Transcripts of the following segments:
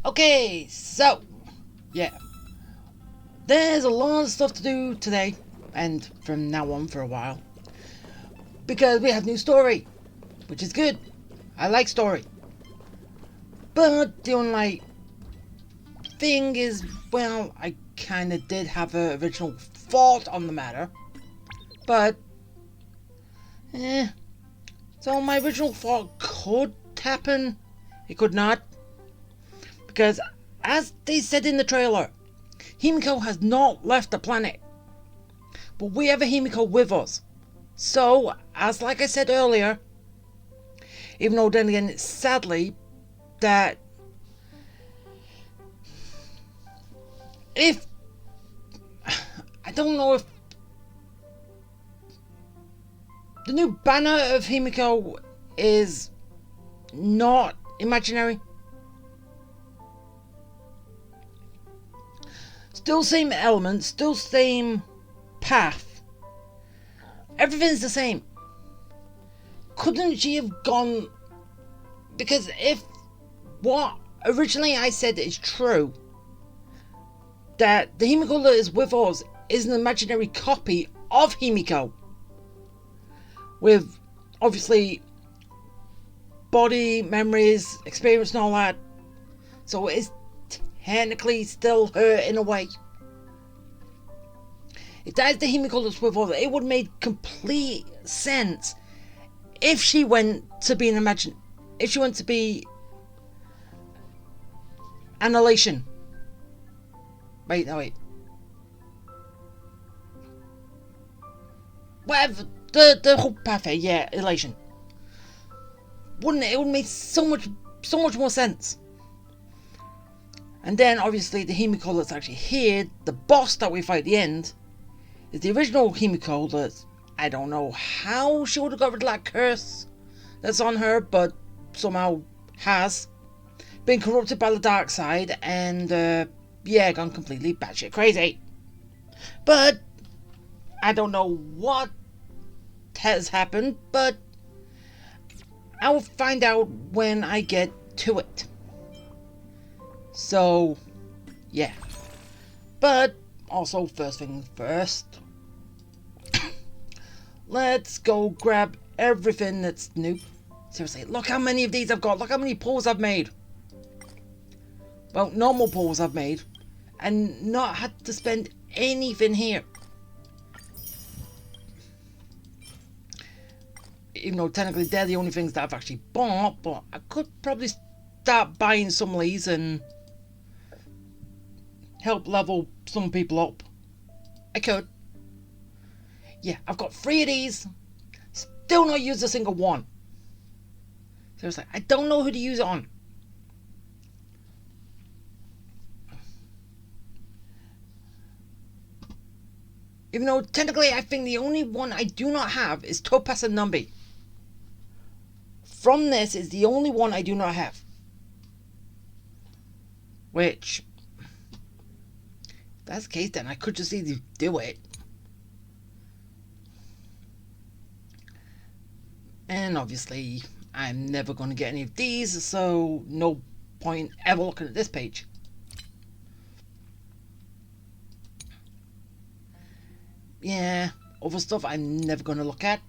Okay, so, yeah. There's a lot of stuff to do today, and from now on for a while. Because we have new story, which is good. I like story. But the only thing is, well, I kinda did have an original thought on the matter. But, so my original thought could happen. It could not. Because, as they said in the trailer, Himiko has not left the planet. But we have a Himiko with us. So, as like I said earlier, even though then again, sadly, that if I don't know if the new banner of Himiko is not imaginary. Still same elements, still same path. Everything's the same. Couldn't she have gone? Because if what originally I said is true, that the Himiko that is with us is an imaginary copy of Himiko, with obviously body, memories, experience and all that, so it is technically still her in a way. If that is the Himiko that's with us, it would make complete sense if she went to be if she went to be annihilation. Wait, no wait. Whatever, the whole pathway, yeah, elation. Wouldn't it? It would make so much more sense. And then obviously the Himiko that's actually here, the boss that we fight at the end, is the original Himiko that I don't know how she would have got rid of that curse that's on her, but somehow has been corrupted by the dark side and yeah, gone completely batshit crazy. But I don't know what has happened, but I will find out when I get to it. So, yeah. But also, first things first, let's go grab everything that's new. Seriously, look how many of these I've got. Look how many pulls I've made. Well, normal pulls I've made, and not had to spend anything here. Even though technically they're the only things that I've actually bought, but I could probably start buying some of these and help level some people up. I could. Yeah, I've got 3 of these. Still not used a single one. Seriously, I don't know who to use it on. Even though technically I think the only one I do not have is Topaz and Numby. From this is the only one I do not have. Which, if that's the case, then I could just easily do it. And obviously, I'm never going to get any of these, so no point ever looking at this page. Yeah, other stuff I'm never going to look at.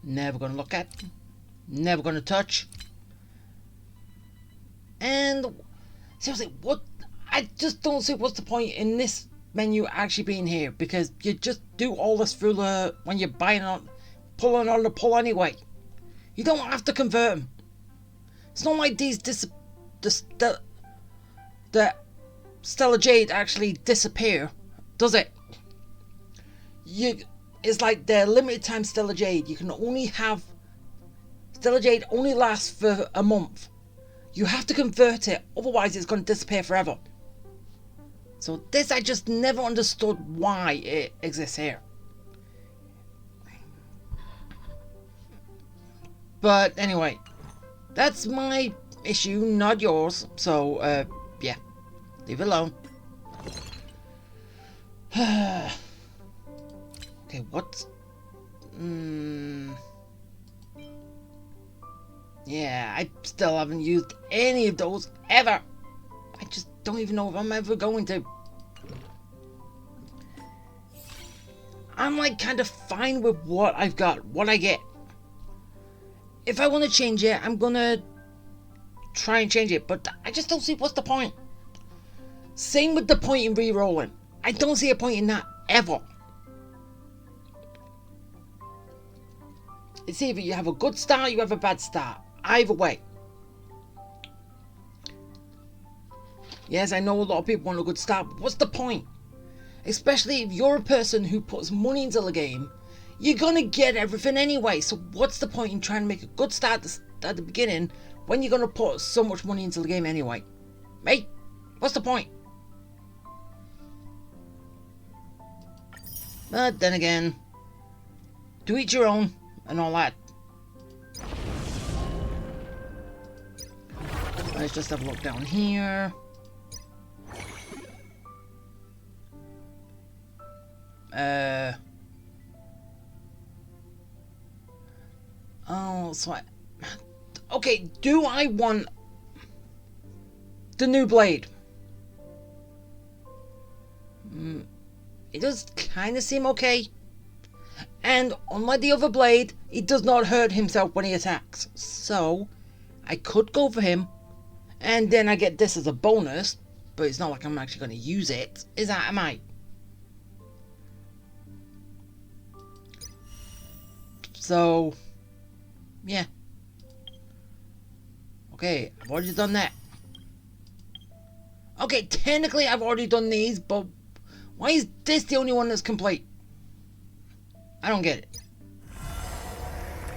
Never going to look at. Never going to touch. And seriously, what? I just don't see what's the point in this menu actually being here, because you just do all this through the when you're buying on, pulling on the pull anyway. You don't have to convert them. It's not like these the Stellar Jade actually disappear, does it? It's like the limited time Stellar Jade. You can only have Stellar Jade only lasts for a month. You have to convert it, otherwise it's going to disappear forever. So this, I just never understood why it exists here. But anyway, that's my issue, not yours. So, yeah, leave it alone. Okay, what's... Yeah, I still haven't used any of those ever. I just don't even know if I'm ever going to. I'm like kind of fine with what I've got, what I get. If I want to change it, I'm gonna try and change it, but I just don't see what's the point. Same with the point in re-rolling. I don't see a point in that ever. It's either you have a good start or you have a bad start. Either way. Yes, I know a lot of people want a good start, but what's the point? Especially if you're a person who puts money into the game, you're gonna get everything anyway. So what's the point in trying to make a good start at the beginning when you're gonna put so much money into the game anyway? Mate, what's the point? But then again, to each your own and all that. Let's just have a look down here. Oh, so okay, do I want the new blade? It does kind of seem okay. And unlike the other blade, he does not hurt himself when he attacks. So, I could go for him. And then I get this as a bonus. But it's not like I'm actually going to use it. Am I? So, yeah. Okay, I've already done that. Okay, technically I've already done these, but why is this the only one that's complete? I don't get it.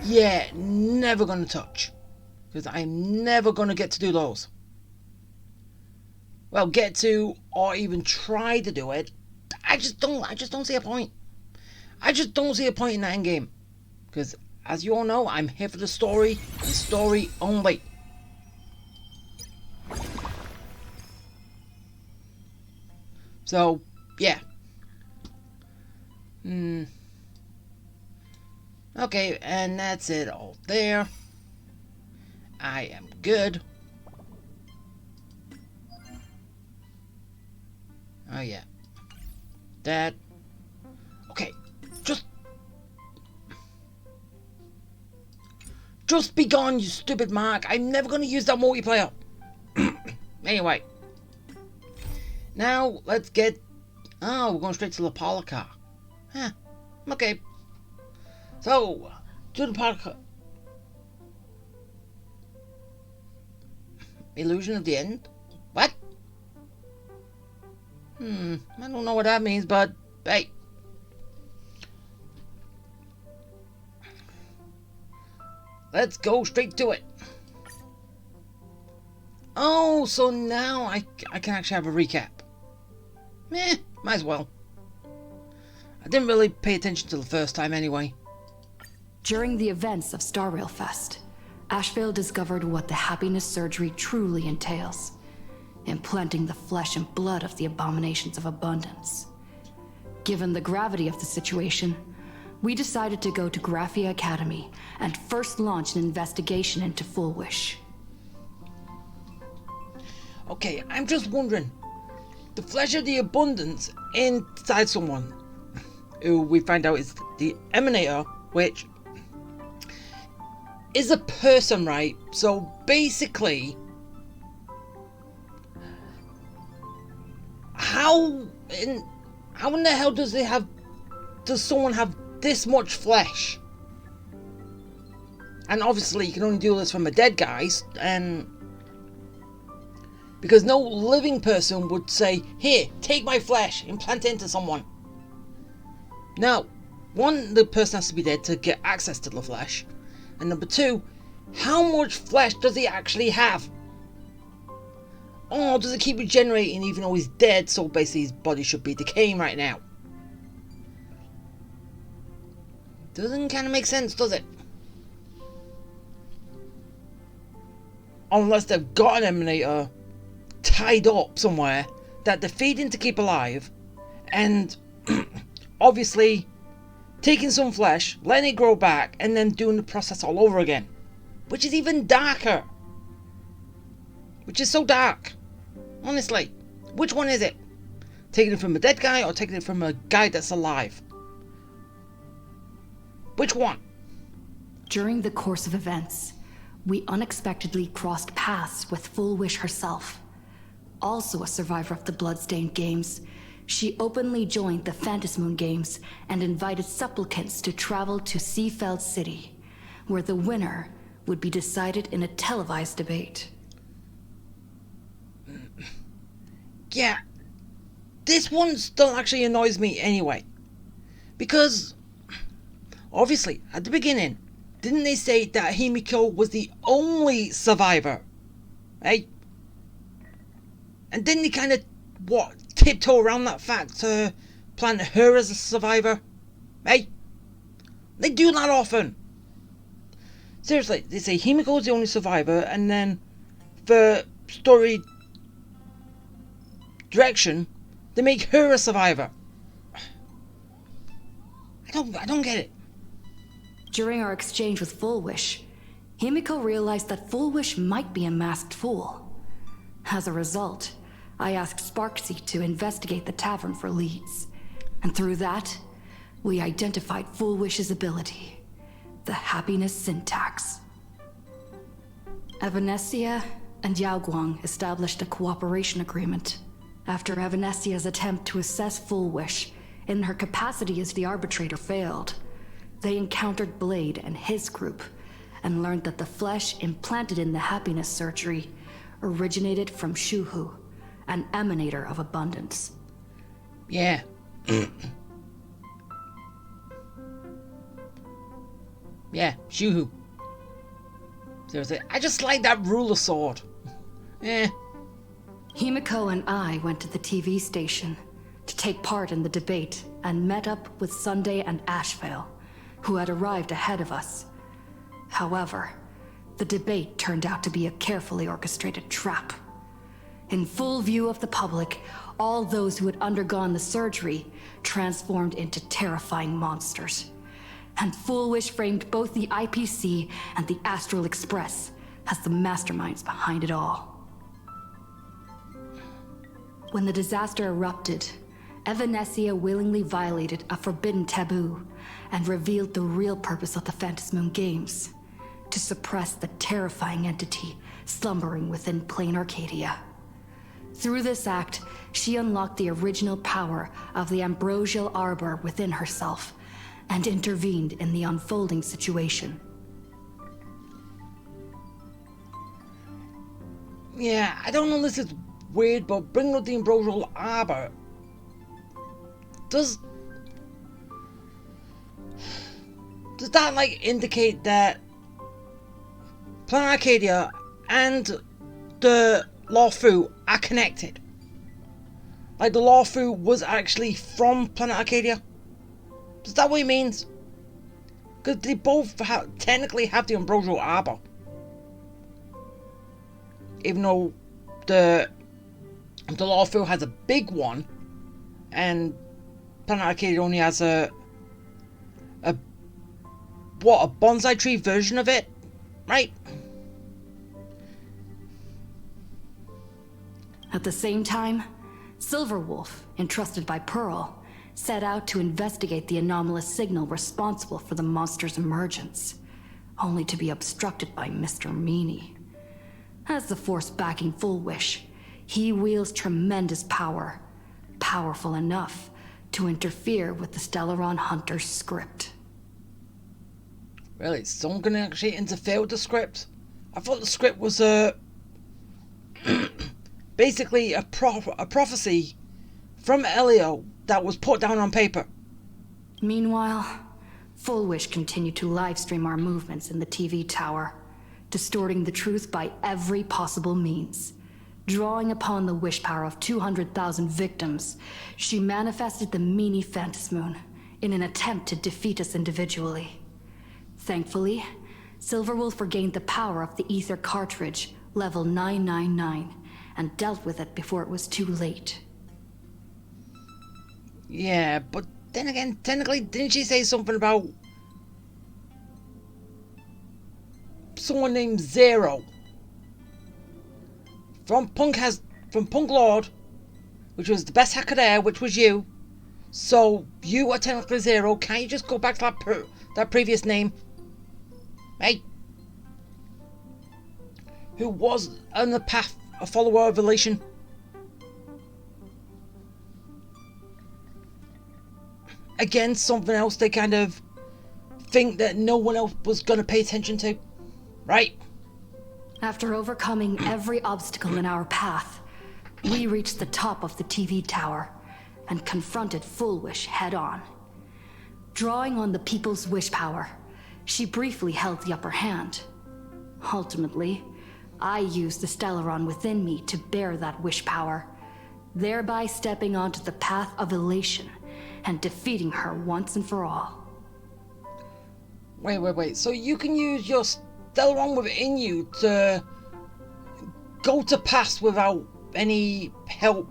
Yeah, never gonna touch. Because I'm never gonna get to do those. Well, get to, or even try to do it. I just don't see a point. I just don't see a point in that end game. Because, as you all know, I'm here for the story, and story only. So, yeah. Okay, and that's it all there. I am good. Oh yeah. That. Okay, Just be gone, you stupid mark. I'm never going to use that multiplayer. Anyway. Now, let's get... Oh, we're going straight to the parlor car. Huh. Okay. So, to the parlor car. Illusion of the end? What? I don't know what that means, but... Hey. Let's go straight to it. Oh, so now I can actually have a recap. Might as well. I didn't really pay attention to the first time anyway. During the events of Starrail Fest, Ashvale discovered what the happiness surgery truly entails. Implanting the flesh and blood of the abominations of abundance. Given the gravity of the situation, we decided to go to Graphia Academy and first launch an investigation into Full Wish. Okay, I'm just wondering, the flesh of the abundance inside someone, who we find out is the Emanator, which is a person, right? So basically, how in the hell does someone have this much flesh? And obviously you can only do this from a dead guy, and because no living person would say, here, take my flesh, implant it into someone. Now, one, the person has to be dead to get access to the flesh, and number two, how much flesh does he actually have? Or does it keep regenerating even though he's dead, so basically his body should be decaying right now? Doesn't kind of make sense, does it? Unless they've got an Emanator tied up somewhere that they're feeding to keep alive, and obviously taking some flesh, letting it grow back, and then doing the process all over again. which is even darker. Which is so dark. Honestly, which one is it? Taking it from a dead guy or taking it from a guy that's alive? Which one? During the course of events, we unexpectedly crossed paths with Full Wish herself. Also a survivor of the Bloodstained Games, she openly joined the Phantasmoon Games and invited supplicants to travel to Seafeld City, where the winner would be decided in a televised debate. Yeah, this one still actually annoys me anyway. Because, obviously, at the beginning, didn't they say that Himiko was the only survivor? Hey? And didn't they kind of, tiptoe around that fact to plant her as a survivor? Hey? They do that often. Seriously, they say Himiko's the only survivor, and then for story direction, they make her a survivor. I don't get it. During our exchange with Full Wish, Himiko realized that Full Wish might be a masked fool. As a result, I asked Sparksy to investigate the tavern for leads, and through that, we identified Full Wish's ability, the happiness syntax. Evanescia and Yaoguang established a cooperation agreement. After Evanessia's attempt to assess Full Wish in her capacity as the arbitrator failed, they encountered Blade and his group and learned that the flesh implanted in the happiness surgery originated from Shuhu, an emanator of abundance. Yeah. Yeah, Shuhu. Seriously, I just like that ruler sword. Eh. Himiko and I went to the TV station to take part in the debate and met up with Sunday and Ashvale, who had arrived ahead of us. However, the debate turned out to be a carefully orchestrated trap. In full view of the public, all those who had undergone the surgery transformed into terrifying monsters. And Full Wish framed both the IPC and the Astral Express as the masterminds behind it all. When the disaster erupted, Evanescia willingly violated a forbidden taboo and revealed the real purpose of the Phantasmoon Games: to suppress the terrifying entity slumbering within plain Arcadia. Through this act, she unlocked the original power of the ambrosial arbor within herself and intervened in the unfolding situation. Yeah, I don't know, this is weird, but bringing up the ambrosial arbor does that like indicate that Planet Arcadia and the Lethe are connected? Like the Lethe was actually from Planet Arcadia? Is that what it means? Because they both technically have the ambrosial arbor, even though the Lethe has a big one and Planet Arcadia only has a bonsai tree version of it, right? At the same time, Silverwolf, entrusted by Pearl, set out to investigate the anomalous signal responsible for the monster's emergence, only to be obstructed by Mr. Meanie. As the force backing Full Wish, he wields tremendous power, powerful enough to interfere with the Stellaron Hunter's script. Really? Is someone going to actually interfere with the script? I thought the script was basically a prophecy from Elio that was put down on paper. Meanwhile, Full Wish continued to livestream our movements in the TV tower, distorting the truth by every possible means. Drawing upon the wish power of 200,000 victims, she manifested the Meanie Phantasmoon in an attempt to defeat us individually. Thankfully, Silverwolf regained the power of the ether cartridge, level 999, and dealt with it before it was too late. Yeah, but then again, technically, didn't she say something about someone named Zero from Punk Lord, which was the best hacker there, which was you. So you are technically Zero. Can't you just go back to that previous name? Hey, who was on the path a follower of Elation? Again, something else they kind of think that no one else was going to pay attention to, right? After overcoming every obstacle in our path, we reached the top of the TV tower and confronted Full Wish head-on. Drawing on the people's wish power, she briefly held the upper hand. Ultimately, I used the Stellaron within me to bear that wish power, thereby stepping onto the path of Elation and defeating her once and for all. Wait. So you can use your Stellaron within you to go to pass without any help,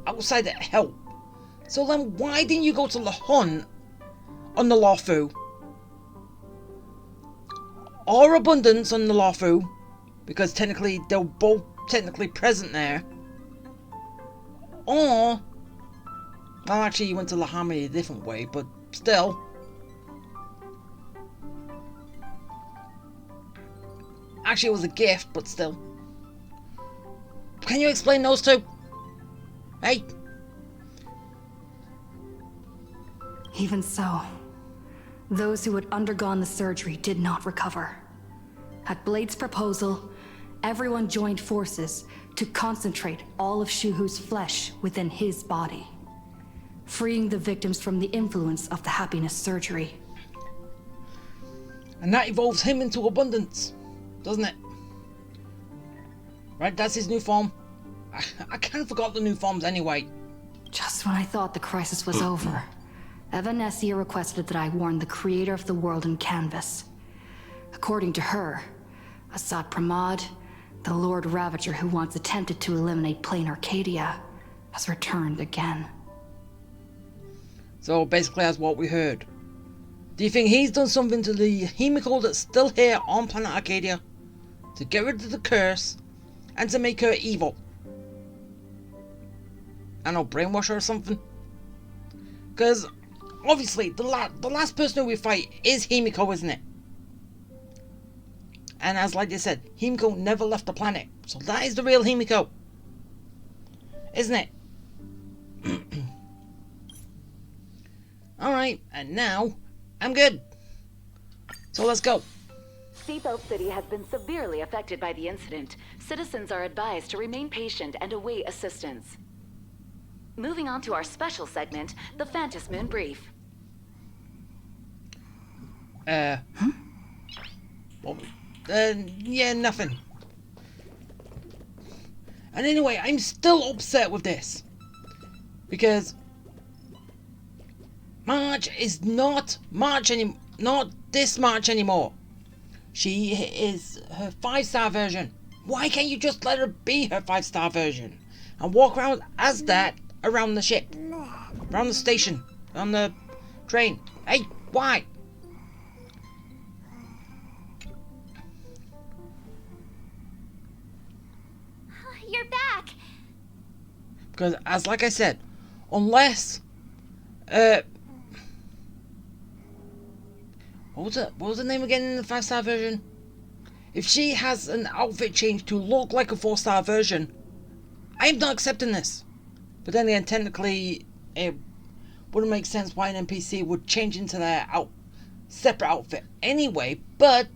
outside help. So then why didn't you go to the hunt on the Lethe? Or Abundance on the Lethe? Because technically they're both technically present there. Or, well, actually you went to Lahamia a different way, but still. Actually it was a gift, but still. Can you explain those two? Hey? Even so, those who had undergone the surgery did not recover. At Blade's proposal, everyone joined forces to concentrate all of Shuhu's flesh within his body, freeing the victims from the influence of the happiness surgery. And that evolves him into Abundance, doesn't it? Right, that's his new form. I kind of forgot the new forms anyway. Just when I thought the crisis was over, Evanessia requested that I warn the creator of the world in canvas. According to her, Assad Pramad, the Lord Ravager who once attempted to eliminate plain Arcadia, has returned again. So basically that's what we heard. Do you think he's done something to the Himiko that's still here on planet Arcadia to get rid of the curse and to make her evil? I don't know, brainwash her or something? Because obviously the last person who we fight is Himiko, isn't it? And as like they said, Himiko never left the planet. So that is the real Himiko. Isn't it? Alright, and now I'm good. So let's go. Seatbelt City has been severely affected by the incident. Citizens are advised to remain patient and await assistance. Moving on to our special segment, the Phantos Moon Brief. Well, yeah, nothing. And anyway, I'm still upset with this. Because March is not this March anymore. She is her 5-star version. Why can't you just let her be her 5-star version? And walk around as that around the ship. Around the station. On the train. Hey, why? You're back. Because, as like I said, unless what was the name again in the 5-star version? If she has an outfit change to look like a 4-star version, I am not accepting this. But then again, technically, it wouldn't make sense why an NPC would change into their separate outfit anyway. But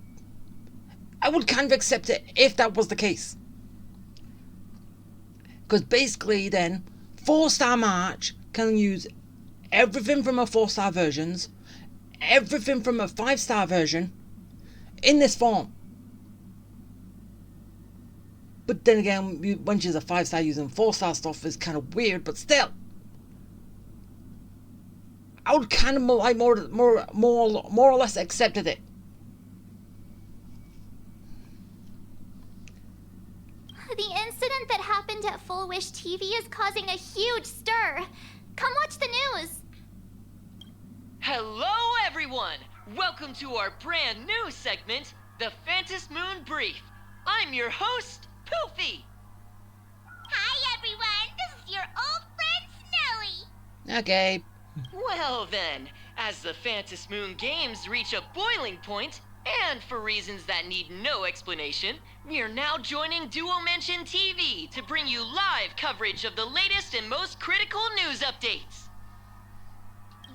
I would kind of accept it if that was the case. Because basically then, 4-star March can use everything from her 4-star versions, everything from a 5-star version, in this form. But then again, when she's a 5-star using 4-star stuff is kind of weird, but still. I would kind of more or less accepted it. The incident that happened at Full Wish TV is causing a huge stir. Come watch the news. Hello, everyone! Welcome to our brand new segment, the Phantom Moon Brief. I'm your host, Poofy. Hi, everyone. This is your old friend, Snowy. Okay. Well then, as the Phantom Moon games reach a boiling point, and for reasons that need no explanation, we are now joining Duo Mention TV to bring you live coverage of the latest and most critical news updates.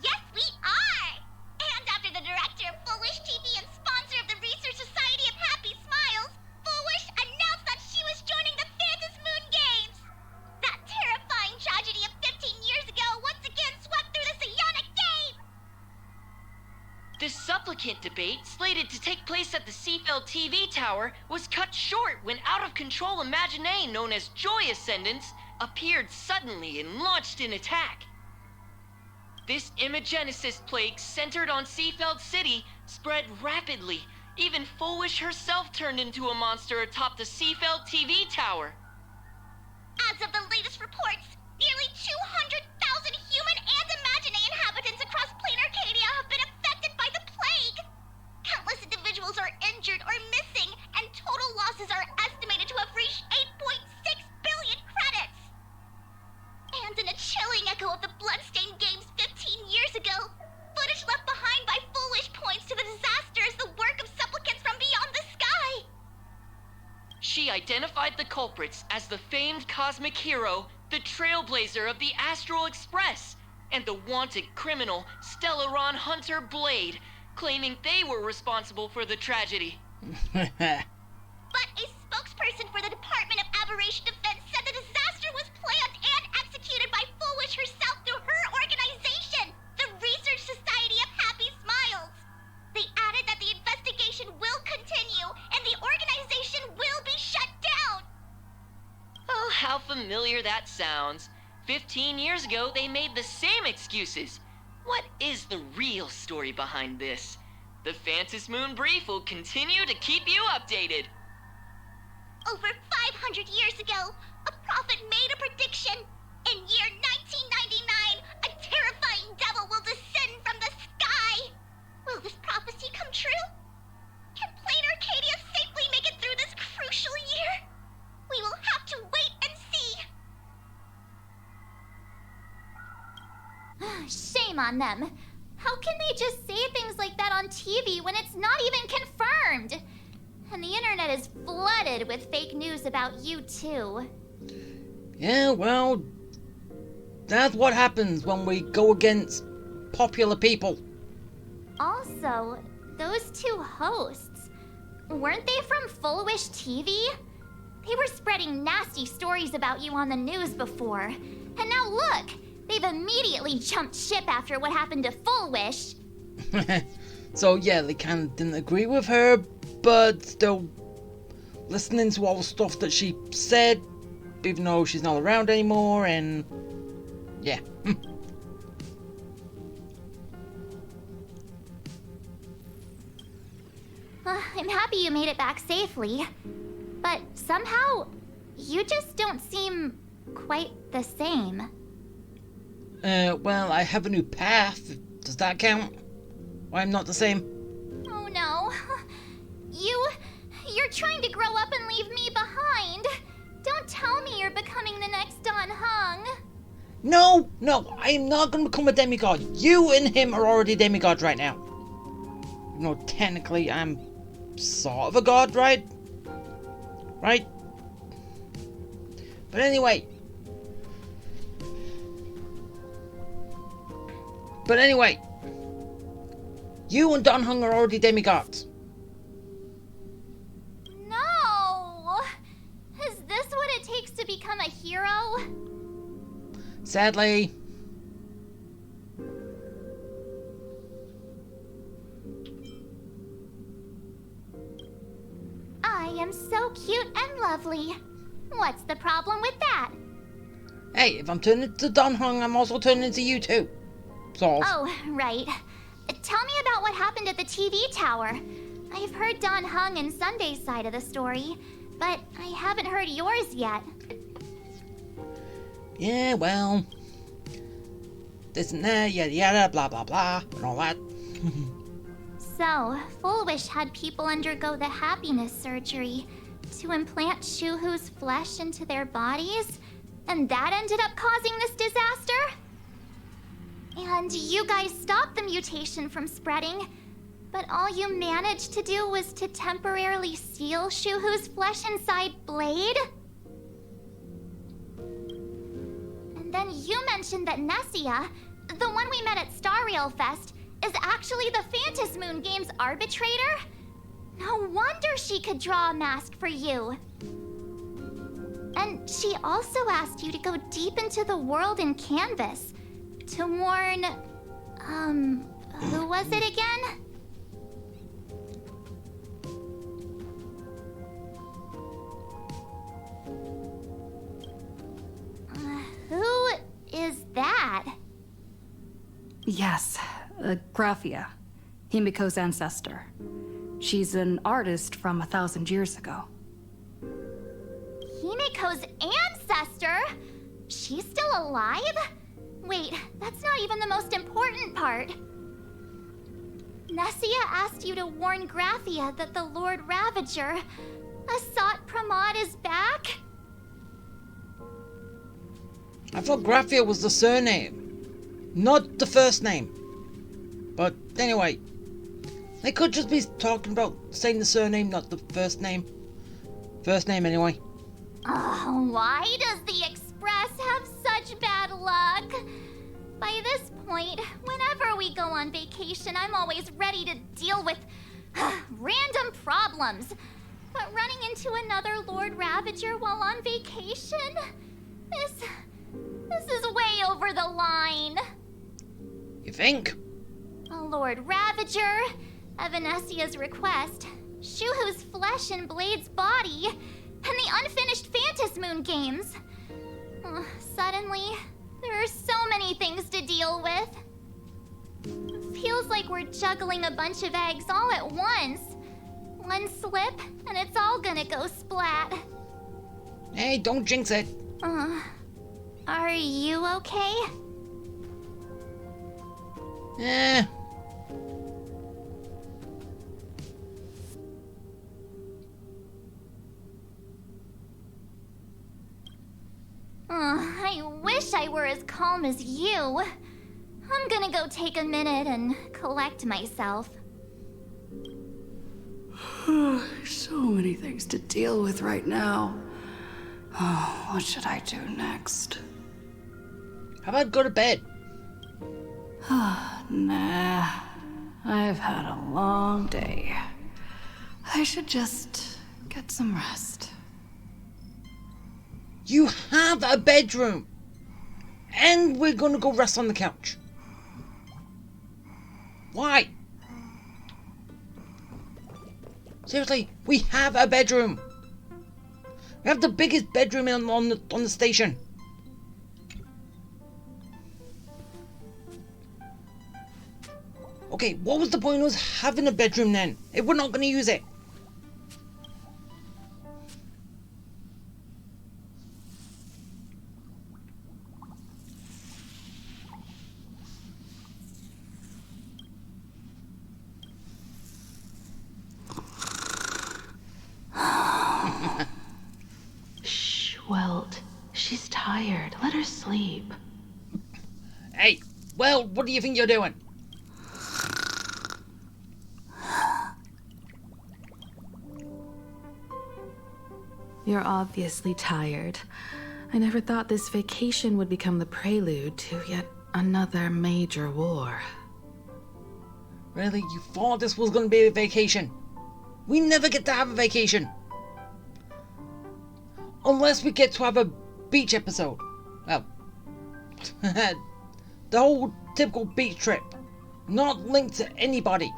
Yes, we are. And after the director of Foolish TV and sponsor of the Research Society of Happy Smiles, Foolish announced that she was joining the Phantom Moon Games. That terrifying tragedy of 15 years ago once again swept through the psionic game. The supplicant debate, slated to take place at the Seafeld TV tower, was cut short when out-of-control imaginee known as Joy Ascendants appeared suddenly and launched an attack. This imagenesis plague centered on Seafeld City spread rapidly. Even Foolish herself turned into a monster atop the Seafeld TV tower. As of the latest reports, nearly 200,000 human and imaginary inhabitants across plain Arcadia have been affected by the plague. Countless individuals are injured or missing, and total losses are estimated to have reached 8.6 billion credits. And in a chilling echo of the bloodstained games 15 years ago, footage left behind by Foolish points to the disaster as the work of supplicants from beyond the sky. She identified the culprits as the famed cosmic hero, the trailblazer of the Astral Express, and the wanted criminal, Stellaron Hunter Blade, claiming they were responsible for the tragedy. But a spokesperson for the Department of Aberration Defense said the disaster was planned and executed by Foolish herself through her organization, the Research Society of Happy Smiles. They added that the investigation will continue and the organization will be shut down. Oh, how familiar that sounds. 15 years ago, they made the same excuses. What is the real story behind this? The Phantom Moon Brief will continue to keep you updated. Over 500 years ago, a prophet made a prediction. In year 1999, a terrifying devil will descend from the sky. Will this prophecy come true? Can plain Arcadia safely make it through this crucial year? We will have to wait and see. Shame on them. How can they just say things like that on TV when it's not even confirmed? And the internet is flooded with fake news about you too. Yeah, well, that's what happens when we go against popular people. Also, those two hosts, weren't they from Foolish TV? They were spreading nasty stories about you on the news before. And now look, they've immediately jumped ship after what happened to Foolish. So yeah, they kind of didn't agree with her, but still listening to all the stuff that she said, even though she's not around anymore, and yeah. I'm happy you made it back safely. But somehow, you just don't seem quite the same. Well, I have a new path. Does that count? Why I'm not the same? Oh no. You're trying to grow up and leave me behind. Don't tell me you're becoming the next Don Hung. No, I am not going to become a demigod. You and him are already demigods right now. You know, technically, I'm sort of a god, right? Right? But anyway. You and Don Hung are already demigods. No! Is this what it takes to become a hero? Sadly. I am so cute and lovely. What's the problem with that? Hey, if I'm turning into Don Hung, I'm also turning into you too. Sort of. Oh, right. Tell me about what happened at the TV tower. I've heard Don Hung and Sunday's side of the story, but I haven't heard yours yet. Yeah, well, this and that, yada yada, blah blah blah, and all that. So, Full Wish had people undergo the happiness surgery to implant Shuhu's flesh into their bodies, and that ended up causing this disaster? And you guys stopped the mutation from spreading, but all you managed to do was to temporarily seal Shuhu's flesh inside Blade? And then you mentioned that Nessia, the one we met at Starrail Fest, is actually the Phantasmoon Games arbitrator? No wonder she could draw a mask for you. And she also asked you to go deep into the world in Canvas to warn, who was it again? Who is that? Yes, Graphia, Himiko's ancestor. She's an artist from 1,000 years ago. Himiko's ancestor? She's still alive? Wait, that's not even the most important part. Nessia asked you to warn Graphia that the Lord Ravager, Asat Pramod, is back? I thought Graphia was the surname, not the first name. But anyway, they could just be talking about saying the surname, not the first name. First name anyway. Oh, why does the Express have such bad luck? By this point, whenever we go on vacation, I'm always ready to deal with random problems. But running into another Lord Ravager while on vacation? This is way over the line. You think? Lord Ravager, at Venessia's request, Shuhu's flesh and Blade's body, and the unfinished Phantasmoon Games. Suddenly, there are so many things to deal with. Feels like we're juggling a bunch of eggs all at once. One slip, and it's all gonna go splat. Hey, don't jinx it. Are you okay? Eh. I wish I were as calm as you. I'm gonna go take a minute and collect myself. So many things to deal with right now. Oh, what should I do next? How about go to bed? Nah, I've had a long day. I should just get some rest. You have a bedroom! And we're gonna go rest on the couch. Why? Seriously, we have a bedroom! We have the biggest bedroom on the station. Okay, what was the point of us having a bedroom then, if we're not gonna use it? Shh, Welt. She's tired. Let her sleep. Hey, well, what do you think you're doing? You're obviously tired. I never thought this vacation would become the prelude to yet another major war. Really? You thought this was gonna be a vacation? We never get to have a vacation. Unless we get to have a beach episode. Well, the whole typical beach trip. Not linked to anybody.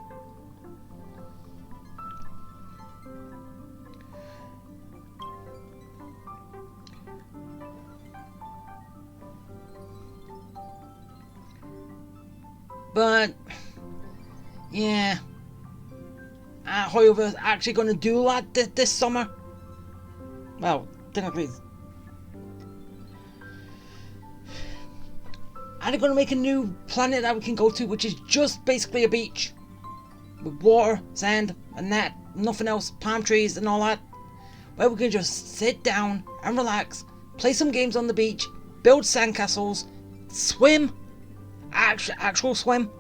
But, yeah. Are Hoyoverse actually going to do that this summer? Well, technically. Are they going to make a new planet that we can go to, which is just basically a beach? with water, sand, and that, nothing else, palm trees and all that, where we can just sit down and relax, play some games on the beach, build sandcastles, swim, actual swim,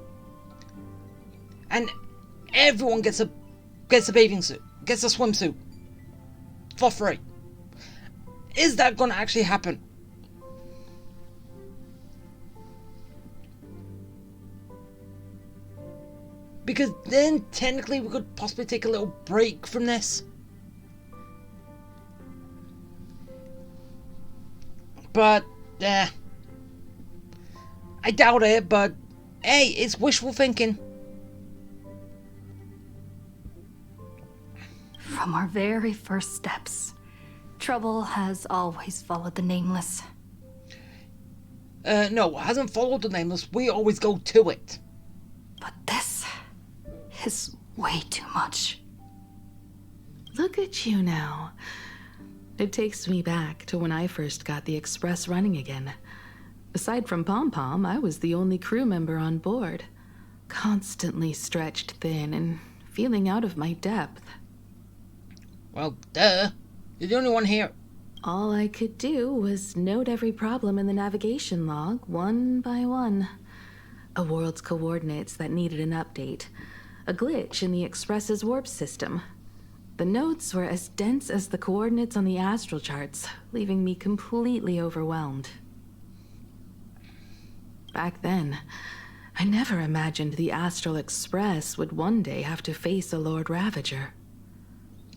and everyone gets a bathing suit, gets a swimsuit for free. Is that gonna actually happen? Because then technically we could possibly take a little break from this. But I doubt it, but hey, it's wishful thinking. From our very first steps, trouble has always followed the Nameless. No, it hasn't followed the Nameless. We always go to it. But this is way too much. Look at you now. It takes me back to when I first got the Express running again. Aside from Pom Pom, I was the only crew member on board, constantly stretched thin and feeling out of my depth. Well, duh. You're the only one here. All I could do was note every problem in the navigation log, one by one. A world's coordinates that needed an update. A glitch in the Express's warp system. The notes were as dense as the coordinates on the astral charts, leaving me completely overwhelmed. Back then, I never imagined the Astral Express would one day have to face a Lord Ravager.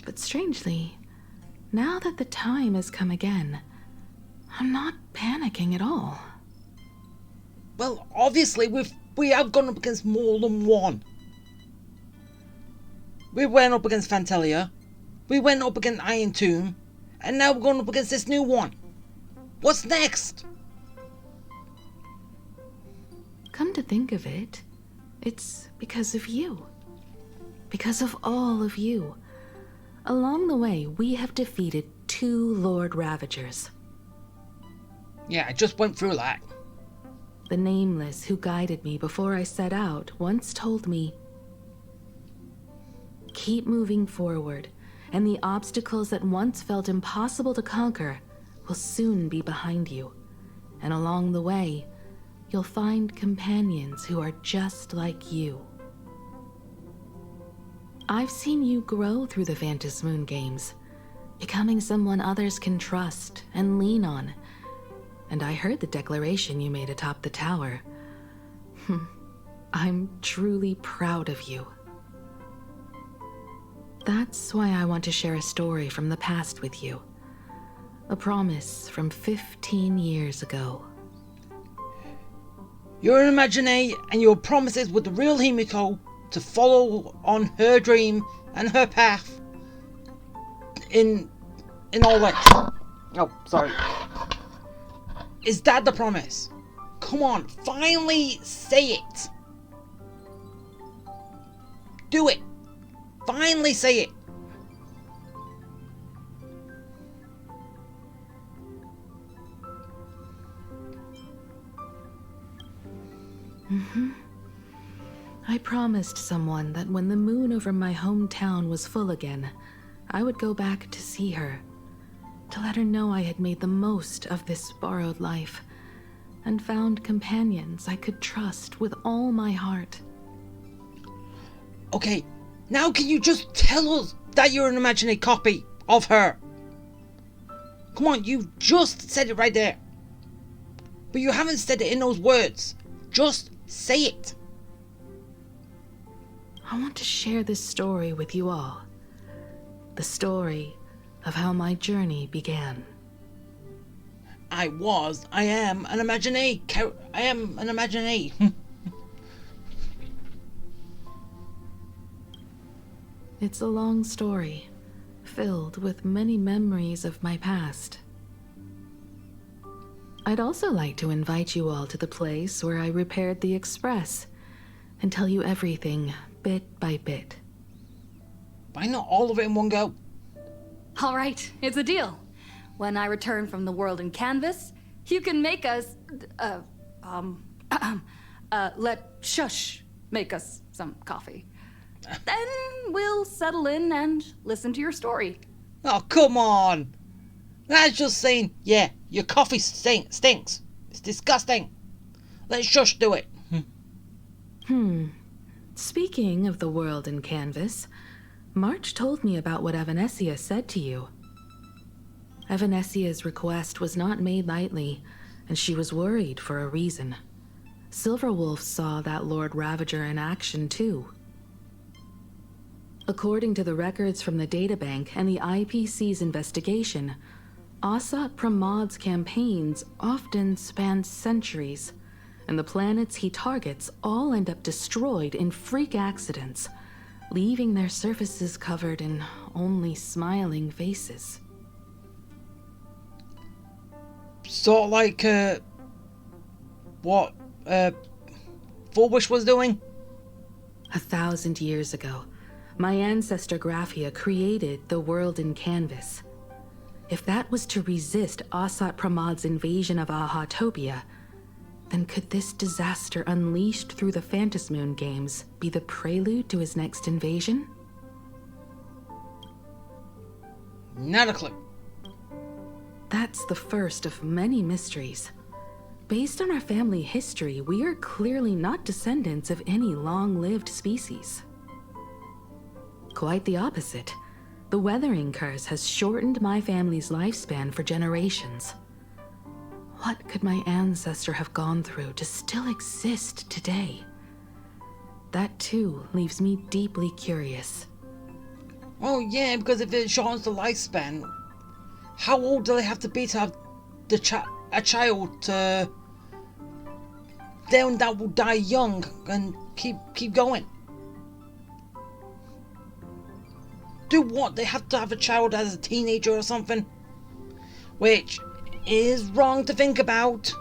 But strangely, now that the time has come again, I'm not panicking at all. Well, obviously, we have gone up against more than one. We went up against Fantelia, we went up against Iron Tomb, and now we're going up against this new one. What's next? Come to think of it, it's because of you. Because of all of you. Along the way, we have defeated 2 Lord Ravagers. Yeah, I just went through that. The Nameless who guided me before I set out once told me, keep moving forward, and the obstacles that once felt impossible to conquer will soon be behind you. And along the way, you'll find companions who are just like you. I've seen you grow through the Phantom Moon games, becoming someone others can trust and lean on. And I heard the declaration you made atop the tower. I'm truly proud of you. That's why I want to share a story from the past with you. A promise from 15 years ago. You're an Imagine, and your promises with the real Himiko to follow on her dream and her path in all this. Oh, sorry. Is that the promise? Come on, finally say it. Do it. Finally say it. I promised someone that when the moon over my hometown was full again, I would go back to see her, to let her know I had made the most of this borrowed life, and found companions I could trust with all my heart. Okay, now can you just tell us that you're an Imagine copy of her? Come on, you just said it right there. But you haven't said it in those words. Just say it. I want to share this story with you all. The story of how my journey began. I am an Imagine. I am an Imagine. It's a long story, filled with many memories of my past. I'd also like to invite you all to the place where I repaired the Express and tell you everything bit by bit. Why not all of it in one go? All right, it's a deal. When I return from the world in canvas, you can make us, let Shush make us some coffee. Then we'll settle in and listen to your story. Oh, come on. That's just saying, yeah, your coffee stinks. It's disgusting. Let Shush do it. Speaking of the world in canvas, March told me about what Evanesia said to you. Evanesia's request was not made lightly, and she was worried for a reason. Silverwolf saw that Lord Ravager in action too. According to the records from the databank and the IPC's investigation, Asat Pramad's campaigns often span centuries, and the planets he targets all end up destroyed in freak accidents, leaving their surfaces covered in only smiling faces. Sort of like, what, Fullwish was doing? 1,000 years ago, my ancestor Graphia created the world in canvas. If that was to resist Asat Pramad's invasion of Ahatopia, then could this disaster unleashed through the Phantasmoon games be the prelude to his next invasion? Not a clue. That's the first of many mysteries. Based on our family history, we are clearly not descendants of any long-lived species. Quite the opposite. The weathering curse has shortened my family's lifespan for generations. What could my ancestor have gone through to still exist today? That too leaves me deeply curious. Oh yeah, because if it shortens the lifespan, how old do they have to be to have a child to then that will die young and keep going? Do what? They have to have a child as a teenager or something? Which is wrong to think about,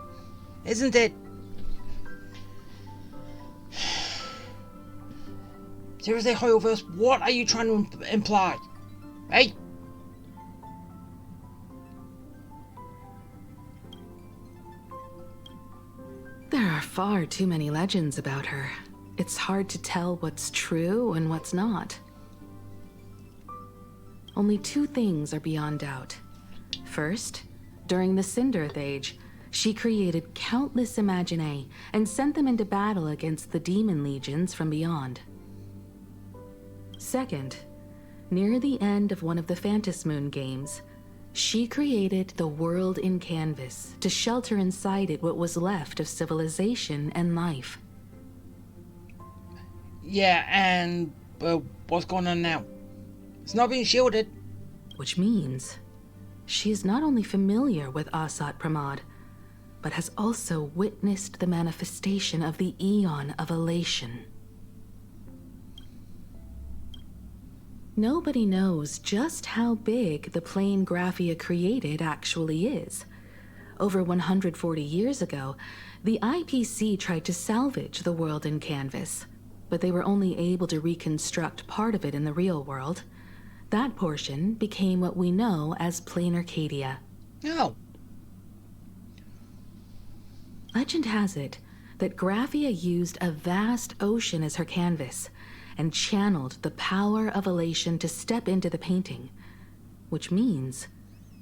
isn't it? Seriously, Hoyoverse, what are you trying to imply? Hey? There are far too many legends about her. It's hard to tell what's true and what's not. Only two things are beyond doubt. First, during the Cinderth Age, she created countless Imaginae and sent them into battle against the demon legions from beyond. Second, near the end of one of the Phantasmoon games, she created the world in canvas to shelter inside it what was left of civilization and life. Yeah, and what's going on now? It's not being shielded. Which means she is not only familiar with Asat Pramad, but has also witnessed the manifestation of the Eon of Elation. Nobody knows just how big the plane Graphia created actually is. Over 140 years ago, the IPC tried to salvage the world in canvas, but they were only able to reconstruct part of it in the real world. That portion became what we know as Plain Arcadia. Oh. Legend has it that Graphia used a vast ocean as her canvas and channeled the power of elation to step into the painting, which means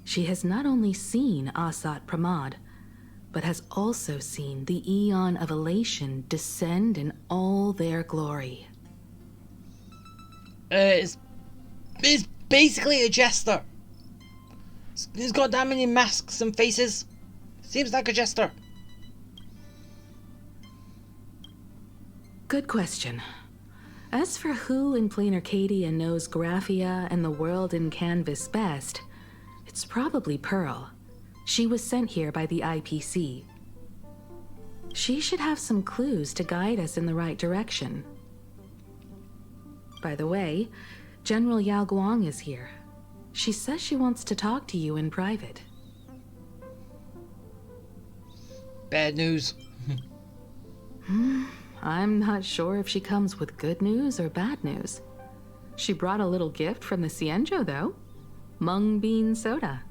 she has not only seen Asat Pramad, but has also seen the Eon of Elation descend in all their glory. It's basically a jester. He's got that many masks and faces. Seems like a jester. Good question. As for who in Plain Arcadia knows Graphia and the world in canvas best, it's probably Pearl. She was sent here by the IPC. She should have some clues to guide us in the right direction. By the way, General Yao Guang is here. She says she wants to talk to you in private. Bad news. I'm not sure if she comes with good news or bad news. She brought a little gift from the Cienjo, though. Mung bean soda.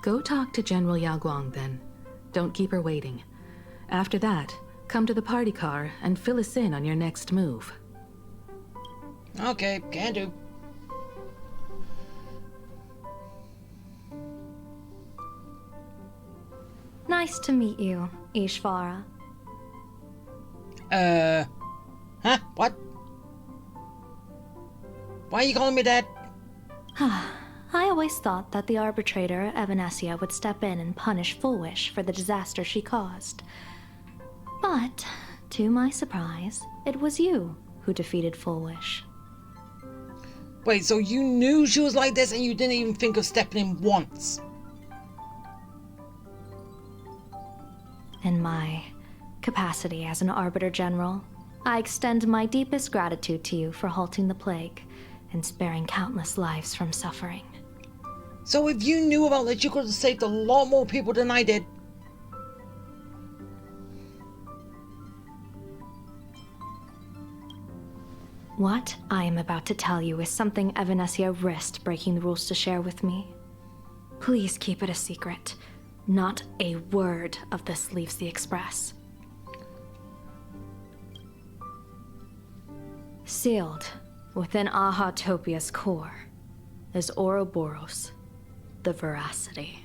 Go talk to General Yao Guang, then. Don't keep her waiting. After that, come to the party car and fill us in on your next move. Okay, can do. Nice to meet you, Ishvara. Huh? What? Why are you calling me that? I always thought that the arbitrator, Evanessia, would step in and punish Fullwish for the disaster she caused. But, to my surprise, it was you who defeated Fullwish. Wait, so you knew she was like this and you didn't even think of stepping in once? In my capacity as an Arbiter General, I extend my deepest gratitude to you for halting the plague and sparing countless lives from suffering. So if you knew about this, you could have saved a lot more people than I did. What I am about to tell you is something Evanessia risked breaking the rules to share with me. Please keep it a secret. Not a word of this leaves the Express. Sealed within Ahatopia's core is Ouroboros, the Veracity.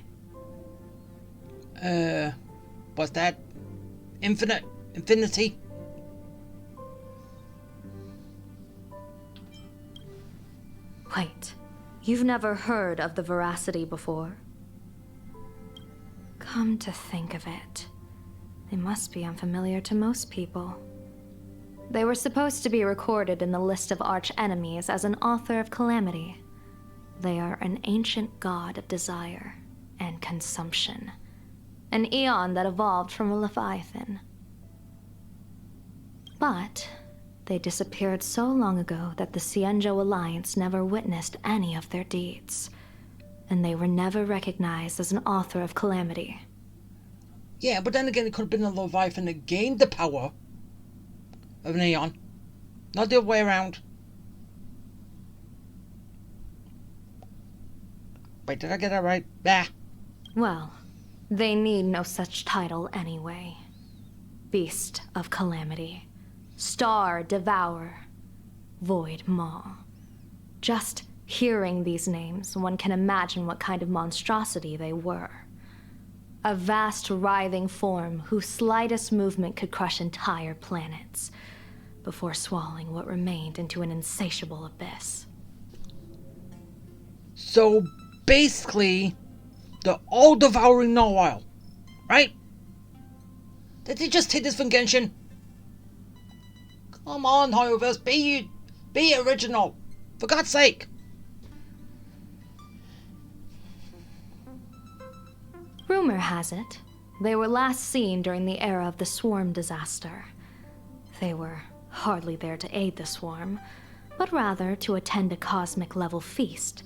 What's that? Infinity? Wait, you've never heard of the Veracity before? Come to think of it, they must be unfamiliar to most people. They were supposed to be recorded in the list of arch-enemies as an author of calamity. They are an ancient god of desire and consumption, an eon that evolved from a leviathan. But they disappeared so long ago that the Cienjo Alliance never witnessed any of their deeds, and they were never recognized as an author of calamity. Yeah, but then again, it could have been a Leviathan that gained the power of an Aeon. Not the other way around. Wait, did I get that right? Bah. Well, they need no such title anyway. Beast of Calamity, Star Devourer, Void Maw. Just hearing these names, one can imagine what kind of monstrosity they were. A vast, writhing form whose slightest movement could crush entire planets, before swallowing what remained into an insatiable abyss. So basically, the all-devouring Narwhal, right? Did they just take this from Genshin? Come on, Hoyoverse, be original, for God's sake. Rumor has it, they were last seen during the era of the Swarm disaster. They were hardly there to aid the Swarm, but rather to attend a cosmic-level feast,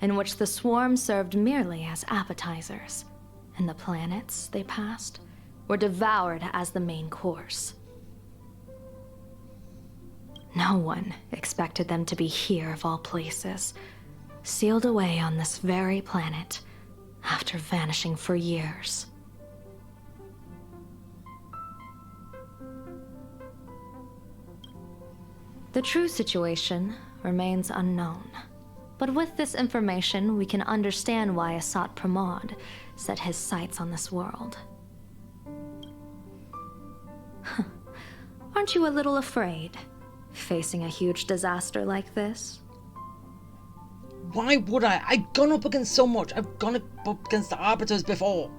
in which the Swarm served merely as appetizers, and the planets they passed were devoured as the main course. No one expected them to be here of all places, sealed away on this very planet, after vanishing for years. The true situation remains unknown, but with this information we can understand why Asat Pramod set his sights on this world. Aren't you a little afraid, facing a huge disaster like this? Why would I? I've gone up against so much. I've gone up against the Arbiters before.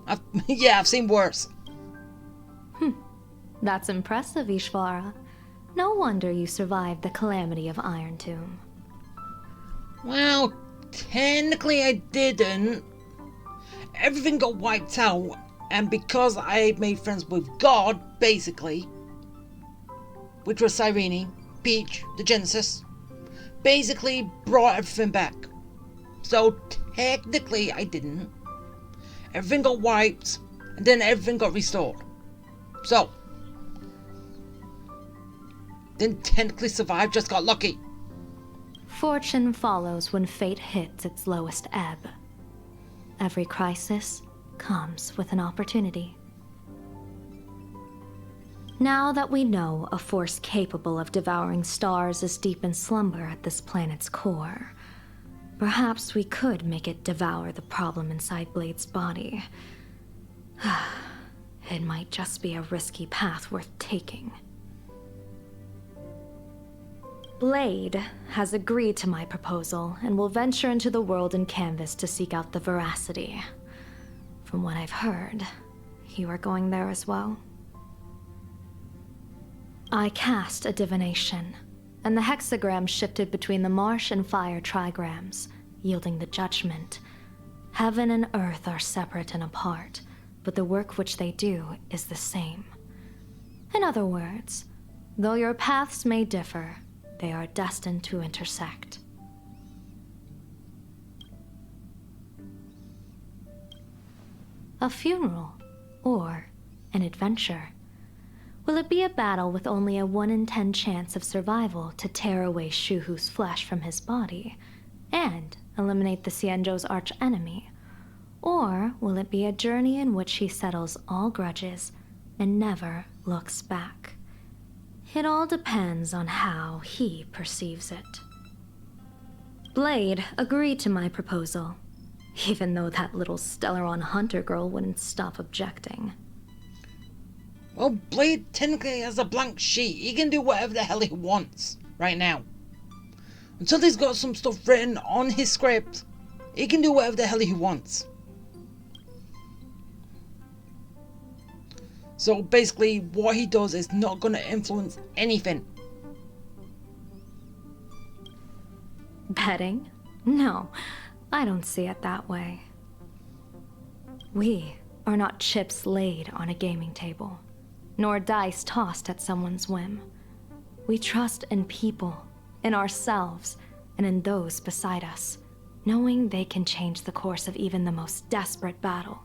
I've seen worse. That's impressive, Ishvara. No wonder you survived the calamity of Iron Tomb. Well, technically I didn't. Everything got wiped out, and because I made friends with God, basically, which was Cyrene, Peach, the Genesis, basically brought everything back. So technically I didn't. Everything got wiped, and then everything got restored. So, didn't technically survive, just got lucky. Fortune follows when fate hits its lowest ebb. Every crisis comes with an opportunity. Now that we know a force capable of devouring stars is deep in slumber at this planet's core, perhaps we could make it devour the problem inside Blade's body. It might just be a risky path worth taking. Blade has agreed to my proposal and will venture into the world and canvas to seek out the veracity. From what I've heard, you are going there as well? I cast a divination, and the hexagram shifted between the marsh and fire trigrams, yielding the judgment. Heaven and earth are separate and apart, but the work which they do is the same. In other words, though your paths may differ, they are destined to intersect. A funeral, or an adventure. Will it be a battle with only a 1 in 10 chance of survival to tear away Shuhu's flesh from his body and eliminate the Xianzhou's arch-enemy? Or will it be a journey in which he settles all grudges and never looks back? It all depends on how he perceives it. Blade agreed to my proposal, even though that little Stellaron hunter girl wouldn't stop objecting. Well, Blade technically has a blank sheet. He can do whatever the hell he wants right now. Until he's got some stuff written on his script, he can do whatever the hell he wants. So basically, what he does is not going to influence anything. Betting? No, I don't see it that way. We are not chips laid on a gaming table, nor dice tossed at someone's whim. We trust in people, in ourselves, and in those beside us, knowing they can change the course of even the most desperate battle.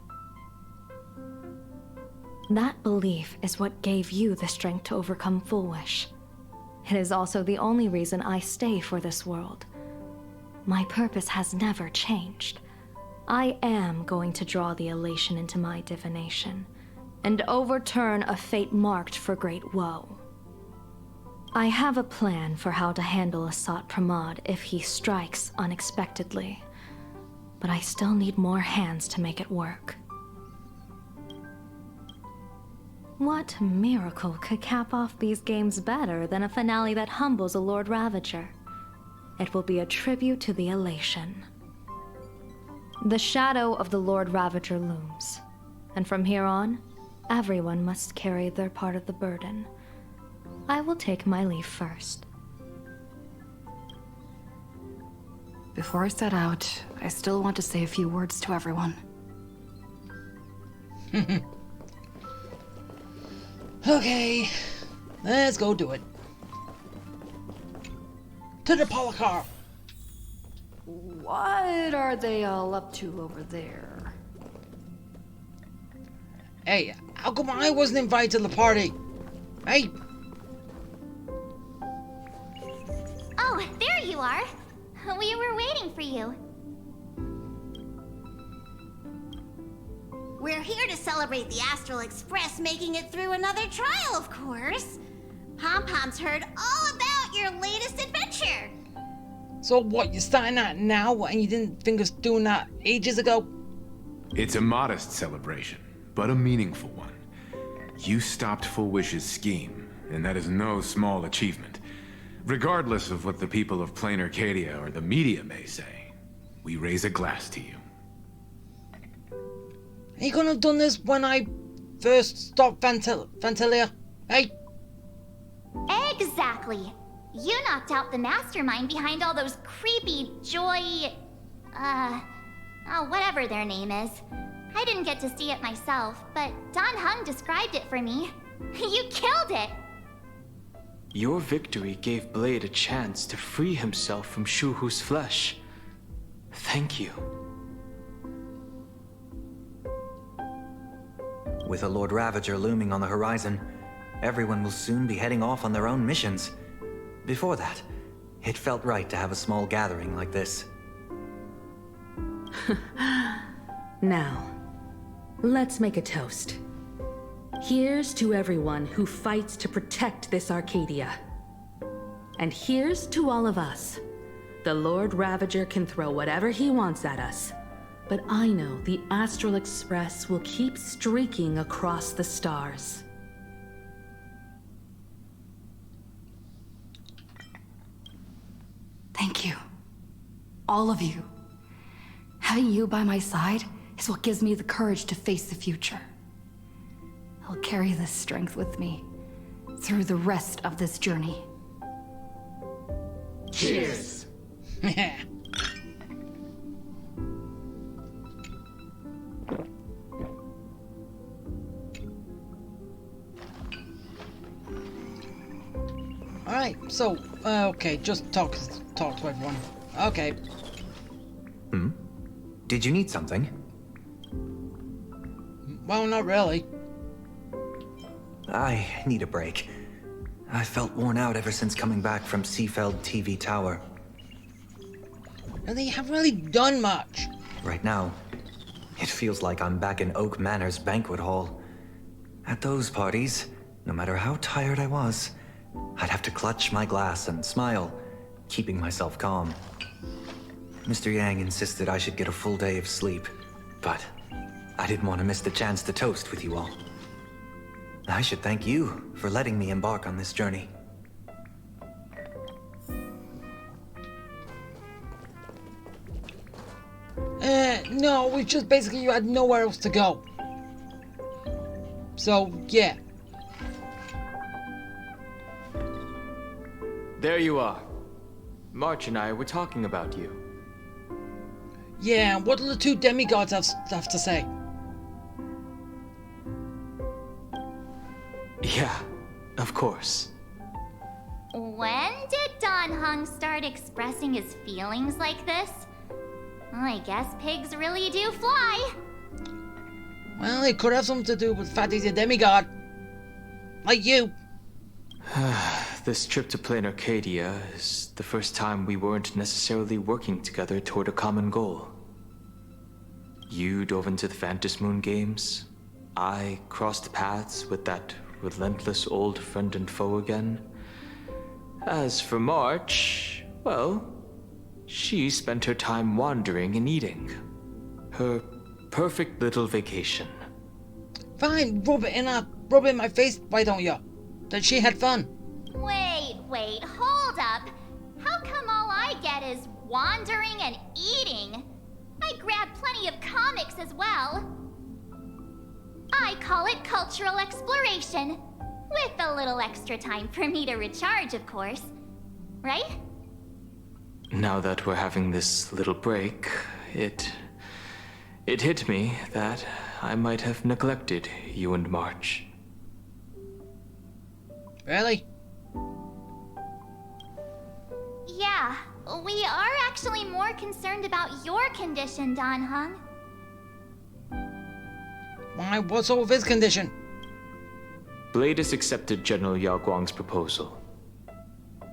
That belief is what gave you the strength to overcome Fullwish. It is also the only reason I stay for this world. My purpose has never changed. I am going to draw the elation into my divination, and overturn a fate marked for great woe. I have a plan for how to handle Asat Pramod if he strikes unexpectedly, but I still need more hands to make it work. What miracle could cap off these games better than a finale that humbles a Lord Ravager? It will be a tribute to the elation. The shadow of the Lord Ravager looms, and from here on, everyone must carry their part of the burden. I will take my leave first. Before I set out, I still want to say a few words to everyone. Okay, let's go do it. To the Policar. What are they all up to over there? Hey, how come I wasn't invited to the party? Hey! Oh, there you are. We were waiting for you. We're here to celebrate the Astral Express making it through another trial, of course. Pom-Pom's heard all about your latest adventure. So what, you're starting that now and you didn't think of doing that ages ago? It's a modest celebration, but a meaningful one. You stopped Fullwish's scheme, and that is no small achievement. Regardless of what the people of Plain Arcadia or the media may say, we raise a glass to you. You couldn't have done this when I first stopped Fantalia. Hey! Exactly. You knocked out the mastermind behind all those creepy whatever their name is. I didn't get to see it myself, but Don Hung described it for me. You killed it! Your victory gave Blade a chance to free himself from Shuhu's flesh. Thank you. With a Lord Ravager looming on the horizon, everyone will soon be heading off on their own missions. Before that, it felt right to have a small gathering like this. Now, let's make a toast. Here's to everyone who fights to protect this Arcadia. And here's to all of us. The Lord Ravager can throw whatever he wants at us, but I know the Astral Express will keep streaking across the stars. Thank you. All of you. Having you by my side is what gives me the courage to face the future. I'll carry this strength with me through the rest of this journey. Cheers. Alright, so, okay, just talk to everyone. Okay. Did you need something? Well, not really. I need a break. I felt worn out ever since coming back from Seafeld TV Tower. And they haven't really done much. Right now, it feels like I'm back in Oak Manor's banquet hall. At those parties, no matter how tired I was, I'd have to clutch my glass and smile, keeping myself calm. Mr. Yang insisted I should get a full day of sleep, but I didn't want to miss the chance to toast with you all. I should thank you for letting me embark on this journey. No, we just basically you had nowhere else to go. So, yeah. There you are. March and I were talking about you. Yeah, what do the two demigods have to say? Yeah, of course. When did Don Hung start expressing his feelings like this? I guess pigs really do fly. Well, it could have something to do with Fatty's a demigod. Like you. This trip to Plain Arcadia is the first time we weren't necessarily working together toward a common goal. You dove into the Phantom Moon games. I crossed paths with that relentless old friend and foe again. As for March, well, she spent her time wandering and eating. Her perfect little vacation. Fine, rub it in my face, why don't you? That she had fun. Wait, hold up. How come all I get is wandering and eating? I grabbed plenty of comics as well. I call it cultural exploration. With a little extra time for me to recharge, of course. Right? Now that we're having this little break, it hit me that I might have neglected you and March. Really? Yeah, we are actually more concerned about your condition, Don Hung. Why, what's all of his condition? Blade has accepted General Yao Guang's proposal.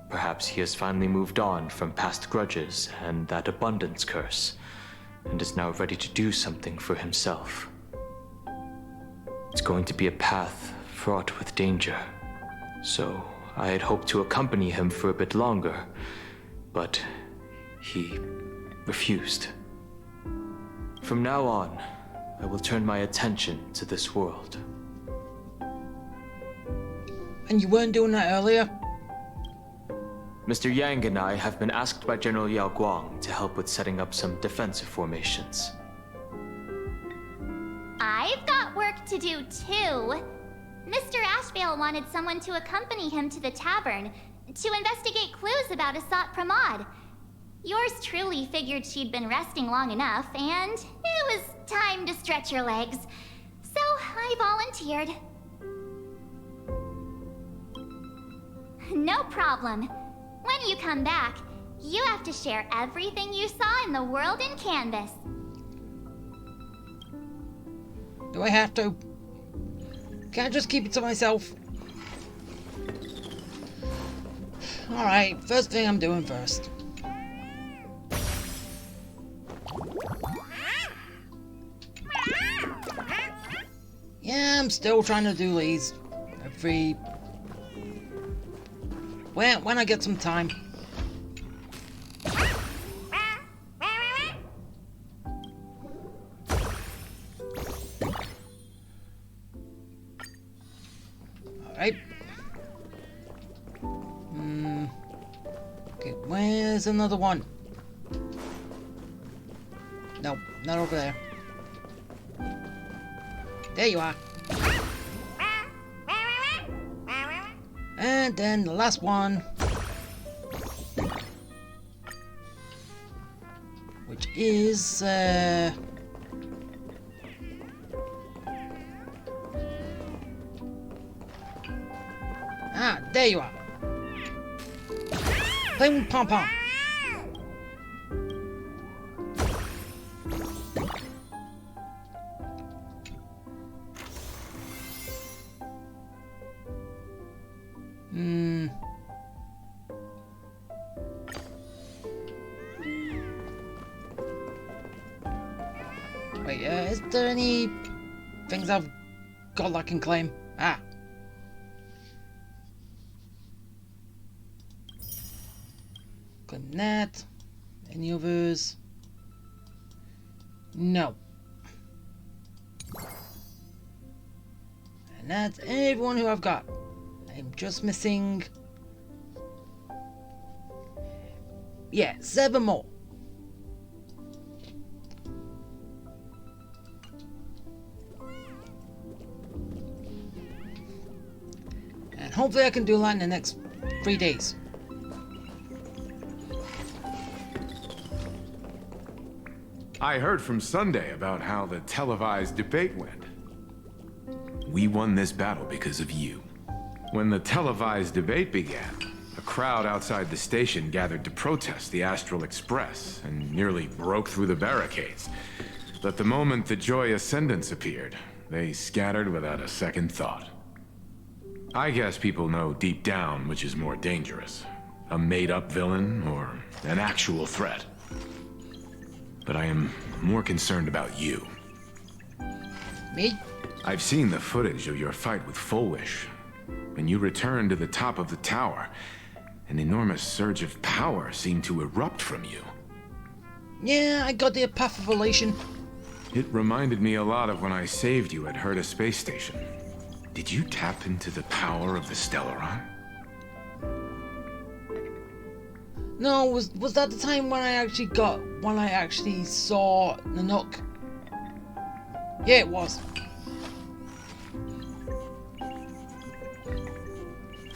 Perhaps he has finally moved on from past grudges and that abundance curse, and is now ready to do something for himself. It's going to be a path fraught with danger, so I had hoped to accompany him for a bit longer, but he refused. From now on, I will turn my attention to this world. And you weren't doing that earlier? Mr. Yang and I have been asked by General Yao Guang to help with setting up some defensive formations. I've got work to do too. Mr. Ashvale wanted someone to accompany him to the tavern to investigate clues about Asat Pramod. Yours truly figured she'd been resting long enough, and it was time to stretch her legs. So I volunteered. No problem. When you come back, you have to share everything you saw in the world in Canvas. Do I have to? Can't I just keep it to myself? Alright, first thing I'm doing first. Yeah, I'm still trying to do these every... when I get some time. Alright. Okay, where's another one? No, not over there. There you are. And then the last one. Which is, there you are. Playing with Pom Pom. Wait, is there any things I've got that I can claim? Ah. Claim that. Any others? No. And that's everyone who I've got. I'm just missing... yeah, 7 more. And hopefully I can do that in the next 3 days. I heard from Sunday about how the televised debate went. We won this battle because of you. When the televised debate began, a crowd outside the station gathered to protest the Astral Express and nearly broke through the barricades. But the moment the Joy Ascendants appeared, they scattered without a second thought. I guess people know deep down which is more dangerous, a made-up villain or an actual threat. But I am more concerned about you. Me? I've seen the footage of your fight with Full Wish. When you returned to the top of the tower, an enormous surge of power seemed to erupt from you. Yeah, I got the path of elation. It reminded me a lot of when I saved you at Herta Space Station. Did you tap into the power of the Stellaron? No, was that the time when I actually saw Nanook? Yeah, it was.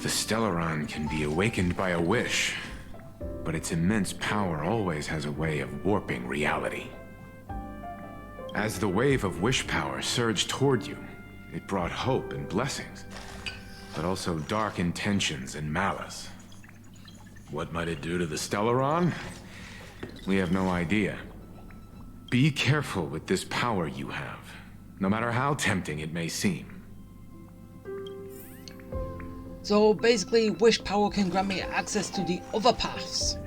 The Stellaron can be awakened by a wish, but its immense power always has a way of warping reality. As the wave of wish power surged toward you, it brought hope and blessings, but also dark intentions and malice. What might it do to the Stellaron? We have no idea. Be careful with this power you have, no matter how tempting it may seem. So basically, wish power can grant me access to the other paths.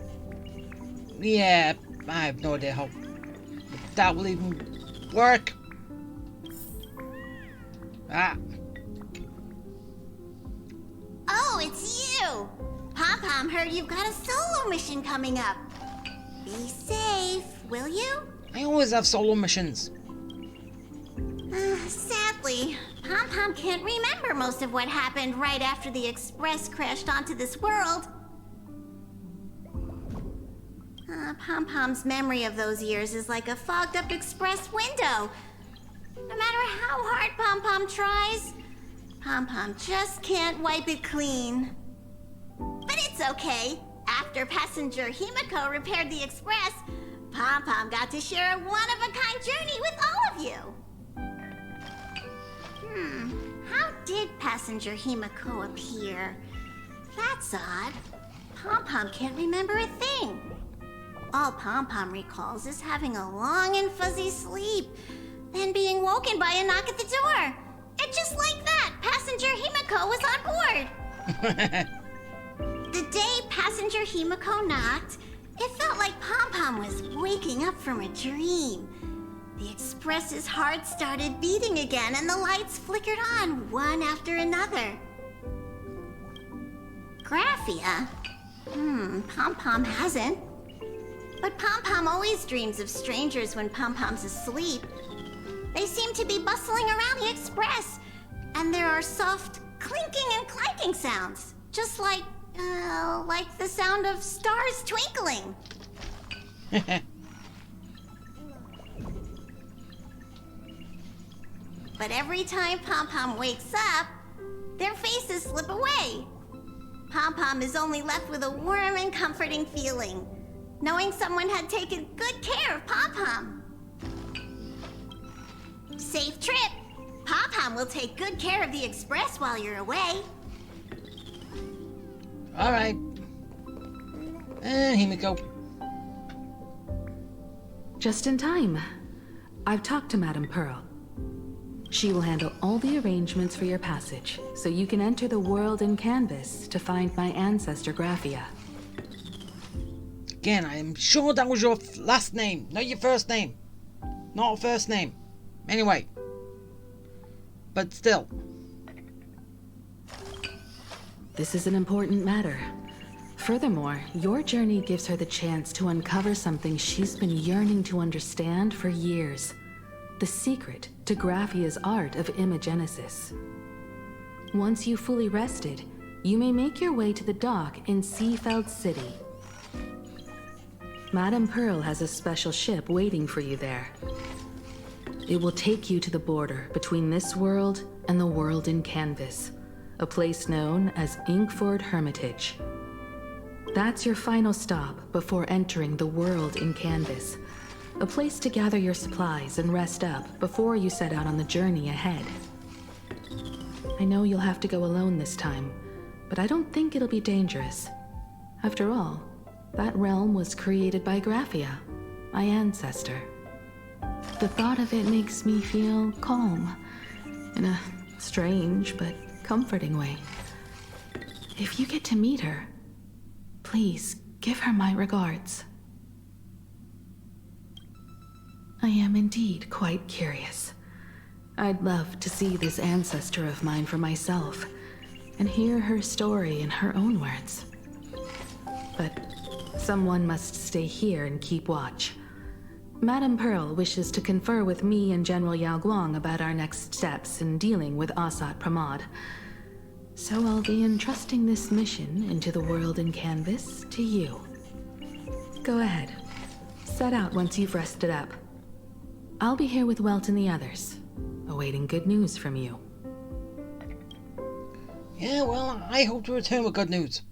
Yeah, I have no idea how that will even work. Ah. Oh, it's you! Pom-Pom heard you've got a solo mission coming up. Be safe, will you? I always have solo missions. Sadly, Pom-Pom can't remember most of what happened right after the Express crashed onto this world. Pom-Pom's memory of those years is like a fogged-up Express window. No matter how hard Pom-Pom tries, Pom-Pom just can't wipe it clean. But it's okay. After passenger Himiko repaired the Express, Pom-Pom got to share a one-of-a-kind journey with all of you. How did passenger Himiko appear? That's odd. Pom-Pom can't remember a thing. All Pom-Pom recalls is having a long and fuzzy sleep, then being woken by a knock at the door. And just like that, passenger Himiko was on board. The day passenger Himiko knocked, it felt like Pom-Pom was waking up from a dream. The Express's heart started beating again, and the lights flickered on, one after another. Graphia? Pom-Pom hasn't. But Pom-Pom always dreams of strangers when Pom-Pom's asleep. They seem to be bustling around the Express, and there are soft clinking and clanking sounds, just like the sound of stars twinkling. But every time Pom-Pom wakes up, their faces slip away. Pom-Pom is only left with a warm and comforting feeling, knowing someone had taken good care of Pom-Pom. Safe trip. Pom-Pom will take good care of the Express while you're away. All right. And here we go. Just in time. I've talked to Madame Pearl. She will handle all the arrangements for your passage, so you can enter the world in canvas to find my ancestor Graphia. Again, I am sure that was your last name, not your first name. Not a first name. Anyway. But still. This is an important matter. Furthermore, your journey gives her the chance to uncover something she's been yearning to understand for years. The secret to Graphia's art of imagenesis. Once you've fully rested, you may make your way to the dock in Seafeld City. Madame Pearl has a special ship waiting for you there. It will take you to the border between this world and the world in canvas, a place known as Inkford Hermitage. That's your final stop before entering the world in canvas, a place to gather your supplies and rest up before you set out on the journey ahead. I know you'll have to go alone this time, but I don't think it'll be dangerous. After all, that realm was created by Graphia, my ancestor. The thought of it makes me feel calm, in a strange but comforting way. If you get to meet her, please give her my regards. I am indeed quite curious. I'd love to see this ancestor of mine for myself, and hear her story in her own words. But someone must stay here and keep watch. Madame Pearl wishes to confer with me and General Yao Guang about our next steps in dealing with Asat Pramod. So I'll be entrusting this mission into the world in canvas to you. Go ahead. Set out once you've rested up. I'll be here with Welt and the others, awaiting good news from you. Yeah, well, I hope to return with good news.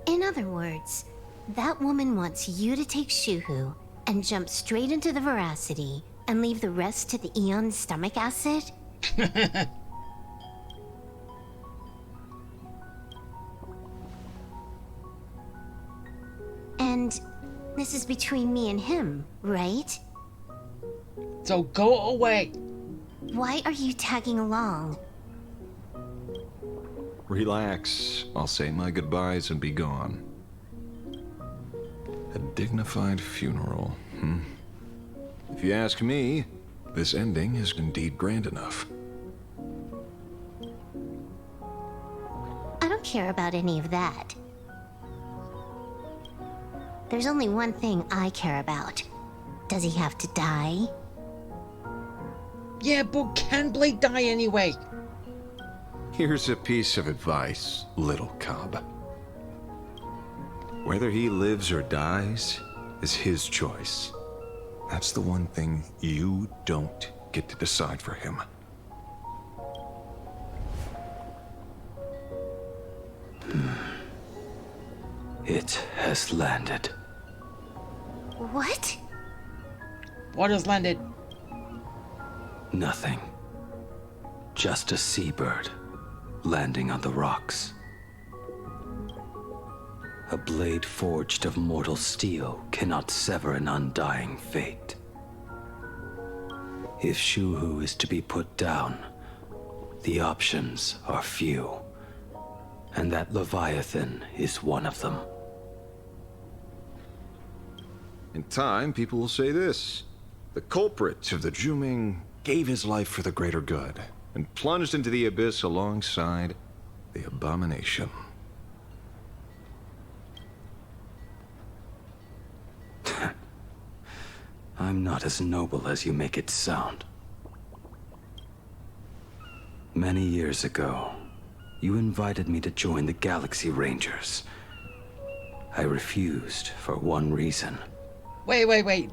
In other words, that woman wants you to take Shuhu and jump straight into the Veracity and leave the rest to the Eon stomach acid? And this is between me and him, right? So go away. Why are you tagging along? Relax. I'll say my goodbyes and be gone. A dignified funeral, If you ask me, this ending is indeed grand enough. I don't care about any of that. There's only one thing I care about. Does he have to die? Yeah, but can Blade die anyway? Here's a piece of advice, little cub. Whether he lives or dies is his choice. That's the one thing you don't get to decide for him. It has landed. What? What has landed? Nothing. Just a seabird landing on the rocks. A blade forged of mortal steel cannot sever an undying fate. If Shuhu is to be put down, the options are few. And that Leviathan is one of them. In time, people will say this. The culprit of the Juming gave his life for the greater good and plunged into the abyss alongside the abomination. I'm not as noble as you make it sound. Many years ago, you invited me to join the Galaxy Rangers. I refused for one reason. Wait.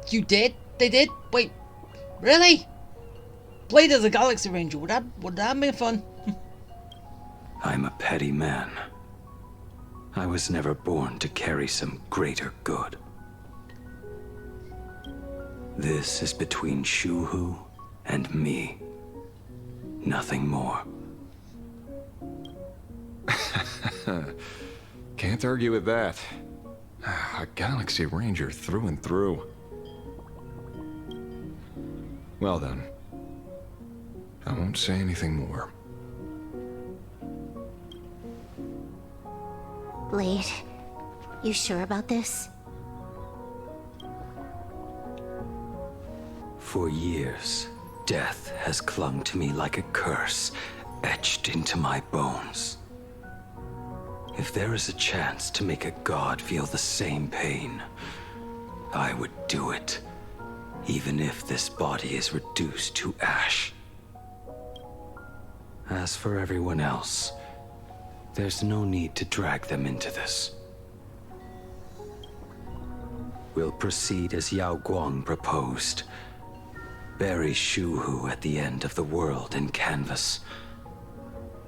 You did? They did? Wait, really? Blade as a Galaxy Ranger, would that have been fun? I'm a petty man. I was never born to carry some greater good. This is between Shuhu and me. Nothing more. Can't argue with that. A Galaxy Ranger through and through. Well then. I won't say anything more. Blade, you sure about this? For years, death has clung to me like a curse, etched into my bones. If there is a chance to make a god feel the same pain, I would do it, even if this body is reduced to ash. As for everyone else, there's no need to drag them into this. We'll proceed as Yao Guang proposed. Bury Shuhu at the end of the world in canvas,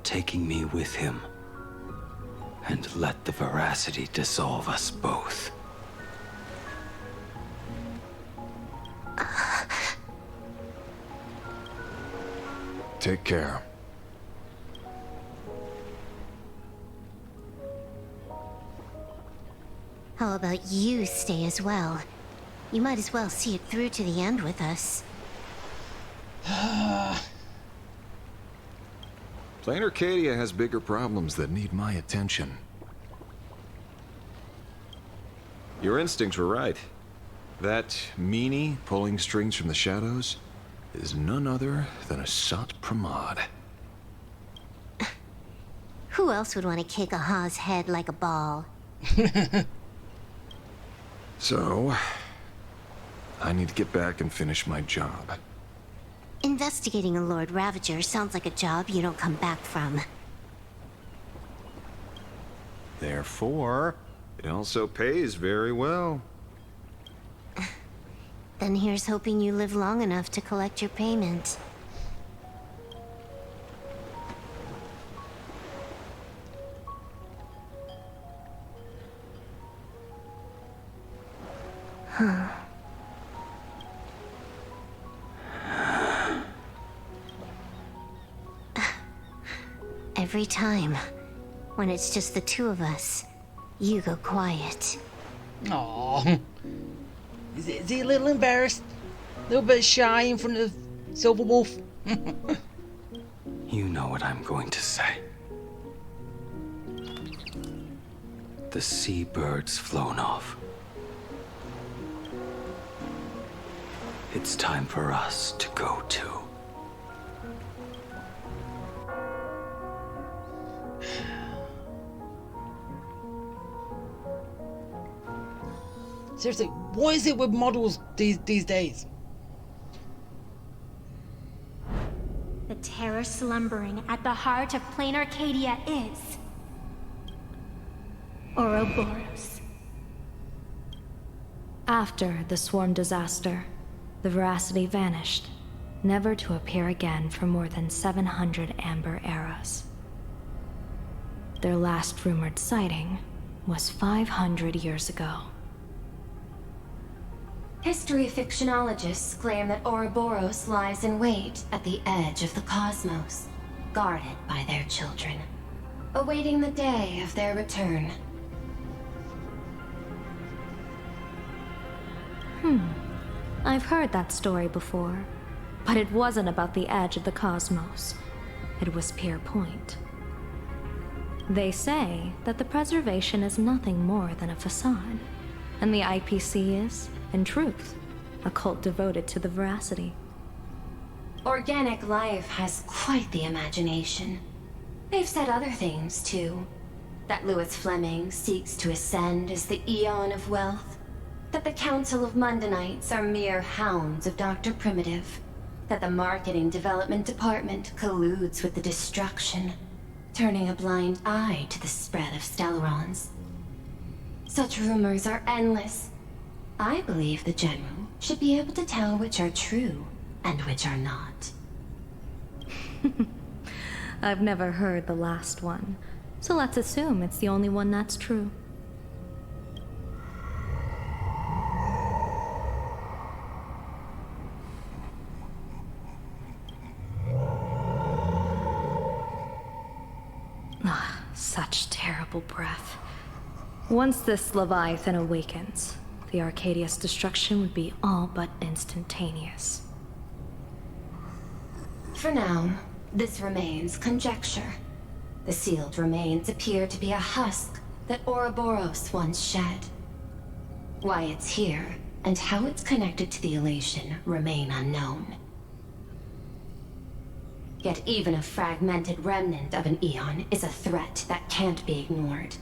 taking me with him, and let the veracity dissolve us both. Take care. How about you stay as well? You might as well see it through to the end with us. Plain Arcadia has bigger problems that need my attention. Your instincts were right. That meanie pulling strings from the shadows is none other than a Sat Pramod. Who else would want to kick a Ha's head like a ball? So, I need to get back and finish my job. Investigating a Lord Ravager sounds like a job you don't come back from. Therefore, it also pays very well. Then here's hoping you live long enough to collect your payment. Huh. Every time, when it's just the two of us, you go quiet. Aww. Is he a little embarrassed? A little bit shy in front of Silver Wolf? You know what I'm going to say. The seabird's flown off. It's time for us to go too. Seriously, what is it with models these days? The terror slumbering at the heart of plain Arcadia is... Ouroboros. After the swarm disaster, the veracity vanished, never to appear again for more than 700 amber eras. Their last rumored sighting was 500 years ago. History fictionologists claim that Ouroboros lies in wait at the edge of the cosmos, guarded by their children, awaiting the day of their return. I've heard that story before, but it wasn't about the edge of the cosmos. It was Pier Point. They say that the preservation is nothing more than a facade, and the IPC is, in truth, a cult devoted to the veracity. Organic life has quite the imagination. They've said other things, too. That Louis Fleming seeks to ascend as the Eon of Wealth. That the Council of Mundanites are mere hounds of Dr. Primitive. That the Marketing Development Department colludes with the destruction, turning a blind eye to the spread of Stellarons. Such rumors are endless. I believe the General should be able to tell which are true and which are not. I've never heard the last one, so let's assume it's the only one that's true. Ah, such terrible breath. Once this Leviathan awakens, the Arcadia's destruction would be all but instantaneous. For now, this remains conjecture. The sealed remains appear to be a husk that Ouroboros once shed. Why it's here, and how it's connected to the elation, remain unknown. Yet even a fragmented remnant of an Eon is a threat that can't be ignored.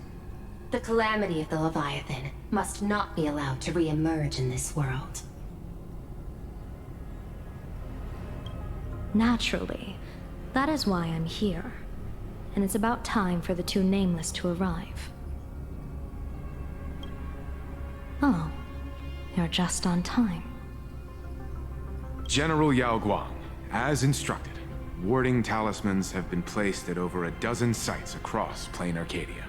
The calamity of the Leviathan must not be allowed to re-emerge in this world. Naturally. That is why I'm here. And it's about time for the two Nameless to arrive. Oh, you're just on time. General Yao Guang, as instructed, warding talismans have been placed at over a dozen sites across Plain Arcadia.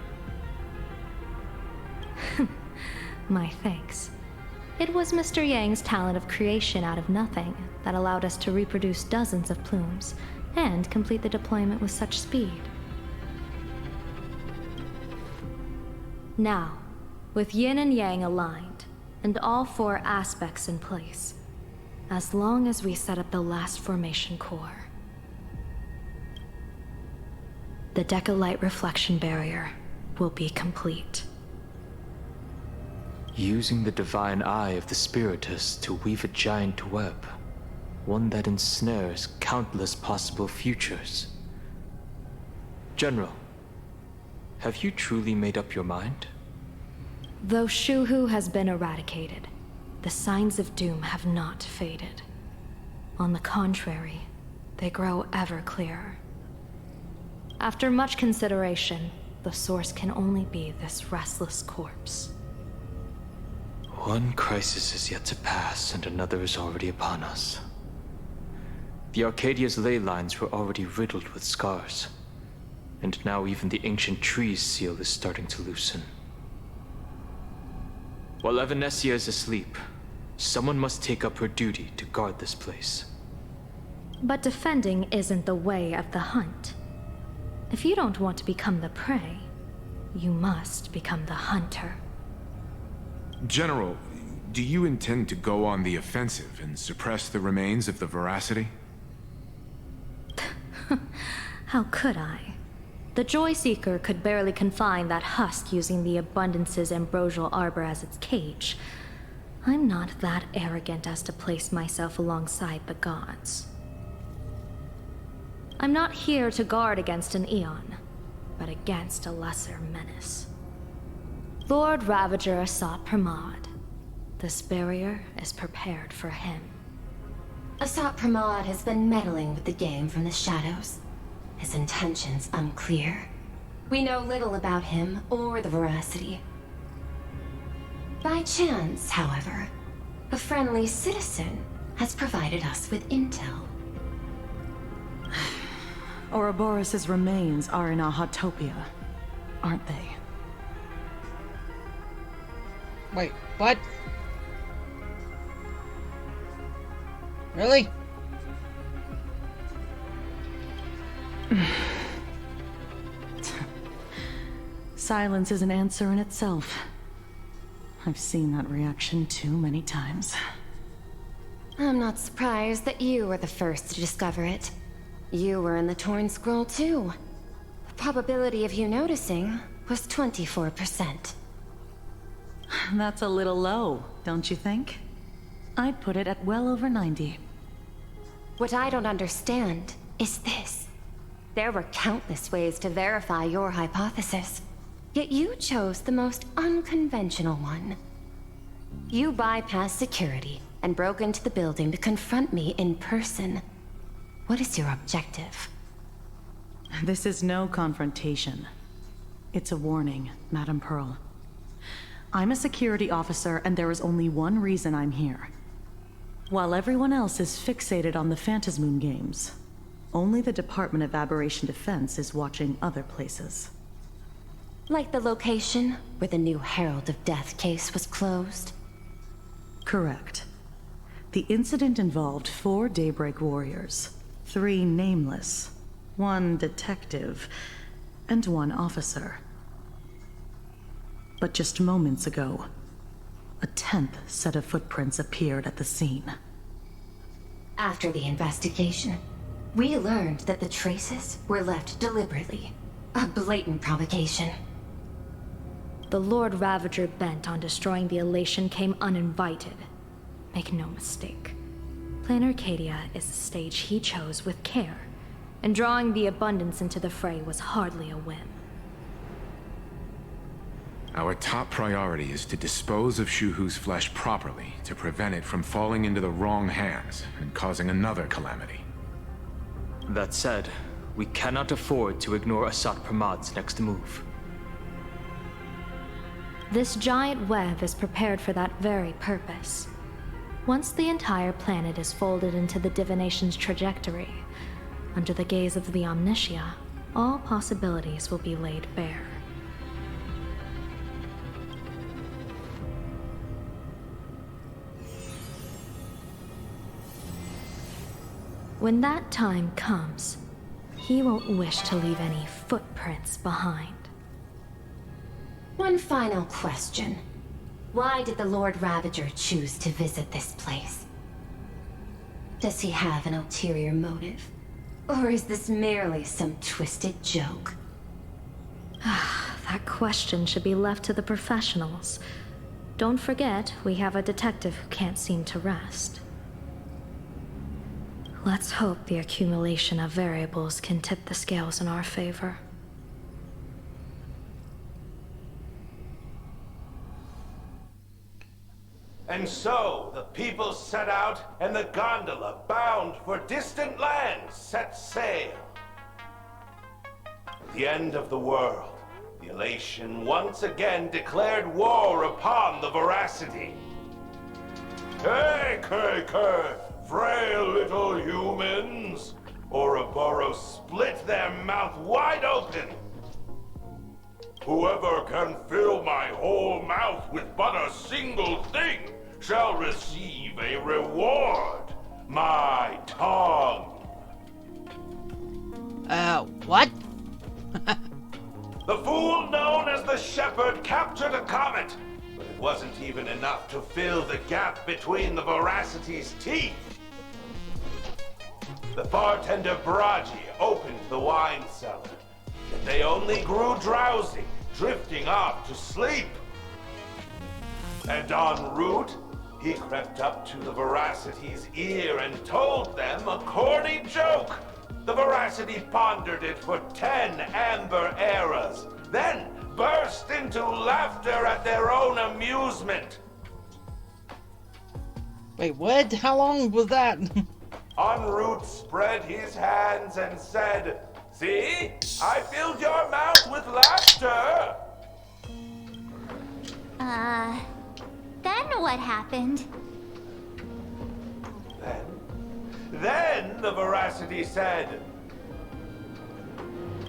My thanks. It was Mr. Yang's talent of creation out of nothing that allowed us to reproduce dozens of plumes and complete the deployment with such speed. Now, with Yin and Yang aligned, and all four aspects in place, as long as we set up the last formation core, the Decalight reflection barrier will be complete. Using the divine eye of the Spiritus to weave a giant web, one that ensnares countless possible futures. General, have you truly made up your mind? Though Shuhu has been eradicated, the signs of doom have not faded. On the contrary, they grow ever clearer. After much consideration, the source can only be this restless corpse. One crisis is yet to pass, and another is already upon us. The Arcadia's ley lines were already riddled with scars, and now even the ancient tree's seal is starting to loosen. While Evanesia is asleep, someone must take up her duty to guard this place. But defending isn't the way of the hunt. If you don't want to become the prey, you must become the hunter. General, do you intend to go on the offensive and suppress the remains of the veracity? How could I? The Joy Seeker could barely confine that husk using the Abundance's ambrosial arbor as its cage. I'm not that arrogant as to place myself alongside the gods. I'm not here to guard against an Eon, but against a lesser menace. Lord Ravager Asat Pramad. This barrier is prepared for him. Asat Pramad has been meddling with the game from the shadows. His intentions unclear. We know little about him or the veracity. By chance, however, a friendly citizen has provided us with intel. Ouroboros' remains are in Ahatopia, aren't they? Wait, what? Really? Silence is an answer in itself. I've seen that reaction too many times. I'm not surprised that you were the first to discover it. You were in the Torn Scroll too. Probability of you noticing was 24%. That's a little low, don't you think? I'd put it at well over 90. What I don't understand is this. There were countless ways to verify your hypothesis, yet you chose the most unconventional one. You bypassed security and broke into the building to confront me in person. What is your objective? This is no confrontation. It's a warning, Madam Pearl. I'm a security officer, and there is only one reason I'm here. While everyone else is fixated on the Phantasmoon games, only the Department of Aberration Defense is watching other places. Like the location where the new Herald of Death case was closed? Correct. The incident involved 4 Daybreak warriors, 3 nameless, 1 detective, and 1 officer. But just moments ago, a 10th set of footprints appeared at the scene. After the investigation, we learned that the traces were left deliberately. A blatant provocation. The Lord Ravager bent on destroying the Elation came uninvited. Make no mistake. Planar Arcadia is a stage he chose with care, and drawing the Abundance into the fray was hardly a whim. Our top priority is to dispose of Shuhu's flesh properly to prevent it from falling into the wrong hands and causing another calamity. That said, we cannot afford to ignore Asat Pramad's next move. This giant web is prepared for that very purpose. Once the entire planet is folded into the divination's trajectory, under the gaze of the Omnitia, all possibilities will be laid bare. When that time comes, he won't wish to leave any footprints behind. One final question. Why did the Lord Ravager choose to visit this place? Does he have an ulterior motive? Or is this merely some twisted joke? That question should be left to the professionals. Don't forget, we have a detective who can't seem to rest. Let's hope the accumulation of variables can tip the scales in our favor. And so, the people set out, and the gondola, bound for distant lands, set sail. At the end of the world, the Elation once again declared war upon the Veracity. Hey, frail little humans! Ouroboros split their mouth wide open! Whoever can fill my whole mouth with but a single thing shall receive a reward. My tongue. What? The fool known as the Shepherd captured a comet, but it wasn't even enough to fill the gap between the Veracity's teeth. The bartender Braji opened the wine cellar, yet they only grew drowsy, drifting off to sleep. And en route, he crept up to the Veracity's ear and told them a corny joke. The Veracity pondered it for 10 amber eras, then burst into laughter at their own amusement. Wait, what? How long was that? En route spread his hands and said, "See, I filled your mouth with laughter." Then what happened? Then the Veracity said,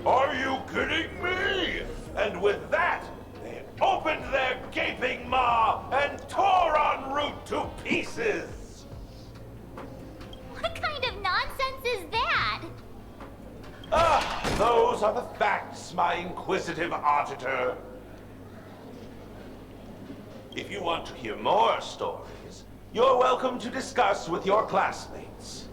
"Are you kidding me?" And with that, they opened their gaping maw and tore en route to pieces. What kind of nonsense is that? Those are the facts, my inquisitive auditor. If you want to hear more stories, you're welcome to discuss with your classmates.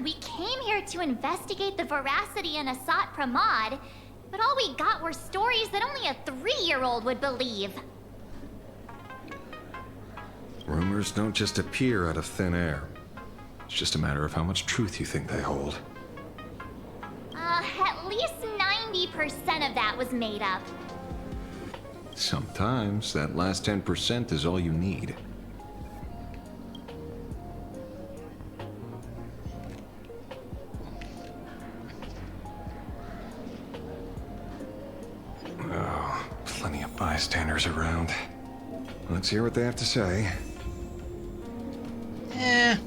We came here to investigate the veracity in Asat Pramod, but all we got were stories that only a 3-year-old would believe. Rumors don't just appear out of thin air. It's just a matter of how much truth you think they hold. At least 90% of that was made up. Sometimes that last 10% is all you need. Oh, plenty of bystanders around. Let's hear what they have to say. Yeah.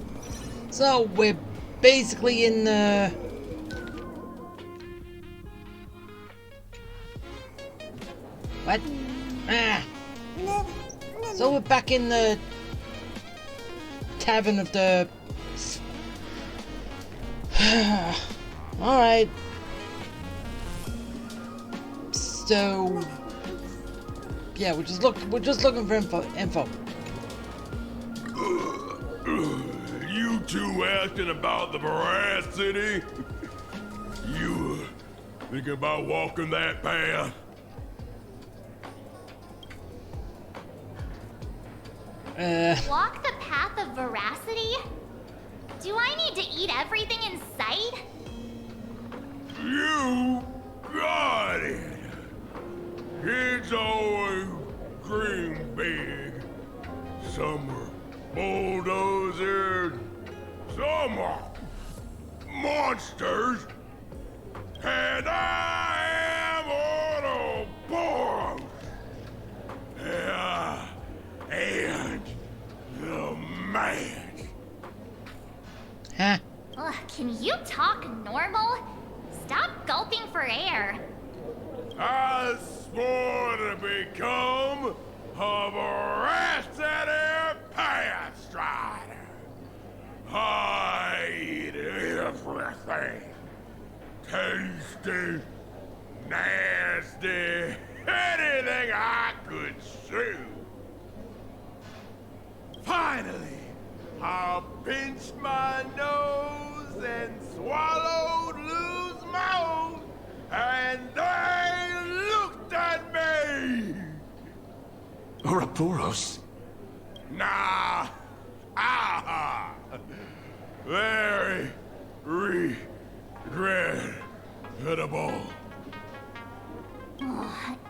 So we're basically in the... What? Ah. So we're back in the tavern of the... Alright. So... Yeah, we're just looking for info. You two asking about the veracity? You thinking about walking that path? Walk the path of veracity? Do I need to eat everything in sight? You got it. Kids always dream big. Some are bulldozers, some are monsters, and I am Autoboros. Yeah, and the man. Huh? Ugh, can you talk normal? Stop gulping for air. I swore to become a veracity path strider. I eat everything. Tasty, nasty, anything I could chew. Finally, I pinched my nose and swallowed loose mouth, and they looked at me. Ouroboros? Nah. Ah. Very regrettable.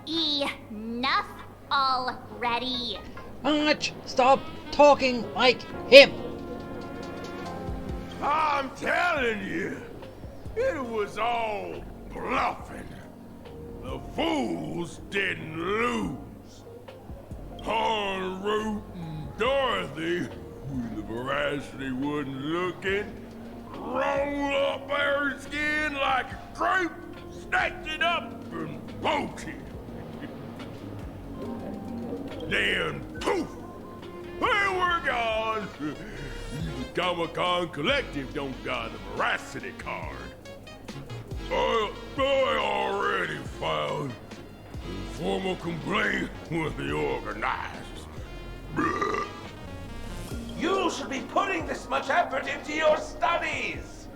Enough already. Arch, stop talking like him. I'm telling you, it was all bluffing. The fools didn't lose. En route and Dorothy, when the veracity wasn't looking, rolled up her skin like a crepe, snatched it up and bolted. Then, poof, they were gone. The Comic-Con Collective don't got a veracity card. I already filed a formal complaint with the organizers. You should be putting this much effort into your studies!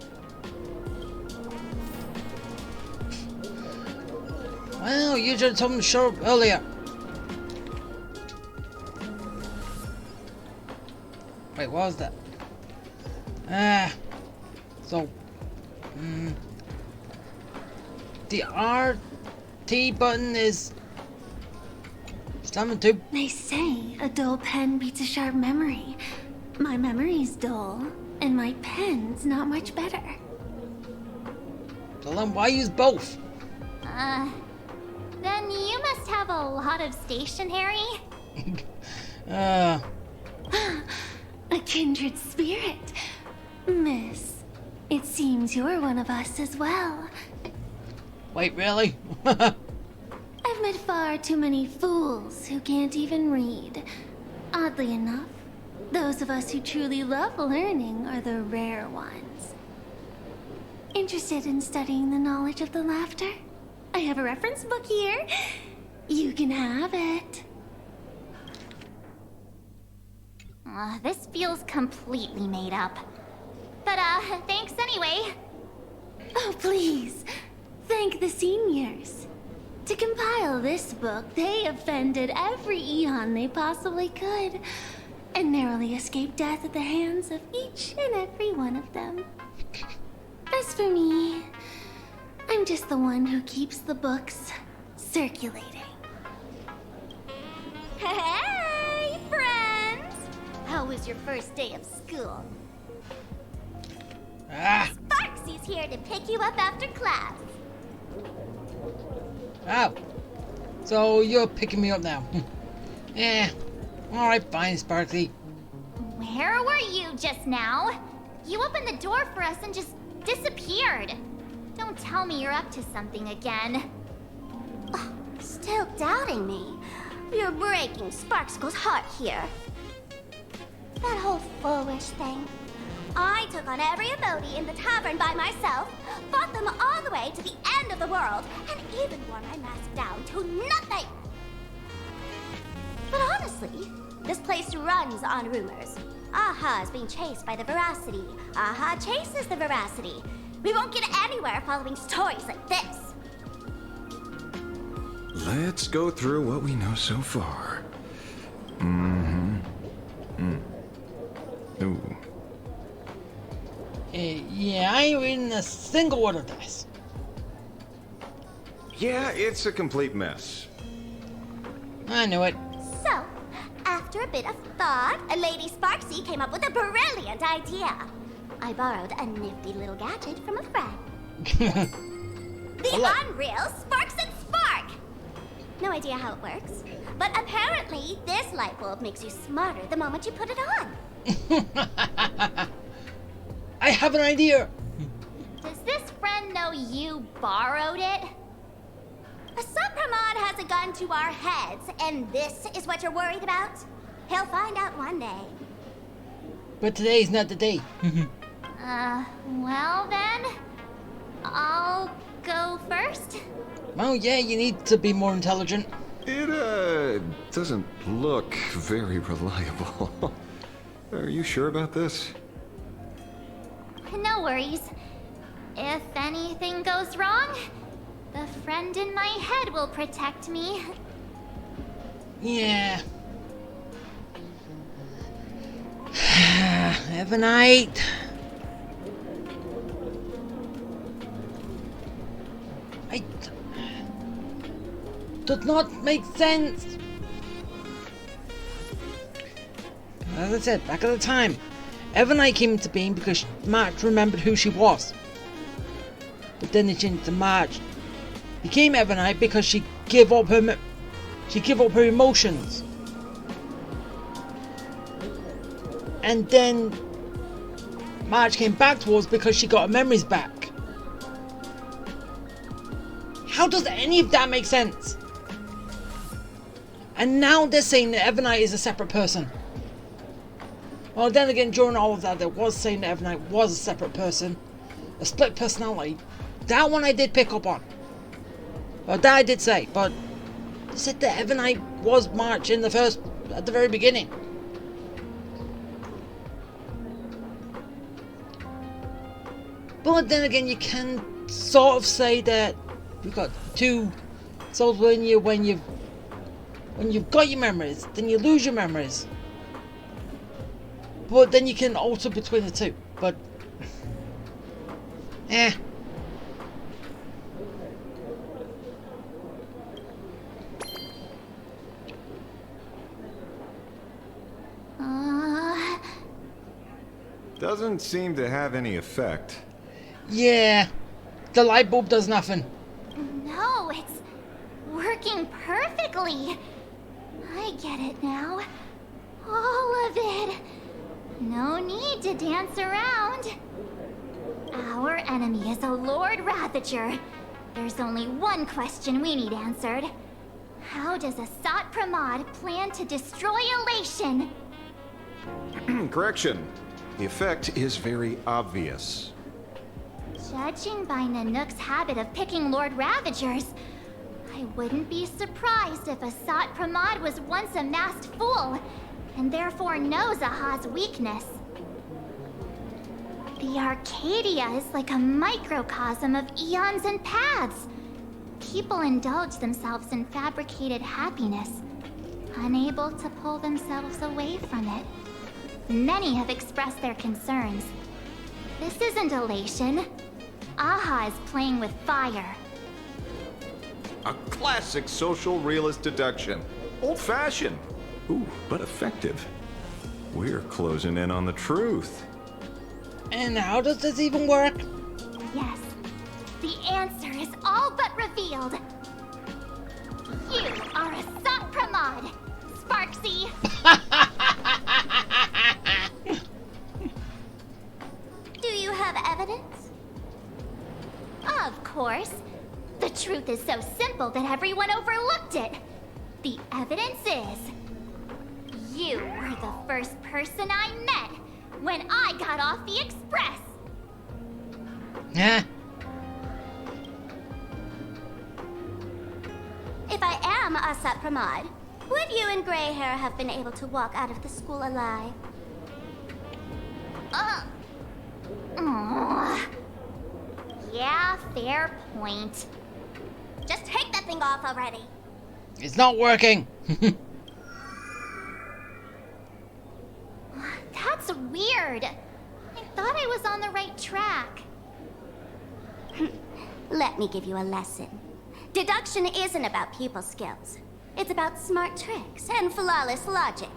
Well, you should have told him to show up earlier. Wait, what was that? The RT button is something too. They say a dull pen beats a sharp memory. My memory's dull, and my pen's not much better. So then why use both? Then you must have a lot of stationery. A kindred spirit. Miss, it seems you're one of us as well. Wait, really? I've met far too many fools who can't even read. Oddly enough, those of us who truly love learning are the rare ones. Interested in studying the knowledge of the laughter? I have a reference book here. You can have it. This feels completely made up. But, thanks anyway. Oh, please. Thank the seniors. To compile this book, they offended every Eon they possibly could, and narrowly escaped death at the hands of each and every one of them. As for me, I'm just the one who keeps the books circulating. Hey, friends! How was your first day of school? Sparksy's here to pick you up after class. Oh. So you're picking me up now. Alright, fine, Sparksy. Where were you just now? You opened the door for us and just disappeared. Don't tell me you're up to something again. Oh, still doubting me? You're breaking Sparkskull's heart here. That whole foolish thing. I took on every emoji in the tavern by myself, fought them all the way to the end of the world, and even wore my mask down to nothing! But honestly, this place runs on rumors. Aha is being chased by the Veracity. Aha chases the Veracity. We won't get anywhere following stories like this. Let's go through what we know so far. Ooh. Yeah, I ain't reading a single word of this. Yeah, it's a complete mess. I knew it. So, after a bit of thought, Lady Sparksy came up with a brilliant idea. I borrowed a nifty little gadget from a friend. The Unreal Sparks and Spark! No idea how it works, but apparently this light bulb makes you smarter the moment you put it on. I have an idea! Does this friend know you borrowed it? A Supramod has a gun to our heads, and this is what you're worried about? He'll find out one day. But today's not the day. Well then, I'll go first. Oh yeah, you need to be more intelligent. It, doesn't look very reliable. Are you sure about this? No worries. If anything goes wrong, the friend in my head will protect me. Yeah. Ebonite. Does not make sense. As I said, back at the time, Ebonite came into being because March remembered who she was. But then it changed to March became Ebonite because she gave up her emotions. And then March came back to us because she got her memories back. How does any of that make sense? And now they're saying that Ebonite is a separate person. Well, then again, during all of that, there was saying that Ebonite was a separate person. A split personality. That one I did pick up on. Well, that I did say, but they said that Ebonite was March at the very beginning. But then again, you can sort of say that you've got two souls when you've got your memories, then you lose your memories. But then you can alter between the two. But Doesn't seem to have any effect. Yeah, the light bulb does nothing. No, it's working perfectly. I get it now. All of it. No need to dance around. Our enemy is a Lord Ravager. There's only one question we need answered. How does Asat Pramod plan to destroy Elation? Correction. The effect is very obvious. Judging by Nanook's habit of picking Lord Ravagers, I wouldn't be surprised if Asat Pramod was once a masked fool, and therefore knows Aha's weakness. The Arcadia is like a microcosm of eons and paths. People indulge themselves in fabricated happiness, unable to pull themselves away from it. Many have expressed their concerns. This isn't elation. Aha is playing with fire. A classic social realist deduction. Old-fashioned. Ooh, but effective. We're closing in on the truth. And how does this even work? Yes, the answer is all but revealed. You are a Sopramod, Sparksy. Do you have evidence? Of course. The truth is so simple that everyone overlooked it. The evidence is... you were the first person I met when I got off the express. Yeah. If I am a Sopramod, would you and Grey Hair have been able to walk out of the school alive? Yeah, fair point. Just take that thing off already. It's not working. That's weird. I thought I was on the right track. Let me give you a lesson. Deduction isn't about people skills. It's about smart tricks and flawless logic.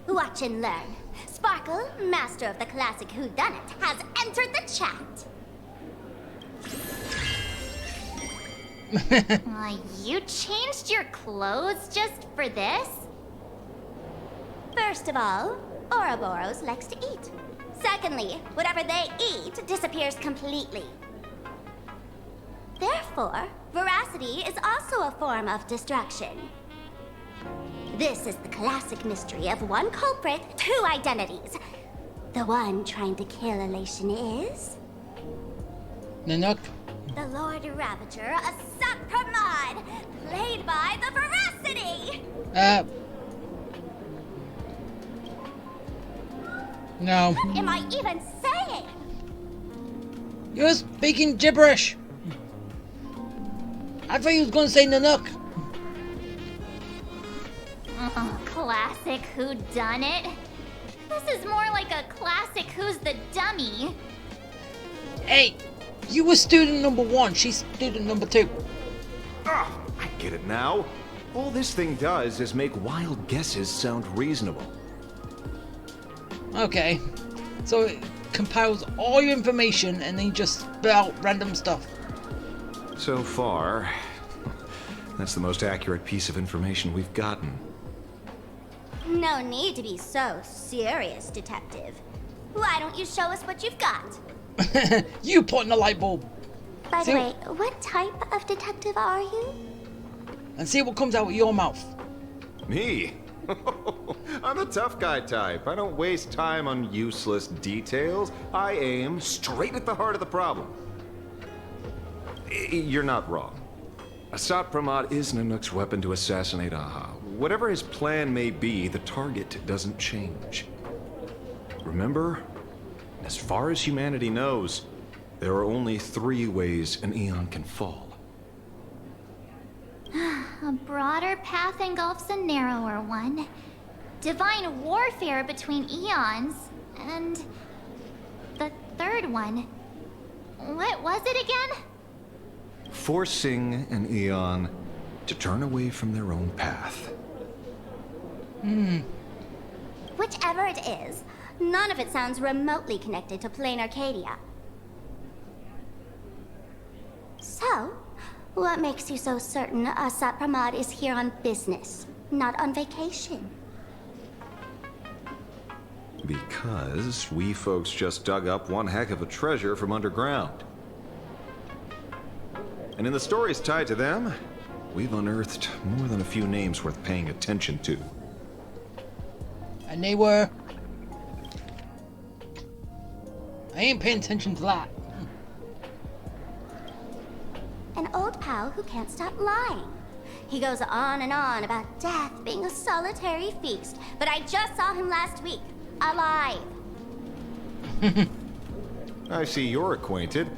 Watch and learn. Sparkle, master of the classic whodunit, has entered the chat. You changed your clothes just for this? First of all, Ouroboros likes to eat. Secondly, whatever they eat disappears completely. Therefore, veracity is also a form of distraction. This is the classic mystery of one culprit, two identities. The one trying to kill Elation is... Nanook. the Lord Ravager, a Sopramod, played by the Veracity! No. What am I even saying? You're speaking gibberish. I thought you was going to say Nanook. Classic whodunit? This is more like a classic Who's the Dummy. Hey, you were student number 1, she's student number 2. I get it now. All this thing does is make wild guesses sound reasonable. Okay, so it compiles all your information and then you just spit out random stuff. So far, that's the most accurate piece of information we've gotten. No need to be so serious, Detective. Why don't you show us what you've got? You put in the light bulb. By the way, what type of detective are you? And see what comes out of your mouth. Me? I'm the tough guy type. I don't waste time on useless details. I aim straight at the heart of the problem. You're not wrong. A Sopramod is Nanook's weapon to assassinate Aha. Whatever his plan may be, the target doesn't change. Remember, as far as humanity knows, there are only 3 ways an Eon can fall. A broader path engulfs a narrower one. Divine warfare between eons, and the third one. What was it again? Forcing an Eon to turn away from their own path. Whichever it is, none of it sounds remotely connected to Plain Arcadia. So, what makes you so certain a Sopramod is here on business, not on vacation? Because we folks just dug up one heck of a treasure from underground. And in the stories tied to them, we've unearthed more than a few names worth paying attention to. And they were... I ain't paying attention to that. An old pal who can't stop lying. He goes on and on about death being a solitary feast, but I just saw him last week, alive. I see you're acquainted.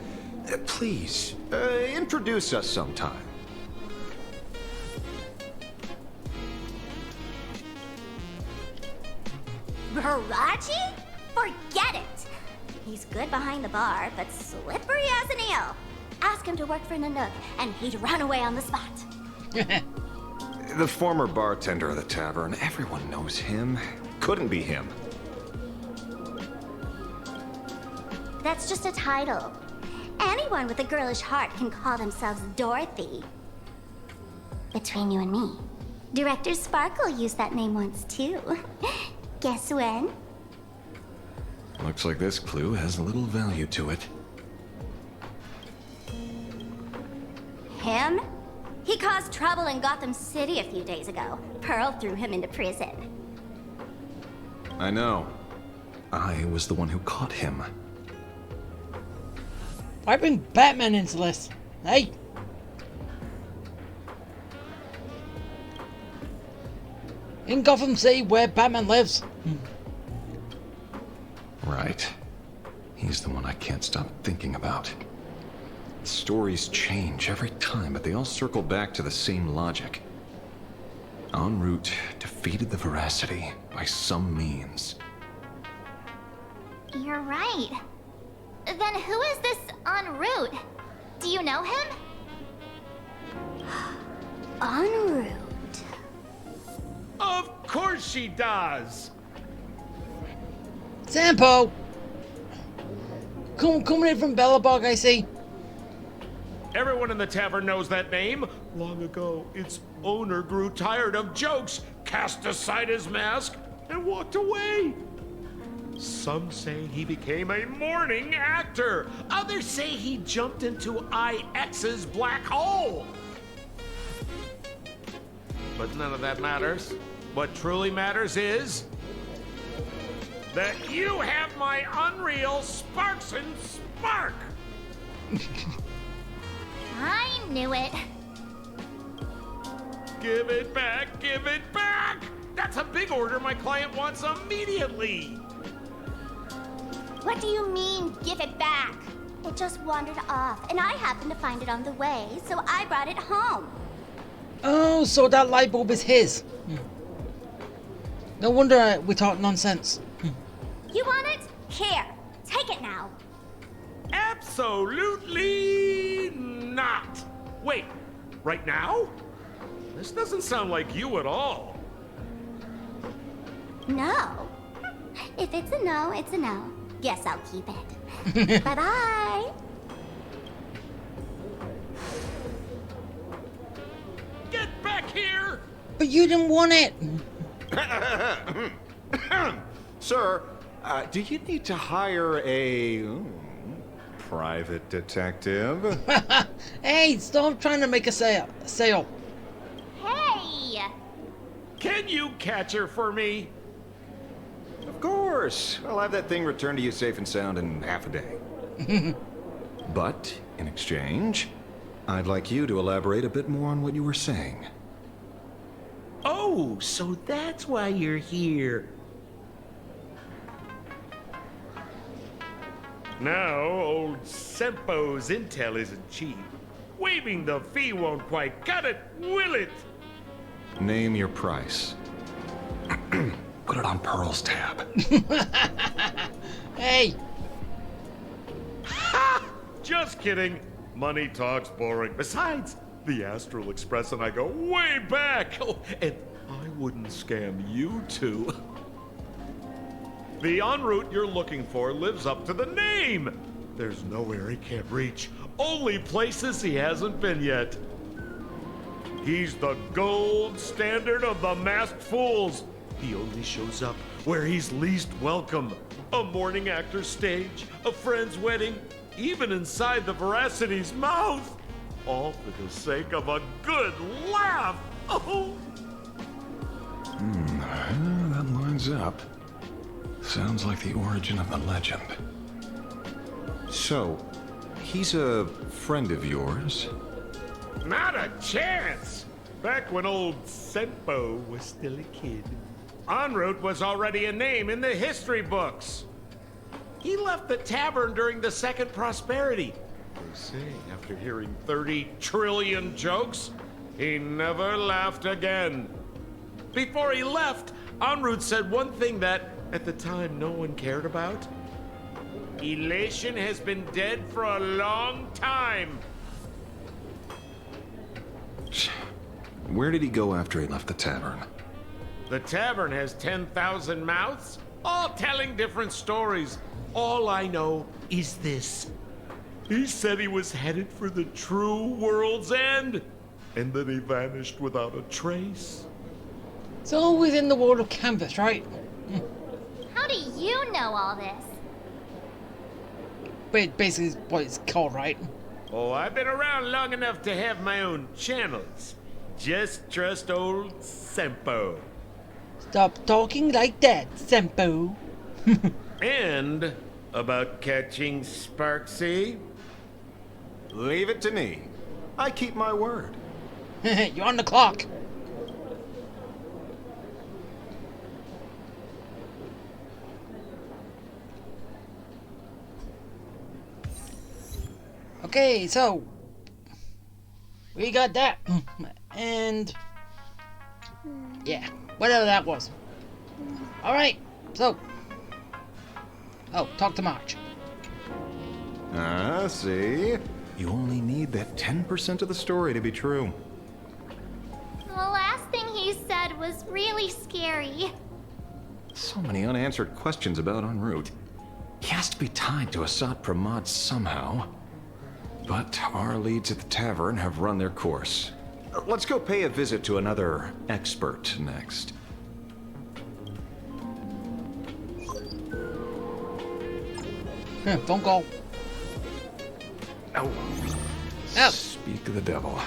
Please, introduce us sometime. Baraji? Forget it! He's good behind the bar, but slippery as an eel. Ask him to work for Nanook, and he'd run away on the spot. The former bartender of the tavern, everyone knows him. Couldn't be him. That's just a title. Anyone with a girlish heart can call themselves Dorothy. Between you and me, Director Sparkle used that name once too. Guess when? Looks like this clue has little value to it. Him? He caused trouble in Gotham City a few days ago. Pearl threw him into prison. I know. I was the one who caught him. Why bring Batman into this? Hey! In Gotham City, where Batman lives. Right. He's the one I can't stop thinking about. Stories change every time, but they all circle back to the same logic. En route defeated the Veracity by some means. You're right. Then who is this en route? Do you know him? En route. Of course she does! Sampo! Coming in from Bellabog, I see. Everyone in the tavern knows that name. Long ago, its owner grew tired of jokes, cast aside his mask, and walked away. Some say he became a mourning actor. Others say he jumped into IX's black hole. But none of that matters. What truly matters is that you have my unreal Sparks and Spark. I knew it. Give it back, give it back! That's a big order my client wants immediately. What do you mean, give it back? It just wandered off, and I happened to find it on the way, so I brought it home. Oh, so that light bulb is his. No wonder we talk nonsense. You want it? Here, take it now. Absolutely not. Wait, right now? This doesn't sound like you at all. No. If it's a no, it's a no. Guess I'll keep it. Bye-bye. Get back here! But you didn't want it. Sir, do you need to hire a private detective? Hey, stop trying to make a sale. Hey! Can you catch her for me? Of course. I'll have that thing returned to you safe and sound in half a day. But, in exchange, I'd like you to elaborate a bit more on what you were saying. Oh, so that's why you're here. Now, old Sempo's intel isn't cheap. Waiving the fee won't quite cut it, will it? Name your price. Put it on Pearl's tab. Hey! Ha! Just kidding. Money talks boring. Besides, the Astral Express and I go way back. Oh, and I wouldn't scam you two. The en route you're looking for lives up to the name. There's nowhere he can't reach. Only places he hasn't been yet. He's the gold standard of the masked fools. He only shows up where he's least welcome. A morning actor's stage, a friend's wedding, even inside the Veracity's mouth. All for the sake of a good laugh. Oh. That lines up. Sounds like the origin of the legend. So, he's a friend of yours? Not a chance! Back when old Senpo was still a kid, en route was already a name in the history books. He left the tavern during the Second Prosperity. They say after hearing 30 trillion jokes, he never laughed again. Before he left, en route said one thing that, at the time, no one cared about. Elation has been dead for a long time. Where did he go after he left the tavern? The tavern has 10,000 mouths, all telling different stories. All I know is this. He said he was headed for the true world's end, and then he vanished without a trace. It's all within the world of Canvas, right? How do you know all this? But basically, is what it's called, right? Oh, I've been around long enough to have my own channels. Just trust old Senpo. Stop talking like that, Senpo. And about catching Sparksy? Leave it to me. I keep my word. You're on the clock. Okay, so we got that, and yeah, whatever that was. All right, so talk to March. See? You only need that 10% of the story to be true. The last thing he said was really scary. So many unanswered questions about en route. He has to be tied to Asat Pramod somehow. But our leads at the tavern have run their course. Let's go pay a visit to another expert next. Phone call. Oh. Speak of the devil.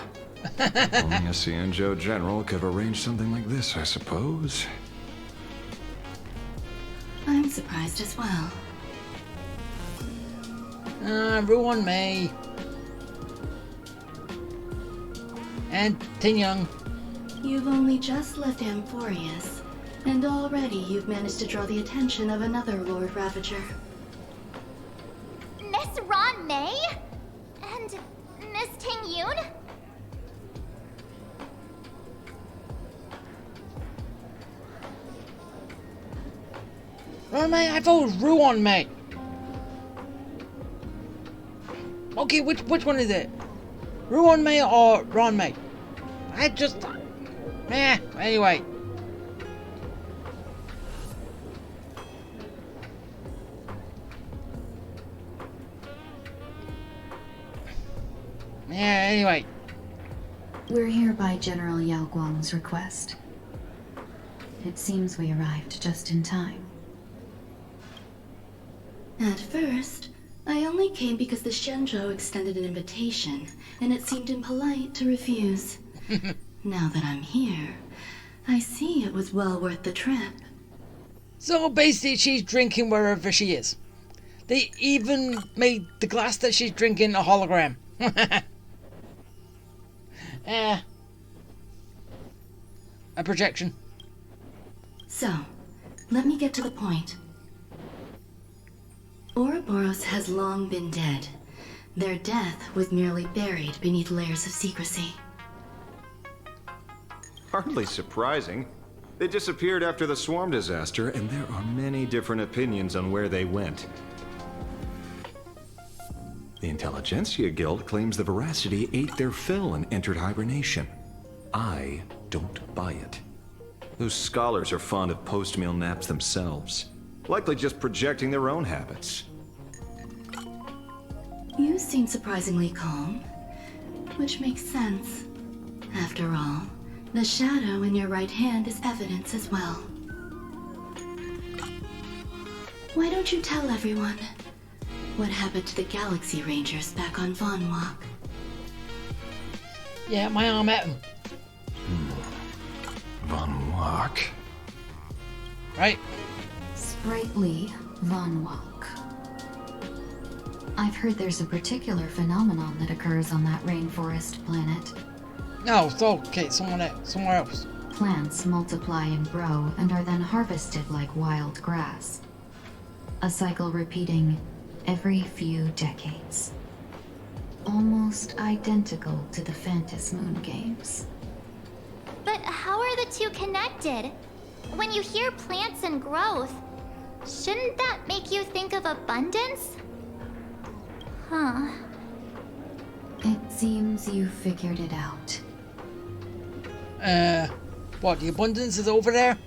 Only a Cienjo general could have arranged something like this, I suppose. I'm surprised as well. Ruan Mei. And Tin Young. You've only just left Amphorius, and already you've managed to draw the attention of another Lord Ravager. Miss Ron May? And Miss Ting Yoon? Ron Mei? I thought it was Ruan Mei. Okay, which one is it? Ruan Mei or Ron Mei? I just... anyway. Anyway. We're here by General Yao Guang's request. It seems we arrived just in time. At first, I only came because the Shenzhou extended an invitation, and it seemed impolite to refuse. Now that I'm here, I see it was well worth the trip. So basically, she's drinking wherever she is. They even made the glass that she's drinking a hologram. A projection. So, let me get to the point. Ouroboros has long been dead. Their death was merely buried beneath layers of secrecy. Hardly surprising. They disappeared after the swarm disaster, and there are many different opinions on where they went. The Intelligentsia Guild claims the Veracity ate their fill and entered hibernation. I don't buy it. Those scholars are fond of post-meal naps themselves, likely just projecting their own habits. You seem surprisingly calm, which makes sense. After all, the shadow in your right hand is evidence as well. Why don't you tell everyone what happened to the Galaxy Rangers back on Von Walk? Yeah, my arm at him. Von Walk? Right. Sprightly Von Walk. I've heard there's a particular phenomenon that occurs on that rainforest planet. No, so okay, somewhere else. Plants multiply and grow and are then harvested like wild grass. A cycle repeating every few decades. Almost identical to the Phantom Moon games. But how are the two connected? When you hear plants and growth, shouldn't that make you think of abundance? Huh. It seems you figured it out. What, the abundance is over there?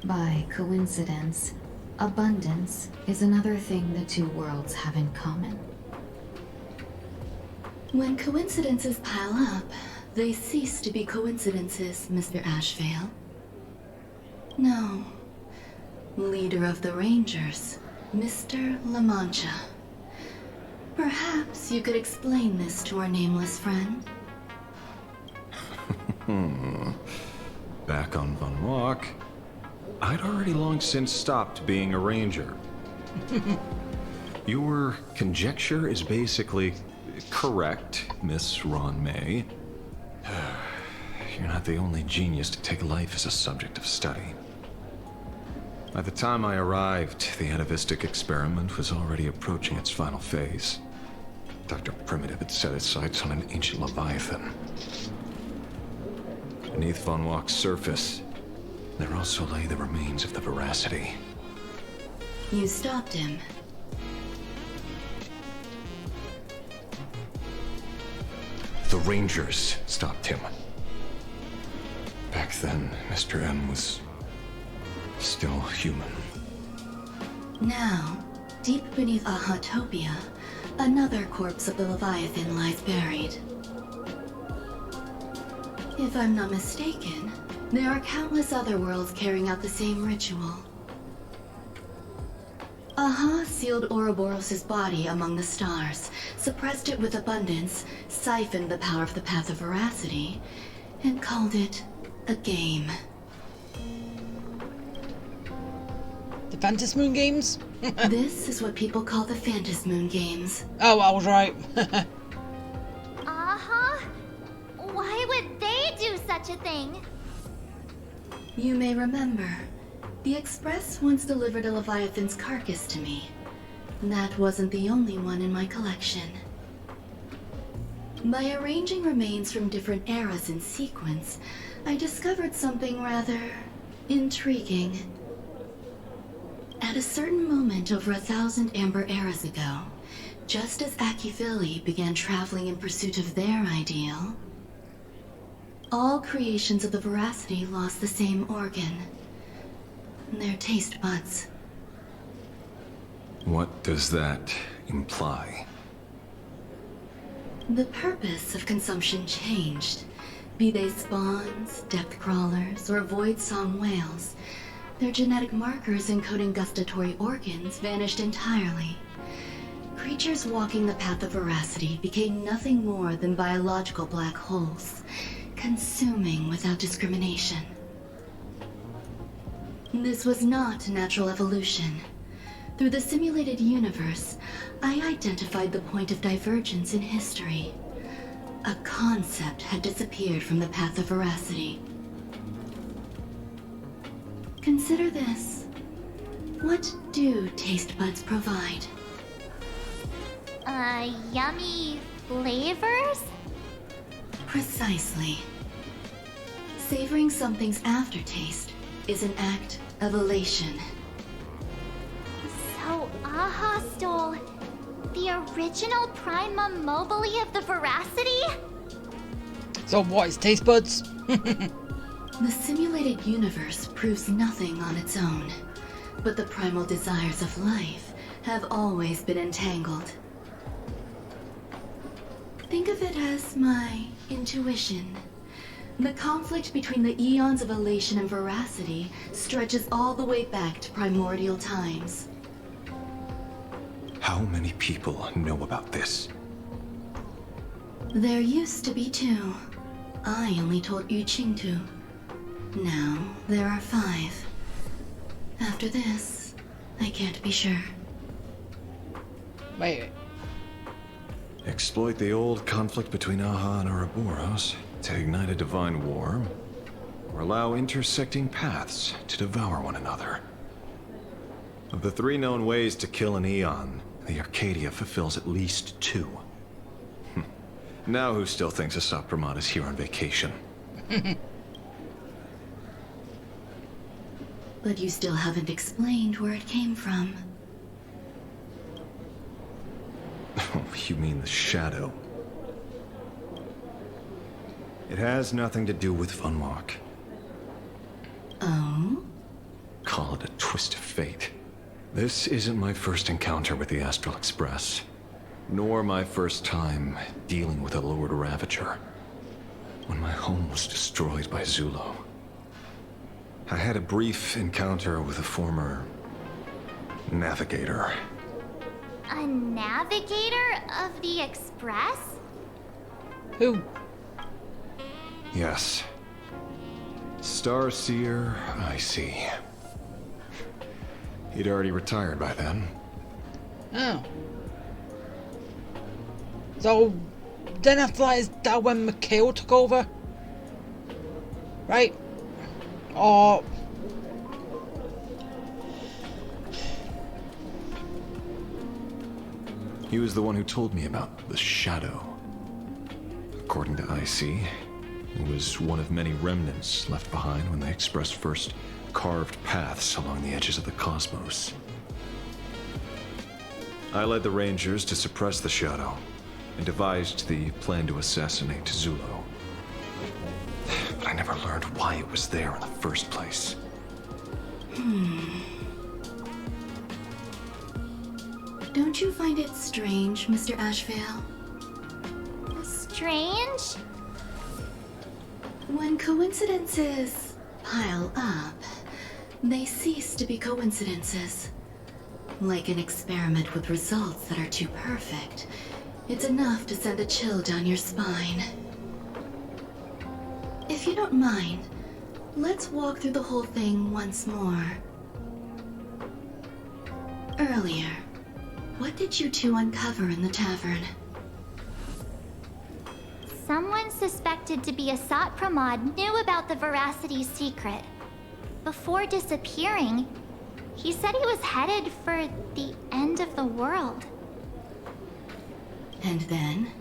By coincidence, abundance is another thing the two worlds have in common. When coincidences pile up, they cease to be coincidences, Mr. Ashvale. No. Leader of the Rangers, Mr. La Mancha. Perhaps you could explain this to our nameless friend? Back on Von Walk, I'd already long since stopped being a ranger. Your conjecture is basically correct, Miss Ron May. You're not the only genius to take life as a subject of study. By the time I arrived, the atavistic experiment was already approaching its final phase. Dr. Primitive had set his sights on an ancient leviathan. Beneath Von Walk's surface, there also lay the remains of the Veracity. You stopped him. The Rangers stopped him. Back then, Mr. M was still human. Now, deep beneath Ahatopia, another corpse of the Leviathan lies buried. If I'm not mistaken, there are countless other worlds carrying out the same ritual. Aha sealed Ouroboros' body among the stars, suppressed it with abundance, siphoned the power of the Path of Veracity, and called it a game. The Phantom Moon games? This is what people call the Phantom Moon games. Oh, I was right. Why would they do such a thing? You may remember, the Express once delivered a Leviathan's carcass to me. That wasn't the only one in my collection. By arranging remains from different eras in sequence, I discovered something rather intriguing. At a certain moment over 1,000 Amber eras ago, just as Akivili began traveling in pursuit of their ideal, all creations of the Veracity lost the same organ. Their taste buds. What does that imply? The purpose of consumption changed. Be they spawns, depth crawlers, or void song whales, their genetic markers encoding gustatory organs vanished entirely. Creatures walking the path of Veracity became nothing more than biological black holes, consuming without discrimination. This was not natural evolution. Through the simulated universe, I identified the point of divergence in history. A concept had disappeared from the path of Veracity. Consider this. What do taste buds provide? Yummy flavors? Precisely. Savoring something's aftertaste is an act of elation. So Aha stole the original Prima Mobile of the Veracity? So what, is taste buds? The simulated universe proves nothing on its own, but the primal desires of life have always been entangled. Think of it as my intuition. The conflict between the eons of elation and veracity stretches all the way back to primordial times. How many people know about this? There used to be 2. I only told Yu Qingtu. Now there are 5. After this, I can't be sure. Wait. Exploit the old conflict between Aha and Ouroboros to ignite a divine war, or allow intersecting paths to devour one another. Of the 3 known ways to kill an Eon, the Arcadia fulfills at least 2. Now who still thinks Asap Pramod is here on vacation? But you still haven't explained where it came from. Oh, you mean the shadow? It has nothing to do with Funwalk. Oh? Call it a twist of fate. This isn't my first encounter with the Astral Express, nor my first time dealing with a Lord Ravager. When my home was destroyed by Zulo, I had a brief encounter with a former navigator. A navigator of the Express? Who? Yes. Starseer, I see. He'd already retired by then. Oh. So, then after that, is that when Mikhail took over? Right? Or... He was the one who told me about the Shadow. According to IC, it was one of many remnants left behind when the Express first carved paths along the edges of the cosmos. I led the Rangers to suppress the Shadow and devised the plan to assassinate Zulo. But I never learned why it was there in the first place. Don't you find it strange, Mr. Ashvale? Strange? When coincidences pile up, they cease to be coincidences. Like an experiment with results that are too perfect, it's enough to send a chill down your spine. If you don't mind, let's walk through the whole thing once more. Earlier, what did you two uncover in the tavern? Someone suspected to be Asat Pramod knew about the Veracity's secret. Before disappearing, he said he was headed for the end of the world. And then?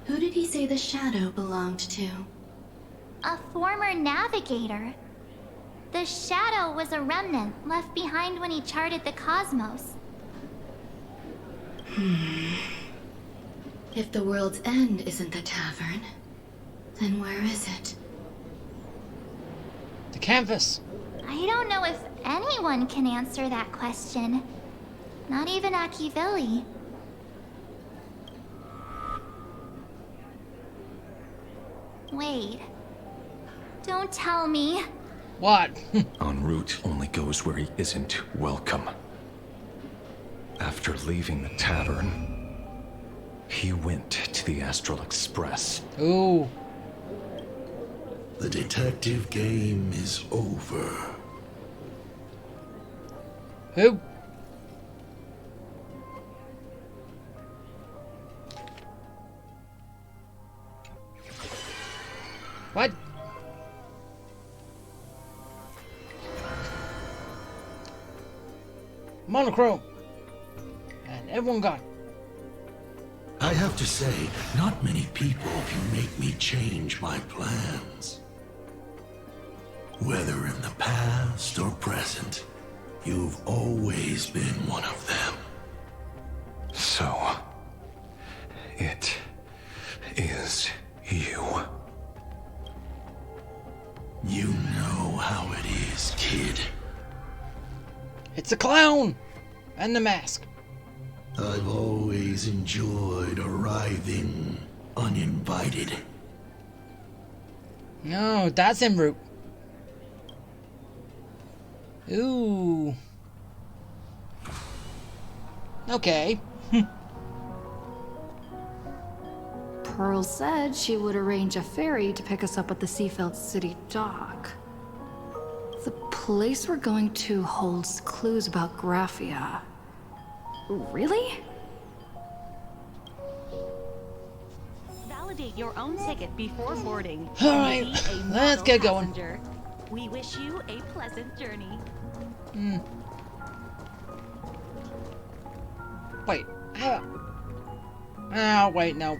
Who did he say the Shadow belonged to? A former navigator. The Shadow was a remnant left behind when he charted the cosmos. If the world's end isn't the tavern, then where is it? The canvas. I don't know if anyone can answer that question. Not even Akivili. Wait. Don't tell me. What? En route only goes where he isn't welcome. After leaving the tavern, he went to the Astral Express. Ooh. The detective game is over. Who? What? Monochrome. And everyone got it. I have to say, not many people can make me change my plans. Whether in the past or present, you've always been one of them. So, it is you. You know how it is, kid. It's a clown! And the mask. I've always enjoyed arriving uninvited. No, that's en route. Ooh. Okay. Pearl said she would arrange a ferry to pick us up at the Seafeld City dock. The place we're going to holds clues about Graphia. Really? update your own ticket before boarding. Alright, let's get going. We wish you a pleasant journey. Wait. Oh, wait, no.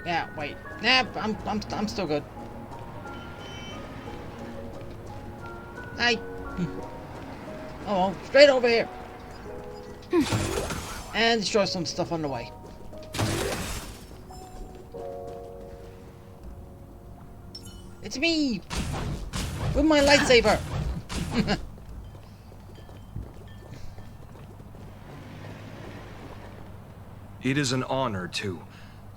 Yeah, wait. Nah, I'm still good. Hi. Oh, straight over here. And destroy some stuff on the way. It's me! With my lightsaber! It is an honor to,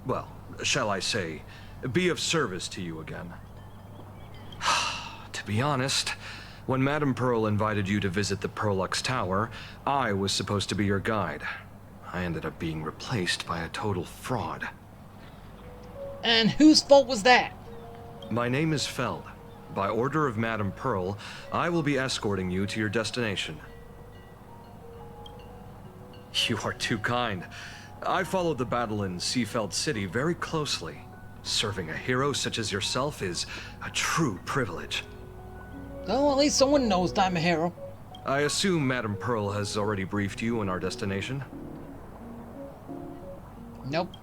well, shall I say, be of service to you again. To be honest, when Madame Pearl invited you to visit the Perlux Tower, I was supposed to be your guide. I ended up being replaced by a total fraud. And whose fault was that? My name is Feld. By order of Madame Pearl, I will be escorting you to your destination. You are too kind. I followed the battle in Seafeld City very closely. Serving a hero such as yourself is a true privilege. Well, at least someone knows that I'm a hero. I assume Madame Pearl has already briefed you on our destination? Nope.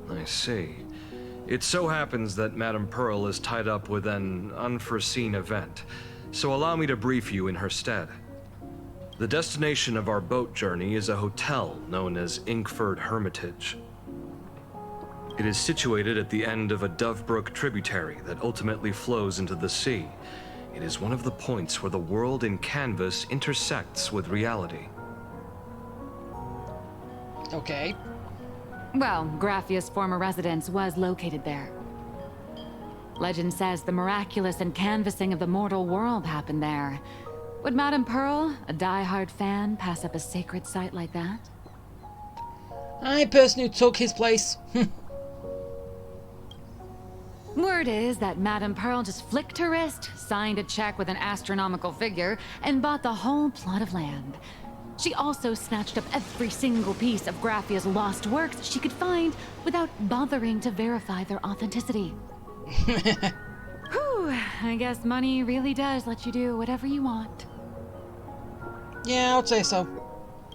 I see. It so happens that Madame Pearl is tied up with an unforeseen event, so allow me to brief you in her stead. The destination of our boat journey is a hotel known as Inkford Hermitage. It is situated at the end of a Dovebrook tributary that ultimately flows into the sea. It is one of the points where the world in canvas intersects with reality. Okay. Well, Graffia's former residence was located there. Legend says the miraculous canvassing of the mortal world happened there. Would Madame Pearl, a die-hard fan, pass up a sacred site like that? I personally took his place. Word is that Madame Pearl just flicked her wrist, signed a check with an astronomical figure, and bought the whole plot of land. She also snatched up every single piece of Graffia's lost works she could find without bothering to verify their authenticity. Whew, I guess money really does let you do whatever you want. Yeah, I'd say so.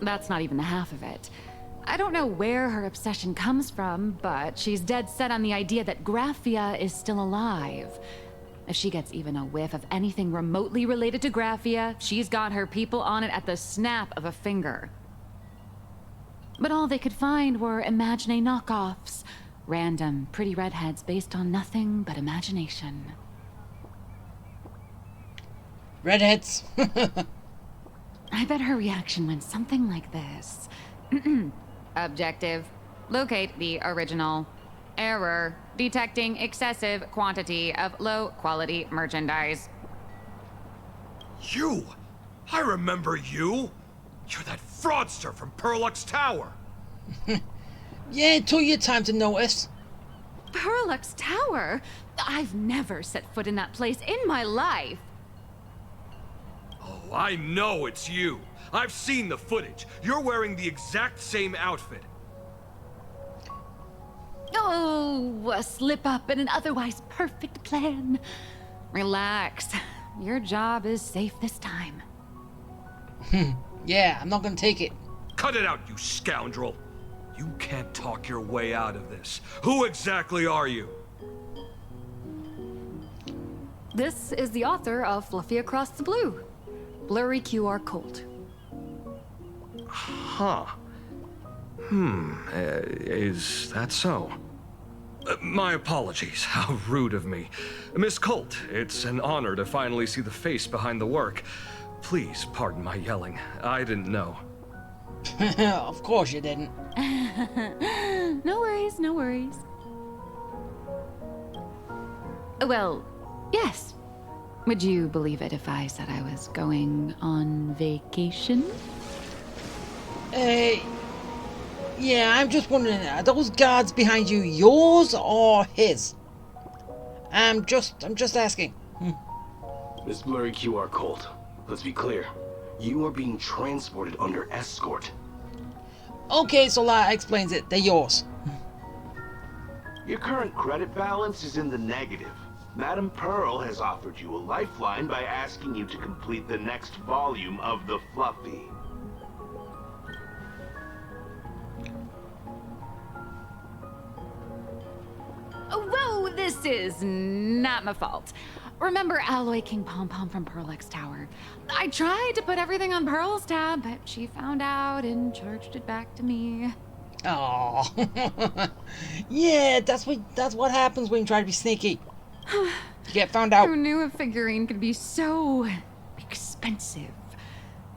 That's not even the half of it. I don't know where her obsession comes from, but she's dead set on the idea that Graffia is still alive. If she gets even a whiff of anything remotely related to Graffia, she's got her people on it at the snap of a finger. But all they could find were Imagine knockoffs. Random, pretty redheads based on nothing but imagination. Redheads. I bet her reaction went something like this. Objective. Locate the original. Error. Detecting excessive quantity of low-quality merchandise. You! I remember you! You're that fraudster from Perlux Tower! Yeah, it took you time to notice. Perlux Tower? I've never set foot in that place in my life. Oh, I know it's you! I've seen the footage. You're wearing the exact same outfit. Oh, a slip-up in an otherwise perfect plan. Relax. Your job is safe this time. Yeah, I'm not gonna take it. Cut it out, you scoundrel! You can't talk your way out of this. Who exactly are you? This is the author of Fluffy Across the Blue. Blurry QR Code. Huh. Is that so? My apologies. How rude of me. Miss Colt, it's an honor to finally see the face behind the work. Please pardon my yelling. I didn't know. Of course you didn't. No worries, no worries. Well, yes. Would you believe it if I said I was going on vacation? Yeah, I'm just wondering, are those guards behind you yours or his? I'm just asking. Miss Blurry QR Colt, let's be clear. You are being transported under escort. Okay, so that explains it. They're yours. Your current credit balance is in the negative. Madam Pearl has offered you a lifeline by asking you to complete the next volume of the Fluffy. Whoa, this is not my fault. Remember Alloy King Pom Pom from Pearl X Tower? I tried to put everything on Pearl's tab, but she found out and charged it back to me. Oh, yeah, that's what happens when you try to be sneaky. You get found out. Who knew a figurine could be so expensive?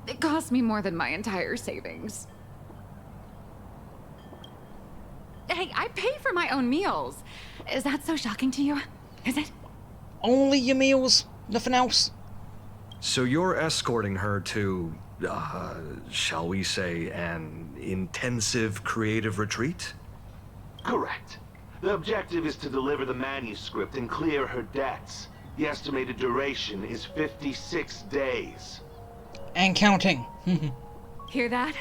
It cost me more than my entire savings. Hey, I pay for my own meals. Is that so shocking to you? Is it? Only your meals, nothing else. So you're escorting her to, shall we say, an intensive creative retreat? Correct. The objective is to deliver the manuscript and clear her debts. The estimated duration is 56 days. And counting. Hear that?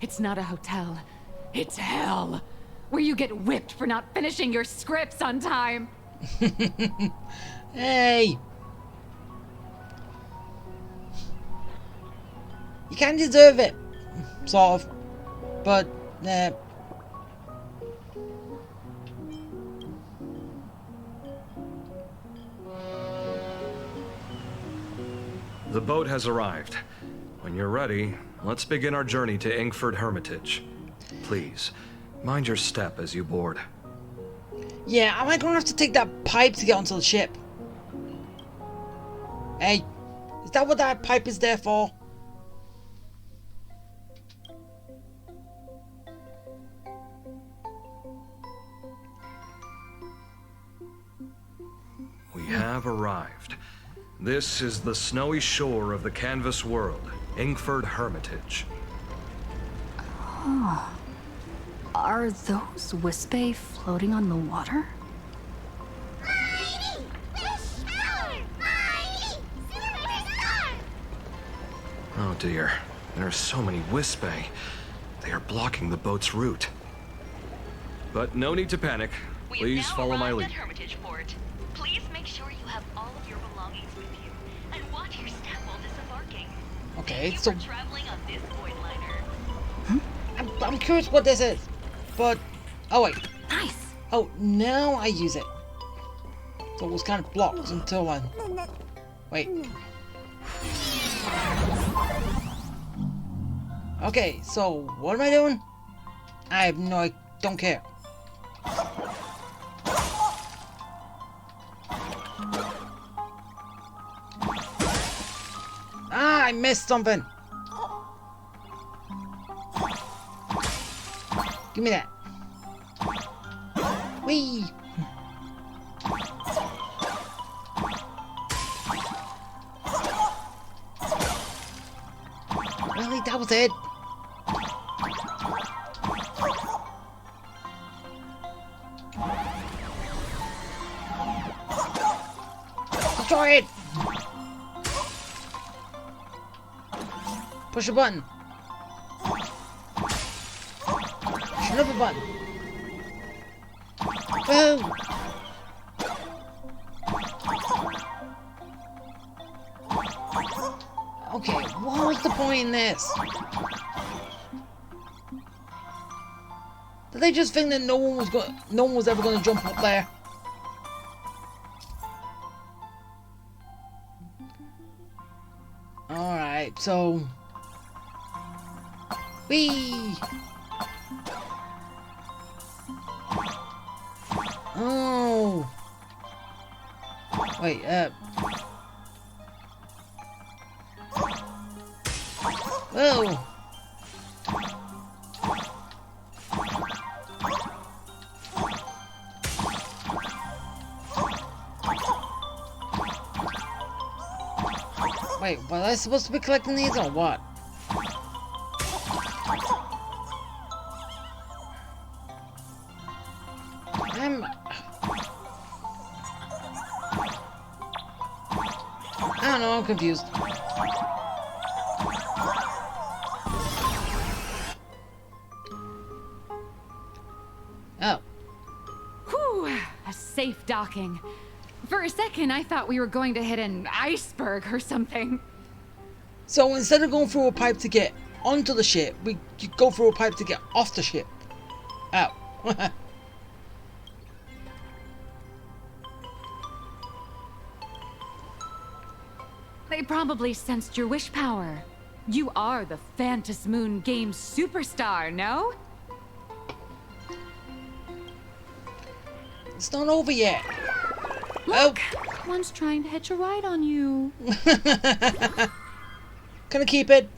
It's not a hotel. It's hell. Where you get whipped for not finishing your scripts on time. Hey. You kind of deserve it. Sort of. But, The boat has arrived. When you're ready, let's begin our journey to Inkford Hermitage. Please, mind your step as you board. yeah, am I gonna have to take that pipe to get onto the ship? Hey, is that what that pipe is there for? We have arrived. This is the snowy shore of the canvas world, Inkford Hermitage. Oh. Are those Wispae floating on the water? Oh dear, there are so many Wispae. They are blocking the boat's route. But no need to panic. Please follow my lead. Hermitage Port. Please make sure you have all of your belongings with you, and watch your step while disembarking. Okay, so Traveling on this void liner. I'm curious what this is, but oh wait, nice. Oh, now I use it. So it was kind of blocked until then. Wait. Okay, so what am I doing? I have no, I don't care. Ah, I missed something. Give me that. Whee! Really? That was it? Destroy it! Push a button. Push another button. Boom! Okay, what was the point in this? Did they just think that no one was ever gonna jump up there? Alright, so whee! Oh! Wait, whoa! Wait, was I supposed to be collecting these or what? I don't know, I'm confused. Oh. Whew. a safe docking. For a second, I thought we were going to hit an iceberg or something. So instead of going through a pipe to get onto the ship, we go through a pipe to get off the ship. Oh. They probably sensed your wish power. You are the Phantom Moon Games superstar, no? It's not over yet. Look, one's trying to hitch a ride on you. Can I keep it?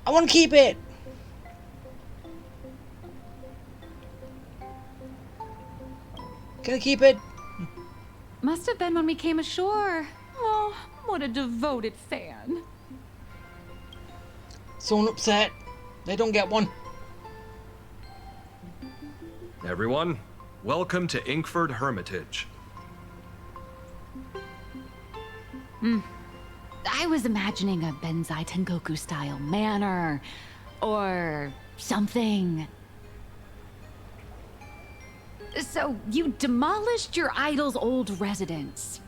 I want to keep it. Can I keep it? Must have been when we came ashore. Oh, what a devoted fan. Someone upset. They don't get one. Everyone, welcome to Inkford Hermitage. I was imagining a Benzai Tengoku style manor or something. So you demolished your idol's old residence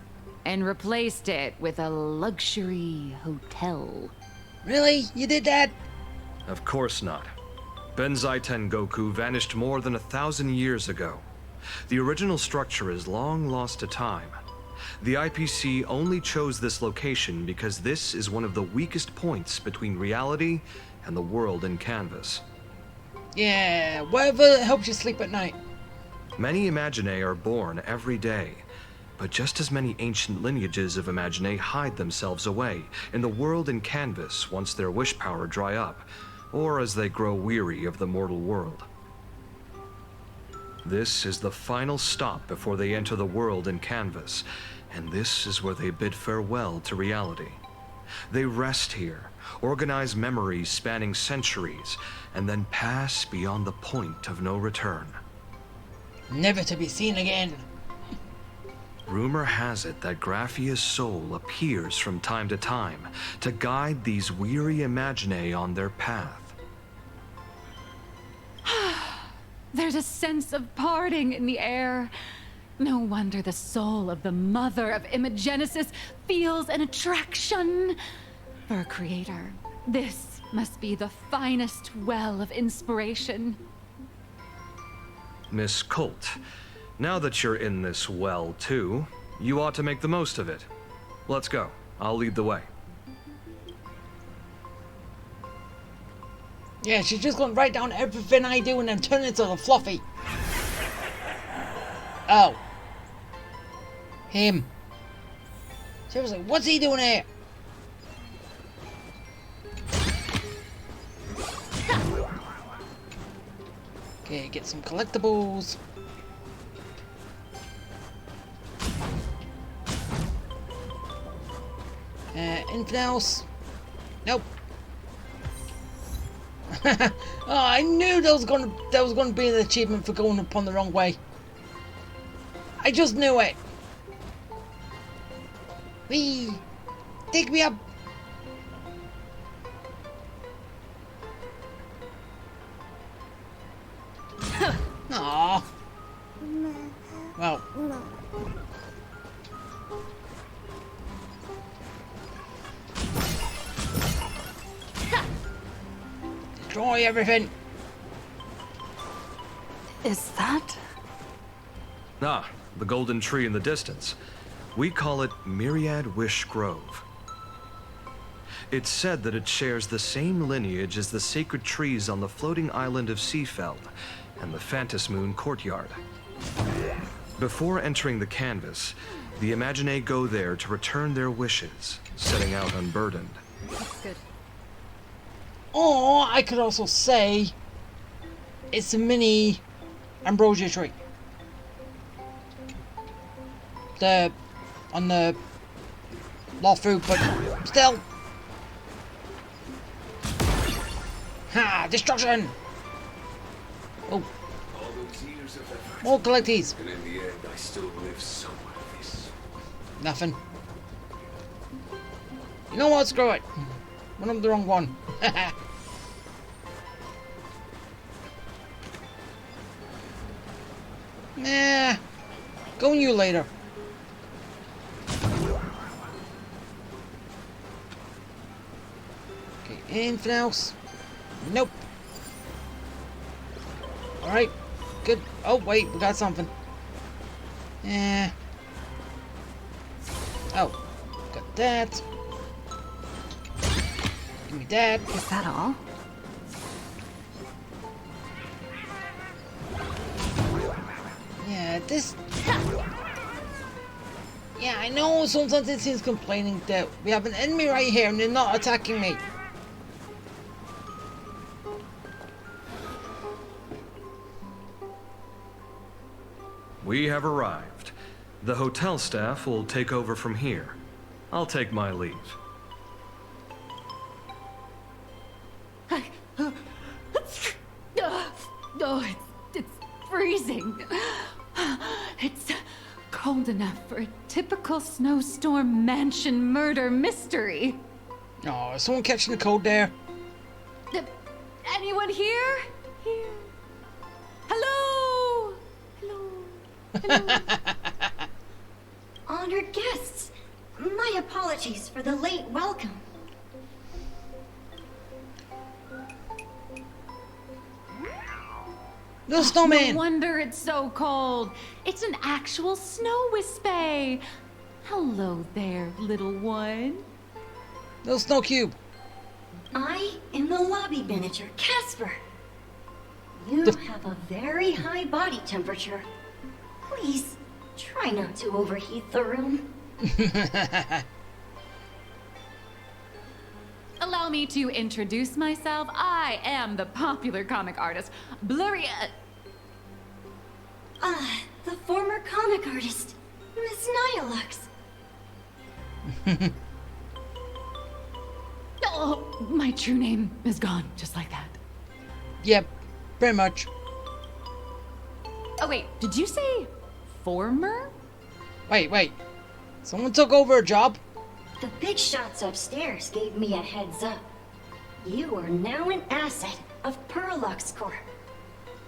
and replaced it with a luxury hotel. Really? You did that? Of course not. Benzai Tengoku vanished more than 1,000 years ago. The original structure is long lost to time. The IPC only chose this location because this is one of the weakest points between reality and the world in canvas. Yeah, whatever helps you sleep at night. Many Imaginae are born every day, but just as many ancient lineages of Imaginae hide themselves away in the world in canvas once their wish power dry up, or as they grow weary of the mortal world. This is the final stop before they enter the world in canvas, and this is where they bid farewell to reality. They rest here, organize memories spanning centuries, and then pass beyond the point of no return. Never to be seen again. Rumor has it that Graphia's soul appears from time to time to guide these weary Imaginae on their path. There's a sense of parting in the air. No wonder the soul of the mother of Imagenesis feels an attraction. For a creator, this must be the finest well of inspiration. Miss Colt, now that you're in this well too, you ought to make the most of it. Let's go. I'll lead the way. Yeah, she's just going to write down everything I do and then turn it into a fluffy. Oh. Him. Seriously, what's he doing here? Okay, get some collectibles. Anything else? Nope. Oh, I knew that was gonna be an achievement for going upon the wrong way. I just knew it. Whee! Take me up. Aww. Well. Destroy everything. Is that? Ah, the golden tree in the distance. We call it Myriad Wish Grove. It's said that it shares the same lineage as the sacred trees on the floating island of Seafeld and the Phantom Moon courtyard. Before entering the canvas, the Imaginae go there to return their wishes, setting out unburdened. That's good. Or I could also say it's a mini ambrosia tree. On the law fruit, but still. Ha! Destruction! Oh. More collectees. And in the end, I still live somewhere this. Nothing. You know what? Screw it. Went up the wrong one. Nah. Go on you later. Okay, anything else? Nope. Alright. Good. Oh, wait, we got something. Eh. Oh. Got that. Give me that. Is that all? Yeah, this... Yeah, I know sometimes it seems complaining that we have an enemy right here and they're not attacking me. We have arrived. The hotel staff will take over from here. I'll take my leave. Oh, it's freezing. It's cold enough for a typical snowstorm mansion murder mystery. Oh, is someone catching the cold there? Anyone here? Here. Hello? Hello? Honored guests, my apologies for the late welcome. No snowman! No wonder it's so cold. It's an actual snow wispy. Hello there, little one. No snow cube. I am the lobby manager, Casper. You have a very high body temperature. Please, try not to overheat the room. Allow me to introduce myself. I am the popular comic artist, Blurry... the former comic artist, Miss Nihilux. Oh, my true name is gone, just like that. Yep, pretty much. Oh wait, did you say former? Wait. Someone took over a job? The big shots upstairs gave me a heads up. You are now an asset of Perlux Corp.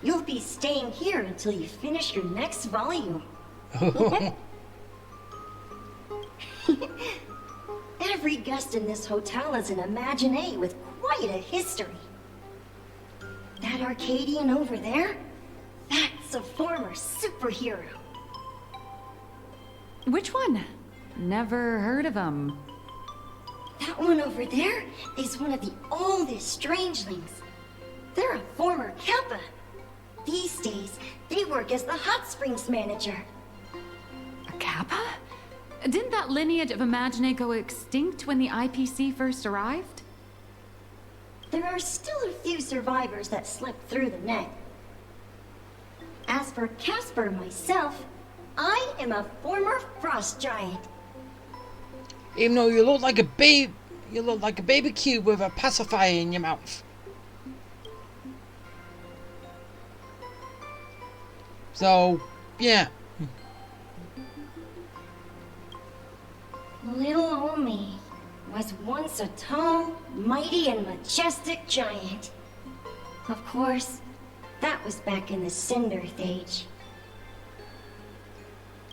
You'll be staying here until you finish your next volume. Every guest in this hotel is an Imaginé with quite a history. That Arcadian over there? That's a former superhero. Which one? Never heard of him. That one over there is one of the oldest strangelings. They're a former Kappa. These days, they work as the hot springs manager. A Kappa? Didn't that lineage of Imaginé go extinct when the IPC first arrived? There are still a few survivors that slipped through the net. As for Casper myself, I am a former frost giant. Even though you look like a baby cube with a pacifier in your mouth. So, yeah. Little old me was once a tall, mighty, and majestic giant. Of course, that was back in the Cinder Stage.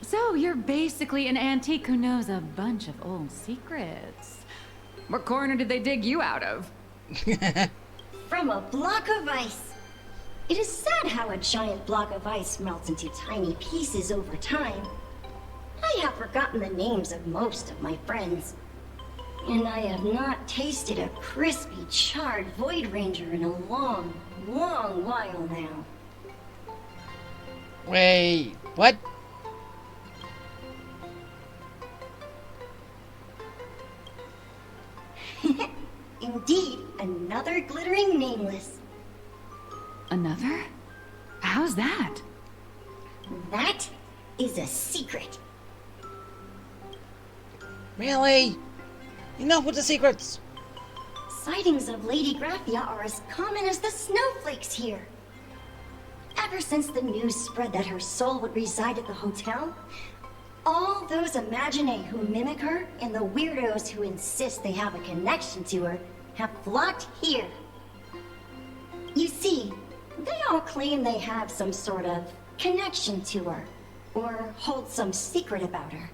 So you're basically an antique who knows a bunch of old secrets. What corner did they dig you out of? From a block of ice. It is sad how a giant block of ice melts into tiny pieces over time. I have forgotten the names of most of my friends. And I have not tasted a crispy, charred Void Ranger in a long, long while now. Wait, what? Indeed, another glittering nameless. Another? How's that? That is a secret. Really? Enough with the secrets. Sightings of Lady Graphia are as common as the snowflakes here. Ever since the news spread that her soul would reside at the hotel, all those Imaginé who mimic her and the weirdos who insist they have a connection to her have flocked here. You see, they all claim they have some sort of connection to her, or hold some secret about her.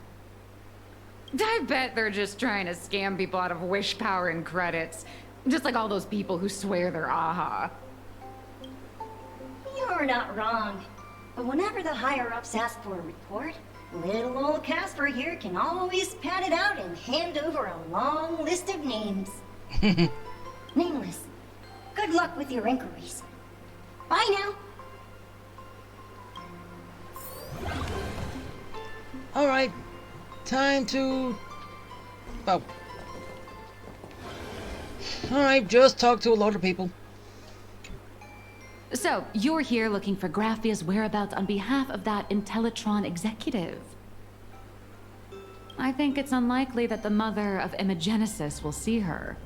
I bet they're just trying to scam people out of wish power and credits. Just like all those people who swear they're AHA. You're not wrong. But whenever the higher-ups ask for a report, little old Casper here can always pad it out and hand over a long list of names. Nameless. Good luck with your inquiries. Bye now. Alright. Time to... Oh. Alright, just talk to a lot of people. So, you're here looking for Graphia's whereabouts on behalf of that Intellitron executive. I think it's unlikely that the mother of Imogenesis will see her.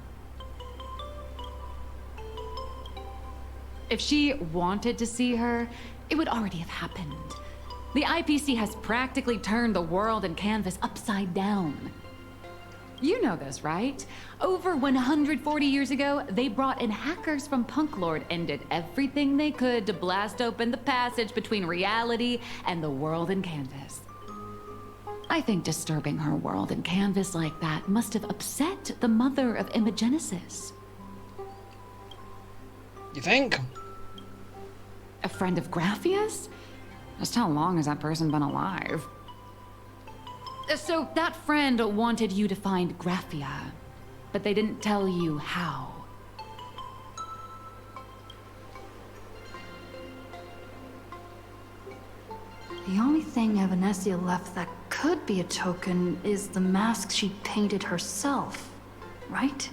If she wanted to see her, it would already have happened. The IPC has practically turned the world and canvas upside down. You know this, right? Over 140 years ago, they brought in hackers from Punklord and did everything they could to blast open the passage between reality and the world and canvas. I think disturbing her world and canvas like that must have upset the mother of Imogenesis. You think? A friend of Graphia's? Just how long has that person been alive? So that friend wanted you to find Graphia, but they didn't tell you how. The only thing Evanesia left that could be a token is the mask she painted herself, right?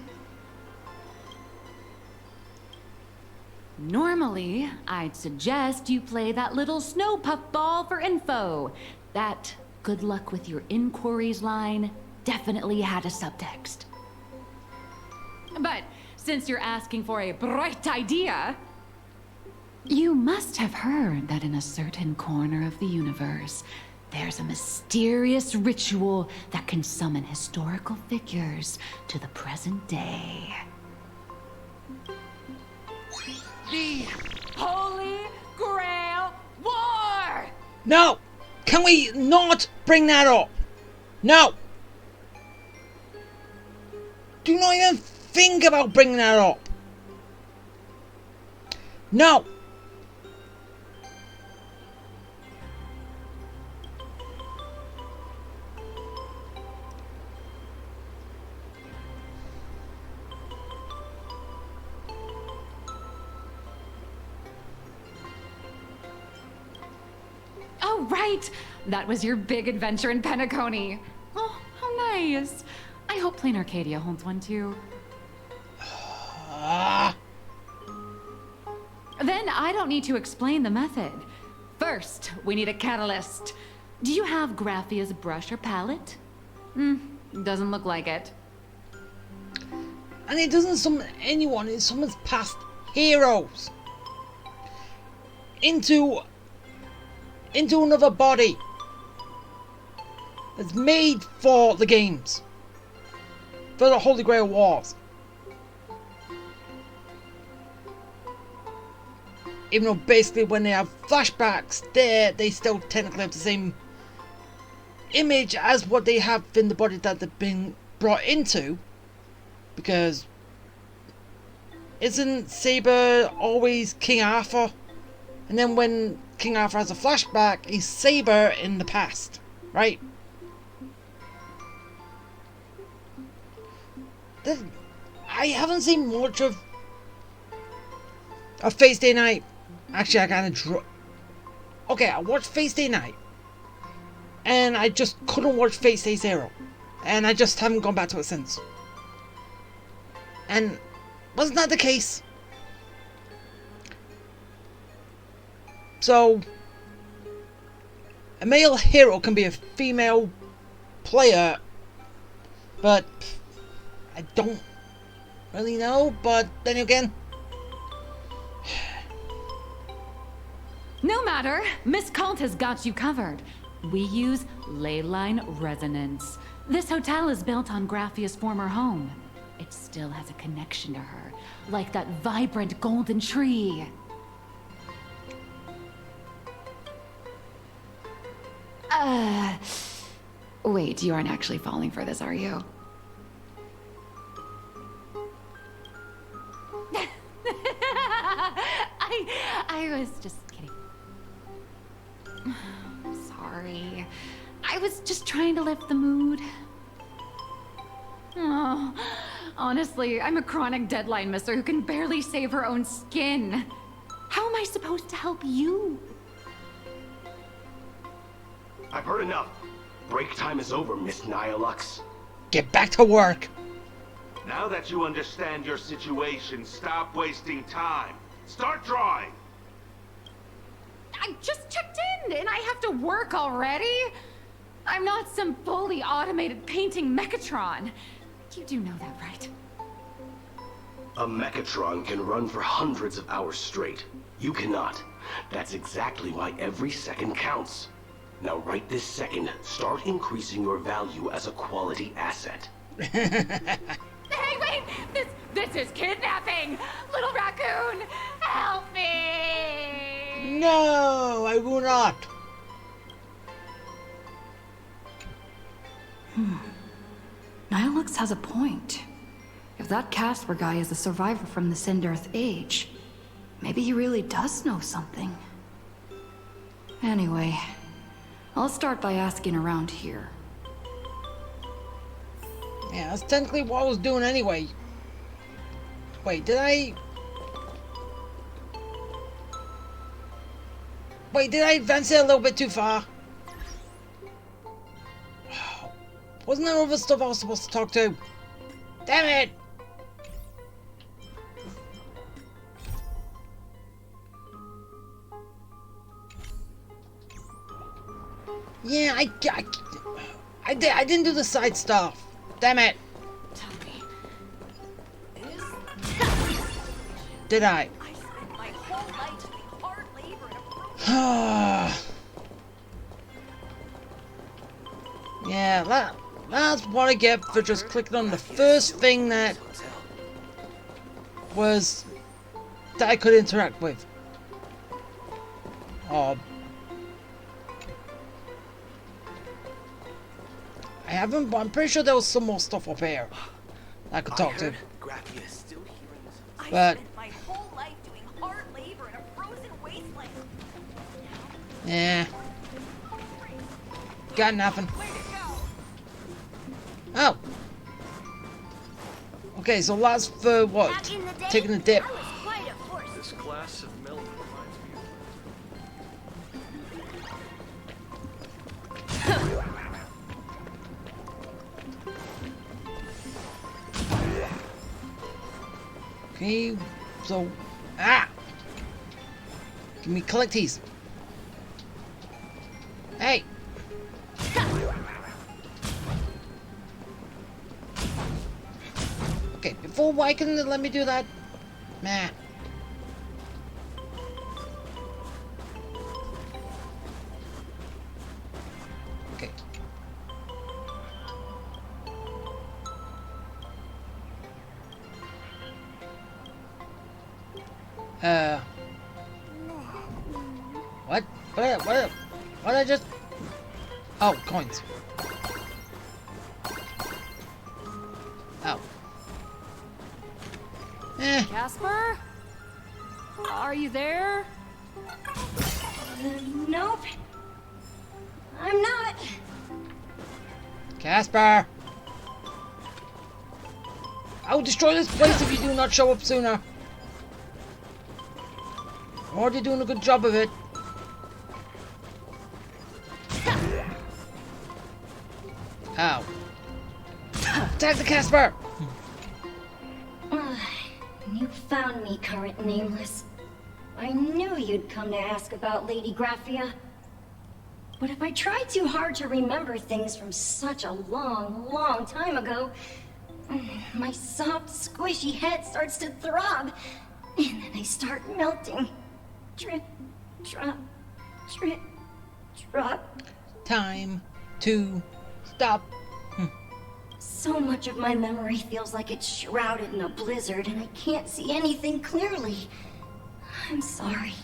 Normally, I'd suggest you play that little snow puffball for info. That good luck with your inquiries line definitely had a subtext. But since you're asking for a bright idea, you must have heard that in a certain corner of the universe, there's a mysterious ritual that can summon historical figures to the present day. The Holy Grail War! No! Can we not bring that up? No! Do not even think about bringing that up. No! Oh, right! That was your big adventure in Penacony. Oh, how nice. I hope Plain Arcadia holds one too. Then I don't need to explain the method. First, we need a catalyst. Do you have Graphia's brush or palette? Doesn't look like it. And it doesn't summon anyone, it summons past heroes into another body that's made for the games, for the Holy Grail Wars. Even though basically when they have flashbacks, they still technically have the same image as what they have in the body that they've been brought into. Because isn't Saber always King Arthur? And then when King Arthur has a flashback, he's Saber in the past, right? I haven't seen much of Face Day Night. Actually, I kind of okay, I watched Face Day Night, and I just couldn't watch Face Day Zero, and I just haven't gone back to it since. And wasn't that the case? So, a male hero can be a female player, but I don't really know. But then again, no matter, Miss Cult has got you covered. We use leyline resonance. This hotel is built on Graphia's former home. It still has a connection to her, like that vibrant golden tree. Wait, you aren't actually falling for this, are you? I was just kidding. Sorry. I was just trying to lift the mood. Oh, honestly, I'm a chronic deadline misser who can barely save her own skin. How am I supposed to help you? I've heard enough. Break time is over, Miss Nyalux. Get back to work. Now that you understand your situation, stop wasting time. Start drawing. I just checked in and I have to work already? I'm not some fully automated painting Mechatron. You do know that, right? A Mechatron can run for hundreds of hours straight. You cannot. That's exactly why every second counts. Now right this second, start increasing your value as a quality asset. Hey, wait! This is kidnapping! Little raccoon, help me! No, I will not. Nihilux has a point. If that Casper guy is a survivor from the Sindarth Age, maybe he really does know something. Anyway, I'll start by asking around here. Yeah, that's technically what I was doing anyway. Wait, did I... Wait, did I advance it a little bit too far? Wasn't there other stuff I was supposed to talk to? Damn it! Yeah, I didn't do the side stuff. Damn it! Did I? Yeah, that's what I get for just clicking on the first thing that I could interact with. I haven't, but I'm pretty sure there was some more stuff up here I could talk to. But my whole life doing hard labor in a frozen wasteland. yeah, got nothing. Oh, okay. So last for what? Taking a dip. This glass of milk reminds me of... Okay, so give me collecties. Hey. Okay, before why couldn't it let me do that? Nah. Okay. What? What I just... Oh, coins. Oh. Casper? Are you there? Nope. I'm not. Casper! I will destroy this place if you do not show up sooner. I'm already doing a good job of it. Ow. Attack the Casper! You found me, current nameless. I knew you'd come to ask about Lady Graphia. But if I try too hard to remember things from such a long, long time ago, my soft, squishy head starts to throb, and then I start melting. Drip, drop, drip, drop. Time to stop. So much of my memory feels like it's shrouded in a blizzard, and I can't see anything clearly. I'm sorry,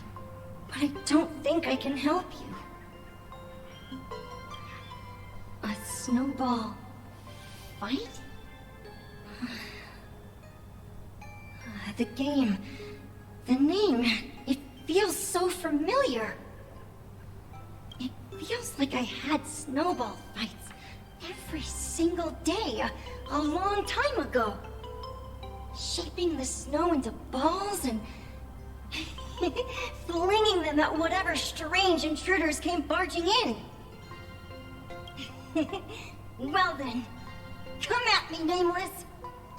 but I don't think I can help you. snowball fight? The game, the name, it feels so familiar. It feels like I had snowball fights every single day a long time ago. Shaping the snow into balls and flinging them at whatever strange intruders came barging in. Well then, come at me, Nameless.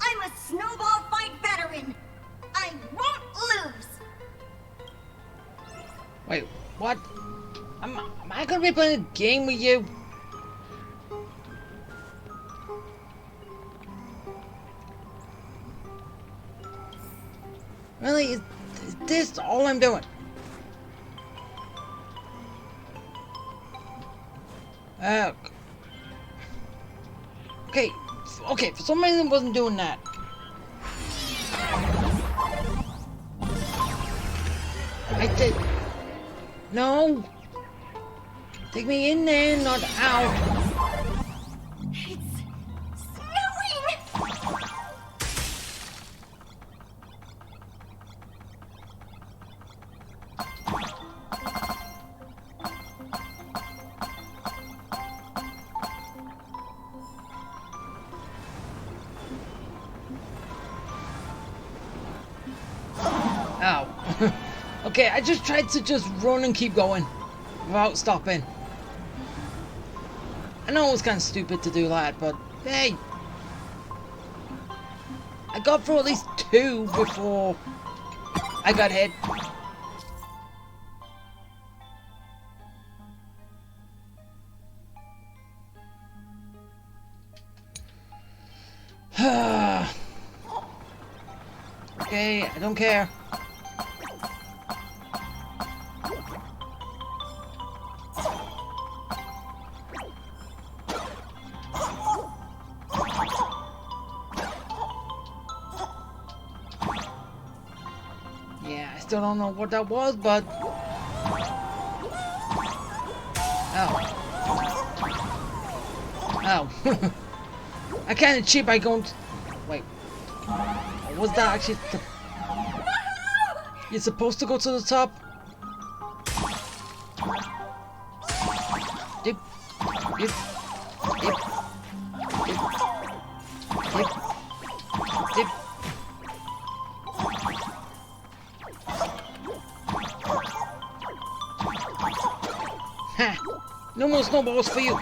I'm a snowball fight veteran. I won't lose. Wait, what? Am I gonna be playing a game with you? Really? Is this all I'm doing? Okay, for some reason I wasn't doing that. I did. No! Take me in there, not out. It's snowing! Ow. Okay, I just tried to just run and keep going without stopping. I know it was kind of stupid to do that, but hey, I got through at least 2 before I got hit. Okay, I don't care. Yeah, I still don't know what that was, but... Ow. Ow. I can't cheat by going to... Wait. Was that actually the... You're supposed to go to the top? Dip. Dip. Dip. Dip. Dip. Dip. Ha! No more snowballs for you!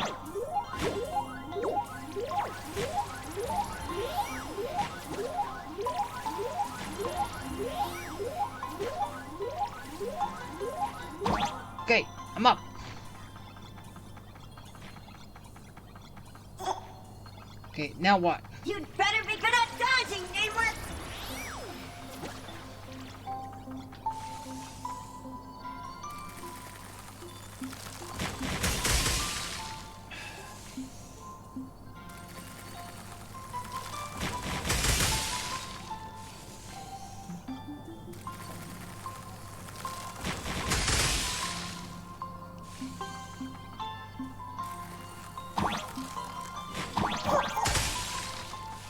Okay, I'm up. Okay, now what? You'd better be good at dodging, Nameless!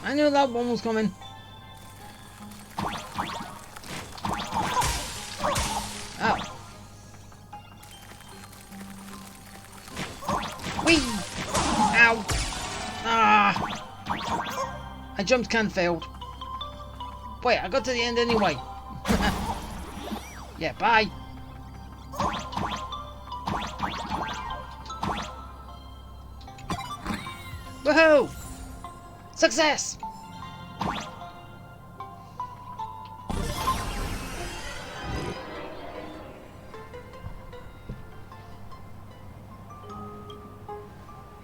I knew that one was coming. Ow. Whee! Ow! Ah! I jumped and failed. Wait, I got to the end anyway. Yeah, bye. Woohoo! Success!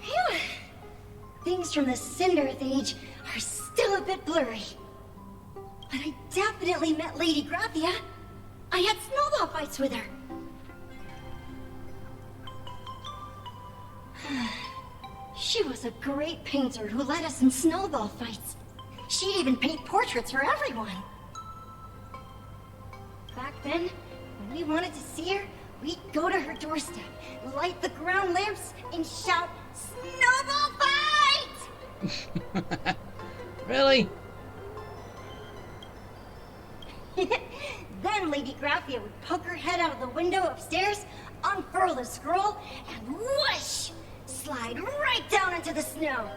Phew. Things from the Cinderth Age are still a bit blurry. But I definitely met Lady Graphia. I had snowball fights with her. She was a great painter who led us in snowball fights. She'd even paint portraits for everyone. Back then, when we wanted to see her, we'd go to her doorstep, light the ground lamps, and shout, "Snowball fight!" Really? Then Lady Graphia would poke her head out of the window upstairs, unfurl the scroll, and whoosh! Slide right down into the snow.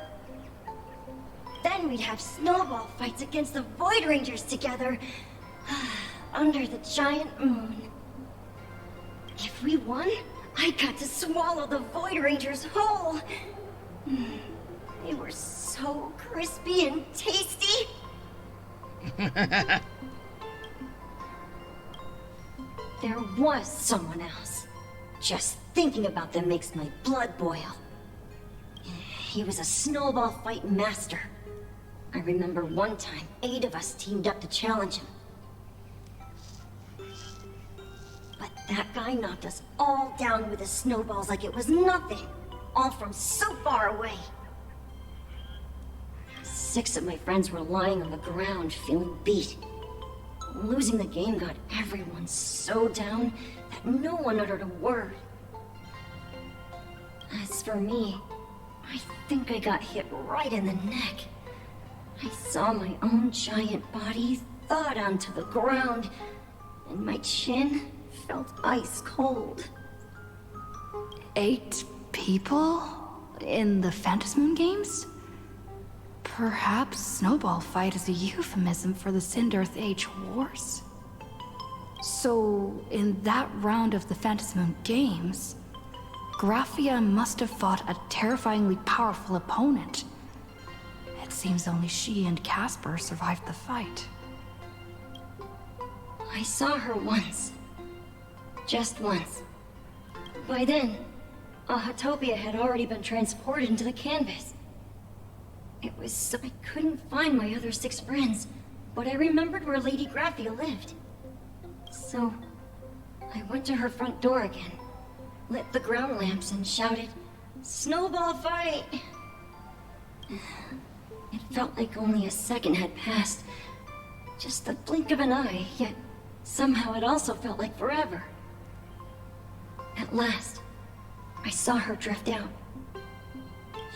Then we'd have snowball fights against the Void Rangers together, under the giant moon. If we won, I got to swallow the Void Rangers whole. They were so crispy and tasty. There was someone else. Just thinking about them makes my blood boil. He was a snowball fight master. I remember one time, 8 of us teamed up to challenge him. But that guy knocked us all down with his snowballs like it was nothing. All from so far away. 6 of my friends were lying on the ground, feeling beat. Losing the game got everyone so down that no one uttered a word. As for me, I think I got hit right in the neck. I saw my own giant body thud onto the ground, and my chin felt ice cold. 8 people? In the Phantasmoon games? Perhaps Snowball Fight is a euphemism for the Cinder-Earth Age Wars? So, in that round of the Phantasmoon games, Graphia must have fought a terrifyingly powerful opponent. It seems only she and Casper survived the fight. I saw her once. Just once. By then, Ahatopia had already been transported into the canvas. It was so I couldn't find my other 6 friends, but I remembered where Lady Graphia lived. So, I went to her front door again, lit the ground lamps and shouted, "Snowball fight!" It felt like only a second had passed. Just the blink of an eye, yet somehow it also felt like forever. At last, I saw her drift out.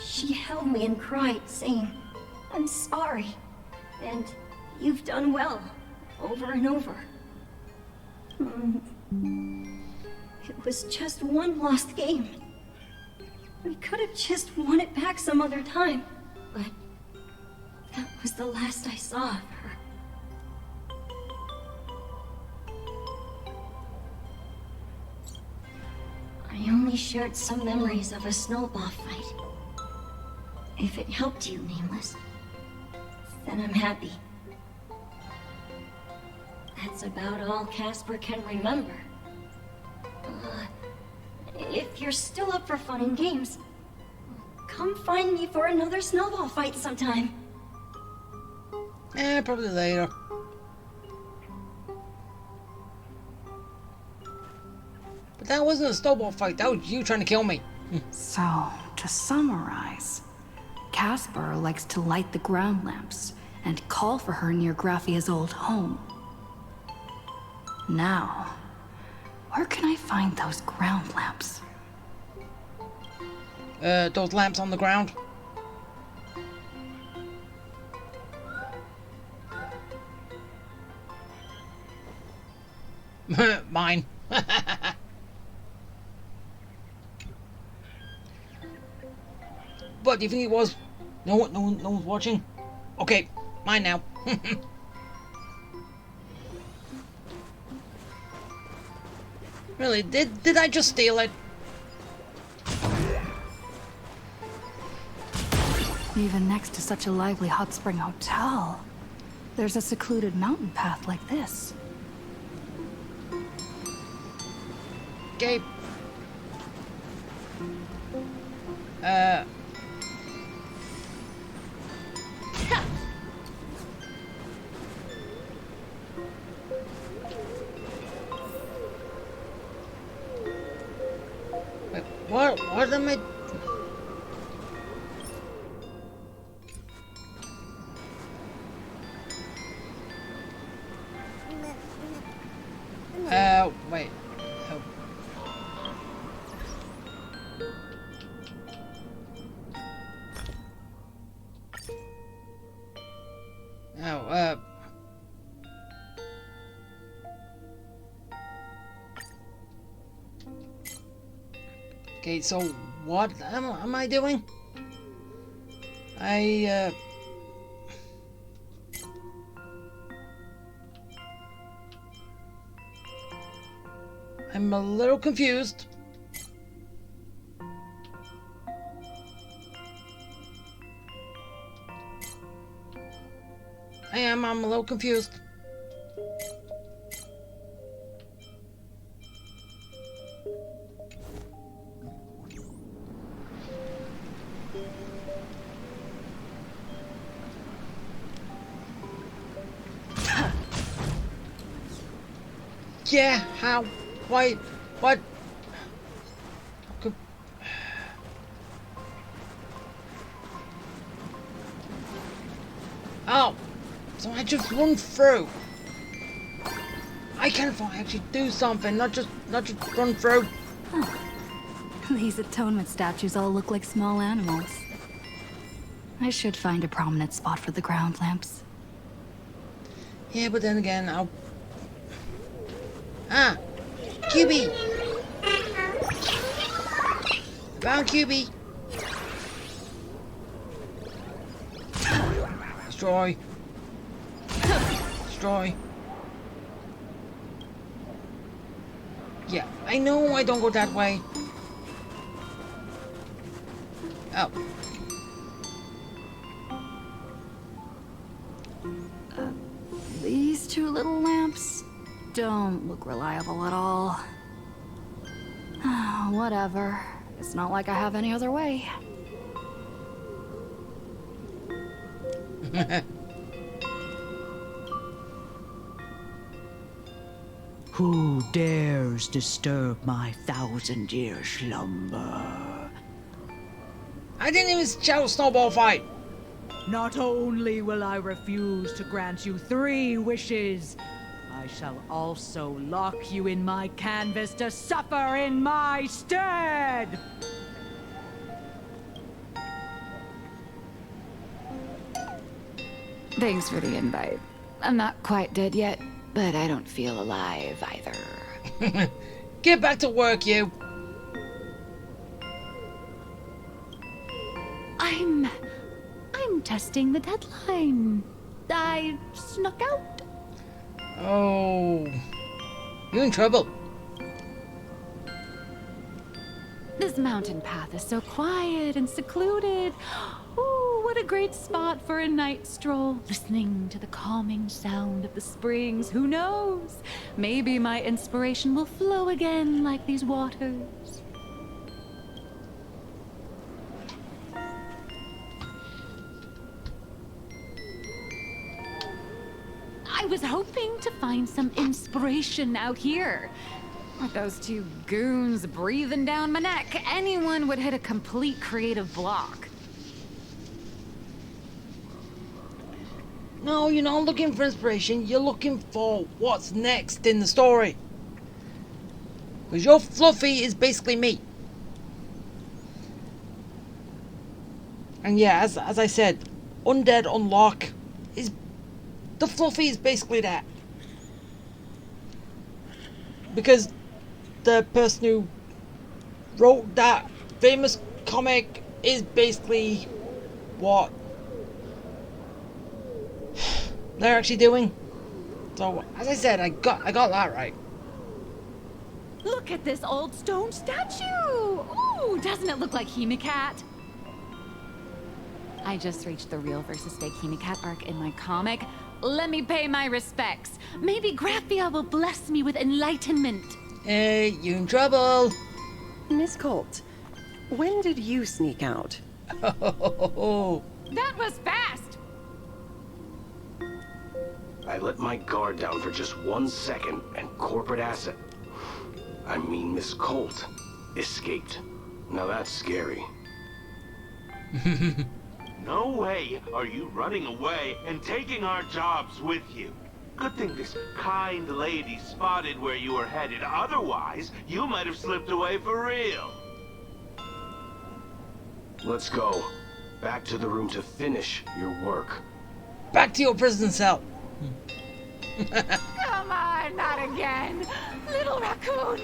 She held me and cried, saying, "I'm sorry, and you've done well," over and over. It was just one lost game. We could have just won it back some other time, but that was the last I saw of her. I only shared some memories of a snowball fight. If it helped you, Nameless, then I'm happy. That's about all Casper can remember. If you're still up for fun and games, come find me for another snowball fight sometime. Probably later. But that wasn't a snowball fight, that was you trying to kill me. So, to summarize, Casper likes to light the ground lamps and call for her near Graphia's old home. Now, where can I find those ground lamps? Those lamps on the ground? Mine. What do you think it was? No one's watching? Okay, mine now. Really, did I just steal it? Even next to such a lively hot spring hotel, there's a secluded mountain path like this. Okay. Wait, what am I... wait. Oh. Okay, so what am I doing? I'm a little confused. I'm a little confused. Yeah, how? Why? What? Oh, so I just run through. I can actually do something, not just run through. Huh. These atonement statues all look like small animals. I should find a prominent spot for the ground lamps. Yeah, but then again, I'll... Ah! QB! Found QB! Destroy! Destroy! Yeah, I know I don't go that way. Oh. These two little lamps don't look reliable at all. Whatever. It's not like I have any other way. Who dares disturb my 1,000-year slumber? I didn't even shout snowball fight. Not only will I refuse to grant you 3 wishes, I shall also lock you in my canvas to suffer in my stead! Thanks for the invite. I'm not quite dead yet, but I don't feel alive either. Get back to work, you! I'm testing the deadline. I snuck out. Oh, you're in trouble. This mountain path is so quiet and secluded. Ooh, what a great spot for a night stroll, listening to the calming sound of the springs. Who knows? Maybe my inspiration will flow again like these waters. I was hoping to find some inspiration out here. With those 2 goons breathing down my neck, anyone would hit a complete creative block. No, you're not looking for inspiration. You're looking for what's next in the story. Because your Fluffy is basically me. And yeah, as I said, Undead Unlock is... The Fluffy is basically that. Because the person who wrote that famous comic is basically what they're actually doing. So, as I said, I got that right. Look at this old stone statue! Ooh, doesn't it look like Hemicat? I just reached the real versus fake Hemicat arc in my comic. Let me pay my respects. Maybe Graphia will bless me with enlightenment. Hey, you in trouble? Miss Colt, when did you sneak out? That was fast! I let my guard down for just 1 second, and corporate asset, I mean Miss Colt, escaped. Now that's scary. No way are you running away and taking our jobs with you. Good thing this kind lady spotted where you were headed. Otherwise, you might have slipped away for real. Let's go. Back to the room to finish your work. Back to your prison cell. Come on, not again. Little raccoon.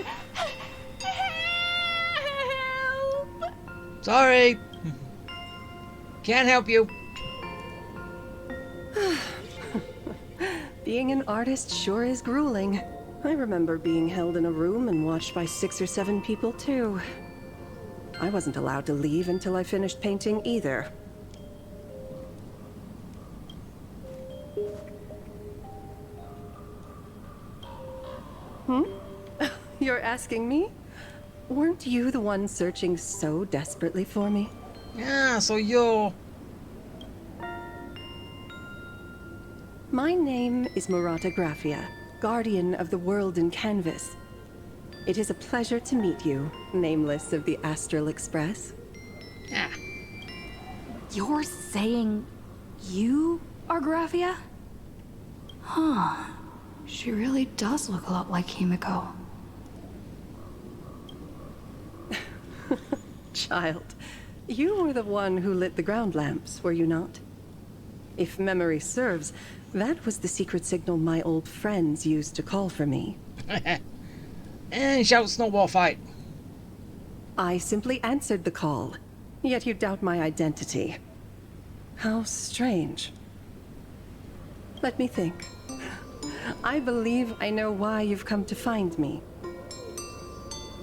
Help! Sorry. Can't help you. Being an artist sure is grueling. I remember being held in a room and watched by 6 or 7 people, too. I wasn't allowed to leave until I finished painting either. You're asking me? Weren't you the one searching so desperately for me? Yeah, so you're... My name is Murata Graphia, guardian of the world in canvas. It is a pleasure to meet you, nameless of the Astral Express. Yeah. You're saying you are Graphia? Huh. She really does look a lot like Himiko. Child, you were the one who lit the ground lamps, were you not? If memory serves, that was the secret signal my old friends used to call for me. And shout snowball fight. I simply answered the call, yet you doubt my identity. How strange. Let me think. I believe I know why you've come to find me.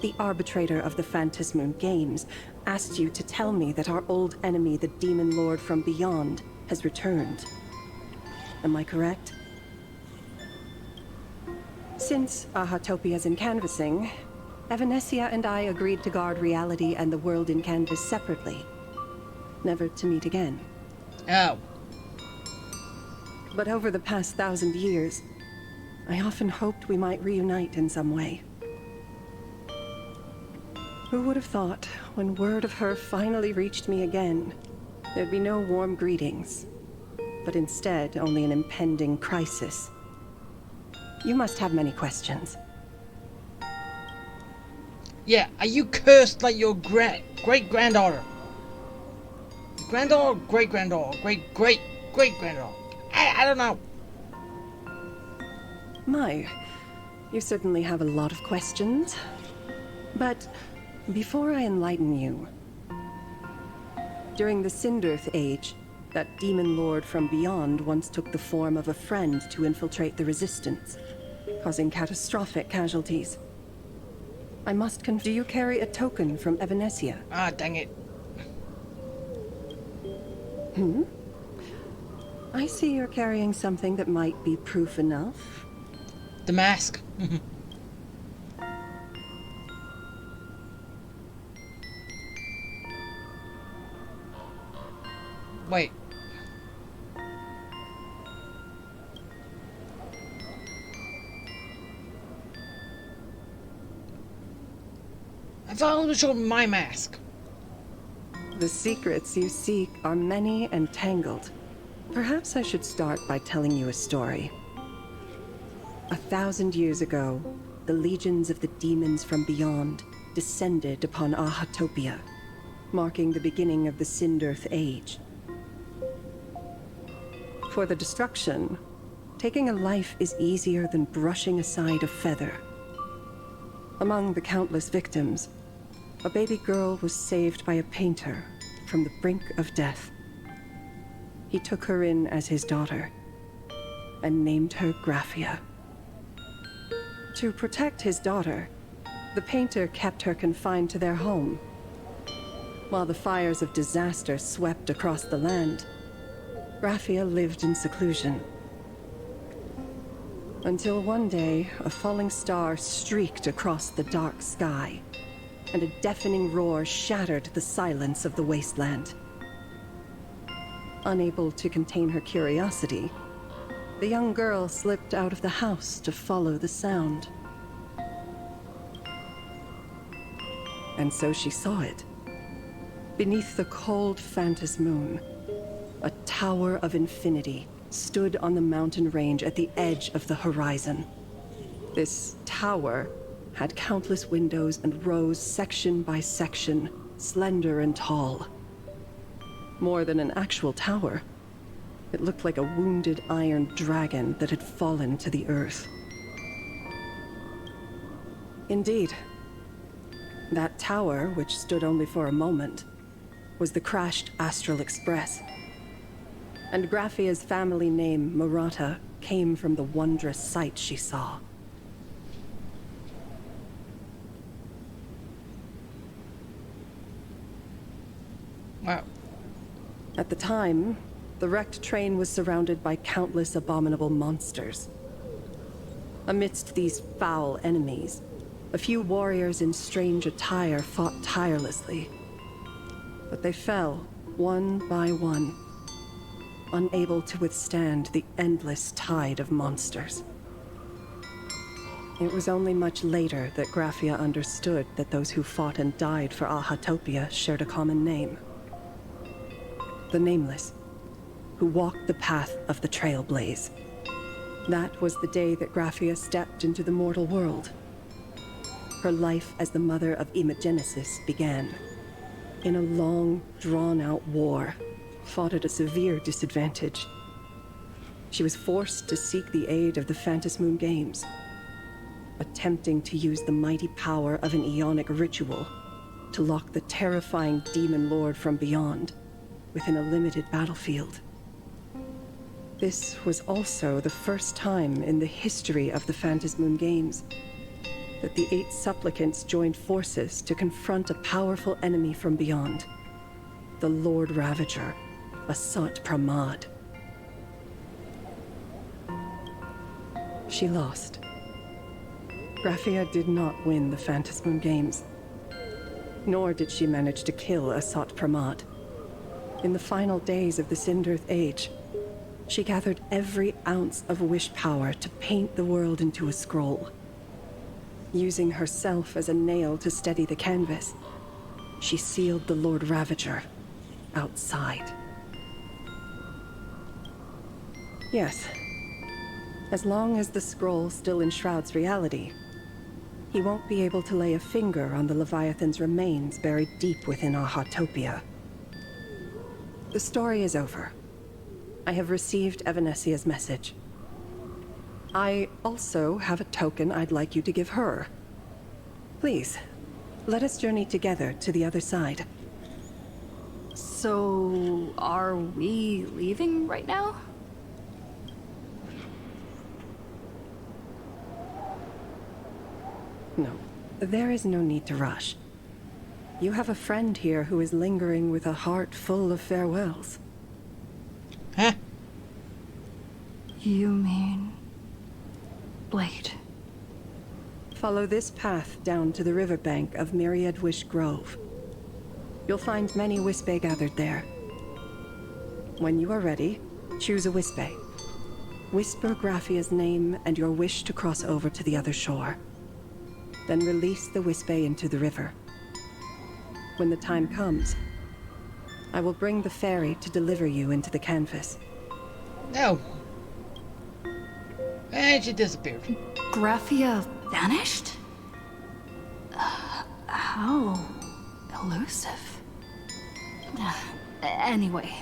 The arbitrator of the Phantasmoon Games asked you to tell me that our old enemy, the Demon Lord from Beyond, has returned. Am I correct? Since Ahatopia's in canvassing, Evanesia and I agreed to guard reality and the world in canvas separately, never to meet again. Oh. But over the past 1,000 years, I often hoped we might reunite in some way. Who would have thought, when word of her finally reached me again, there'd be no warm greetings, but instead only an impending crisis. You must have many questions. Yeah, are you cursed like your great-granddaughter? Granddaughter, great-granddaughter, great-great-great-granddaughter? I don't know. My, you certainly have a lot of questions. But before I enlighten you, during the Cinderth Age, that demon lord from beyond once took the form of a friend to infiltrate the Resistance, causing catastrophic casualties. I must do you carry a token from Evanesia? Ah, dang it. I see you're carrying something that might be proof enough. The mask. Wait. I thought it was showing my mask. The secrets you seek are many and tangled. Perhaps I should start by telling you a story. 1,000 years ago, the legions of the demons from beyond descended upon Ahatopia, marking the beginning of the Cinderth Age. For the destruction, taking a life is easier than brushing aside a feather. Among the countless victims, a baby girl was saved by a painter from the brink of death. He took her in as his daughter and named her Graphia. To protect his daughter, the painter kept her confined to their home. While the fires of disaster swept across the land, Graphia lived in seclusion. Until one day, a falling star streaked across the dark sky, and a deafening roar shattered the silence of the wasteland. Unable to contain her curiosity, the young girl slipped out of the house to follow the sound. And so she saw it. Beneath the cold phantasmoon, a tower of infinity stood on the mountain range at the edge of the horizon. This tower had countless windows and rose section by section, slender and tall. More than an actual tower, it looked like a wounded iron dragon that had fallen to the earth. Indeed, that tower, which stood only for a moment, was the crashed Astral Express. And Graphia's family name, Murata, came from the wondrous sight she saw. Wow. At the time, the wrecked train was surrounded by countless abominable monsters. Amidst these foul enemies, a few warriors in strange attire fought tirelessly. But they fell, one by one, unable to withstand the endless tide of monsters. It was only much later that Graphia understood that those who fought and died for Ahatopia shared a common name. The Nameless, who walked the path of the Trailblaze. That was the day that Graphia stepped into the mortal world. Her life as the mother of Imogenesis began. In a long, drawn-out war, fought at a severe disadvantage. She was forced to seek the aid of the Phantasmoon Games, attempting to use the mighty power of an Aeonic ritual to lock the terrifying demon lord from beyond within a limited battlefield. This was also the first time in the history of the Phantasmoon Games that the 8 supplicants joined forces to confront a powerful enemy from beyond, the Lord Ravager, Asat Pramad. She lost. Graphia did not win the Phantasmoon Games, nor did she manage to kill Asat Pramad. In the final days of the Sindirth Age, she gathered every ounce of wish power to paint the world into a scroll. Using herself as a nail to steady the canvas, she sealed the Lord Ravager outside. Yes, as long as the scroll still enshrouds reality, he won't be able to lay a finger on the Leviathan's remains buried deep within Ahatopia. The story is over. I have received Evanesia's message. I also have a token I'd like you to give her. Please, let us journey together to the other side. So, are we leaving right now? No, there is no need to rush. You have a friend here who is lingering with a heart full of farewells. Huh? You mean... Blade? Follow this path down to the riverbank of Myriad Wish Grove. You'll find many Wispe gathered there. When you are ready, choose a Wispe. Whisper Graphia's name and your wish to cross over to the other shore. Then release the Wispe into the river. When the time comes, I will bring the ferry to deliver you into the canvas. No. And she disappeared. Graphia vanished? How elusive. Anyway,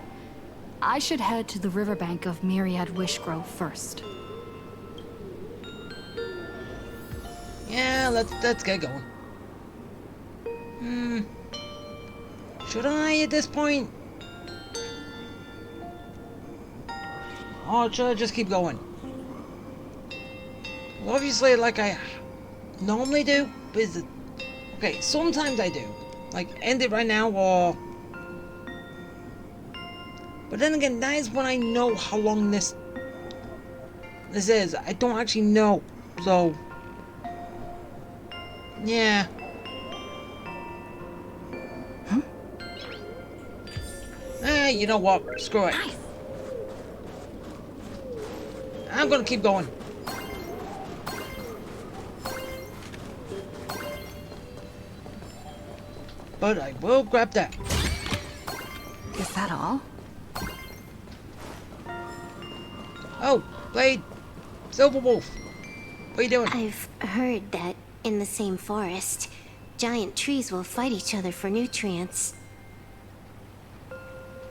I should head to the riverbank of Myriad Wish Grove first. Yeah, let's get going. Should I at this point? Or should I just keep going? Well, obviously, like I normally do, but is it... Okay, sometimes I do. Like, end it right now, or... But then again, that is when I know how long this is. I don't actually know, so... Yeah. You know what? Screw it. I'm gonna keep going. But I will grab that. Is that all? Oh, Blade. Silver Wolf. What are you doing? I've heard that in the same forest, giant trees will fight each other for nutrients.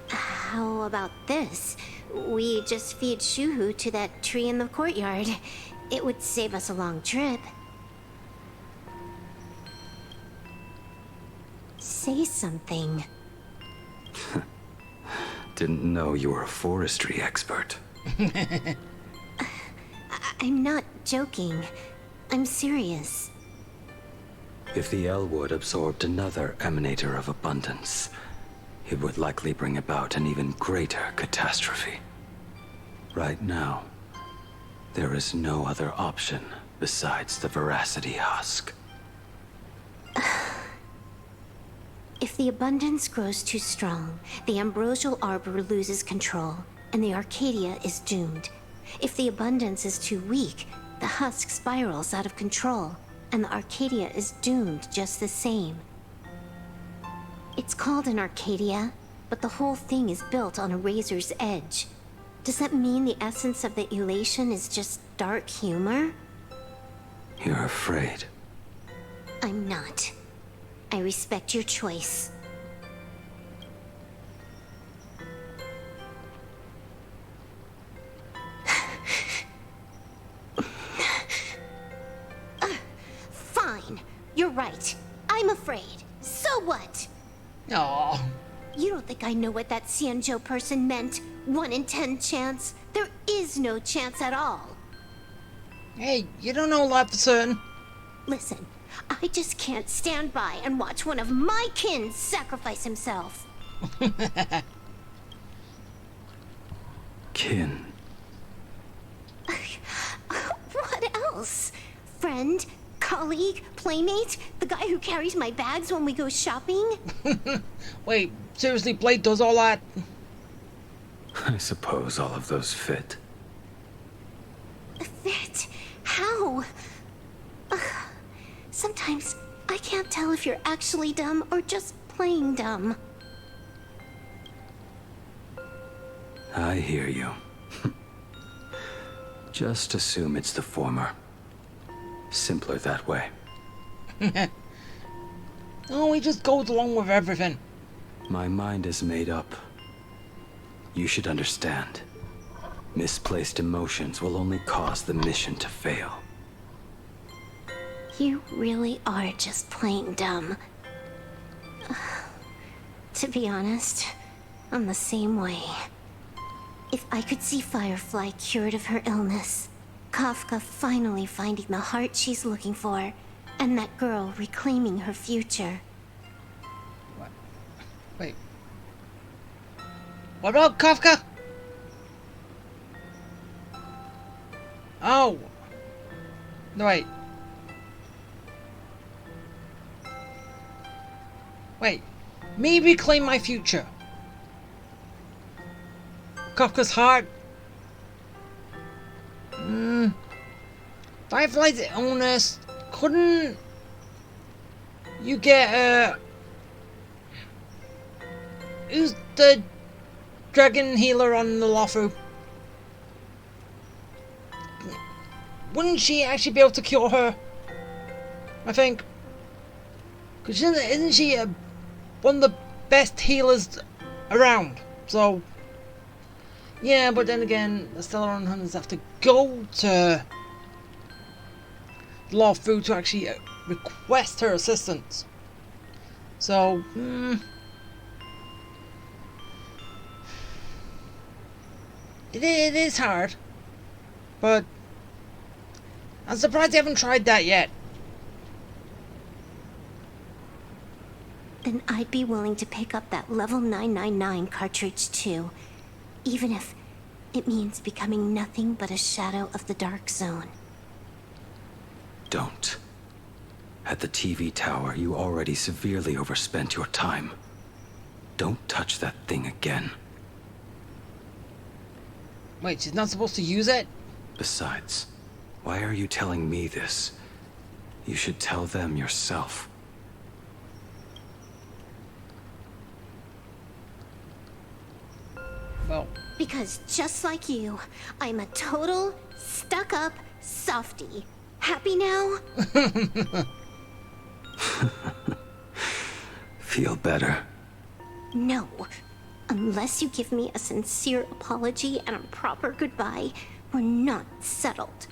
How about this? We just feed Shuhu to that tree in the courtyard. It would save us a long trip. Say something. Didn't know you were a forestry expert. I'm not joking. I'm serious. If the Elwood absorbed another emanator of abundance, it would likely bring about an even greater catastrophe. Right now, there is no other option besides the Veracity Husk. If the abundance grows too strong, the Ambrosial Arbor loses control, and the Arcadia is doomed. If the abundance is too weak, the husk spirals out of control, and the Arcadia is doomed just the same. It's called an Arcadia, but the whole thing is built on a razor's edge. Does that mean the essence of the elation is just dark humor? You're afraid. I'm not. I respect your choice. Fine. You're right. I'm afraid. So what? Aww. You don't think I know what that Xianzhou person meant? 1 in 10 chance? There is no chance at all. Hey, you don't know life for certain. Listen, I just can't stand by and watch one of my kin sacrifice himself. Kin. What else? Friend? Colleague? Playmate? The guy who carries my bags when we go shopping? Wait, seriously, Blade does all that? I suppose all of those fit. Fit? How? Sometimes I can't tell if you're actually dumb or just plain dumb. I hear you. Just assume it's the former. Simpler that way. Oh, he just goes along with everything. My mind is made up. You should understand. Misplaced emotions will only cause the mission to fail. You really are just plain dumb. To be honest, I'm the same way. If I could see Firefly cured of her illness, Kafka finally finding the heart she's looking for, and that girl reclaiming her future. What? Wait. What about Kafka? Oh. No, wait. Wait. Me reclaim my future. Kafka's heart. Firefly's illness. Couldn't you get who's the dragon healer on the Lethe? Wouldn't she actually be able to cure her? I think. Because isn't she one of the best healers around? So, yeah, but then again, the Stellar Hunters have to go to Lethe to actually request her assistance. So, it is hard, but I'm surprised they haven't tried that yet. Then I'd be willing to pick up that level 999 cartridge too, even if it means becoming nothing but a shadow of the Dark Zone. Don't. At the TV tower, you already severely overspent your time. Don't touch that thing again. Wait, she's not supposed to use it? Besides, why are you telling me this? You should tell them yourself. Well, because just like you, I'm a total stuck-up softie. Happy now? Feel better? No. Unless you give me a sincere apology and a proper goodbye, we're not settled.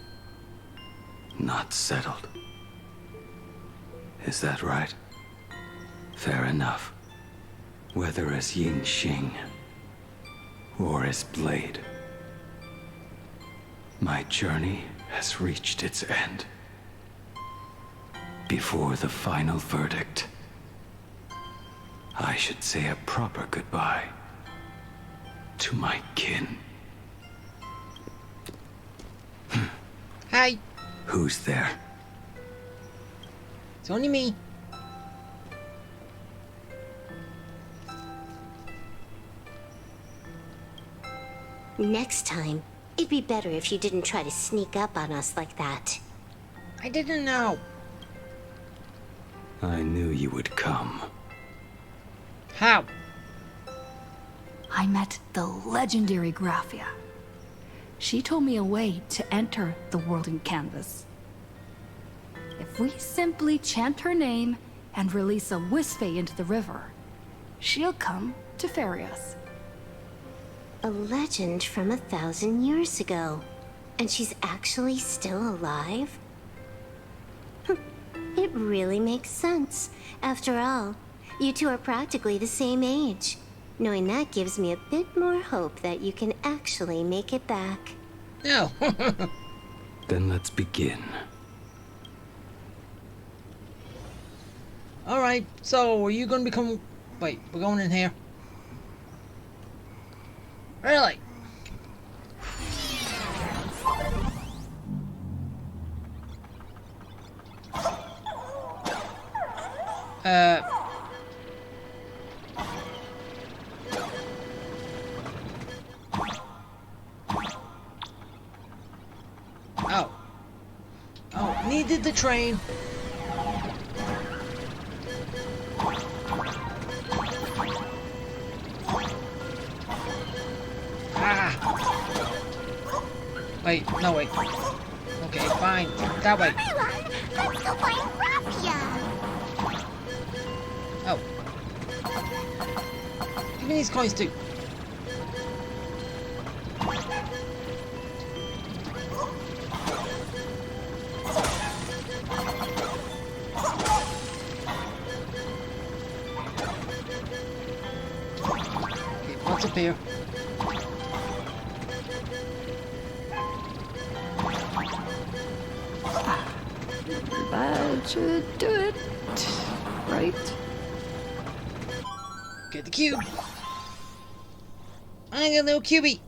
Not settled. Is that right? Fair enough. Whether as Ying Xing or as Blade, my journey has reached its end. Before the final verdict, I should say a proper goodbye to my kin. Hi. Who's there? It's only me. Next time, it'd be better if you didn't try to sneak up on us like that. I didn't know. I knew you would come. How? I met the legendary Graphia. She told me a way to enter the world in canvas. If we simply chant her name and release a Wispe into the river, she'll come to ferry us. A legend from 1,000 years ago. And she's actually still alive? It really makes sense. After all, you two are practically the same age. Knowing that gives me a bit more hope that you can actually make it back. No. Then let's begin. Alright, so are you gonna become... Wait, we're going in here. Really? Oh. Oh, needed the train. Wait, no wait. Okay, fine. That way. Everyone, let's go find Graphia. Oh. Give me these coins too. Okay, what's up here? That should do it, right? Get the cube. I got a little cubie.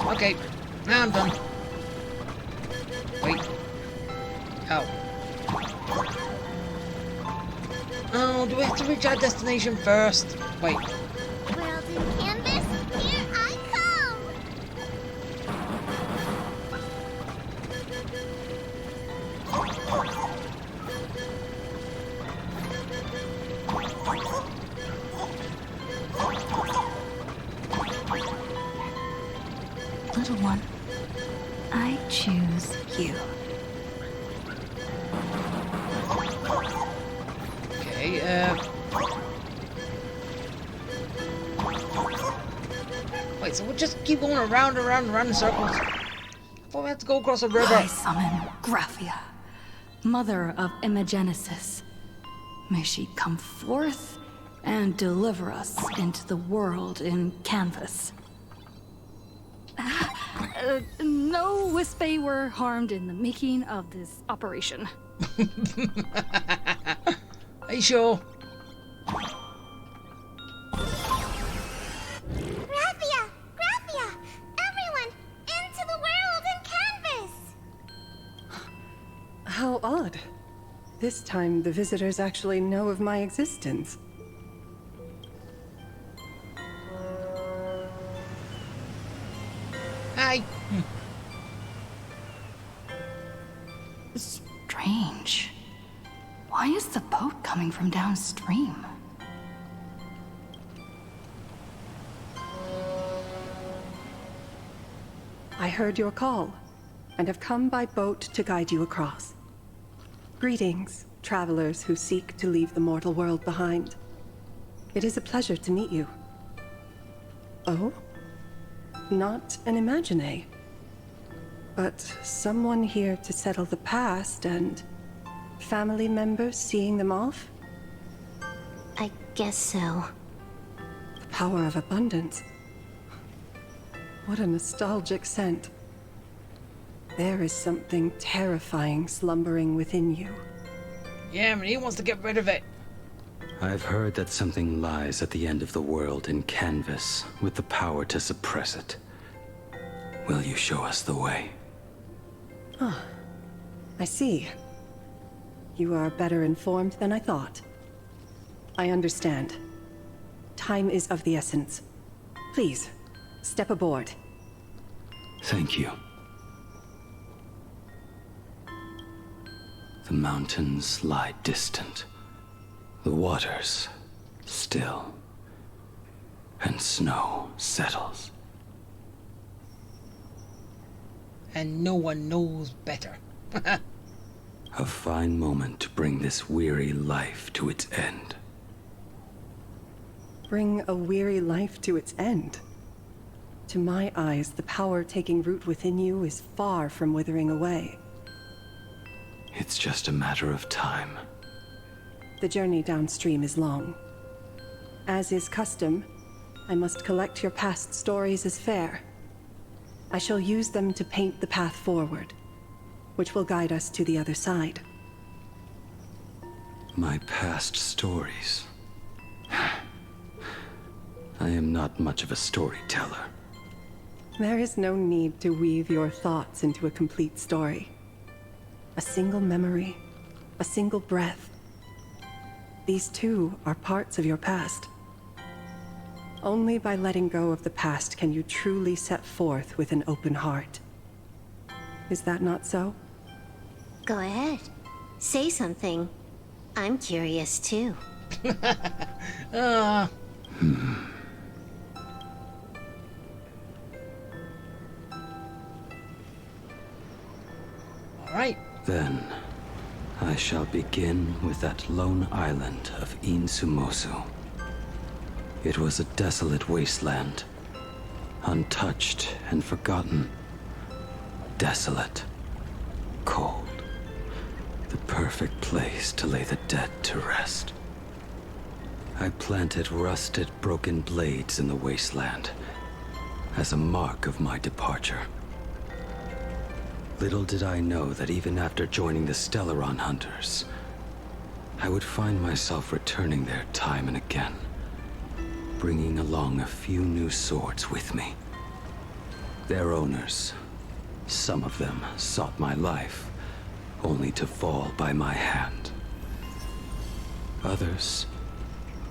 Okay, now I'm done. Wait. Oh. Oh, do we have to reach our destination first? Wait. World in canvas, here I come. Little one, I choose you. Okay, wait, so we'll just keep going around and around and around in circles? I thought we had to go across a river. I summon Graphia, mother of Imagenesis. May she come forth and deliver us into the world in canvas. No Wispe were harmed in the making of this operation. Are you sure? Graphia! Graphia! Everyone, into the world in canvas! How odd. This time, the visitors actually know of my existence. Hi. Strange. Why is the boat coming from downstream? I heard your call, and have come by boat to guide you across. Greetings, travelers who seek to leave the mortal world behind. It is a pleasure to meet you. Oh? Not an Imagine? But someone here to settle the past and family members seeing them off? I guess so. The power of abundance. What a nostalgic scent. There is something terrifying slumbering within you. Yeah, and he wants to get rid of it. I've heard that something lies at the end of the world in canvas with the power to suppress it. Will you show us the way? Ah, I see. You are better informed than I thought. I understand. Time is of the essence. Please, step aboard. Thank you. The mountains lie distant. The waters still. And snow settles. And no one knows better. A fine moment to bring this weary life to its end. Bring a weary life to its end? To my eyes, the power taking root within you is far from withering away. It's just a matter of time. The journey downstream is long. As is custom, I must collect your past stories as fare. I shall use them to paint the path forward, which will guide us to the other side. My past stories. I am not much of a storyteller. There is no need to weave your thoughts into a complete story. A single memory, a single breath. These too are parts of your past. Only by letting go of the past can you truly set forth with an open heart. Is that not so? Go ahead. Say something. I'm curious too. Alright. Then, I shall begin with that lone island of Insumosu. It was a desolate wasteland, untouched and forgotten. Desolate, cold, the perfect place to lay the dead to rest. I planted rusted, broken blades in the wasteland as a mark of my departure. Little did I know that even after joining the Stellaron Hunters, I would find myself returning there time and again, bringing along a few new swords with me. Their owners, some of them sought my life, only to fall by my hand. Others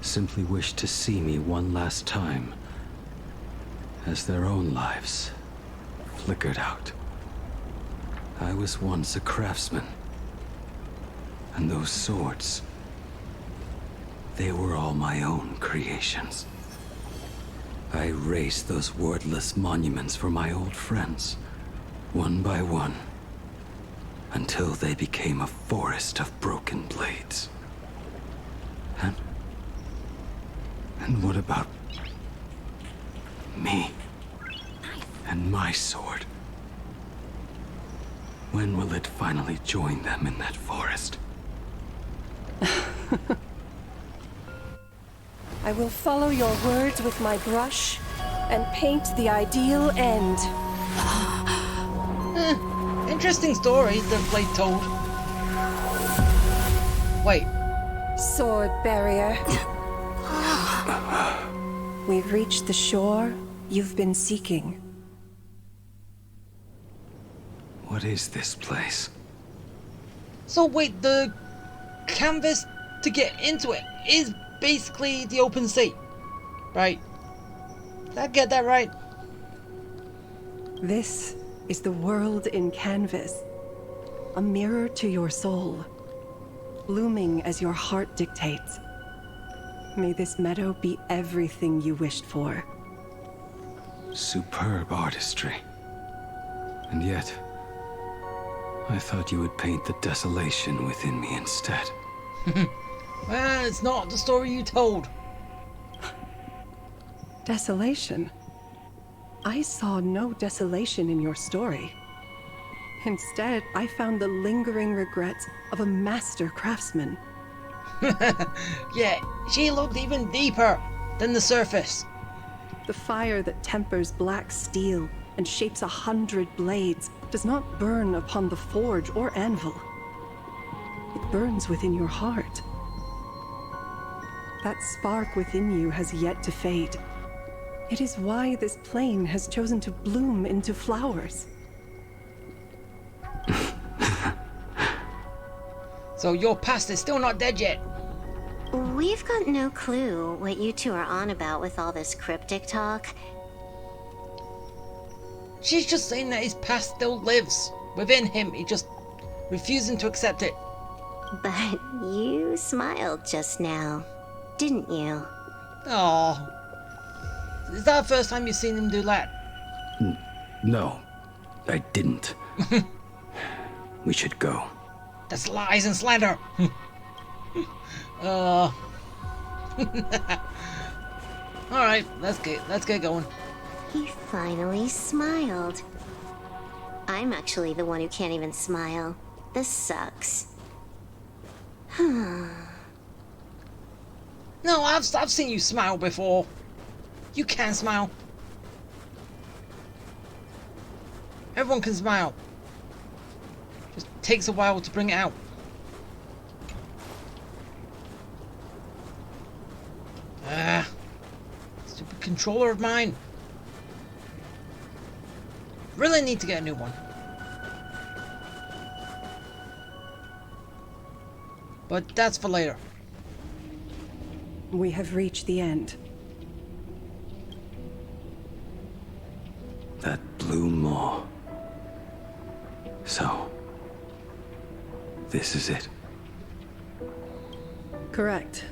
simply wished to see me one last time, as their own lives flickered out. I was once a craftsman, and those swords, they were all my own creations. I raised those wordless monuments for my old friends, one by one, until they became a forest of broken blades. And what about me and my sword? When will it finally join them in that forest? I will follow your words with my brush and paint the ideal end. Interesting story that Blade told. Wait. Sword barrier. We've reached the shore you've been seeking. What is this place? So wait, the canvas to get into it is basically the open sea, right? Did I get that right? This is the world in canvas. A mirror to your soul, blooming as your heart dictates. May this meadow be everything you wished for. Superb artistry. And yet, I thought you would paint the desolation within me instead. Well, it's not the story you told. Desolation? I saw no desolation in your story. Instead, I found the lingering regrets of a master craftsman. Yeah, she looked even deeper than the surface. The fire that tempers black steel and shapes 100 blades does not burn upon the forge or anvil. It burns within your heart. That spark within you has yet to fade. It is why this plane has chosen to bloom into flowers. So your past is still not dead yet? We've got no clue what you two are on about with all this cryptic talk. She's just saying that his past still lives within him. He just refusing to accept it. But you smiled just now, didn't you? Oh, is that the first time you've seen him do that? No, I didn't. We should go. That's lies and slander. All right, let's get going. He finally smiled. I'm actually the one who can't even smile. This sucks. No, I've seen you smile before. You can smile. Everyone can smile. Just takes a while to bring it out. Stupid controller of mine. Really need to get a new one. But that's for later. We have reached the end. That blue maw. So, this is it. Correct.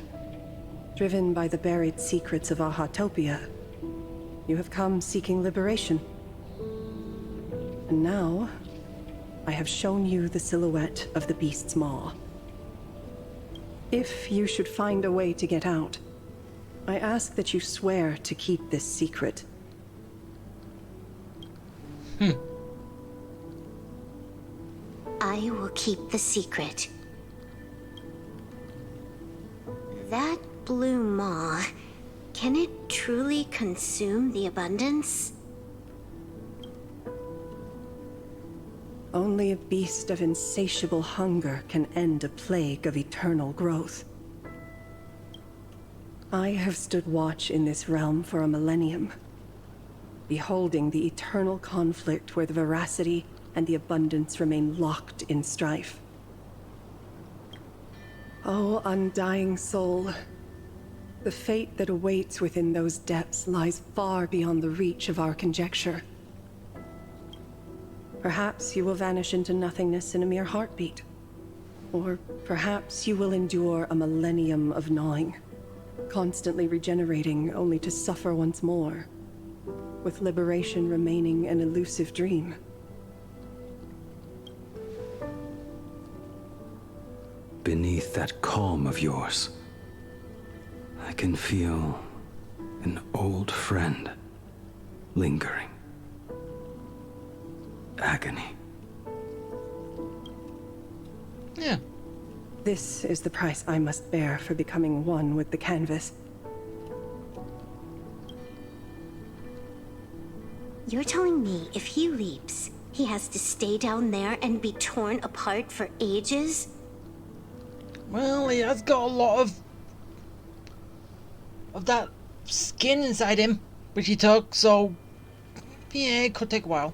Driven by the buried secrets of Ahatopia, you have come seeking liberation. And now, I have shown you the silhouette of the beast's maw. If you should find a way to get out, I ask that you swear to keep this secret. I will keep the secret. That blue maw, can it truly consume the abundance? Only a beast of insatiable hunger can end a plague of eternal growth. I have stood watch in this realm for a millennium, beholding the eternal conflict where the veracity and the abundance remain locked in strife. Oh, undying soul, the fate that awaits within those depths lies far beyond the reach of our conjecture. Perhaps you will vanish into nothingness in a mere heartbeat. Or perhaps you will endure a millennium of gnawing, constantly regenerating only to suffer once more, with liberation remaining an elusive dream. Beneath that calm of yours, I can feel an old friend lingering. Agony. Yeah. This is the price I must bear for becoming one with the canvas. You're telling me if he leaps, he has to stay down there and be torn apart for ages? Well, he has got a lot of that skin inside him, which he took, so yeah, it could take a while.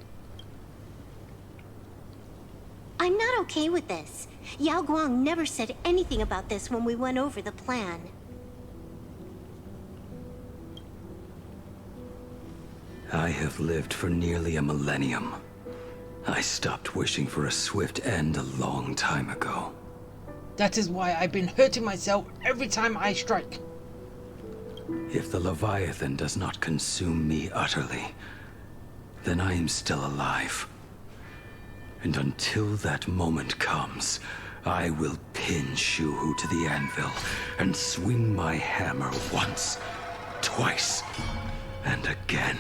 I'm not okay with this. Yao Guang never said anything about this when we went over the plan. I have lived for nearly a millennium. I stopped wishing for a swift end a long time ago. That is why I've been hurting myself every time I strike. If the Leviathan does not consume me utterly, then I am still alive. And until that moment comes, I will pin Shuhu to the anvil and swing my hammer once, twice, and again,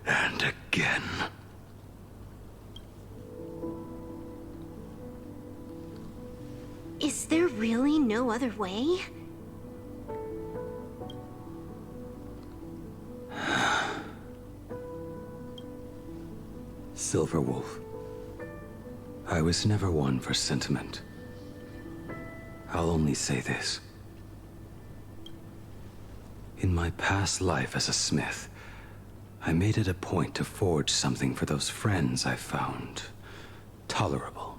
and again. Is there really no other way? Silverwolf, I was never one for sentiment. I'll only say this. In my past life as a smith, I made it a point to forge something for those friends I found tolerable.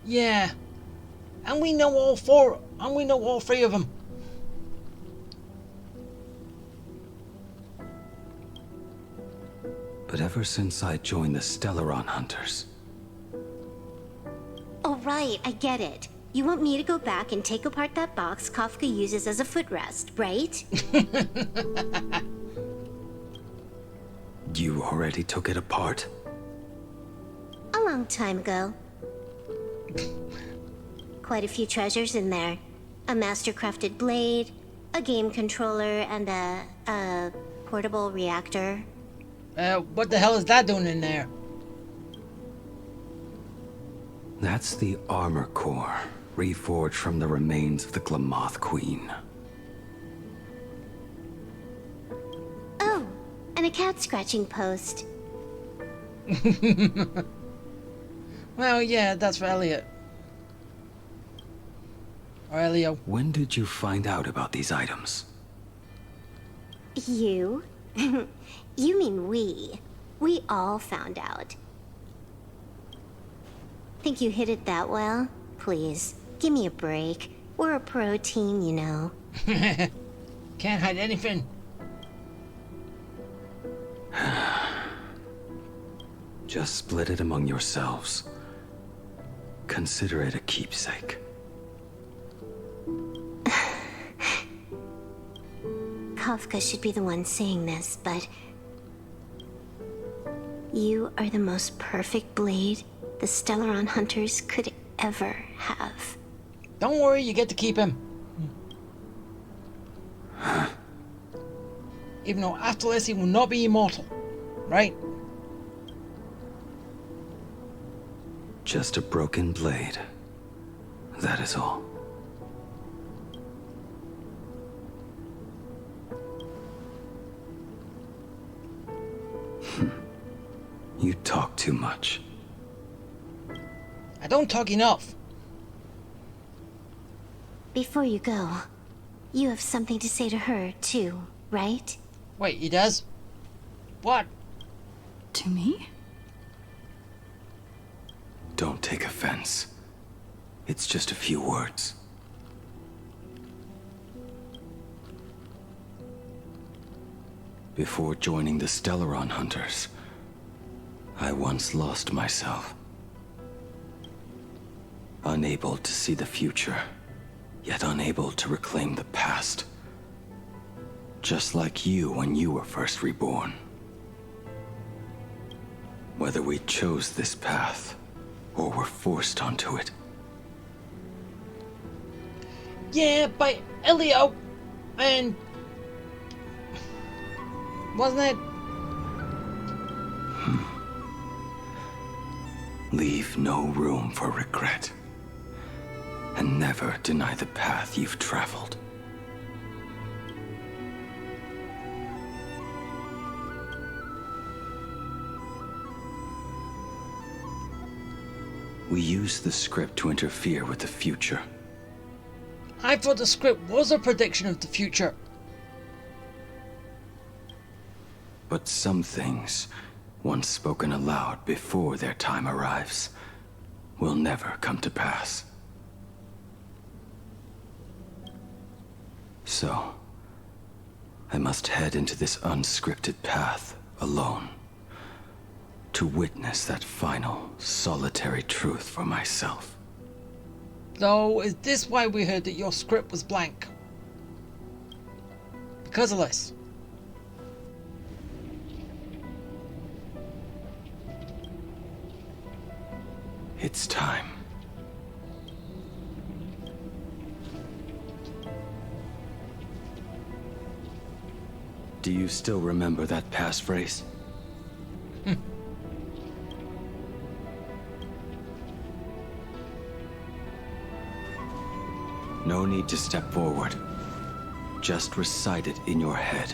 Yeah. And we know all three of them. But ever since I joined the Stellaron Hunters... Oh, right, I get it. You want me to go back and take apart that box Kafka uses as a footrest, right? You already took it apart? A long time ago. Quite a few treasures in there. A master-crafted blade, a game controller, and a portable reactor. What the hell is that doing in there? That's the armor core, reforged from the remains of the Glamoth Queen. Oh, and a cat scratching post. Well, yeah, that's for Elliot. Or Elio. When did you find out about these items? You? You mean we. We all found out. Think you hid it that well? Please, give me a break. We're a pro team, you know. Can't hide anything. Just split it among yourselves. Consider it a keepsake. Kafka should be the one saying this, but... You are the most perfect blade the Stellaron Hunters could ever have. Don't worry, you get to keep him. Even though after this he will not be immortal, right? Just a broken blade. That is all. You talk too much. I don't talk enough. Before you go, you have something to say to her, too, right? Wait, he does? What? To me? Don't take offense. It's just a few words. Before joining the Stellaron Hunters, I once lost myself. Unable to see the future, yet unable to reclaim the past. Just like you when you were first reborn. Whether we chose this path, or were forced onto it. Yeah, by Elio, and... wasn't it? Leave no room for regret. And never deny the path you've traveled. We use the script to interfere with the future. I thought the script was a prediction of the future. But some things, once spoken aloud before their time arrives, will never come to pass. So, I must head into this unscripted path alone, to witness that final, solitary truth for myself. So, is this why we heard that your script was blank? Because of this. It's time. Do you still remember that passphrase? No need to step forward. Just recite it in your head.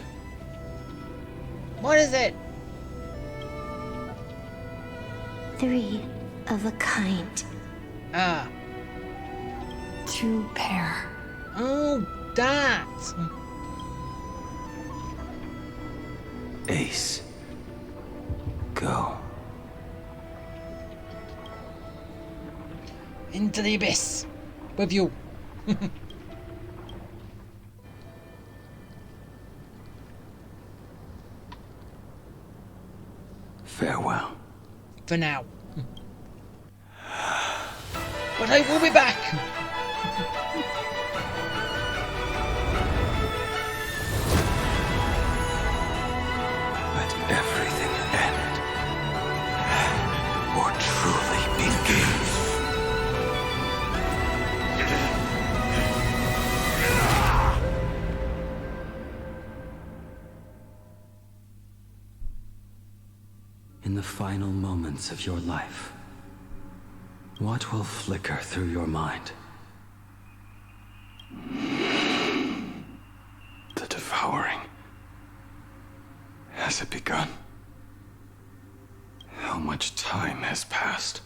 What is it? 3 of a kind. Ah. True pair. Oh, that. Ace. Go. Into the abyss. With you. Farewell. For now. But I will be back. Let everything end. Or truly begin. In the final moments of your life, what will flicker through your mind? The devouring. Has it begun? How much time has passed?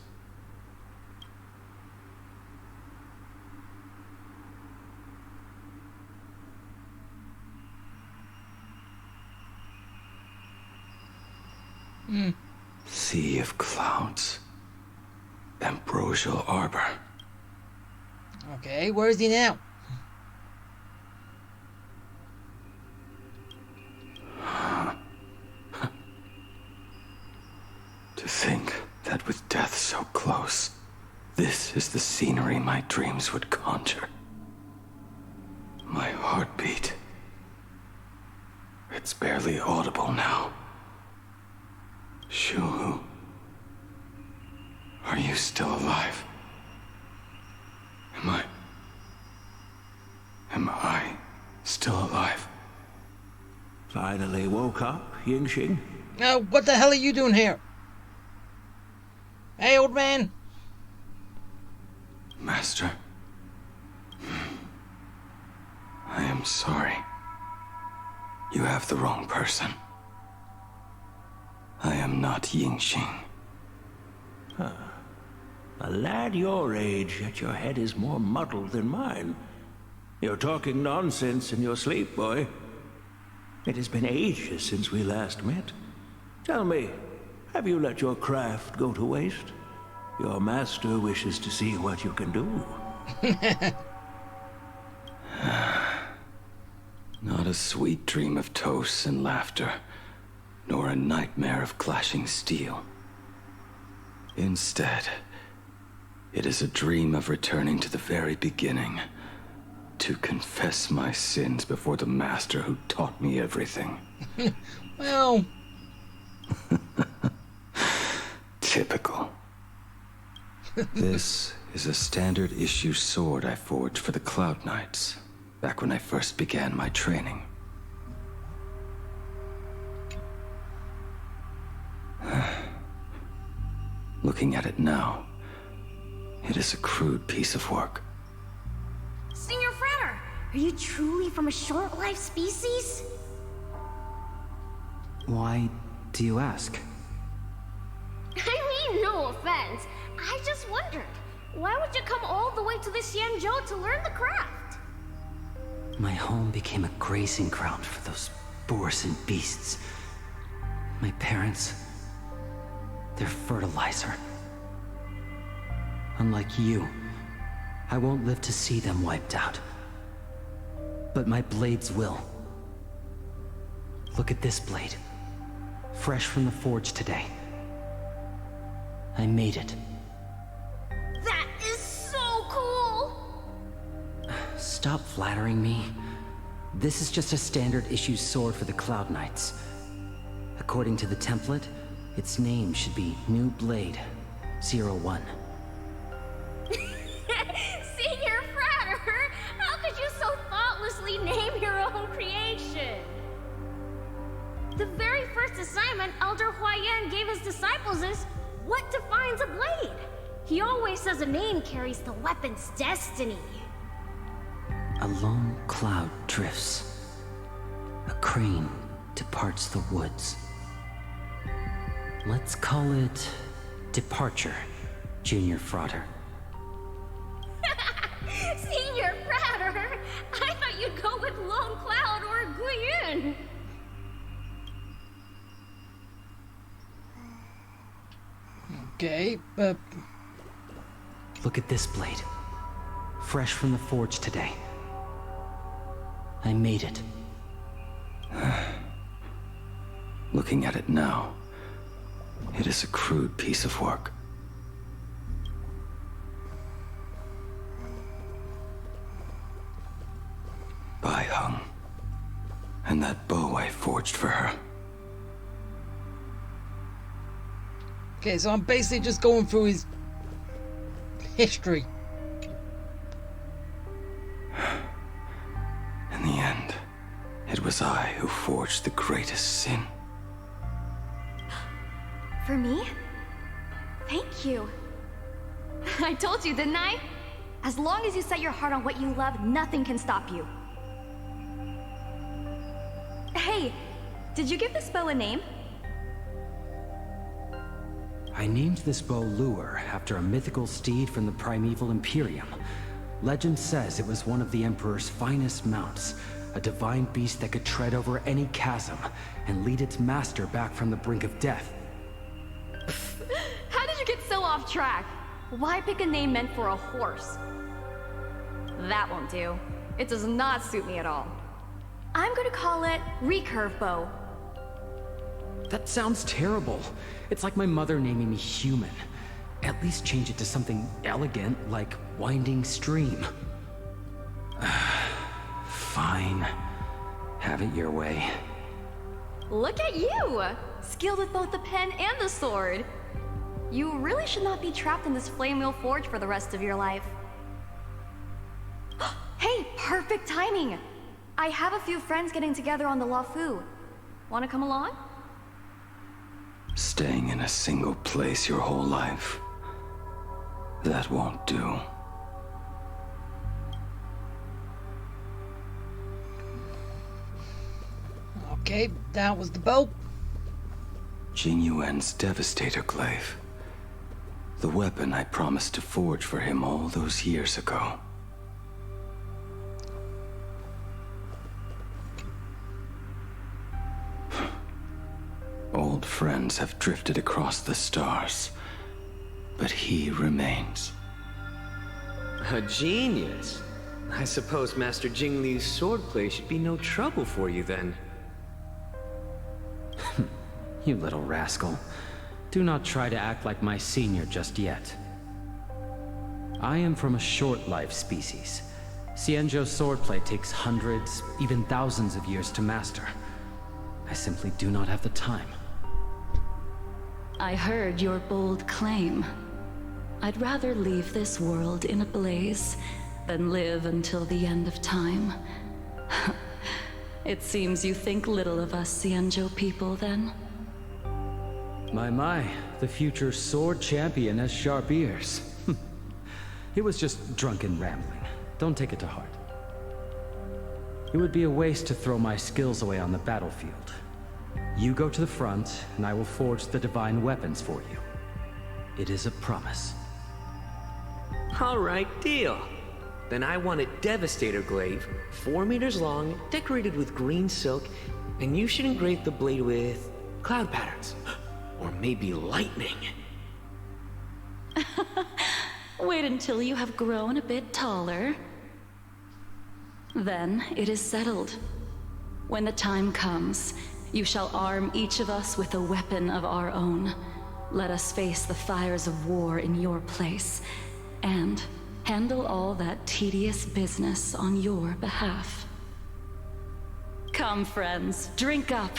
Sea of clouds. Ambrosial arbor. Okay, where is he now? To think that with death so close, this is the scenery my dreams would conjure. My heartbeat. It's barely audible now. Shuhu. Are you still alive? Am I still alive? Finally woke up, Yingxing? Now, what the hell are you doing here? Hey, old man. Master. I am sorry. You have the wrong person. I am not Yingxing. Huh. A lad your age, yet your head is more muddled than mine. You're talking nonsense in your sleep, boy. It has been ages since we last met. Tell me, have you let your craft go to waste? Your master wishes to see what you can do. Not a sweet dream of toasts and laughter, nor a nightmare of clashing steel. Instead, it is a dream of returning to the very beginning, to confess my sins before the master who taught me everything. Well... Typical. This is a standard issue sword I forged for the Cloud Knights, back when I first began my training. Looking at it now, it is a crude piece of work. Senior Frater, are you truly from a short-lived species? Why do you ask? I mean, no offense. I just wondered, why would you come all the way to the Xianzhou to learn the craft? My home became a grazing ground for those boars and beasts. My parents, they're fertilizer. Unlike you, I won't live to see them wiped out. But my blades will. Look at this blade. Fresh from the forge today. I made it. That is so cool! Stop flattering me. This is just a standard issue sword for the Cloud Knights. According to the template, its name should be New Blade 01. Senior Frater, how could you so thoughtlessly name your own creation? The very first assignment Elder Huayan gave his disciples is what defines a blade? He always says a name carries the weapon's destiny. A lone cloud drifts. A crane departs the woods. Let's call it Departure, Junior Frauder. Senior Fratter! I thought you'd go with Lone Cloud or Guiyun! Okay, Look at this blade. Fresh from the forge today. I made it. Looking at it now, it is a crude piece of work. Bai Hung, and that bow I forged for her. okay, so I'm basically just going through his history. In the end, it was I who forged the greatest sin. For me? Thank you. I told you, didn't I? As long as you set your heart on what you love, nothing can stop you. Hey, did you give this bow a name? I named this bow Lure after a mythical steed from the primeval Imperium. Legend says it was one of the Emperor's finest mounts, a divine beast that could tread over any chasm and lead its master back from the brink of death. How did you get so off track? Why pick a name meant for a horse? That won't do. It does not suit me at all. I'm gonna call it Recurve Bow. That sounds terrible. It's like my mother naming me Human. At least change it to something elegant, like Winding Stream. Fine. Have it your way. Look at you! Skilled with both the pen and the sword. You really should not be trapped in this flame wheel forge for the rest of your life. Hey, perfect timing! I have a few friends getting together on the Lafu. Wanna come along? Staying in a single place your whole life. That won't do. Okay, that was the bow. Jing Yuan's Devastator Glaive. The weapon I promised to forge for him all those years ago. Old friends have drifted across the stars, but he remains. A genius. I suppose Master Jing Li's swordplay should be no trouble for you then. You little rascal. Do not try to act like my senior just yet. I am from a short-life species. Xianzhou's swordplay takes hundreds, even thousands of years to master. I simply do not have the time. I heard your bold claim. I'd rather leave this world in a blaze than live until the end of time. It seems you think little of us Xianzhou people, then? My, the future sword champion has sharp ears. It was just drunken rambling. Don't take it to heart. It would be a waste to throw my skills away on the battlefield. You go to the front, and I will forge the divine weapons for you. It is a promise. All right, deal. Then I want a Devastator Glaive, 4 meters long, decorated with green silk, and you should engrave the blade with cloud patterns. Or maybe lightning. Wait until you have grown a bit taller. Then it is settled. When the time comes, you shall arm each of us with a weapon of our own. Let us face the fires of war in your place, and handle all that tedious business on your behalf. Come, friends, drink up.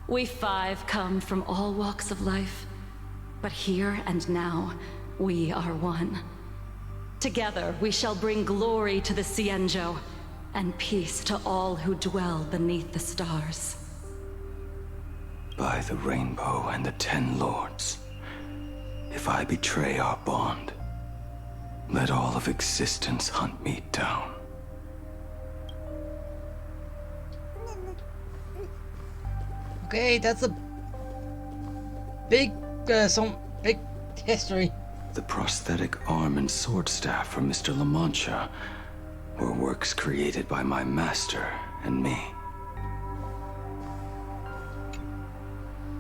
We 5 come from all walks of life, but here and now, we are one. Together, we shall bring glory to the Xianzhou, and peace to all who dwell beneath the stars. By the rainbow and the 10 lords, if I betray our bond, let all of existence hunt me down. Okay, that's a big, some big history. The prosthetic arm and sword staff from Mr. La Mancha were works created by my master and me.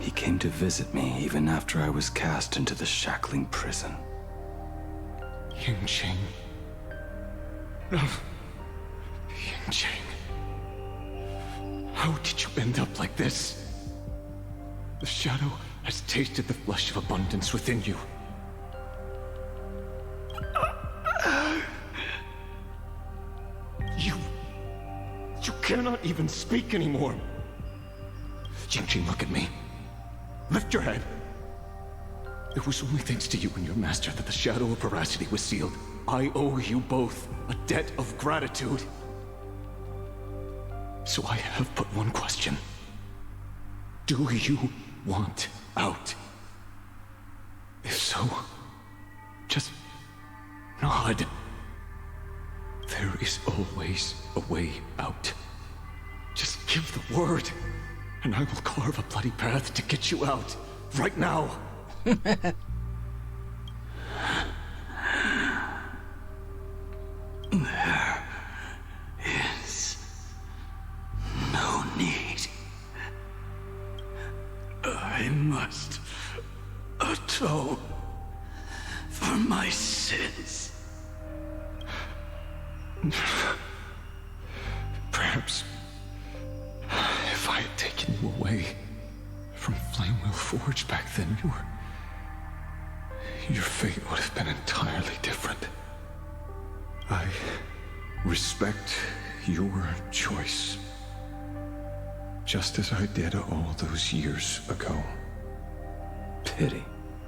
He came to visit me even after I was cast into the shackling prison. Yingqing. No. Yingqing. How did you end up like this? The shadow has tasted the flesh of abundance within you. You cannot even speak anymore. Yingqing, look at me. Lift your head. It was only thanks to you and your master that the shadow of veracity was sealed. I owe you both a debt of gratitude. So I have but one question. Do you want out? If so, just nod. There is always a way out. Just give the word, and I will carve a bloody path to get you out. Right now. There is no need. I must atone for my sins. Perhaps if I had taken you away from Flamewheel Forge back then, your fate would have been entirely different. I respect your choice, just as I did all those years ago. Pity.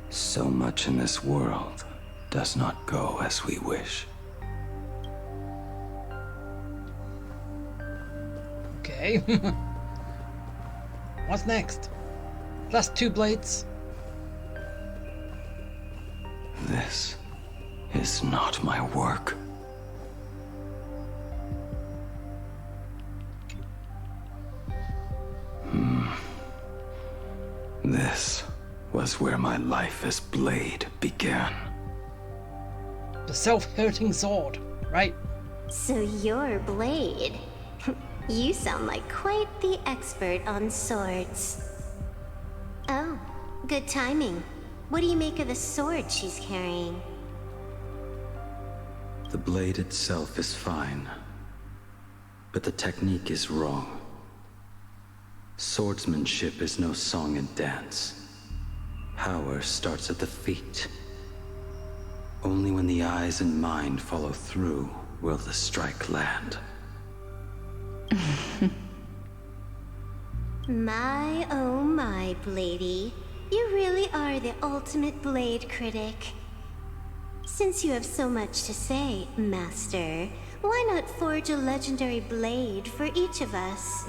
So much in this world does not go as we wish. Okay. What's next? Plus 2 blades. This is not my work. This was where my life as Blade began. The self-hurting sword, right? So you're Blade. You sound like quite the expert on swords. Oh, good timing. What do you make of the sword she's carrying? The blade itself is fine, but the technique is wrong. Swordsmanship is no song and dance. Power starts at the feet. Only when the eyes and mind follow through will the strike land. My, oh my, Bladey. You really are the ultimate blade critic. Since you have so much to say, Master, why not forge a legendary blade for each of us?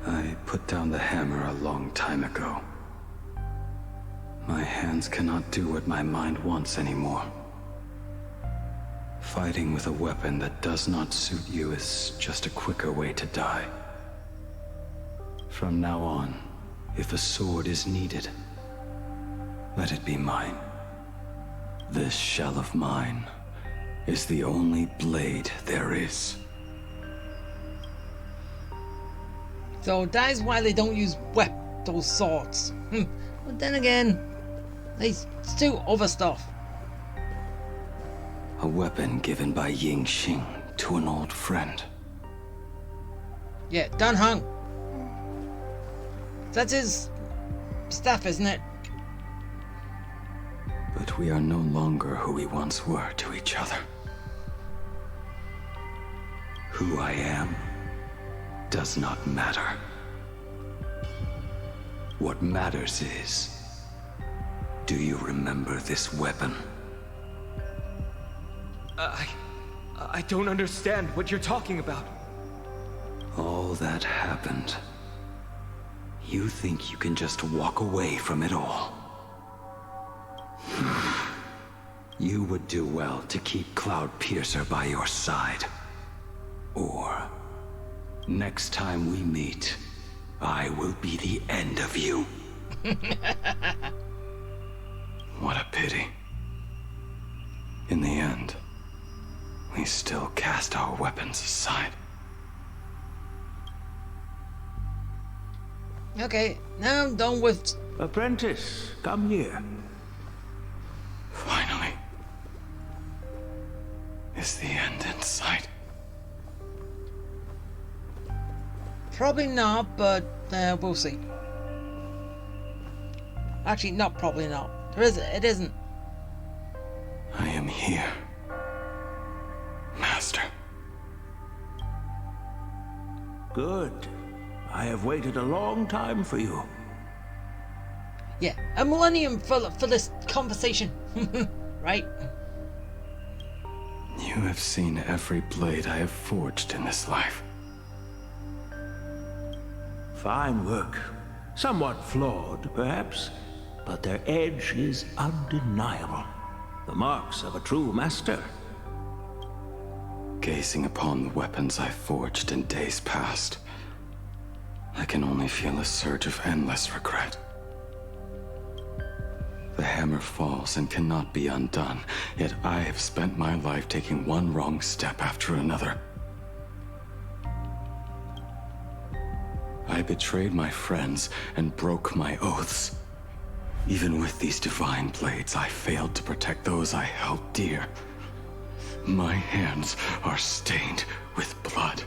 I put down the hammer a long time ago. My hands cannot do what my mind wants anymore. Fighting with a weapon that does not suit you is just a quicker way to die. From now on, if a sword is needed, let it be mine. This shell of mine is the only blade there is. So that is why they don't use those swords. But then again, they do other stuff. A weapon given by Yingqing to an old friend. Yeah, Dan Heng. That's his staff, isn't it? But we are no longer who we once were to each other. Who I am does not matter. What matters is, do you remember this weapon? I don't understand what you're talking about. All that happened. You think you can just walk away from it all? You would do well to keep Cloud Piercer by your side. Or Next time we meet, I will be the end of you. What a pity. In the end, we still cast our weapons aside. Okay, now I'm done with... Apprentice, come here. Finally. Is the end in sight? Probably not, but we'll see. Actually, not probably not. It isn't. I am here, Master. Good. I have waited a long time for you. Yeah, a millennium for this conversation, right? You have seen every blade I have forged in this life. Fine work. Somewhat flawed, perhaps, but their edge is undeniable. The marks of a true master. Gazing upon the weapons I forged in days past, I can only feel a surge of endless regret. The hammer falls and cannot be undone, yet I have spent my life taking one wrong step after another. I betrayed my friends and broke my oaths. Even with these divine blades, I failed to protect those I held dear. My hands are stained with blood.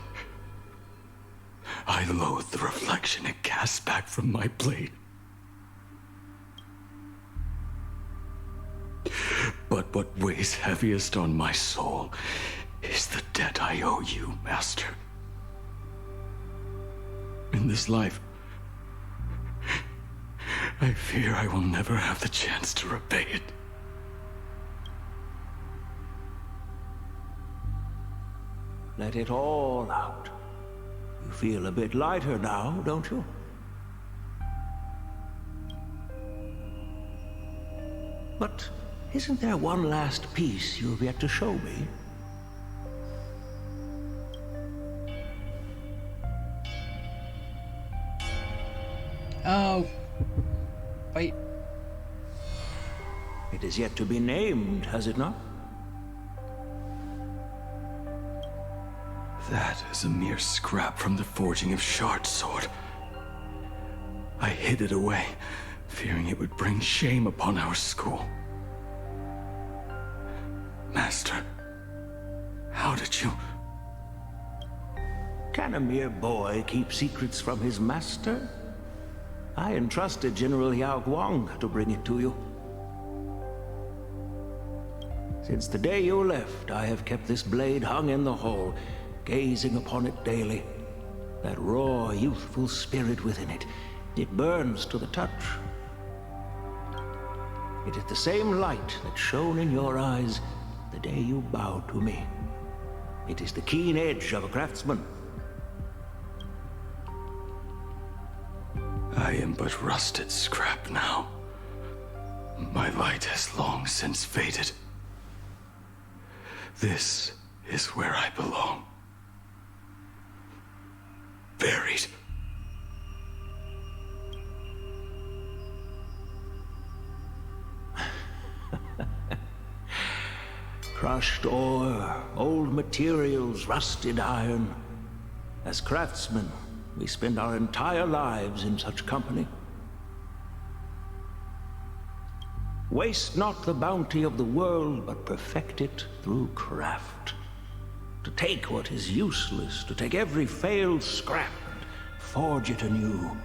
I loathe the reflection it casts back from my blade. But what weighs heaviest on my soul is the debt I owe you, Master. In this life, I fear I will never have the chance to repay it. Let it all out. You feel a bit lighter now, don't you? But isn't there one last piece you've yet to show me? Oh. Wait. It is yet to be named, has it not? That is a mere scrap from the forging of Shard's sword. I hid it away, fearing it would bring shame upon our school. Master, how did you... Can a mere boy keep secrets from his master? I entrusted General Yao Guang to bring it to you. Since the day you left, I have kept this blade hung in the hall, gazing upon it daily. That raw, youthful spirit within it, it burns to the touch. It is the same light that shone in your eyes the day you bowed to me. It is the keen edge of a craftsman. I am but rusted scrap now. My light has long since faded. This is where I belong. Buried. Crushed ore, old materials, rusted iron. As craftsmen, we spend our entire lives in such company. Waste not the bounty of the world, but perfect it through craft. To take what is useless, to take every failed scrap and forge it anew.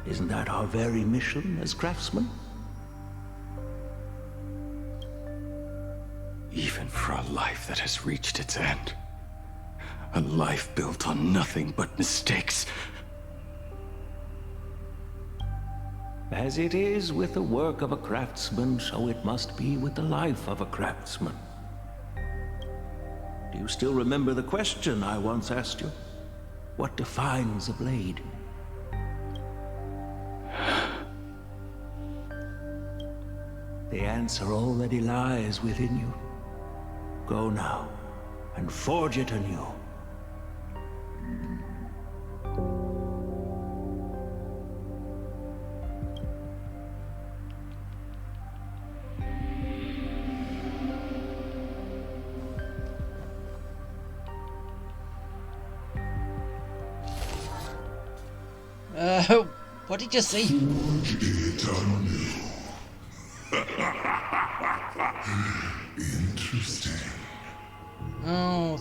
Isn't that our very mission as craftsmen? Even for a life that has reached its end. A life built on nothing but mistakes. As it is with the work of a craftsman, so it must be with the life of a craftsman. Do you still remember the question I once asked you? What defines a blade? The answer already lies within you. Go now, and forge it anew. What did you say? Forge it anew. Interesting. Oh,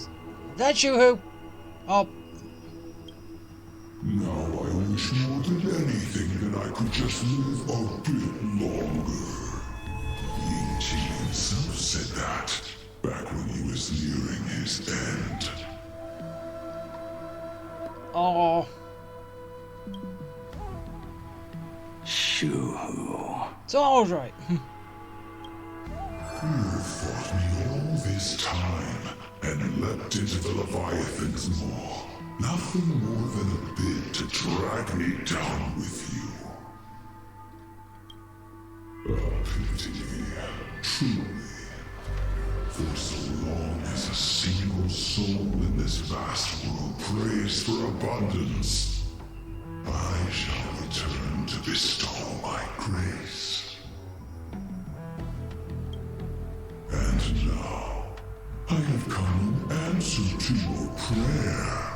that's you who? Oh. Now I wish more than anything that I could just live a bit longer. Ying-Chi himself said that back when he was nearing his end. Oh. Shu-Hu. It's all right. You fought me all this time and leapt into the Leviathan's maw. Nothing more than a bit to drag me down with you. A pity, truly. For so long as a single soul in this vast world prays for abundance, I shall return to bestow my grace. And now, I have come in answer to your prayer.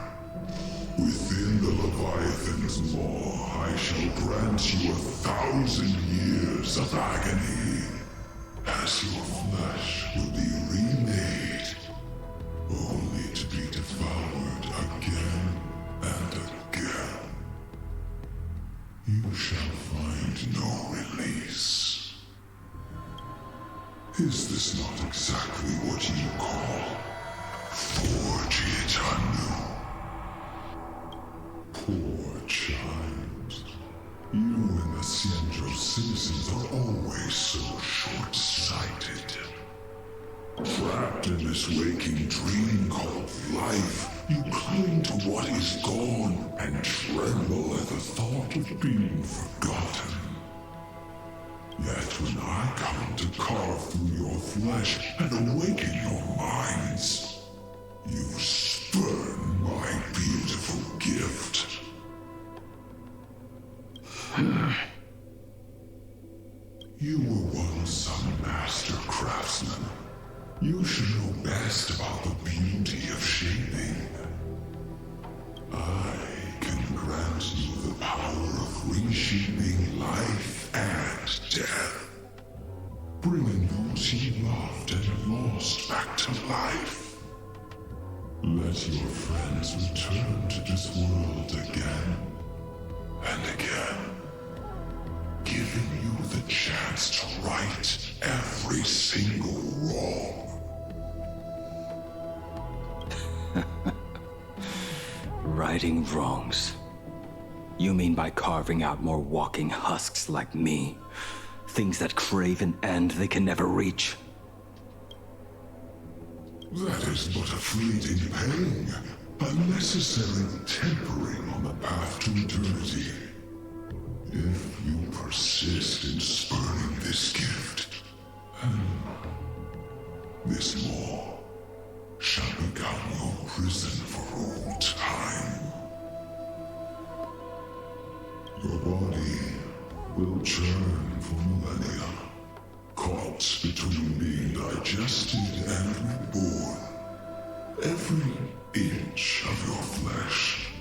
Within the Leviathan's maw, I shall grant you 1,000 years of agony, as your flesh will be remade, only to be devoured again and again. You shall find no release. Is this not exactly what you call forge it anew? Poor child. You and the Xianzhou citizens are always so short-sighted. Trapped in this waking dream called life, you cling to what is gone and tremble at the thought of being forgotten. Yet when I come to carve through your flesh and awaken your minds, you spurn my beautiful gift. You were once a master craftsman. You should know best about the beauty of shaping. I can grant you the power of reshaping life and death, bringing those you loved and lost back to life. Let your friends return to this world again and again, giving you the chance to right every single wrong. Righting wrongs. You mean by carving out more walking husks like me? Things that crave an end they can never reach? That is but a fleeting pang, a necessary tempering on the path to eternity. If you persist in spurning this gift, this maw shall become your prison for all time. Your body will churn for millennia, caught between being digested and reborn. Every inch of your flesh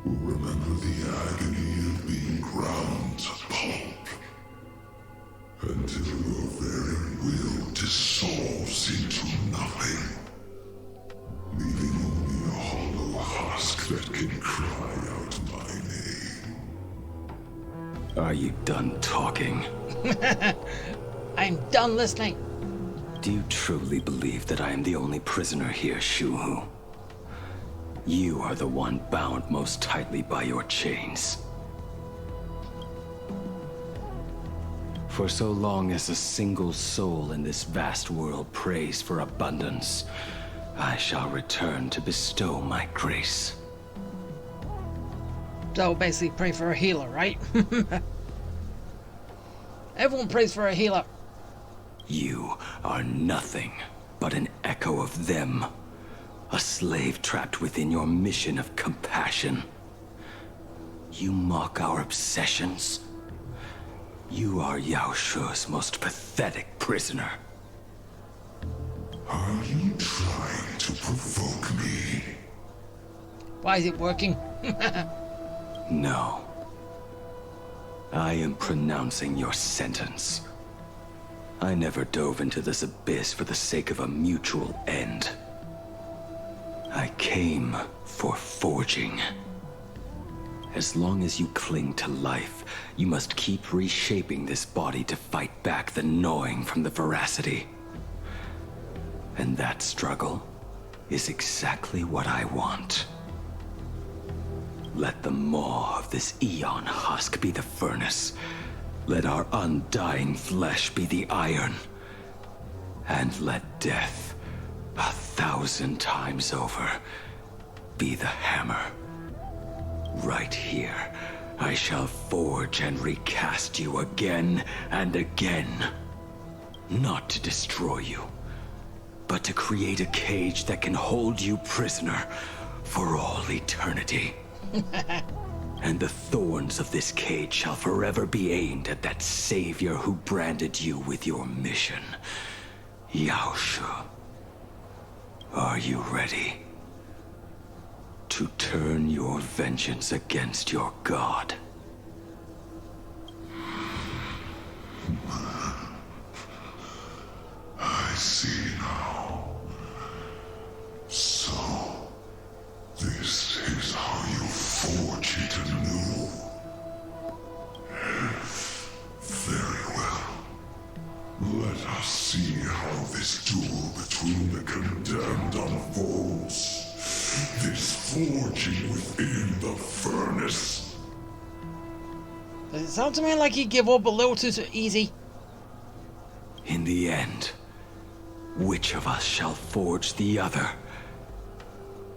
will remember the agony of being ground to pulp, until your very will dissolves into nothing, leaving only a hollow husk that can cry out my name. Are you done talking? I'm done listening. Do you truly believe that I am the only prisoner here, Shu-Hu? You are the one bound most tightly by your chains. For so long as a single soul in this vast world prays for abundance, I shall return to bestow my grace. So basically pray for a healer, right? Everyone prays for a healer. You are nothing but an echo of them. A slave trapped within your mission of compassion. You mock our obsessions. You are Yao Shu's most pathetic prisoner. Are you trying to provoke me? Why is it working? No. I am pronouncing your sentence. I never dove into this abyss for the sake of a mutual end. I came for forging. As long as you cling to life, you must keep reshaping this body to fight back the gnawing from the veracity. And that struggle is exactly what I want. Let the maw of this Eon husk be the furnace. Let our undying flesh be the iron. And let death, 1,000 times over, be the hammer. Right here, I shall forge and recast you again and again. Not to destroy you, but to create a cage that can hold you prisoner for all eternity. And the thorns of this cage shall forever be aimed at that savior who branded you with your mission. Yaoshu. Are you ready to turn your vengeance against your god? I see now. So, this is how you forge it anew. Very well. Let us see how this duel between the condemned unfolds. This forging within the furnace. Does it sound to me like you give up a little too easy? In the end, which of us shall forge the other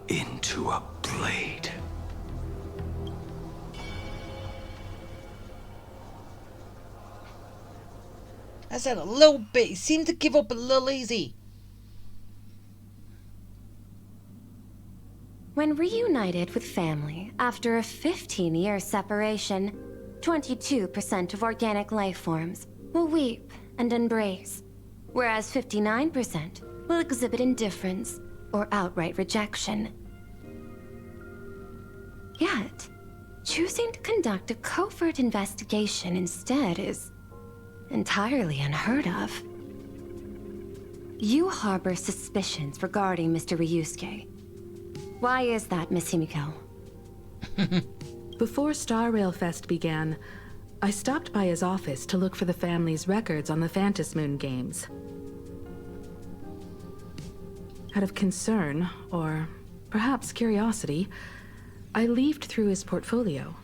into a blade? I said a little bit. You seem to give up a little easy. When reunited with family after a 15-year separation, 22% of organic life forms will weep and embrace, whereas 59% will exhibit indifference or outright rejection. Yet, choosing to conduct a covert investigation instead is entirely unheard of. You harbor suspicions regarding Mr. Ryusuke. Why is that, Miss Himiko? Before Star Rail Fest began, I stopped by his office to look for the family's records on the Phantom Moon games. Out of concern, or perhaps curiosity, I leafed through his portfolio.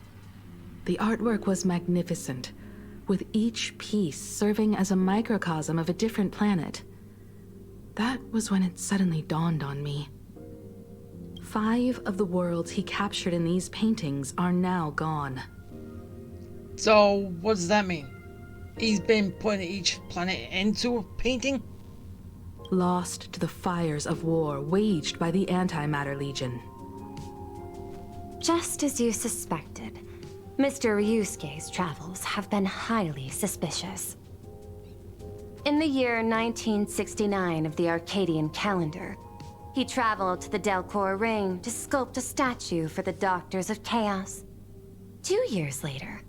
The artwork was magnificent, with each piece serving as a microcosm of a different planet. That was when it suddenly dawned on me. 5 of the worlds he captured in these paintings are now gone. So, what does that mean? He's been putting each planet into a painting? Lost to the fires of war waged by the Antimatter Legion. Just as you suspected, Mr. Ryusuke's travels have been highly suspicious. In the year 1969 of the Arcadian calendar, he traveled to the Delcor Ring to sculpt a statue for the Doctors of Chaos. 2 years later,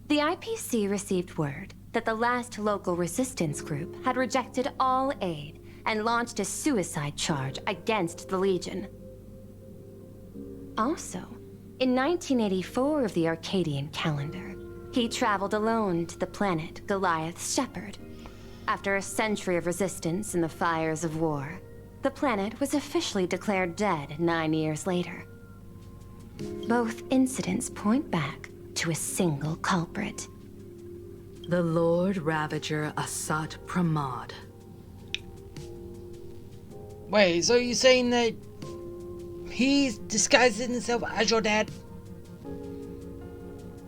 the IPC received word that the last local resistance group had rejected all aid and launched a suicide charge against the Legion. Also, in 1984 of the Arcadian calendar, he traveled alone to the planet Goliath's Shepherd. After a century of resistance in the fires of war, the planet was officially declared dead 9 years later. Both incidents point back to a single culprit. The Lord Ravager Asat Pramod. Wait, so you're saying that he's disguising himself as your dad?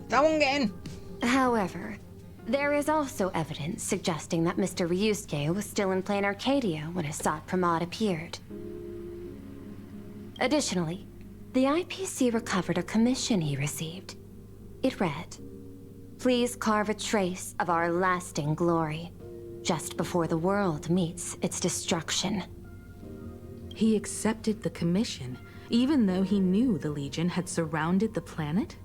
That one getting? However, there is also evidence suggesting that Mr. Ryusuke was still in Plain Arcadia when Asat Pramod appeared. Additionally, the IPC recovered a commission he received. It read, "Please carve a trace of our lasting glory, just before the world meets its destruction." He accepted the commission, even though he knew the Legion had surrounded the planet?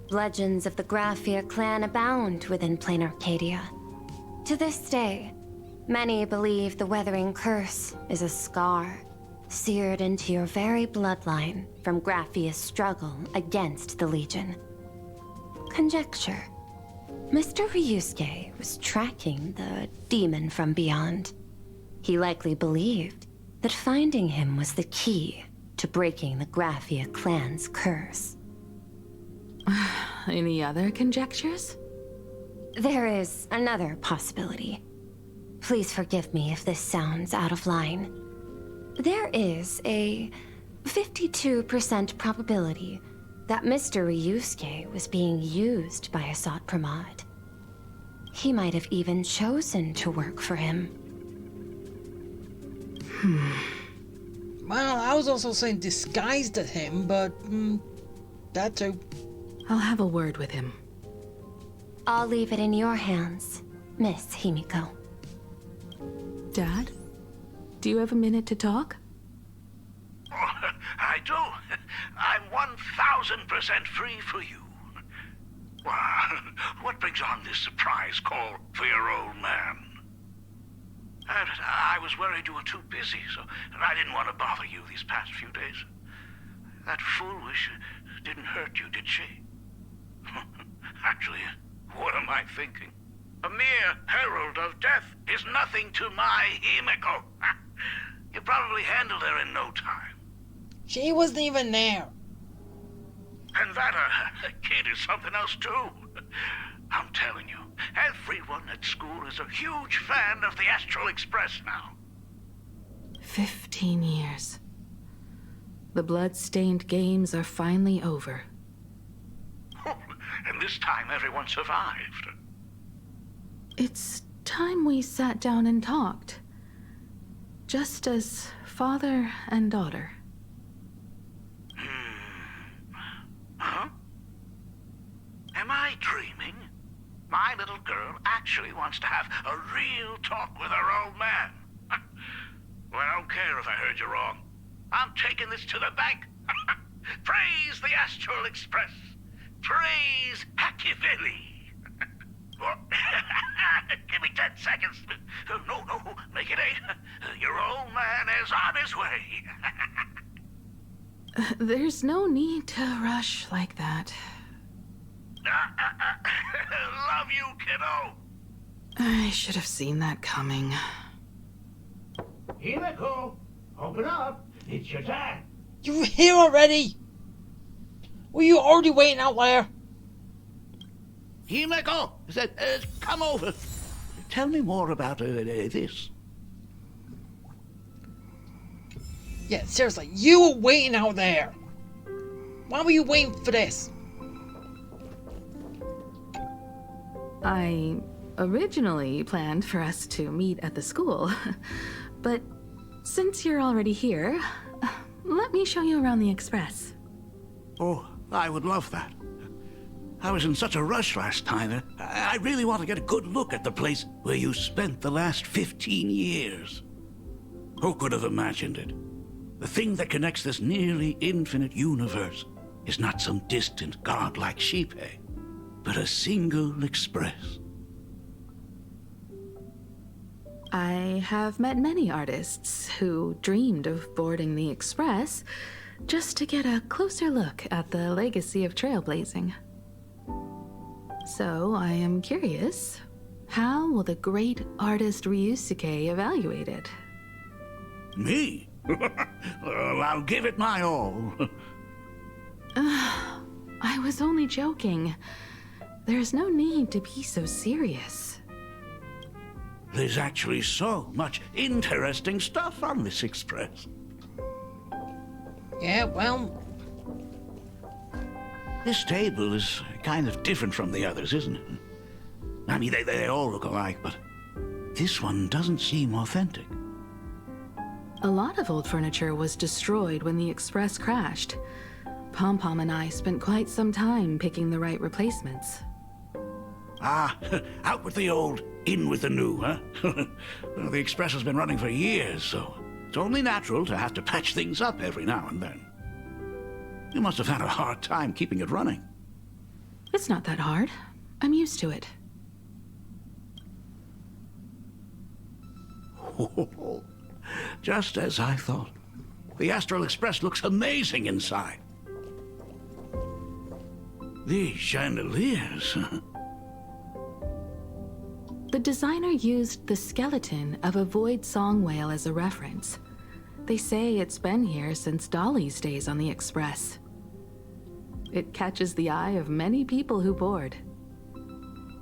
Legends of the Graphia clan abound within plain Arcadia. To this day, many believe the Weathering Curse is a scar seared into your very bloodline from Graphia's struggle against the Legion. Conjecture. Mr. Ryusuke was tracking the demon from beyond. He likely believed that finding him was the key to breaking the Graphia clan's curse. Any other conjectures? There is another possibility. Please forgive me if this sounds out of line. There is a 52% probability that Mr. Ryusuke was being used by Asat Pramod. He might have even chosen to work for him. Well, I was also saying disguised as him, but that too. I'll have a word with him. I'll leave it in your hands, Miss Himiko. Dad, do you have a minute to talk? I do. I'm 1000% free for you. What brings on this surprise call for your old man? I was worried you were too busy, so I didn't want to bother you these past few days. That foolish didn't hurt you, did she? Actually, what am I thinking? A mere herald of death is nothing to my Himiko. You probably handled her in no time. She wasn't even there. And that kid is something else too. I'm telling you, everyone at school is a huge fan of the Astral Express now. 15 years. The blood-stained games are finally over. And this time everyone survived. It's time we sat down and talked. Just as father and daughter. Huh? Am I dreaming? My little girl actually wants to have a real talk with her old man. Well, I don't care if I heard you wrong. I'm taking this to the bank. Praise the Astral Express. Praise Hakivilli. Give me 10 seconds. No, make it 8. Your old man is on his way. There's no need to rush like that. Love you, kiddo. I should have seen that coming. Himiko, open up. It's your time. You're here already. Were you already waiting out there? Himiko, come over. Tell me more about this. Yeah, seriously, you were waiting out there. Why were you waiting for this? I originally planned for us to meet at the school, but since you're already here, let me show you around the Express. Oh, I would love that. I was in such a rush last time. I really want to get a good look at the place where you spent the last 15 years. Who could have imagined it? The thing that connects this nearly infinite universe is not some distant god like Shipe, but a single express. I have met many artists who dreamed of boarding the Express just to get a closer look at the legacy of trailblazing. So I am curious, how will the great artist Ryusuke evaluate it? Me? Well, I'll give it my all. I was only joking. There's no need to be so serious. There's actually so much interesting stuff on this express. Yeah, well... This table is kind of different from the others, isn't it? I mean, they all look alike, but this one doesn't seem authentic. A lot of old furniture was destroyed when the Express crashed. Pom-Pom and I spent quite some time picking the right replacements. Ah, out with the old, in with the new, huh? Well, the Express has been running for years, so it's only natural to have to patch things up every now and then. You must have had a hard time keeping it running. It's not that hard. I'm used to it. Just as I thought. The Astral Express looks amazing inside. These chandeliers. The designer used the skeleton of a void song whale as a reference. They say it's been here since Dolly's days on the Express. It catches the eye of many people who board.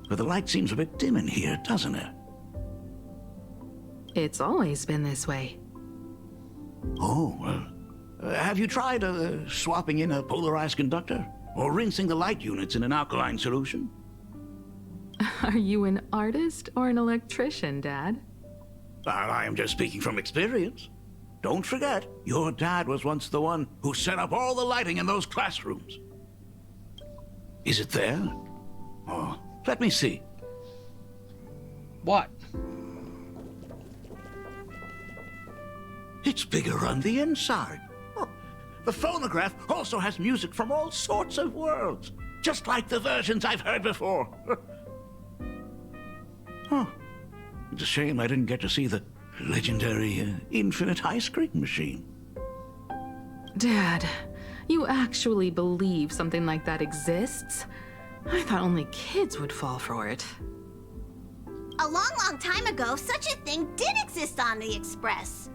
But the light seems a bit dim in here, doesn't it? It's always been this way. Oh, well. Have you tried swapping in a polarized conductor? Or rinsing the light units in an alkaline solution? Are you an artist or an electrician, Dad? I am just speaking from experience. Don't forget, your dad was once the one who set up all the lighting in those classrooms. Is it there? Oh, let me see. What? It's bigger on the inside. Oh, the phonograph also has music from all sorts of worlds, just like the versions I've heard before. Oh, it's a shame I didn't get to see the legendary infinite ice cream machine. Dad, you actually believe something like that exists? I thought only kids would fall for it. A long time ago, such a thing did exist on the Express.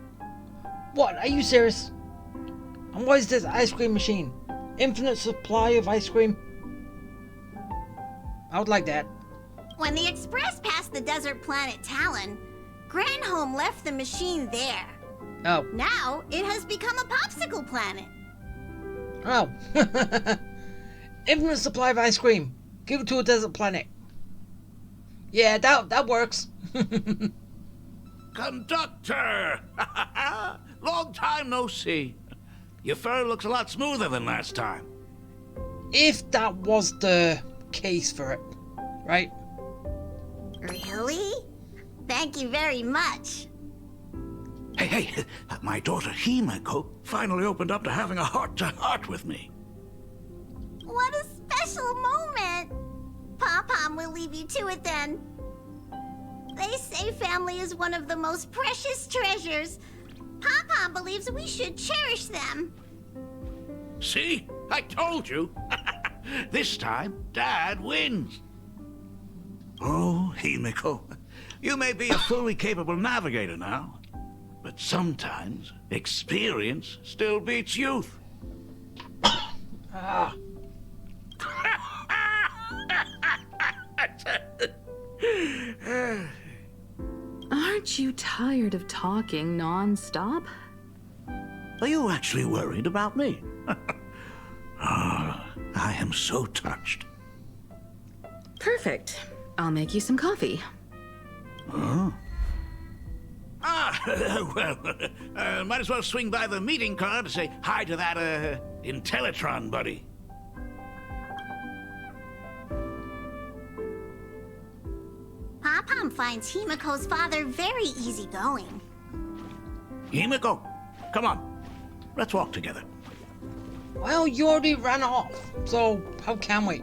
What? Are you serious? And what is this ice cream machine? Infinite supply of ice cream? I would like that. When the Express passed the desert planet Talon, Granholm left the machine there. Oh. Now, it has become a popsicle planet. Oh. Infinite supply of ice cream. Give it to a desert planet. Yeah, that works. Conductor! Long time no see. Your fur looks a lot smoother than last time. If that was the case for it, right? Really? Thank you very much. Hey, my daughter Himeko finally opened up to having a heart-to-heart with me. What a special moment. Pom-Pom will leave you to it then. They say family is one of the most precious treasures. Pom-Pom believes we should cherish them. See? I told you. This time, Dad wins. Oh, Himeko, you may be a fully capable navigator now, but sometimes experience still beats youth. Ah. Aren't you tired of talking non-stop? Are you actually worried about me? I am so touched. Perfect. I'll make you some coffee. Huh? Well, might as well swing by the meeting car to say hi to that, Intellitron buddy. Pom-Pom finds Himeko's father very easygoing. Himeko, come on. Let's walk together. Well, you already ran off, so how can we?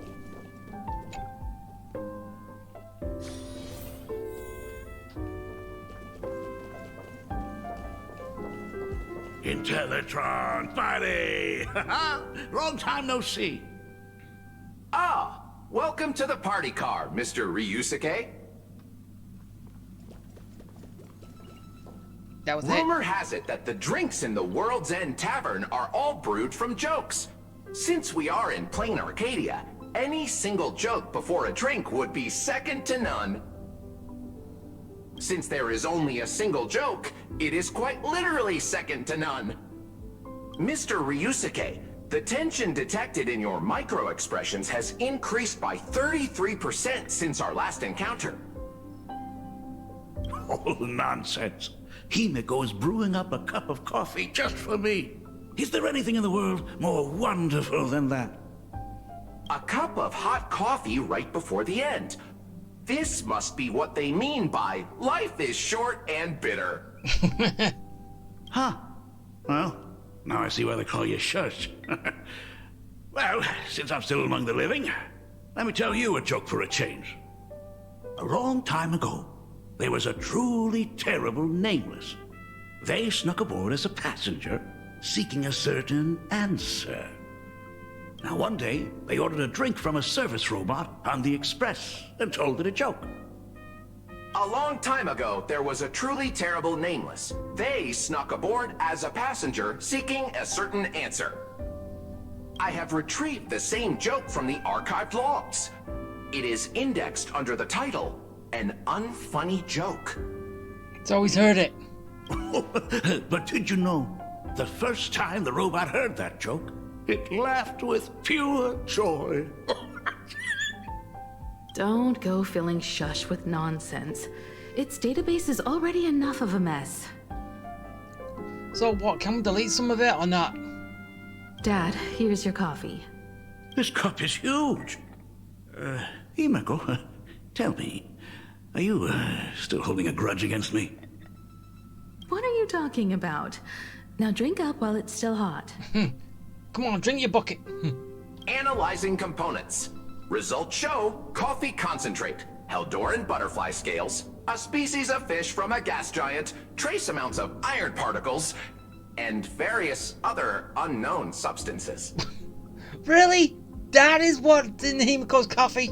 Intellitron buddy! Long time no see. Ah, welcome to the party car, Mr. Ryusuke. That was Rumor has it that the drinks in the World's End Tavern are all brewed from jokes. Since we are in plain Arcadia, any single joke before a drink would be second to none. Since there is only a single joke, it is quite literally second to none. Mr. Ryusuke, the tension detected in your micro-expressions has increased by 33% since our last encounter. Oh, nonsense. Himeko is brewing up a cup of coffee just for me. Is there anything in the world more wonderful than that? A cup of hot coffee right before the end. This must be what they mean by life is short and bitter. Huh. Well, now I see why they call you Shush. Well, since I'm still among the living, let me tell you a joke for a change. A long time ago, there was a truly terrible nameless. They snuck aboard as a passenger, seeking a certain answer. Now one day, they ordered a drink from a service robot on the express and told it a joke. A long time ago, there was a truly terrible nameless. They snuck aboard as a passenger, seeking a certain answer. I have retrieved the same joke from the archived logs. It is indexed under the title, An Unfunny Joke. It's always heard it. But did you know, the first time the robot heard that joke, it laughed with pure joy. Don't go filling Shush with nonsense. Its database is already enough of a mess. So what, can we delete some of it or not? Dad, here's your coffee. This cup is huge. Himeko, tell me, are you still holding a grudge against me? What are you talking about? Now drink up while it's still hot. Come on, drink your bucket. Analyzing components. Results show coffee concentrate, Heldoran butterfly scales, a species of fish from a gas giant, trace amounts of iron particles, and various other unknown substances. Really? That is what's in Himeko's coffee?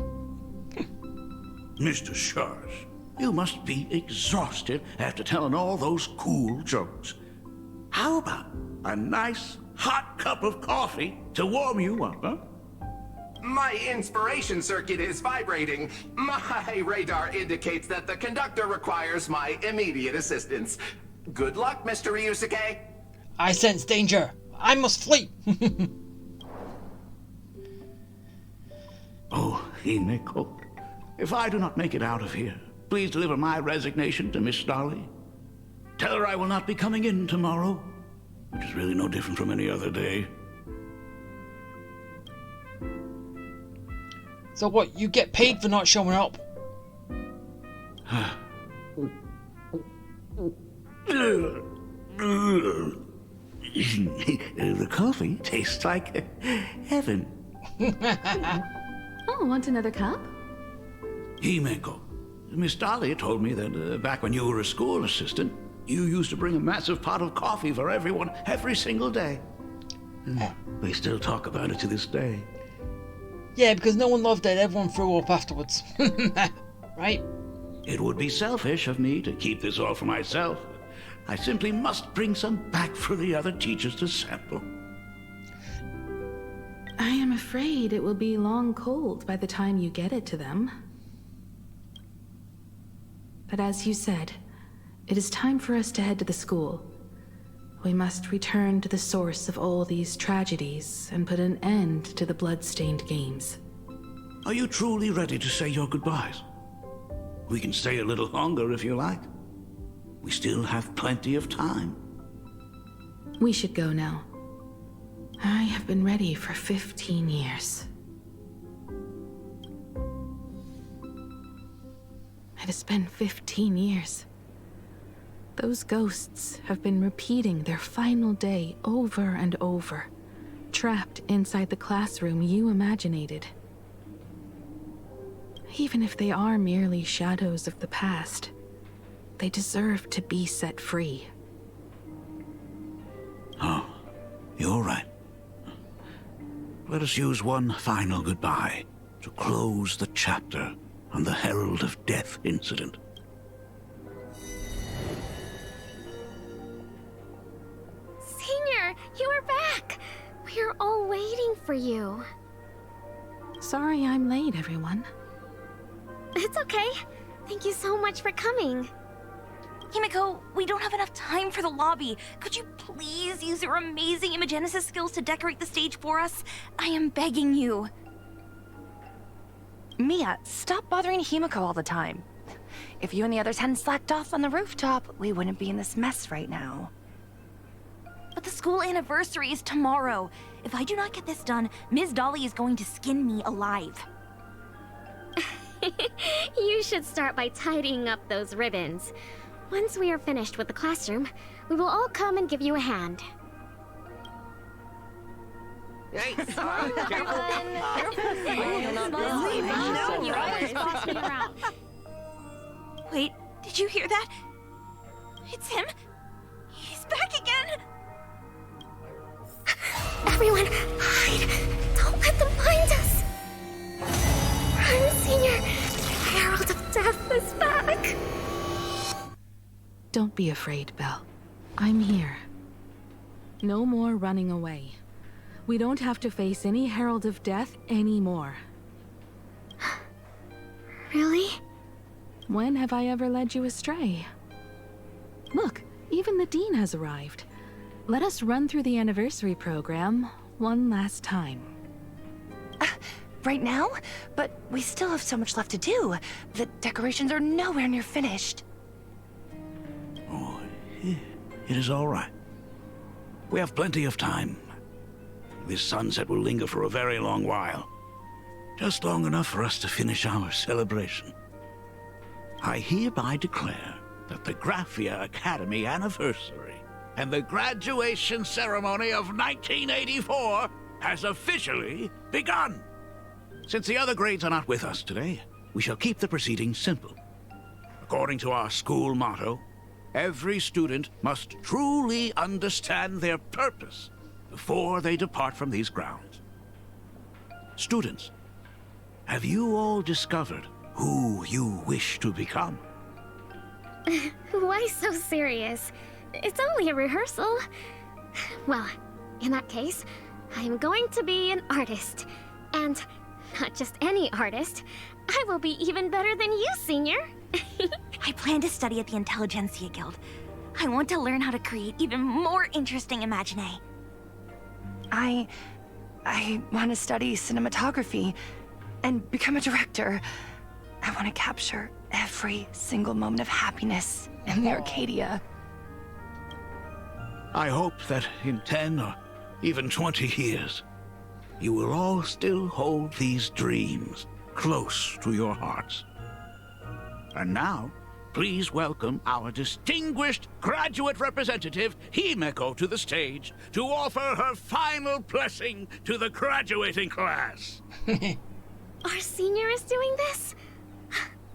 Mr. Shars, you must be exhausted after telling all those cool jokes. How about a nice hot cup of coffee to warm you up, huh? My inspiration circuit is vibrating. My radar indicates that the conductor requires my immediate assistance. Good luck, Mr. Ryusuke. I sense danger. I must flee. Oh, Himeko, if I do not make it out of here, please deliver my resignation to Miss Starley. Tell her I will not be coming in tomorrow, which is really no different from any other day. So what, you get paid for not showing up? The coffee tastes like heaven. Oh, want another cup? Himeko, Miss Dahlia told me that back when you were a school assistant, you used to bring a massive pot of coffee for everyone every single day. We still talk about it to this day. Yeah, because no one loved it, everyone threw up afterwards. Right? It would be selfish of me to keep this all for myself. I simply must bring some back for the other teachers to sample. I am afraid it will be long cold by the time you get it to them. But as you said, it is time for us to head to the school. We must return to the source of all these tragedies and put an end to the blood-stained games. Are you truly ready to say your goodbyes? We can stay a little longer if you like. We still have plenty of time. We should go now. I have been ready for 15 years. It has been 15 years. Those ghosts have been repeating their final day over and over, trapped inside the classroom you imaginated. Even if they are merely shadows of the past, they deserve to be set free. Oh, you're right. Let us use one final goodbye to close the chapter on the Herald of Death incident. Senior, you are back! We're all waiting for you. Sorry I'm late, everyone. It's okay. Thank you so much for coming. Himeko, we don't have enough time for the lobby. Could you please use your amazing imagenesis skills to decorate the stage for us? I am begging you. Mia, stop bothering Himeko all the time. If you and the others hadn't slacked off on the rooftop, we wouldn't be in this mess right now. But the school anniversary is tomorrow. If I do not get this done, Ms. Dolly is going to skin me alive. You should start by tidying up those ribbons. Once we are finished with the classroom, we will all come and give you a hand. Hey, Careful. Wait, did you hear that? It's him. He's back again. Everyone, hide! Don't let them find us! Run, Senior! The Herald of Death is back! Don't be afraid, Belle. I'm here. No more running away. We don't have to face any Herald of Death anymore. Really? When have I ever led you astray? Look, even the Dean has arrived. Let us run through the anniversary program one last time. Right now? But we still have so much left to do. The decorations are nowhere near finished. Oh, it is all right. We have plenty of time. This sunset will linger for a very long while. Just long enough for us to finish our celebration. I hereby declare that the Graphia Academy anniversary and the graduation ceremony of 1984 has officially begun. Since the other grades are not with us today, we shall keep the proceedings simple. According to our school motto, every student must truly understand their purpose before they depart from these grounds. Students, have you all discovered who you wish to become? Why so serious? It's only a rehearsal. Well, in that case, I'm going to be an artist. And not just any artist. I will be even better than you, Senior. I plan to study at the Intelligentsia Guild. I want to learn how to create even more interesting imaginae. I want to study cinematography and become a director. I want to capture every single moment of happiness in the Arcadia. I hope that in 10 or even 20 years, you will all still hold these dreams close to your hearts. And now, please welcome our distinguished graduate representative, Himeko, to the stage to offer her final blessing to the graduating class. Our Senior is doing this?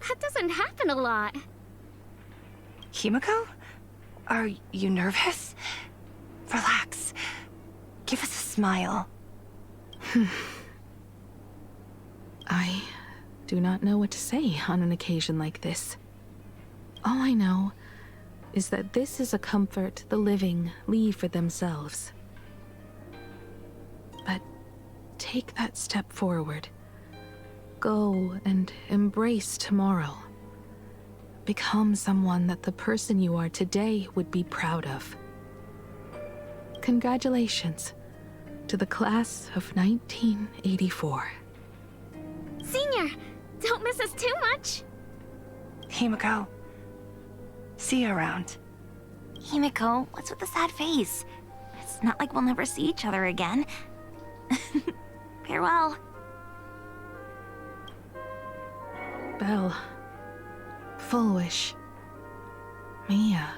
That doesn't happen a lot. Himeko? Are you nervous? Relax. Give us a smile. I do not know what to say on an occasion like this. All I know is that this is a comfort the living leave for themselves. But take that step forward. Go and embrace tomorrow. Become someone that the person you are today would be proud of. Congratulations to the class of 1984. Senior, don't miss us too much. Himeko, see you around. Himeko, what's with the sad face? It's not like we'll never see each other again. Farewell. Belle. Full Wish. Mia.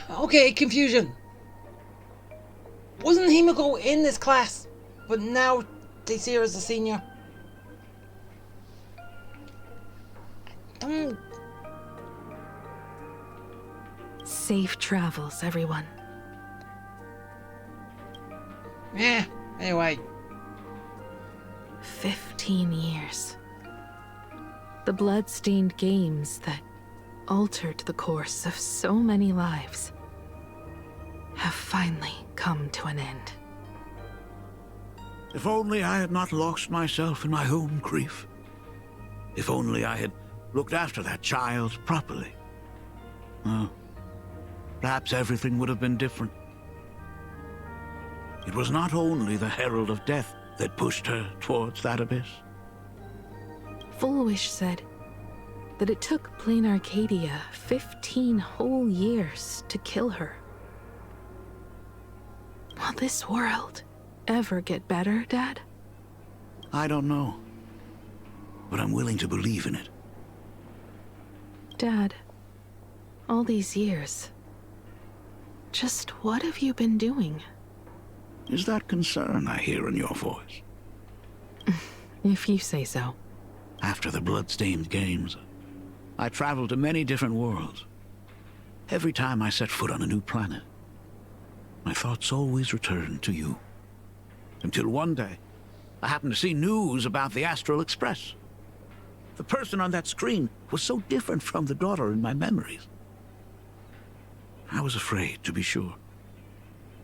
Okay, confusion. Wasn't Himeko in this class, but now they see her as a senior? Don't... Safe travels, everyone. Yeah, anyway. 15 years. The blood-stained games that altered the course of so many lives have finally come to an end. If only I had not lost myself in my own grief. If only I had looked after that child properly. Well, perhaps everything would have been different. It was not only the Herald of Death that pushed her towards that abyss. Full Wish said that it took Plain Arcadia 15 whole years to kill her. Will this world ever get better, Dad? I don't know, but I'm willing to believe in it. Dad, All these years. Just what have you been doing? Is that concern I hear in your voice? If you say so. After the blood-stained games, I traveled to many different worlds. Every time I set foot on a new planet, my thoughts always returned to you. Until one day, I happened to see news about the Astral Express. The person on that screen was so different from the daughter in my memories. I was afraid, to be sure.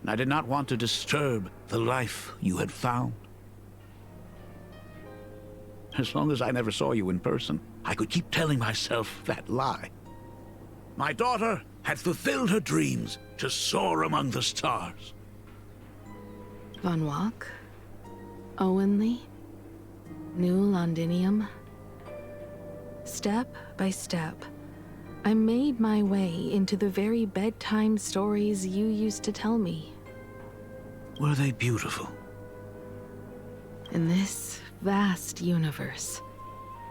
And I did not want to disturb the life you had found. As long as I never saw you in person, I could keep telling myself that lie. My daughter had fulfilled her dreams to soar among the stars. Von Walk? Owenly? New Londinium? Step by step, I made my way into the very bedtime stories you used to tell me. Were they beautiful? In this vast universe,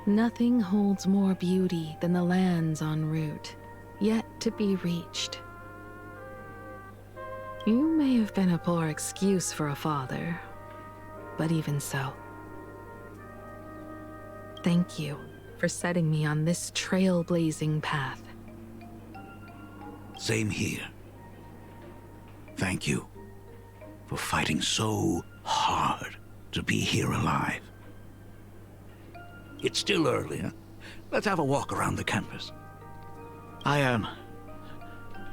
nothing holds more beauty than the lands en route, yet to be reached. You may have been a poor excuse for a father, but even so. Thank you for setting me on this trailblazing path. Same here. Thank you for fighting so hard to be here alive. It's still early, huh? Let's have a walk around the campus. I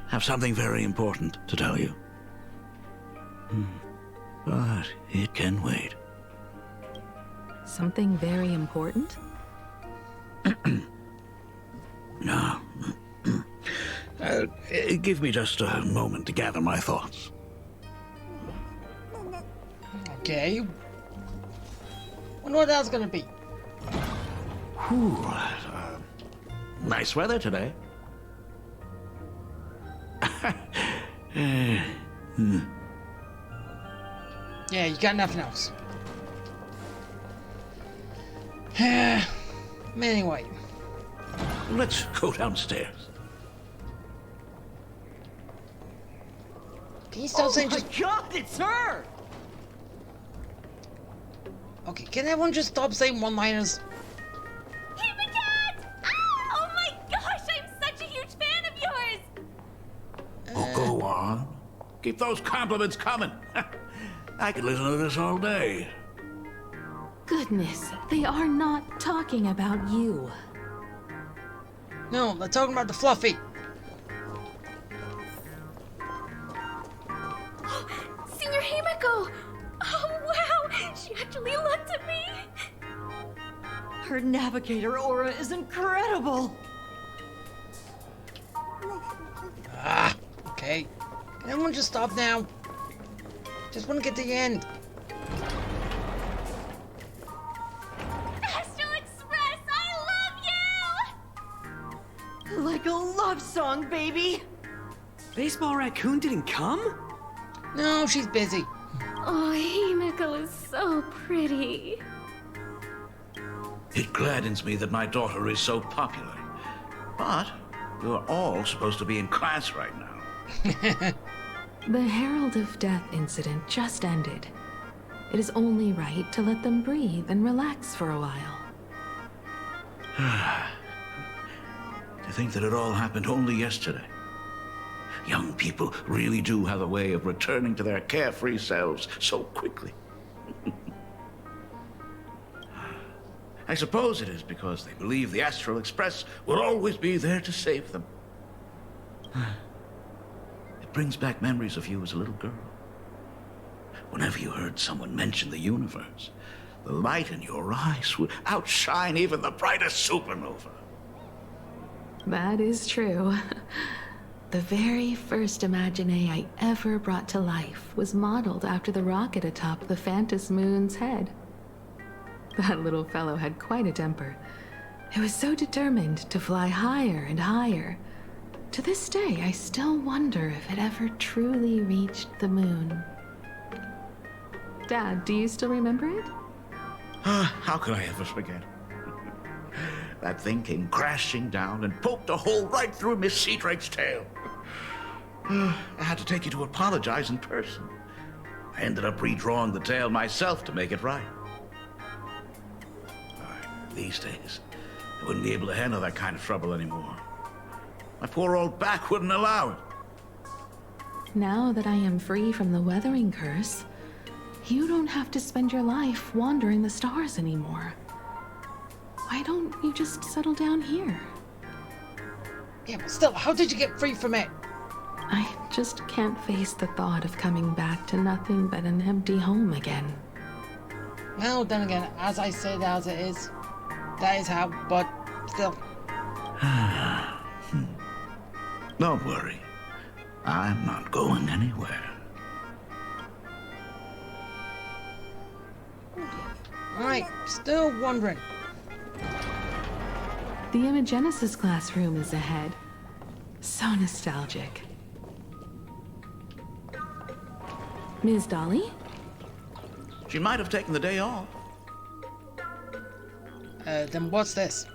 have something very important to tell you. But it can wait. Something very important? No. Give me just a moment to gather my thoughts. Okay. Wonder what that's gonna be. Whew. Nice weather today. Yeah, you got nothing else. Anyway. Let's go downstairs. Can you stop saying just... God, it's her! Okay, can everyone just stop saying one-liners? Oh my gosh, I'm such a huge fan of yours! Oh, go on. Keep those compliments coming. I could listen to this all day. Goodness, they are not talking about you. No, they're talking about the Fluffy. Senior Himiko! Oh wow, she actually looked at me! Her navigator aura is incredible! Ah, okay. Can everyone just stop now? Just want to get to the end. Astral Express, I love you! Like a love song, baby! Baseball Raccoon didn't come? No, she's busy. Oh, Himiko is so pretty. It gladdens me that my daughter is so popular. But you're all supposed to be in class right now. The Herald of Death incident just ended. It is only right to let them breathe and relax for a while. To think that it all happened only yesterday. Young people really do have a way of returning to their carefree selves so quickly. I suppose it is because they believe the Astral Express will always be there to save them. It brings back memories of you as a little girl. Whenever you heard someone mention the universe, the light in your eyes would outshine even the brightest supernova. That is true. The very first Imagine I ever brought to life was modeled after the rocket atop the Phantom Moon's head. That little fellow had quite a temper. It was so determined to fly higher and higher. To this day, I still wonder if it ever truly reached the moon. Dad, do you still remember it? How could I ever forget? that thing came crashing down and poked a hole right through Miss Seadrake's tail. I had to take you to apologize in person. I ended up redrawing the tail myself to make it right. These days, I wouldn't be able to handle that kind of trouble anymore. My poor old back wouldn't allow it. Now that I am free from the weathering curse, you don't have to spend your life wandering the stars anymore. Why don't you just settle down here? Yeah, but still, how did you get free from it? I just can't face the thought of coming back to nothing but an empty home again. Well, then again, as I say that as it is, that is how, but still. Don't worry. I'm not going anywhere. Alright, still wondering. The Imagenesis classroom is ahead. So nostalgic. Ms. Dolly? She might have taken the day off. Then what's this?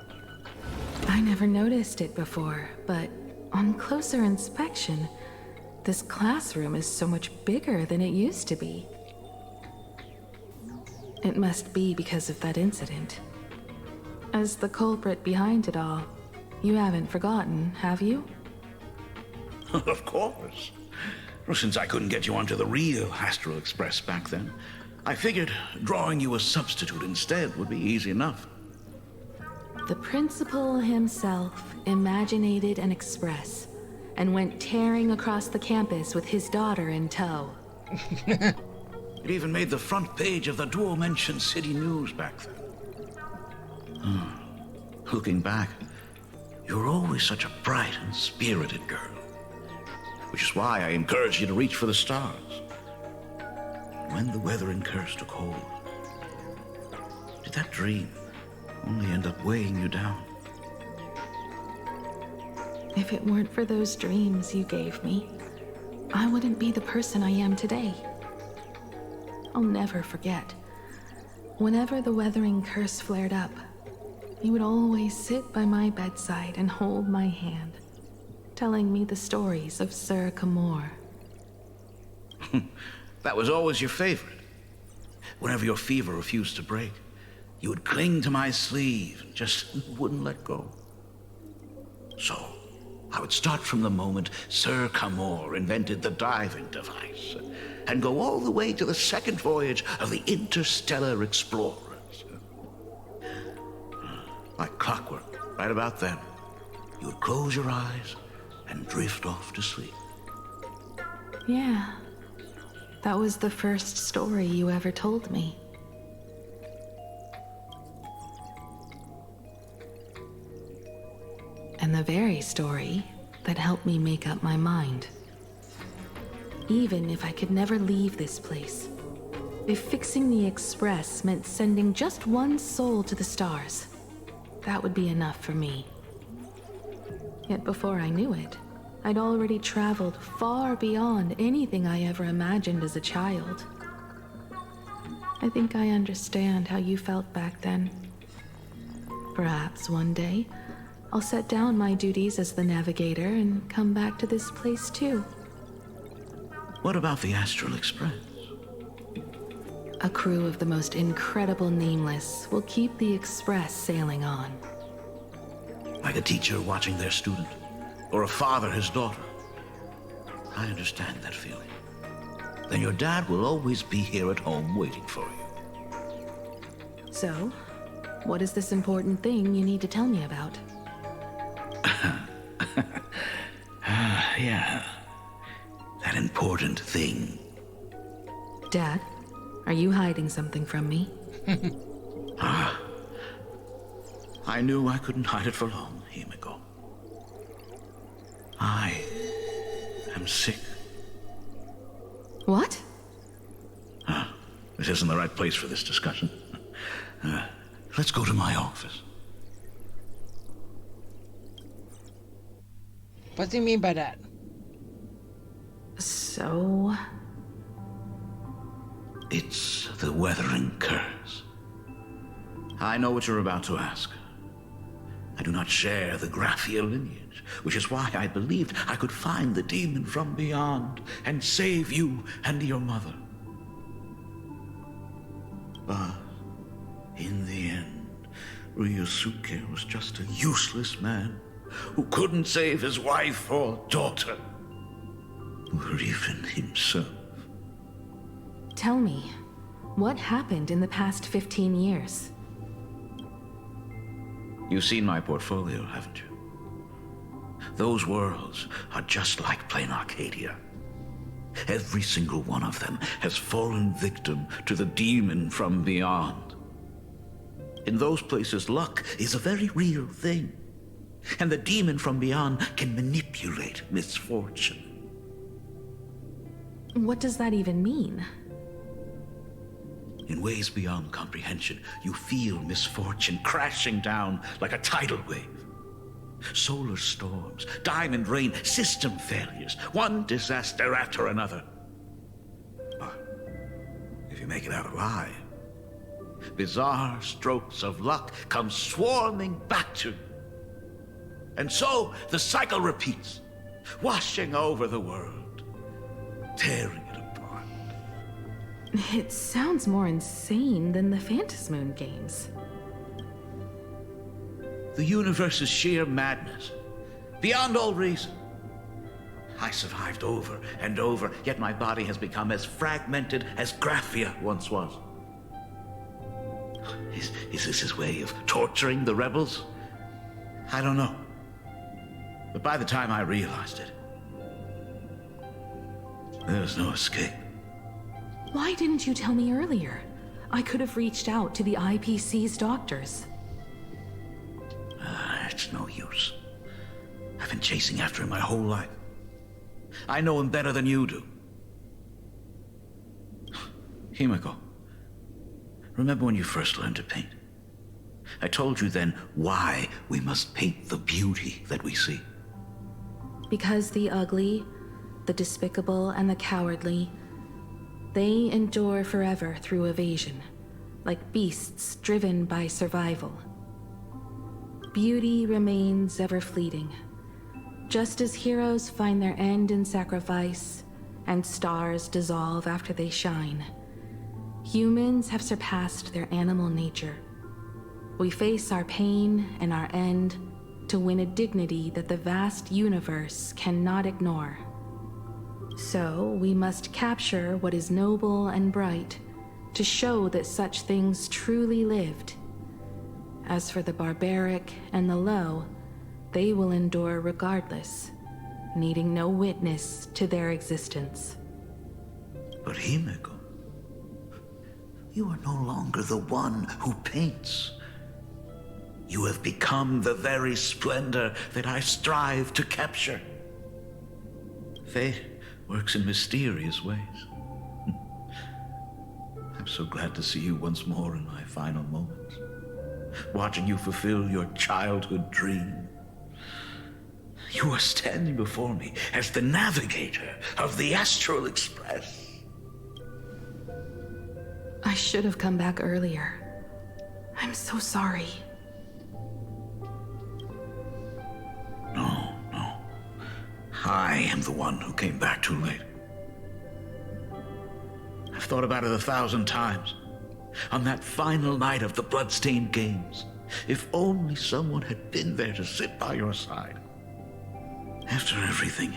I never noticed it before, but on closer inspection, this classroom is so much bigger than it used to be. It must be because of that incident. As the culprit behind it all, you haven't forgotten, have you? Of course. Well, since I couldn't get you onto the real Astral Express back then, I figured drawing you a substitute instead would be easy enough. The principal himself imaginated an express and went tearing across the campus with his daughter in tow. It even made the front page of the Dual-Mention City News back then. Looking back, you were always such a bright and spirited girl. Which is why I encouraged you to reach for the stars. When the weathering curse took hold, did that dream only end up weighing you down? If it weren't for those dreams you gave me, I wouldn't be the person I am today. I'll never forget. Whenever the weathering curse flared up, you would always sit by my bedside and hold my hand, telling me the stories of Sir Camor. That was always your favorite. Whenever your fever refused to break, you would cling to my sleeve and just wouldn't let go. So, I would start from the moment Sir Camor invented the diving device and go all the way to the second voyage of the interstellar explorers. Like clockwork, right about then, you would close your eyes and drift off to sleep. Yeah, that was the first story you ever told me. And the very story that helped me make up my mind. Even if I could never leave this place, if fixing the Express meant sending just one soul to the stars, that would be enough for me. Yet before I knew it, I'd already traveled far beyond anything I ever imagined as a child. I think I understand how you felt back then. Perhaps one day, I'll set down my duties as the navigator and come back to this place too. What about the Astral Express? A crew of the most incredible nameless will keep the Express sailing on. Like a teacher watching their student, or a father his daughter. I understand that feeling. Then your dad will always be here at home waiting for you. So, what is this important thing you need to tell me about? Yeah. That important thing. Dad, are you hiding something from me? I knew I couldn't hide it for long, Himiko. I am sick. What? This isn't the right place for this discussion. Let's go to my office. What do you mean by that? So... It's the weathering curse. I know what you're about to ask. do not share the Graphia lineage, which is why I believed I could find the demon from beyond and save you and your mother. But in the end, Ryusuke was just a useless man who couldn't save his wife or daughter, or even himself. Tell me, what happened in the past 15 years? You've seen my portfolio, haven't you? Those worlds are just like plain Arcadia. Every single one of them has fallen victim to the demon from beyond. In those places, luck is a very real thing, and the demon from beyond can manipulate misfortune. What does that even mean? In ways beyond comprehension, you feel misfortune crashing down like a tidal wave. Solar storms, diamond rain, system failures, one disaster after another. But if you make it out alive, bizarre strokes of luck come swarming back to you. And so the cycle repeats, washing over the world, tearing it apart. It sounds more insane than the Phantasmoon games. The universe is sheer madness, beyond all reason. I survived over and over, yet my body has become as fragmented as Graphia once was. Is this his way of torturing the rebels? I don't know. But by the time I realized it, there was no escape. Why didn't you tell me earlier? I could have reached out to the IPC's doctors. It's no use. I've been chasing after him my whole life. I know him better than you do. Himiko, remember when you first learned to paint? I told you then why we must paint the beauty that we see. Because the ugly, the despicable, and the cowardly, they endure forever through evasion, like beasts driven by survival. Beauty remains ever fleeting, just as heroes find their end in sacrifice, and stars dissolve after they shine. Humans have surpassed their animal nature. We face our pain and our end to win a dignity that the vast universe cannot ignore. So we must capture what is noble and bright to show that such things truly lived. As for the barbaric and the low, they will endure regardless, needing no witness to their existence. But Himiko, you are no longer the one who paints. You have become the very splendor that I strive to capture. Fate works in mysterious ways. I'm so glad to see you once more in my final moments, watching you fulfill your childhood dream. You are standing before me as the navigator of the Astral Express. I should have come back earlier. I'm so sorry. No. I am the one who came back too late. I've thought about it 1,000 times. On that final night of the Bloodstained Games, if only someone had been there to sit by your side. After everything,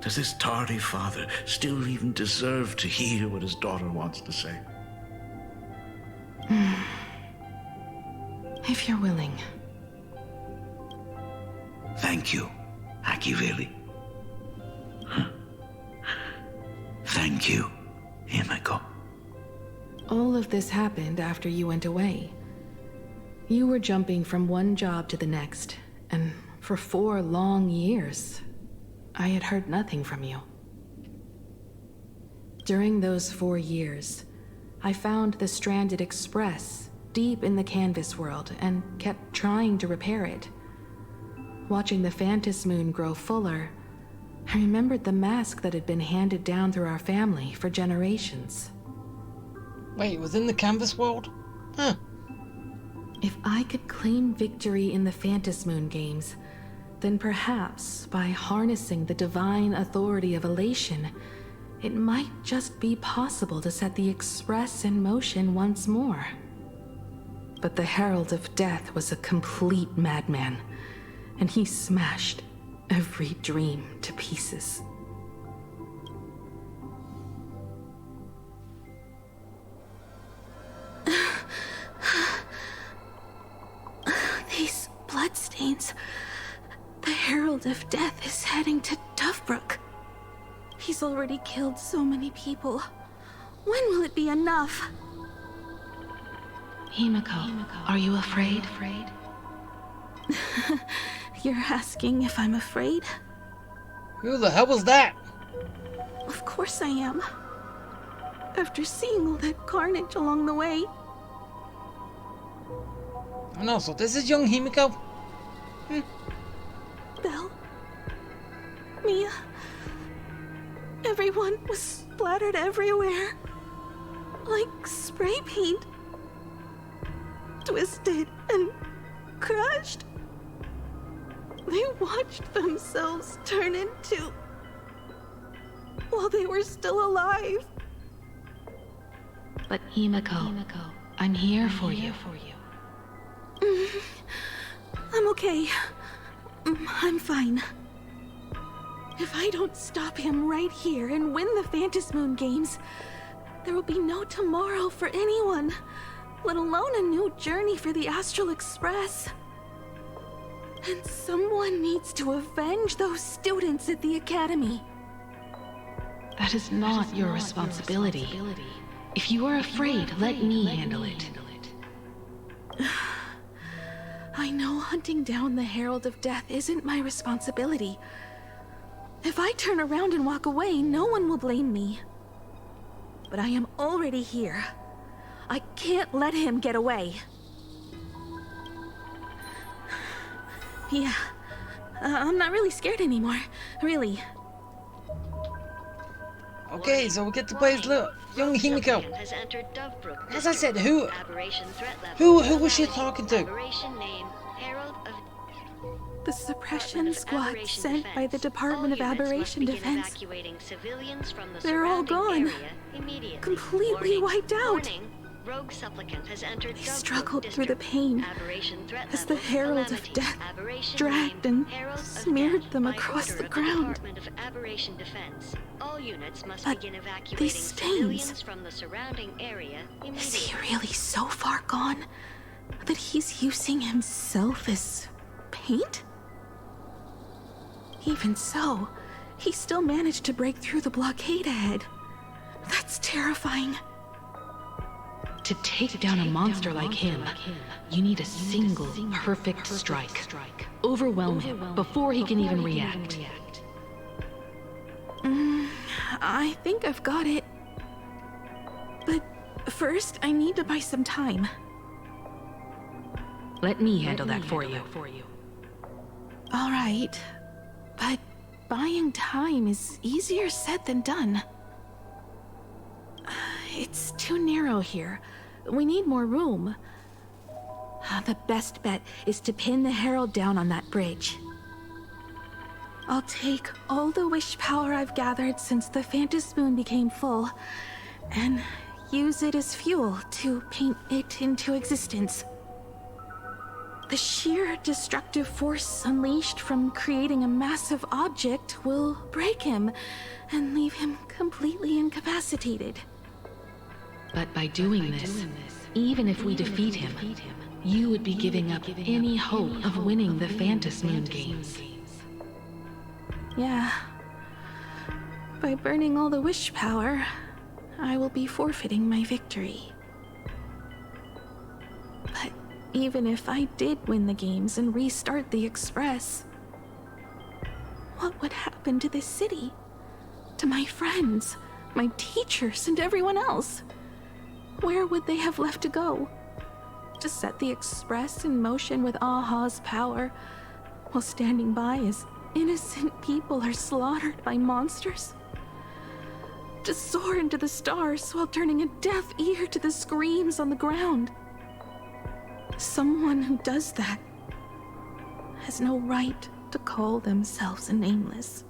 does this tardy father still even deserve to hear what his daughter wants to say? If you're willing. Thank you, Akiveli. Thank you, Himiko. All of this happened after you went away. You were jumping from one job to the next, and for 4 long years, I had heard nothing from you. During those 4 years, I found the stranded Express deep in the canvas world and kept trying to repair it. Watching the Phantasmoon grow fuller, I remembered the mask that had been handed down through our family for generations. Wait, it was in the canvas world? Huh. If I could claim victory in the Phantasm Moon games, then perhaps by harnessing the divine authority of elation, it might just be possible to set the Express in motion once more. But the Herald of Death was a complete madman, and he smashed every dream to pieces. These bloodstains. The Herald of Death is heading to Dovebrook. He's already killed so many people. When will it be enough? Himiko, are you afraid? You're asking if I'm afraid? Who the hell was that? Of course I am. After seeing all that carnage along the way. Oh no, so this is young Himiko? Belle, Mia, everyone was splattered everywhere. Like spray paint. Twisted and crushed. They watched themselves turn into... while they were still alive. But Himiko, I'm here for you. I'm okay. I'm fine. If I don't stop him right here and win the Phantasm Moon games, there will be no tomorrow for anyone, let alone a new journey for the Astral Express. And someone needs to avenge those students at the Academy. That is not your responsibility. If you are afraid, let me handle it. I know hunting down the Herald of Death isn't my responsibility. If I turn around and walk away, no one will blame me. But I am already here. I can't let him get away. Yeah, I'm not really scared anymore, really. Okay, so we get to play as young Himiko. As I said, who was she talking to? The suppression squad sent by the Department of Aberration Defense. They're all gone. Completely wiped out. They struggled through the pain as the Herald of Death dragged and smeared them across the ground. But these stains... Is he really so far gone that he's using himself as paint? Even so, he still managed to break through the blockade ahead. That's terrifying. To take down a monster like him, you need a single perfect strike. Overwhelm him before he can even react. I think I've got it. But first, I need to buy some time. Let me handle that for you. All right, but buying time is easier said than done. It's too narrow here. We need more room. The best bet is to pin the Herald down on that bridge. I'll take all the wish power I've gathered since the Phantasm Moon became full, and use it as fuel to paint it into existence. The sheer destructive force unleashed from creating a massive object will break him and leave him completely incapacitated. But by doing this, even if we defeat him, you would be giving up any hope of winning the Phantasm Moon games. Yeah. By burning all the wish power, I will be forfeiting my victory. But even if I did win the games and restart the Express, what would happen to this city? To my friends, my teachers, and everyone else? Where would they have left to go? To set the Express in motion with Aha's power, while standing by as innocent people are slaughtered by monsters? To soar into the stars while turning a deaf ear to the screams on the ground? Someone who does that has no right to call themselves a nameless.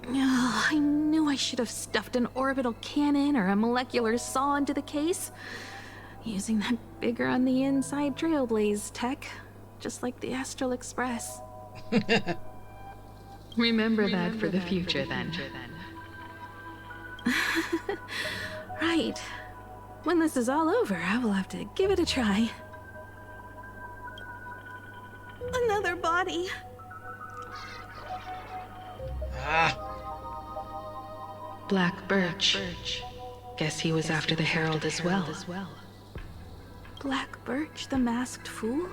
Oh, I knew I should have stuffed an orbital cannon or a molecular saw into the case, using that bigger on the inside Trailblaze tech, just like the Astral Express. Remember that for the future, then. Right. When this is all over, I will have to give it a try. Another body. Black Birch. Guess he was after the Herald as well. Black Birch, the masked fool?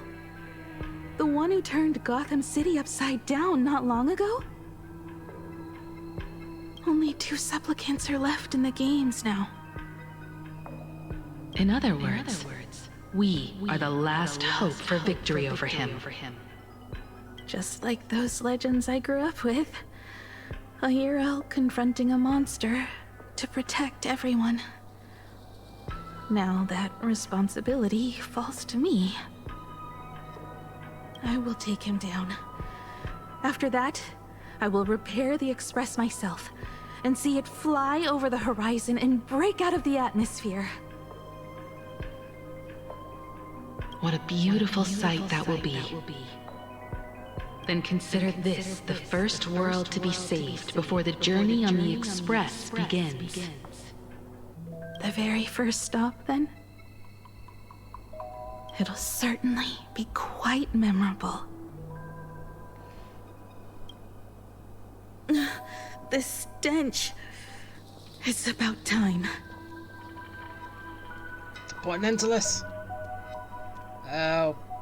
The one who turned Gotham City upside down not long ago? Only 2 supplicants are left in the games now. In other words, we are the last hope for victory over him. Just like those legends I grew up with. A hero confronting a monster to protect everyone. Now that responsibility falls to me. I will take him down. After that, I will repair the Express myself and see it fly over the horizon and break out of the atmosphere. What a beautiful sight that will be. Then consider this the first world to be saved before the journey on the Express begins. The very first stop, then? It'll certainly be quite memorable. The stench. It's about time. Put an end to this.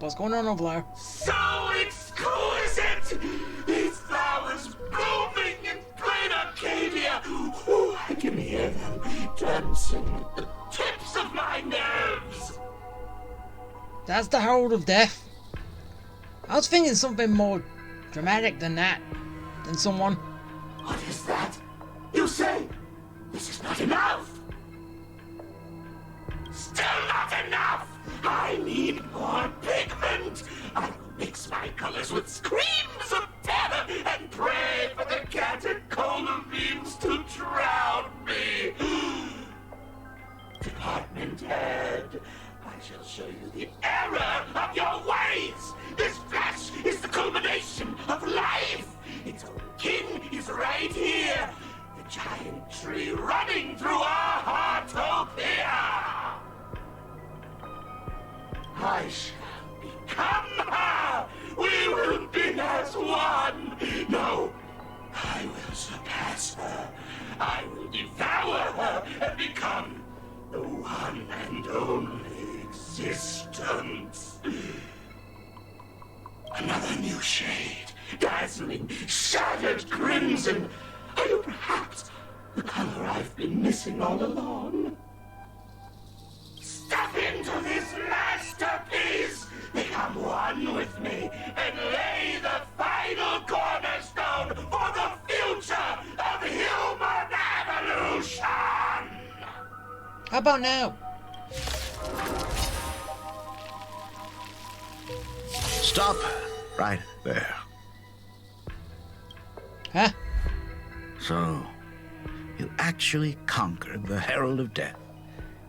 What's going on over there? So exquisite! These flowers blooming in plain Arcadia! Ooh, I can hear them dancing at the tips of my nerves! That's the Herald of Death. I was thinking something more dramatic than that. Than someone. What is that? You say this is not enough! Still not enough! I need more pigment! I will mix my colors with screams of terror and pray for the catecholamines to drown me! Department head, I shall show you the error of your ways! This flesh is the culmination of life! Its own kin is right here! The giant tree running through our heartopia! I shall become her! We will be as one! No, I will surpass her. I will devour her and become the one and only existence. Another new shade, dazzling, shattered crimson. Are you perhaps the color I've been missing all along? Step into this masterpiece! Become one with me and lay the final cornerstone for the future of human evolution! How about now? Stop right there. Huh? So, you actually conquered the Herald of Death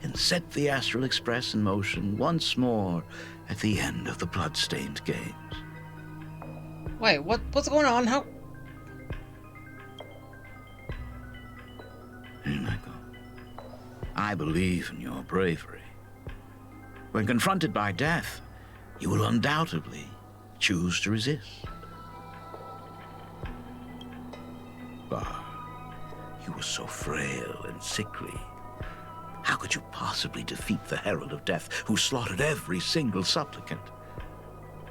and set the Astral Express in motion once more at the end of the blood-stained games. Wait, what's going on? How? Michael, I believe in your bravery. When confronted by death, you will undoubtedly choose to resist. But you were so frail and sickly. How could you possibly defeat the Herald of Death, who slaughtered every single supplicant?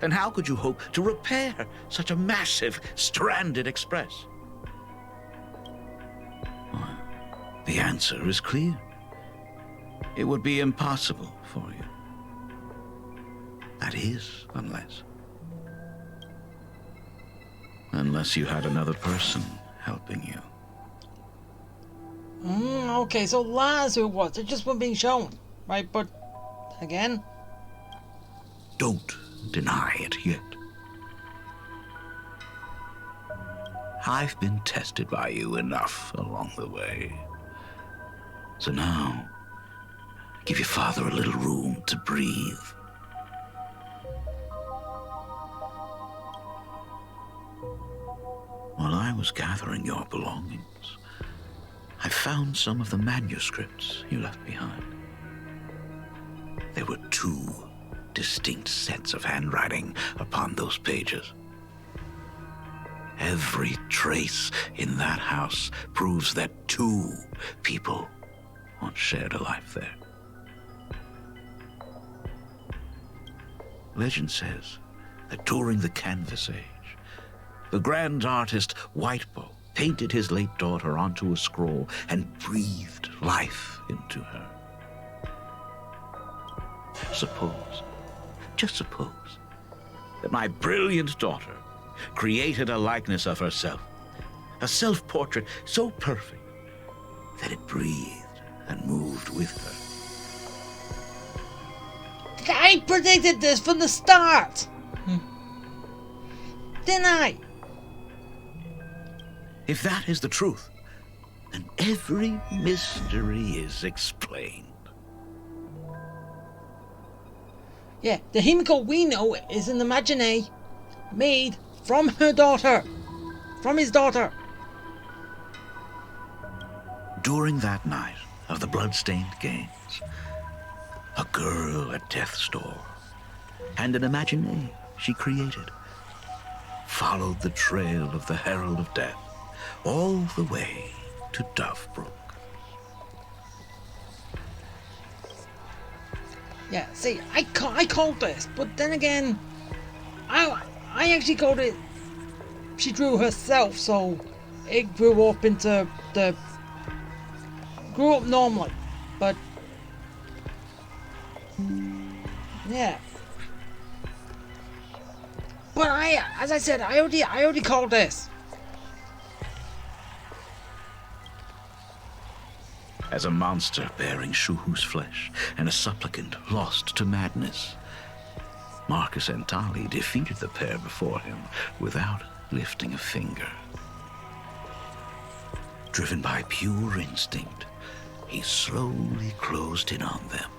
And how could you hope to repair such a massive, stranded express? Well, the answer is clear. It would be impossible for you. That is, unless you had another person helping you. Okay, so Laz who was. It just wasn't being shown. Right, but again? Don't deny it yet. I've been tested by you enough along the way. So now, give your father a little room to breathe. While I was gathering your belongings, I found some of the manuscripts you left behind. There were 2 distinct sets of handwriting upon those pages. Every trace in that house proves that 2 people once shared a life there. Legend says that during the Canvas Age, the grand artist Whitebow painted his late daughter onto a scroll and breathed life into her. Suppose, just suppose, that my brilliant daughter created a likeness of herself, a self-portrait so perfect that it breathed and moved with her. I predicted this from the start! Didn't I? If that is the truth, then every mystery is explained. Yeah, the Himiko we know is an imagine made from her daughter. From his daughter. During that night of the blood-stained games, a girl at death's door and an imagine she created followed the trail of the Herald of Death all the way to Dovebrook. Yeah, see, I called this, but then again, I actually called it. She drew herself, so it grew up into grew up normally, but yeah. But as I said, I already called this. As a monster bearing Shuhu's flesh and a supplicant lost to madness, Marcus and Tali defeated the pair before him without lifting a finger. Driven by pure instinct, he slowly closed in on them.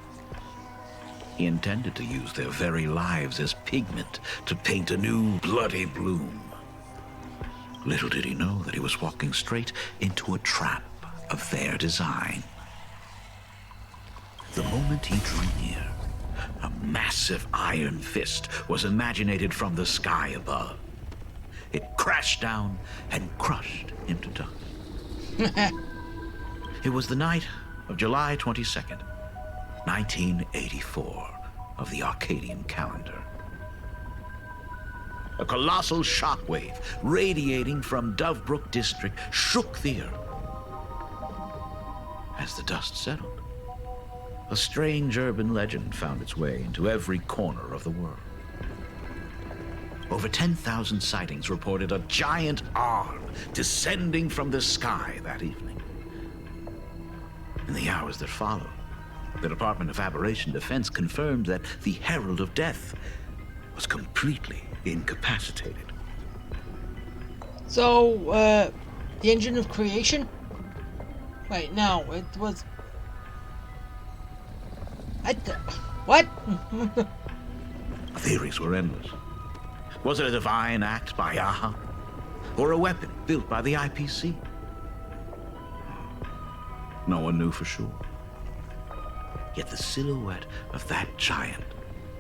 He intended to use their very lives as pigment to paint a new bloody bloom. Little did he know that he was walking straight into a trap of their design. The moment he drew near, a massive iron fist was imaginated from the sky above. It crashed down and crushed into dust. It was the night of July 22nd, 1984 of the Arcadian calendar. A colossal shockwave radiating from Dovebrook district shook the earth. As the dust settled, a strange urban legend found its way into every corner of the world. Over 10,000 sightings reported a giant arm descending from the sky that evening. In the hours that followed, the Department of Aberration Defense confirmed that the Herald of Death was completely incapacitated. So, the engine of creation? Wait, no, it was... What? Theories were endless. Was it a divine act by Yaha? Or a weapon built by the IPC? No one knew for sure. Yet the silhouette of that giant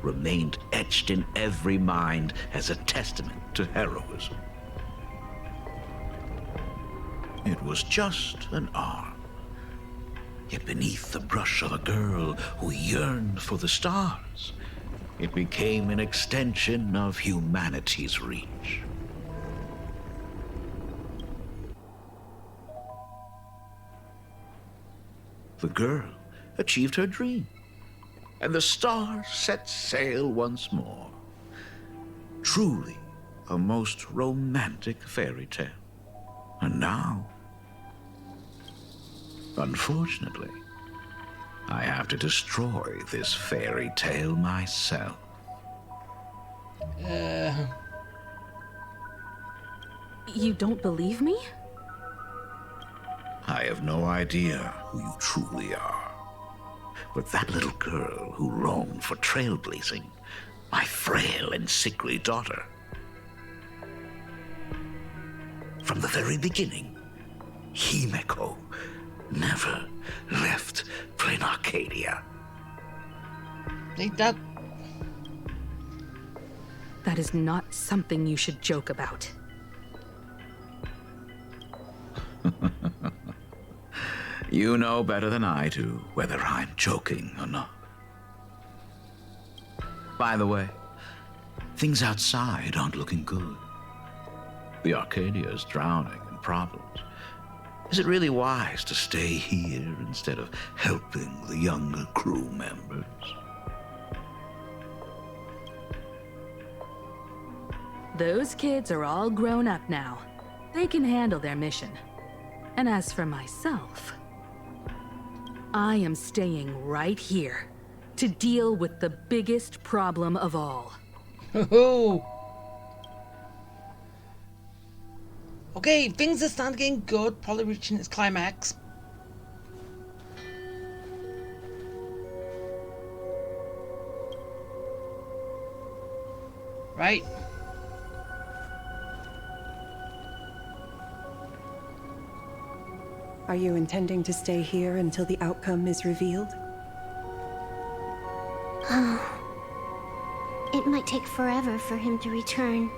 remained etched in every mind as a testament to heroism. It was just an arm. Yet beneath the brush of a girl who yearned for the stars, it became an extension of humanity's reach. The girl achieved her dream, and the stars set sail once more. Truly a most romantic fairy tale. And now, unfortunately, I have to destroy this fairy tale myself. You don't believe me? I have no idea who you truly are. But that little girl who longed for trailblazing, my frail and sickly daughter. From the very beginning, Himeko never left Plain Arcadia. Ain't that... That is not something you should joke about. You know better than I do whether I'm joking or not. By the way, things outside aren't looking good. The Arcadia is drowning in problems. Is it really wise to stay here instead of helping the younger crew members? Those kids are all grown up now. They can handle their mission. And as for myself, I am staying right here to deal with the biggest problem of all. Okay, things are starting getting good, probably reaching its climax. Right. Are you intending to stay here until the outcome is revealed? It might take forever for him to return,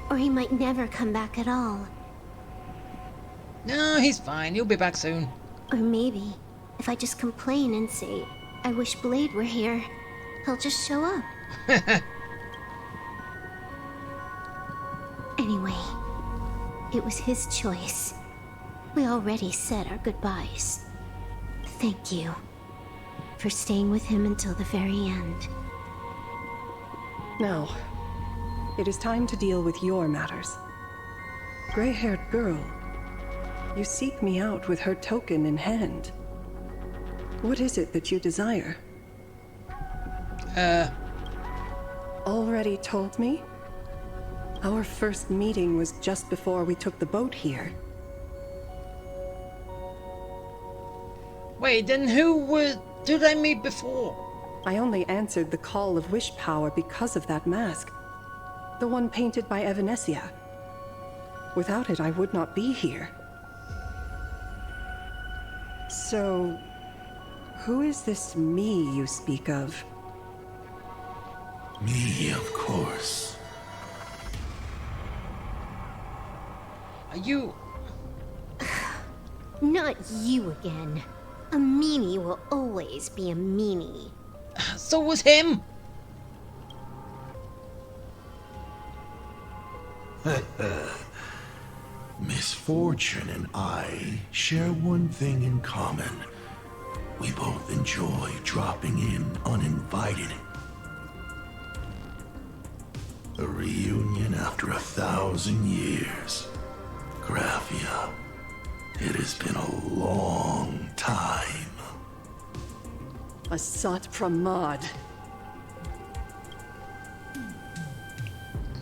or he might never come back at all. No, he's fine. He'll be back soon. Or maybe, if I just complain and say, I wish Blade were here, he'll just show up. Anyway, it was his choice. We already said our goodbyes. Thank you for staying with him until the very end. Now, it is time to deal with your matters. Gray-haired girl, you seek me out with her token in hand. What is it that you desire? Already told me? Our first meeting was just before we took the boat here. Wait, then who did I meet before? I only answered the call of wish power because of that mask. The one painted by Evanesia. Without it, I would not be here. So, who is this me you speak of? Me, of course. Are you... Not you again. A meanie will always be a meanie. So was him! Misfortune and I share one thing in common. We both enjoy dropping in uninvited. A reunion after 1,000 years. Graphia, it has been a long time. Asat Pramad.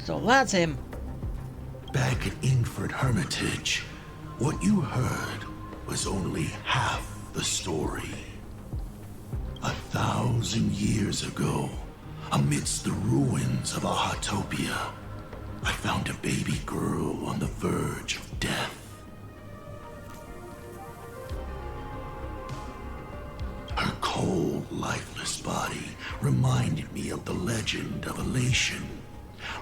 So that's him. Back at Ingford Hermitage, what you heard was only half the story. 1,000 years ago, amidst the ruins of Ahatopia, I found a baby girl on the verge of death. Her cold, lifeless body reminded me of the legend of Elation.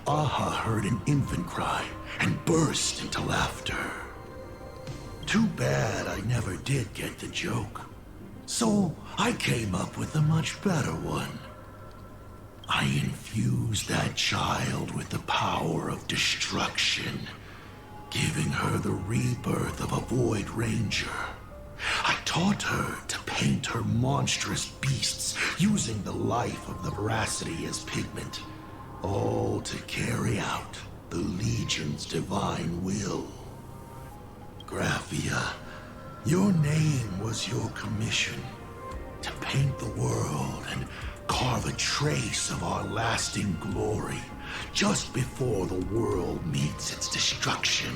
Aha heard an infant cry and burst into laughter. Too bad I never did get the joke. So I came up with a much better one. I infused that child with the power of destruction, giving her the rebirth of a Void Ranger. I taught her to paint her monstrous beasts using the life of the veracity as pigment, all to carry out the Legion's divine will. Graphia, your name was your commission, to paint the world and carve a trace of our lasting glory just before the world meets its destruction.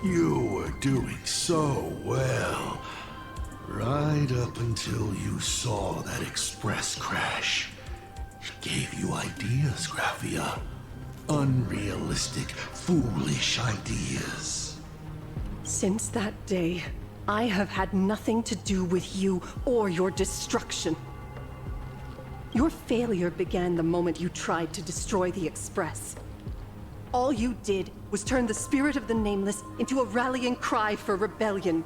You were doing so well, right up until you saw that express crash. It gave you ideas, Graphia. Unrealistic, foolish ideas. Since that day, I have had nothing to do with you or your destruction. Your failure began the moment you tried to destroy the Express. All you did was turn the spirit of the Nameless into a rallying cry for rebellion.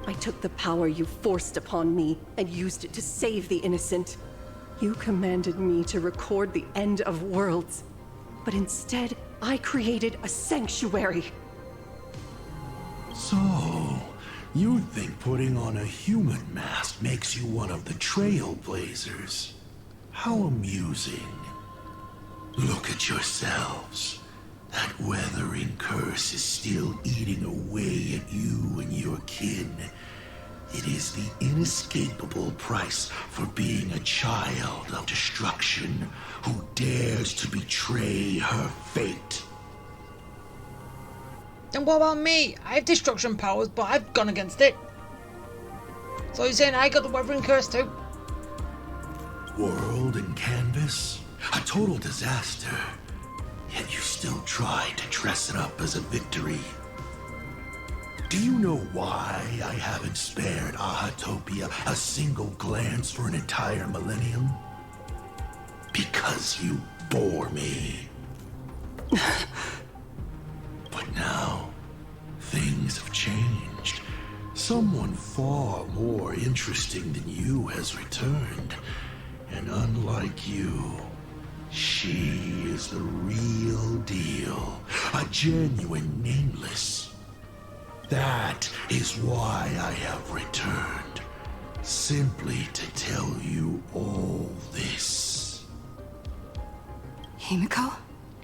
I took the power you forced upon me and used it to save the innocent. You commanded me to record the end of worlds, but instead, I created a sanctuary. So, you think putting on a human mask makes you one of the Trailblazers? How amusing. Look at yourselves. That weathering curse is still eating away at you and your kin. It is the inescapable price for being a child of destruction who dares to betray her fate. And what about me? I have destruction powers, but I've gone against it. So you're saying I got the weathering curse too? World and canvas? A total disaster. Yet you still tried to dress it up as a victory. Do you know why I haven't spared Ahatopia a single glance for an entire millennium? Because you bore me. But now, things have changed. Someone far more interesting than you has returned. And unlike you, she is the real deal. A genuine Nameless. That is why I have returned. Simply to tell you all this. Himiko?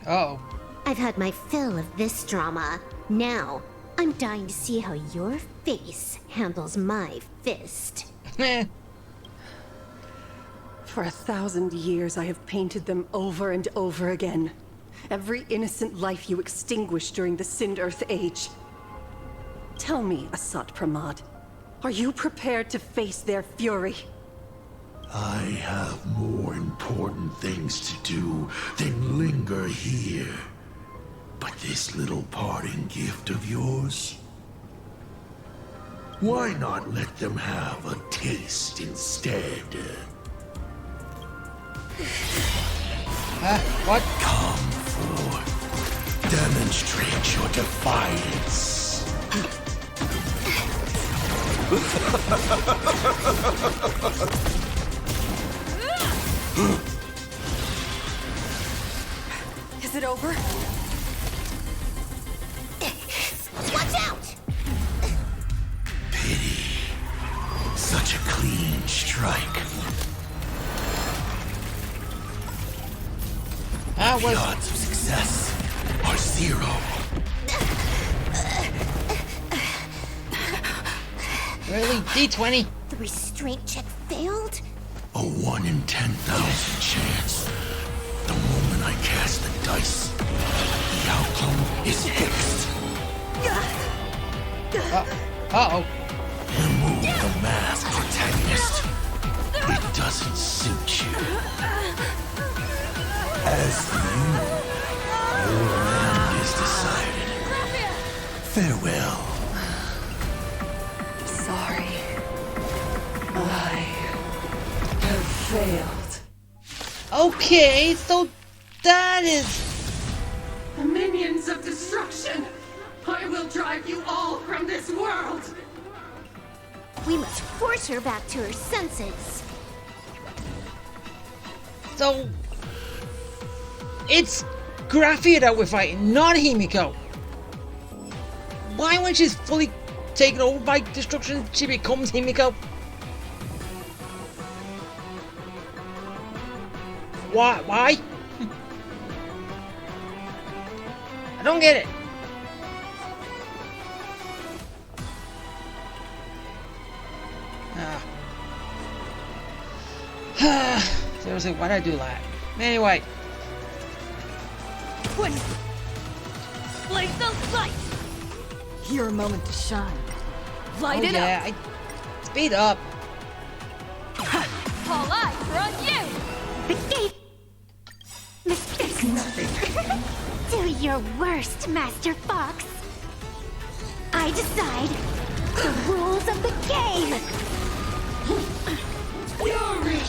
Oh. I've had my fill of this drama. Now, I'm dying to see how your face handles my fist. For 1,000 years, I have painted them over and over again. Every innocent life you extinguished during the Sind-Earth Age. Tell me, Asat Pramad, are you prepared to face their fury? I have more important things to do than linger here. But this little parting gift of yours? Why not let them have a taste instead? What? Come forth. Demonstrate your defiance. Is it over? Watch out! Pity. Such a clean strike. The odds of success are 0. Really? D20? The restraint check failed? A 1 in 10,000 chance. The moment I cast the dice, the outcome is fixed. Uh-oh. Remove the mask, protagonist. It doesn't suit you. As for you, your end is decided. Farewell. Sorry. I have failed. Okay, so that is... Minions of destruction! I will drive you all from this world! We must force her back to her senses. So... It's Graphia that we're fighting, not Himiko. Why, when she's fully taken over by destruction, she becomes Himiko? Why? I don't get it. Seriously, why'd I do that? Anyway. Twin! Blaze those lights! Your moment to shine. Light it up! Speed up! All eyes are on you! The gate! Do your worst, Master Fox. I decide the rules of the game! Fury!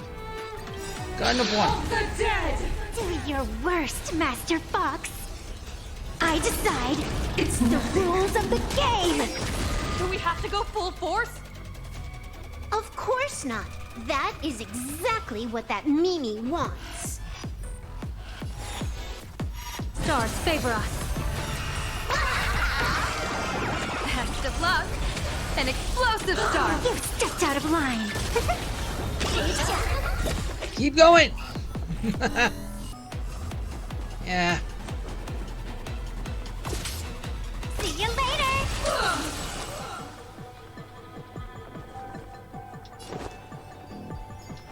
Got enough one. Of the dead! Do your worst, Master Fox. I decide it's the rules of the game! Do we have to go full force? Of course not. That is exactly what that Mimi wants. Stars favor us. Best of luck. An explosive star. You stepped out of line. Keep going. Yeah. See you later.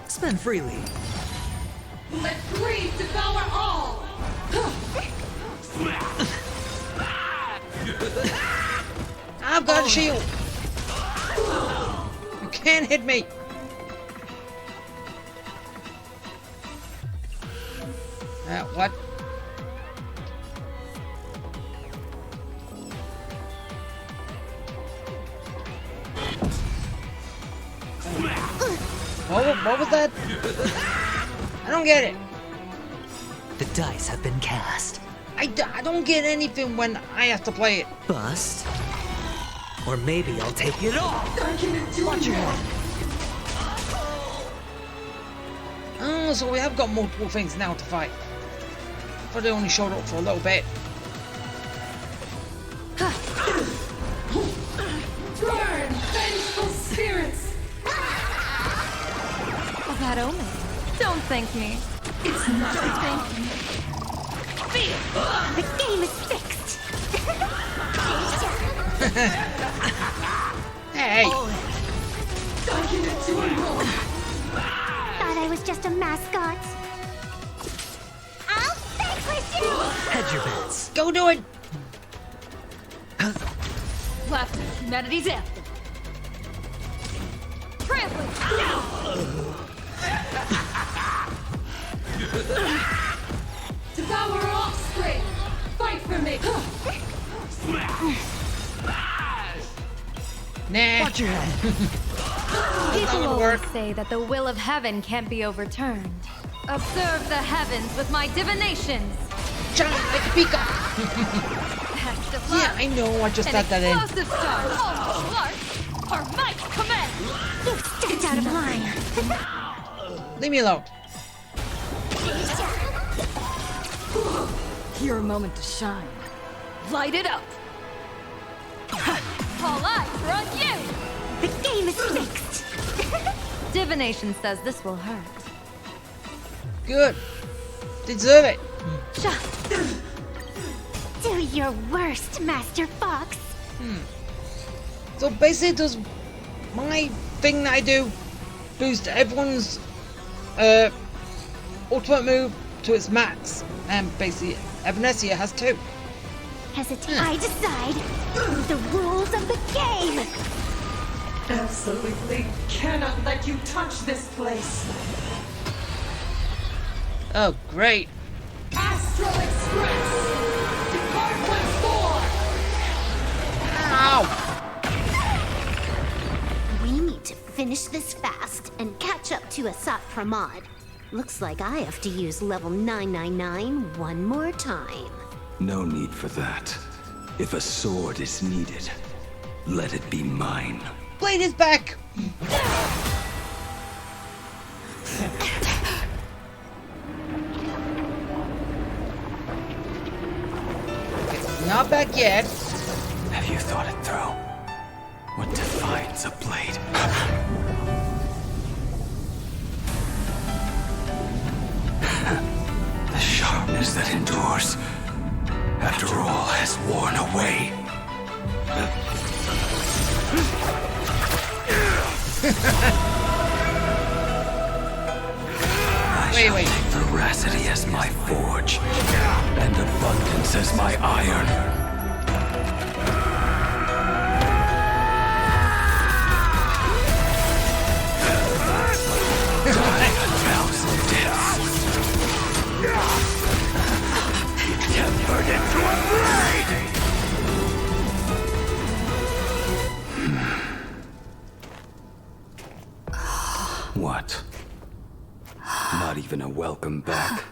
Spend freely. Let greed devour all. I've got a shield. You can't hit me. What? What was that? I don't get it. The dice have been cast. I don't get anything when I have to play it. Bust. Or maybe I'll take it all. Watch your head. Oh, so we have got multiple things now to fight. But they only showed up for a little bit. Burn, vengeful spirits! Of that omen. Don't thank me. It's not thank me. The game is fixed. Hey! Thought I was just a mascot. I'll vanquish you! Hedge your bets. Go do it! Left is humanity's anthem. Trampling! Devour offspring! Fight for me! Nah. Watch your head. People always say that the will of heaven can't be overturned. Observe the heavens with my divinations. Shine like a peacock. Best of luck. Yeah, I know. I just got that in. Explosive star. All march. Our might command. You stepped out of line. Leave me alone. Your moment to shine. Light it up. All eyes are on you. The game is fixed. Divination says this will hurt. Good. Deserve it. Do your worst, Master Fox. So basically, does my thing that I do boost everyone's ultimate move to its max? And basically, Evanesia has 2. Hesitate. I decide the rules of the game. Absolutely cannot let you touch this place. Oh, great. Astral Express. Department 4. Ow! We need to finish this fast and catch up to Asat Pramod. Looks like I have to use level 999 one more time. No need for that. If a sword is needed, let it be mine. Blade is back! Not back yet. Have you thought it through? What defines a blade? The sharpness that endures, after all, has worn away. I shall take veracity as And abundance as my iron. Dying a thousand deaths. Tempered into a blade! What? Not even a welcome back?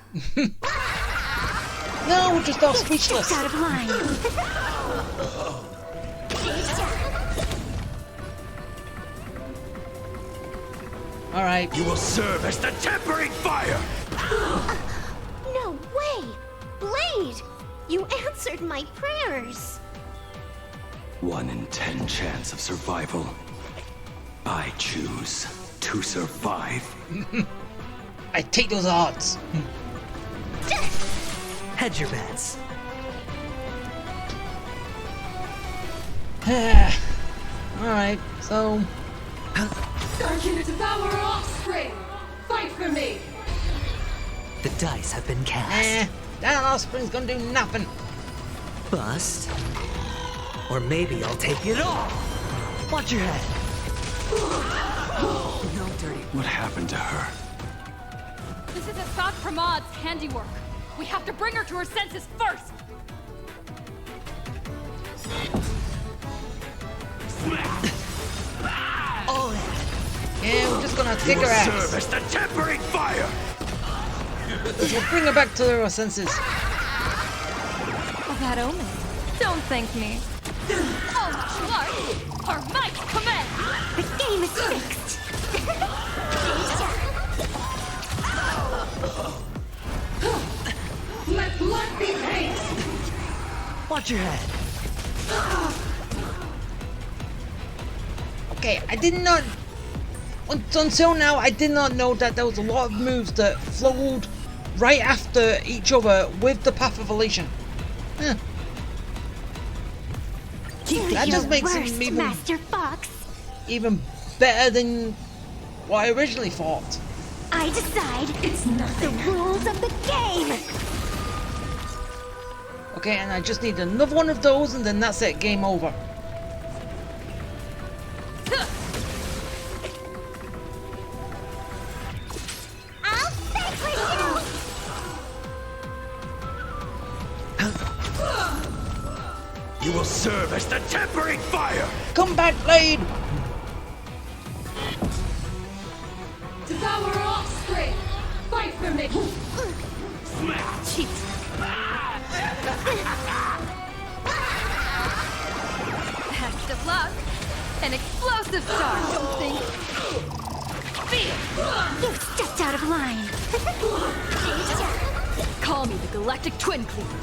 No, we're just all speechless. Out of line. Alright. You will serve as the tempering fire! No way! Blade! You answered my prayers! 1 in 10 chance of survival. I choose to survive. I take those odds. Hedge your bets. Alright, so... Darken to devour offspring! Fight for me! The dice have been cast. That offspring's gonna do nothing. Bust. Or maybe I'll take it all! Watch your head! No dirty... What happened to her? This is Assad Pramad's handiwork. We have to bring her to her senses first! All in. Yeah, we're just gonna kick her ass. Serve as the tempering fire! We'll bring her back to her senses. Of that omen. Don't thank me. Oh, Clark! Our might command! The game is fixed! Let blood be paid! Watch your head. Okay, I did not... Until now, I did not know that there was a lot of moves that flowed right after each other with the Path of Elation. Huh. That just makes him even... Master Fox. Even better than what I originally thought. I decide it's nothing. The rules of the game. Okay, and I just need another one of those, and then that's it. Game over. I'll fight for You will serve as the tempering fire! Come back, Blade! Devour offspring! Fight for me! Cheat. Best of luck. An explosive start, don't think. Feel. You stepped out of line. Call me the Galactic Twin Cleaver.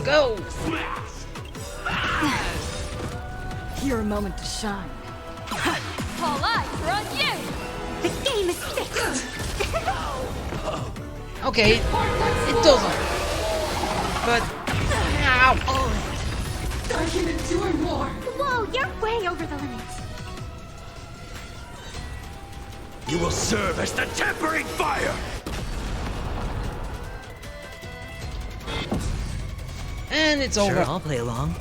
Go! Your moment to shine. All eyes are on you! The game is fixed! Okay, it doesn't. But... Ow! Darken endure more! Whoa, you're way over the limit. You will serve as the tempering fire! And it's Sure, over. I'll play along.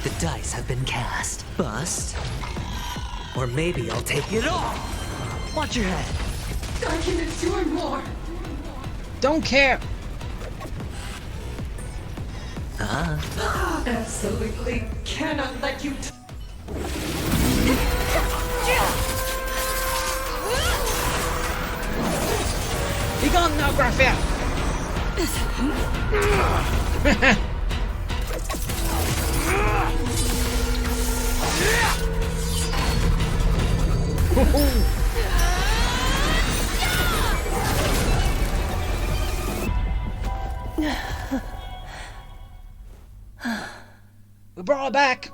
The dice have been cast. Bust. Or maybe I'll take it all! Watch your head! Darken endure more! Don't care. Absolutely cannot let you Be gone now, Graphia! We brought her back.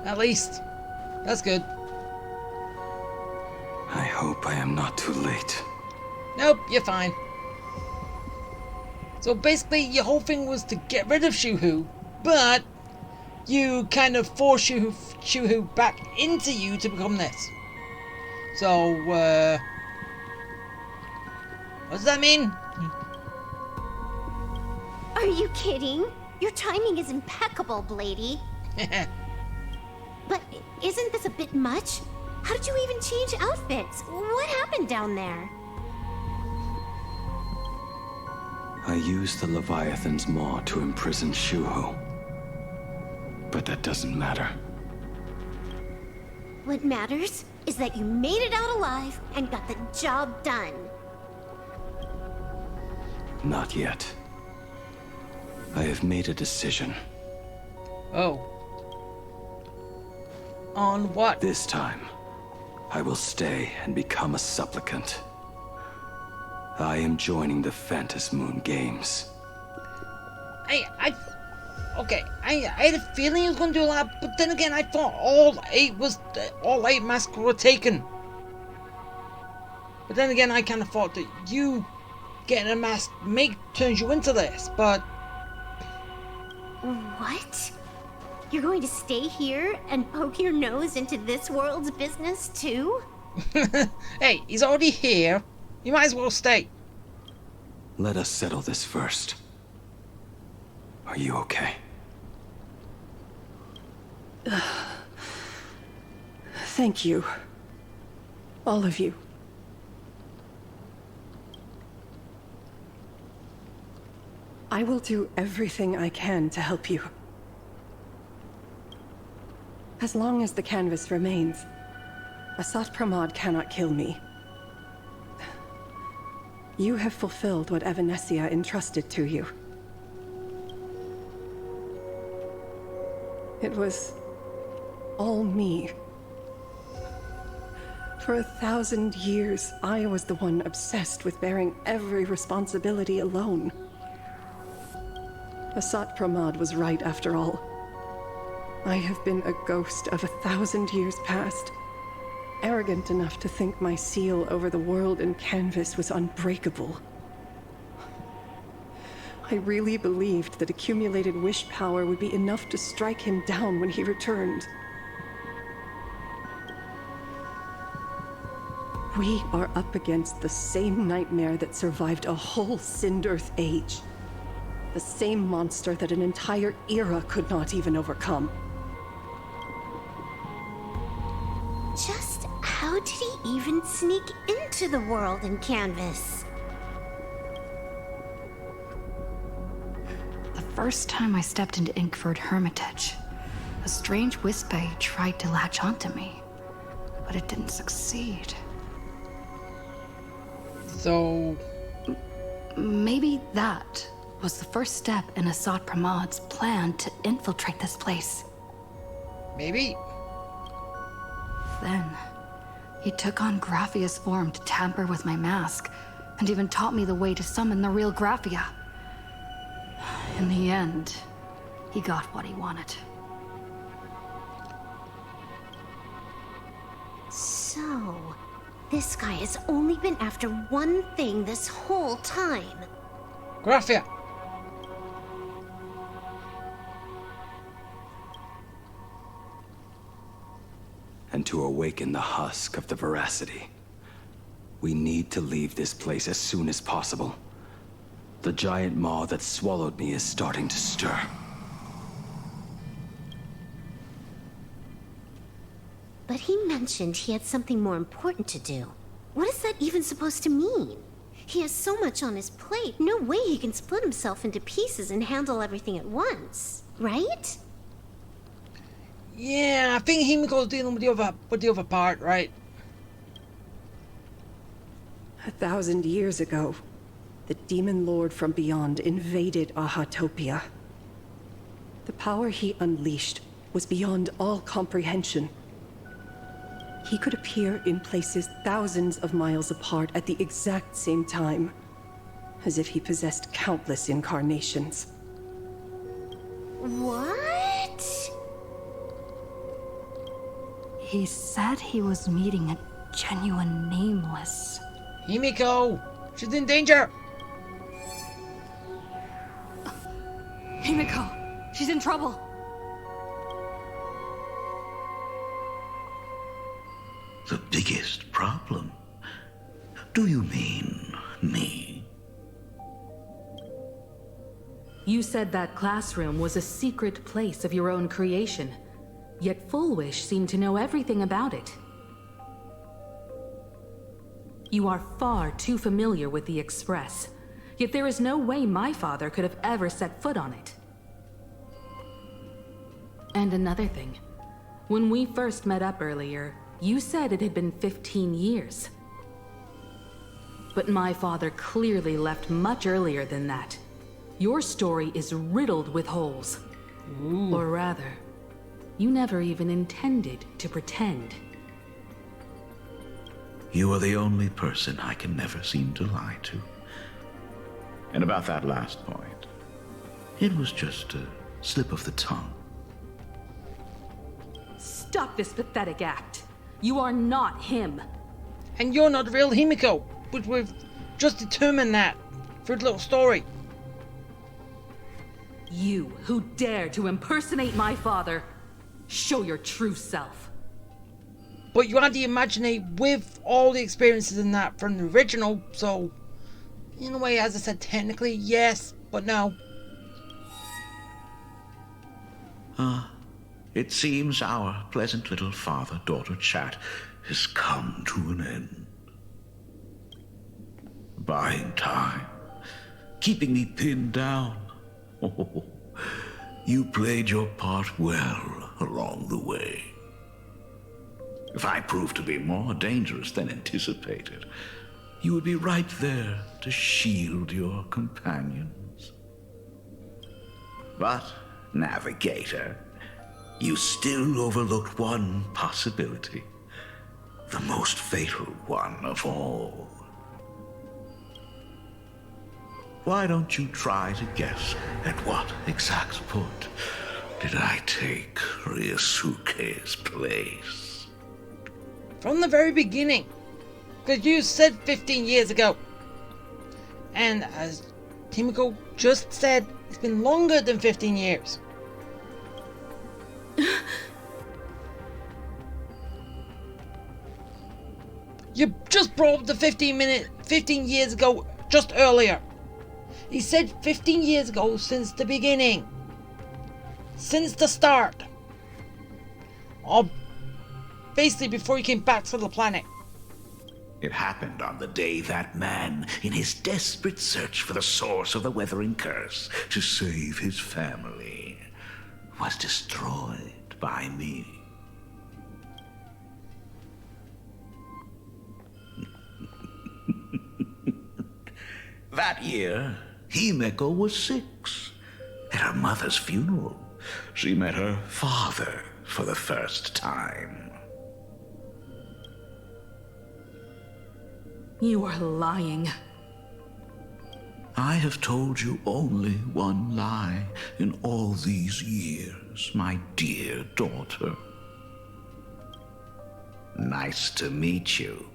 At least. That's good. I hope I am not too late. Nope, you're fine. So basically, your whole thing was to get rid of Shuhu, but you kind of force Shuhu back into you to become this. So, what does that mean? Are you kidding? Your timing is impeccable, Blady. But isn't this a bit much? How did you even change outfits? What happened down there? I used the Leviathan's maw to imprison Shuhu. But that doesn't matter. What matters is that you made it out alive and got the job done. Not yet. I have made a decision. Oh. On what? This time, I will stay and become a supplicant. I am joining the Phantas Moon Games. Okay, I had a feeling he was going to do a lot, but then again, I thought all eight masks were taken. But then again, I kind of thought that you getting a mask turns you into this, but... What? You're going to stay here and poke your nose into this world's business too? Hey, he's already here. You might as well stay. Let us settle this first. Are you okay? Thank you. All of you. I will do everything I can to help you. As long as the canvas remains, Asat Pramod cannot kill me. You have fulfilled what Evanescia entrusted to you. It was all me. For 1,000 years, I was the one obsessed with bearing every responsibility alone. Asat Pramod was right after all. I have been a ghost of 1,000 years past, arrogant enough to think my seal over the world and canvas was unbreakable. I really believed that accumulated wish power would be enough to strike him down when he returned. We are up against the same nightmare that survived a whole Sindearth age. The same monster that an entire era could not even overcome. Just how did he even sneak into the world in canvas? The first time I stepped into Inkford Hermitage, a strange Wispe tried to latch onto me, but it didn't succeed. So... Maybe that was the first step in Asat Pramod's plan to infiltrate this place. Maybe. Then, he took on Graphia's form to tamper with my mask, and even taught me the way to summon the real Graphia. In the end, he got what he wanted. So, this guy has only been after one thing this whole time. Graphia! And to awaken the husk of the veracity, we need to leave this place as soon as possible. The giant maw that swallowed me is starting to stir. But he mentioned he had something more important to do. What is that even supposed to mean? He has so much on his plate, no way he can split himself into pieces and handle everything at once, right? Yeah, I think Himiko's dealing with the other part, right? 1,000 years ago, the demon lord from beyond invaded Ahatopia. The power he unleashed was beyond all comprehension. He could appear in places thousands of miles apart at the exact same time, as if he possessed countless incarnations. What? He said he was meeting a genuine nameless. Himiko! She's in danger! Himiko! She's in trouble! The biggest problem? Do you mean me? You said that classroom was a secret place of your own creation, yet Full Wish seemed to know everything about it. You are far too familiar with the Express, yet there is no way my father could have ever set foot on it. And another thing, when we first met up earlier, you said it had been 15 years. But my father clearly left much earlier than that. Your story is riddled with holes. Ooh. Or rather, you never even intended to pretend. You are the only person I can never seem to lie to. And about that last point, it was just a slip of the tongue. Stop this pathetic act. You are not him. And you're not the real Himiko, but we've just determined that through the little story. You who dare to impersonate my father, show your true self. But you had to imagine with all the experiences in that from the original, so in a way, as I said, technically yes, but no. It seems our pleasant little father-daughter chat has come to an end. Buying time, keeping me pinned down. Oh, you played your part well along the way. If I proved to be more dangerous than anticipated, you would be right there to shield your companions. But, Navigator, you still overlooked one possibility. The most fatal one of all. Why don't you try to guess at what exact point did I take Ryusuke's place? From the very beginning. Because you said 15 years ago. And as Himiko just said, it's been longer than 15 years. You just brought up the 15 years ago just earlier. He said 15 years ago since the beginning. Since the start. Or basically before he came back to the planet. It happened on the day that man, in his desperate search for the source of the Weathering Curse to save his family, was destroyed by me. That year, Himeko was 6. At her mother's funeral, she met her father for the first time. You are lying. I have told you only one lie in all these years, my dear daughter. Nice to meet you.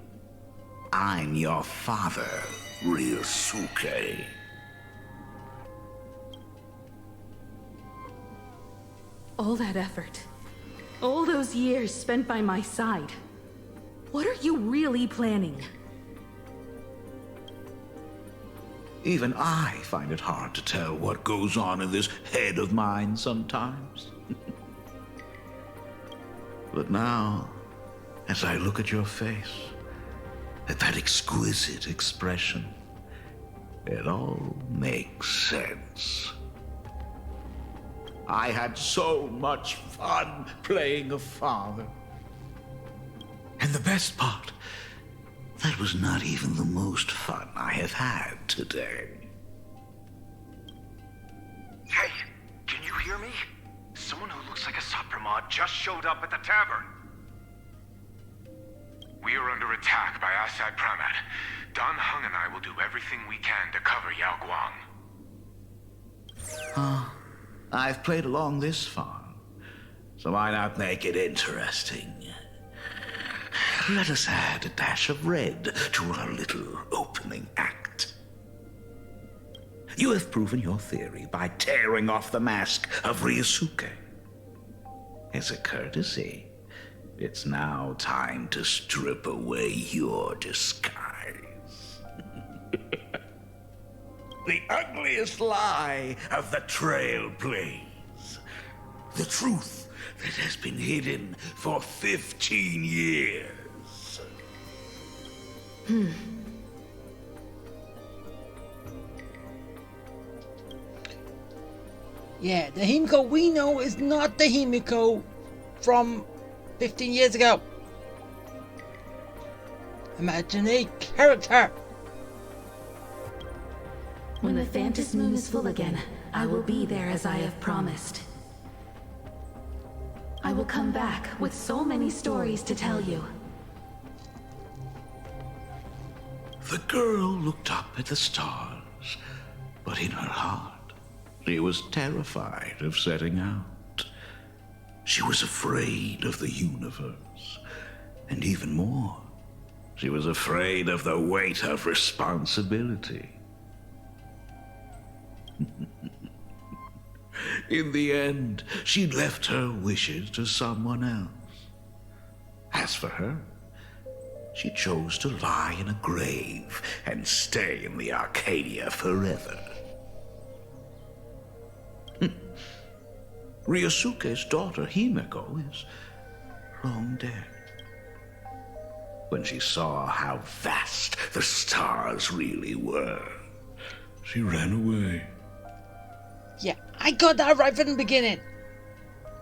I'm your father, Ryusuke. All that effort, all those years spent by my side. What are you really planning? Even I find it hard to tell what goes on in this head of mine sometimes. But now, as I look at your face, at that exquisite expression, it all makes sense. I had so much fun playing a father. And the best part, that was not even the most fun I have had today. Hey, can you hear me? Someone who looks like a Supremod just showed up at the tavern. We are under attack by Asai Pramat. Dan Heng and I will do everything we can to cover Yao Guang. I've played along this far, so why not make it interesting? Let us add a dash of red to our little opening act. You have proven your theory by tearing off the mask of Ryusuke. As a courtesy, It's now time to strip away your disguise. The ugliest lie of the Trailblaze. The truth that has been hidden for 15 years. Yeah, the Himiko we know is not the Himiko from 15 years ago. Imagine a character. When the Phantom Moon is full again, I will be there as I have promised. I will come back with so many stories to tell you. The girl looked up at the stars, but in her heart, she was terrified of setting out. She was afraid of the universe, and even more, she was afraid of the weight of responsibility. In the end, she left her wishes to someone else. As for her, she chose to lie in a grave and stay in the Arcadia forever. Ryosuke's daughter Himiko is long dead. When she saw how vast the stars really were, she ran away. Yeah, I got that right from the beginning.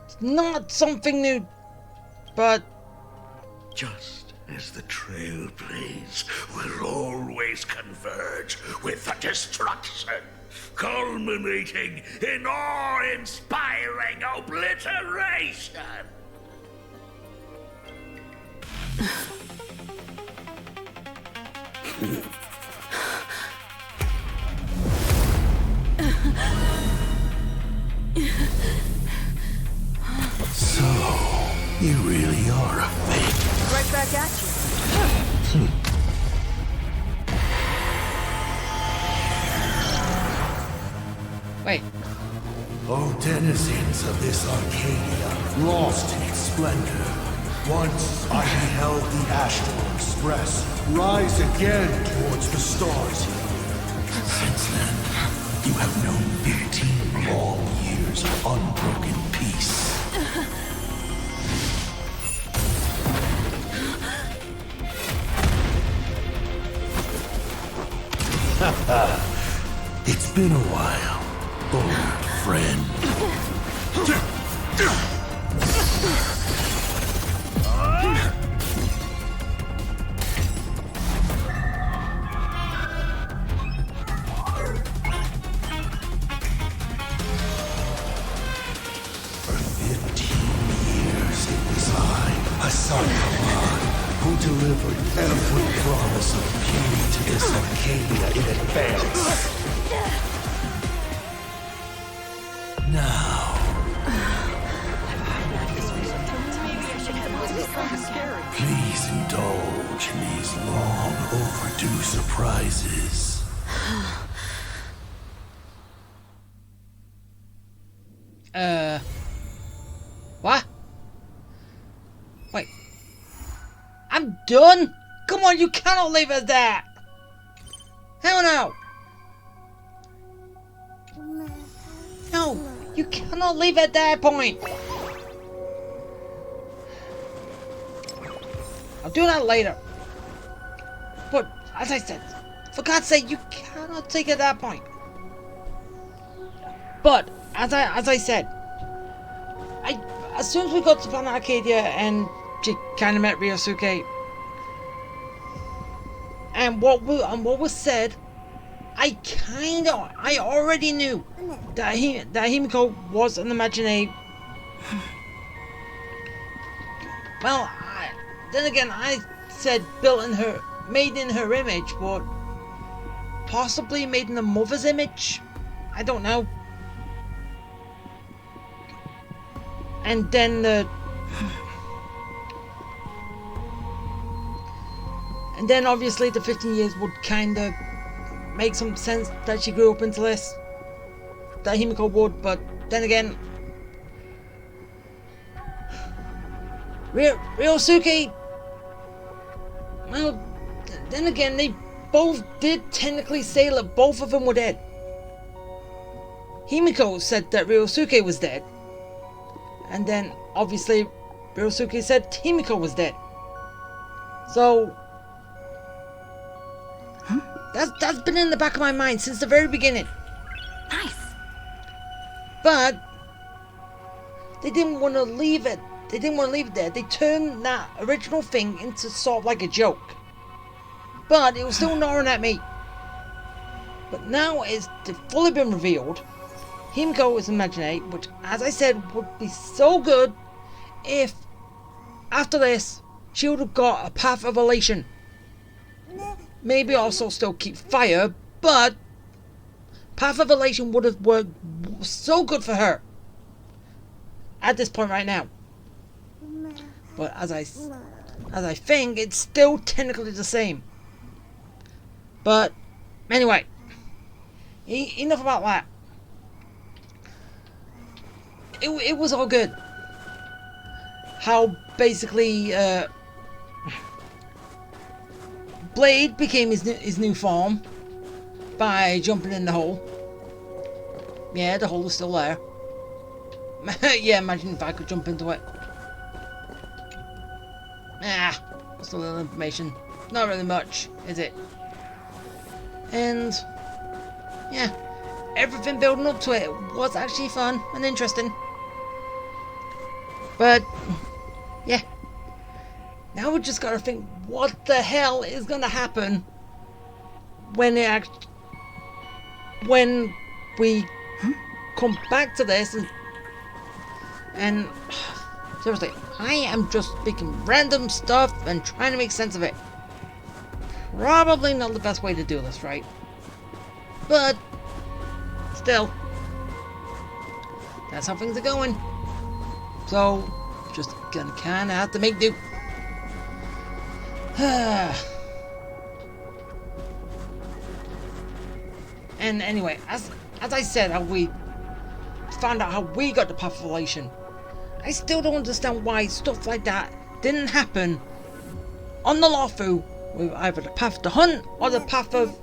It's not something new, but just as the Trailblaze will always converge with the destruction, culminating in awe-inspiring obliteration. So, you really are a fake. Right back at you. Wait. Oh, denizens of this Arcadia, lost in its splendor. Once I beheld the Astral Express rise again towards the stars. Since then, you have known 15 long years of unbroken peace. It's been a while, old friend. For 15 years it was I, Asakawa, who delivered every promise of beauty to this Arcadia in advance. Now, please indulge in these long overdue surprises. What? Wait. I'm done? Come on, you cannot leave us there! Hell no! No, you cannot leave at that point! I'll do that later. But, as I said, for God's sake, you cannot take it at that point. But, as I said, as soon as we got to Planet Arcadia and she kind of met Ryosuke, and what was said, I already knew that Himiko was an Imaginate. Well, then again, I said made in her image, but possibly made in the mother's image. I don't know. And then and then obviously the 15 years would kind of make some sense that she grew up into this. That Himiko would, but then again, Ryosuke... Well, then again, they both did technically say that both of them were dead. Himiko said that Ryosuke was dead. And then, obviously, Ryosuke said Himiko was dead. So... That's been in the back of my mind since the very beginning. Nice. But they didn't want to leave it. They didn't want to leave it there. They turned that original thing into sort of like a joke. But it was still gnawing at me. But now it's fully been revealed. Himiko is Imaginate, which, as I said, would be so good if after this she would have got a path of elation. Maybe also still keep fire, but path of elation would have worked so good for her at this point right now. But as I think, it's still technically the same. But anyway, enough about that. It was all good. How basically Blade became his new form by jumping in the hole. Yeah, the hole is still there. Yeah, imagine if I could jump into it. Just a little information. Not really much, is it? And yeah, everything building up to it was actually fun and interesting. But yeah, now we just gotta think, what the hell is gonna happen when we come back to this and seriously, I am just speaking random stuff and trying to make sense of it. Probably not the best way to do this, right? But still, that's how things are going. So just gonna kinda have to make do. And anyway, as I said, how we found out how we got the path of elation, I still don't understand why stuff like that didn't happen on the Lethe with either the path to hunt or the path of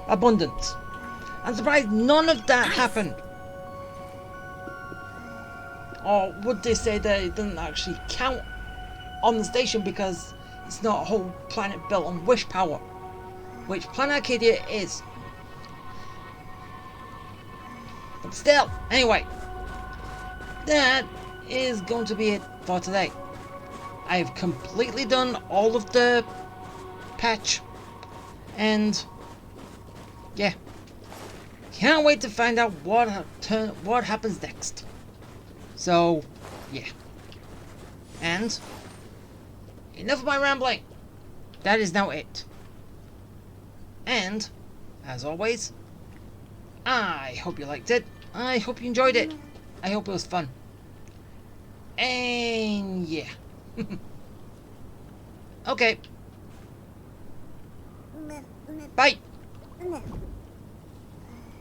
abundance. I'm surprised none of that happened. Or would they say that it doesn't actually count on the station because it's not a whole planet built on wish power, which Planet Arcadia is. But still, anyway, that is going to be it for today. I've completely done all of the patch, and yeah, can't wait to find out what happens next. So yeah, and enough of my rambling. That is now it. And as always, I hope you liked it. I hope you enjoyed it. I hope it was fun. And yeah. Okay. Bye.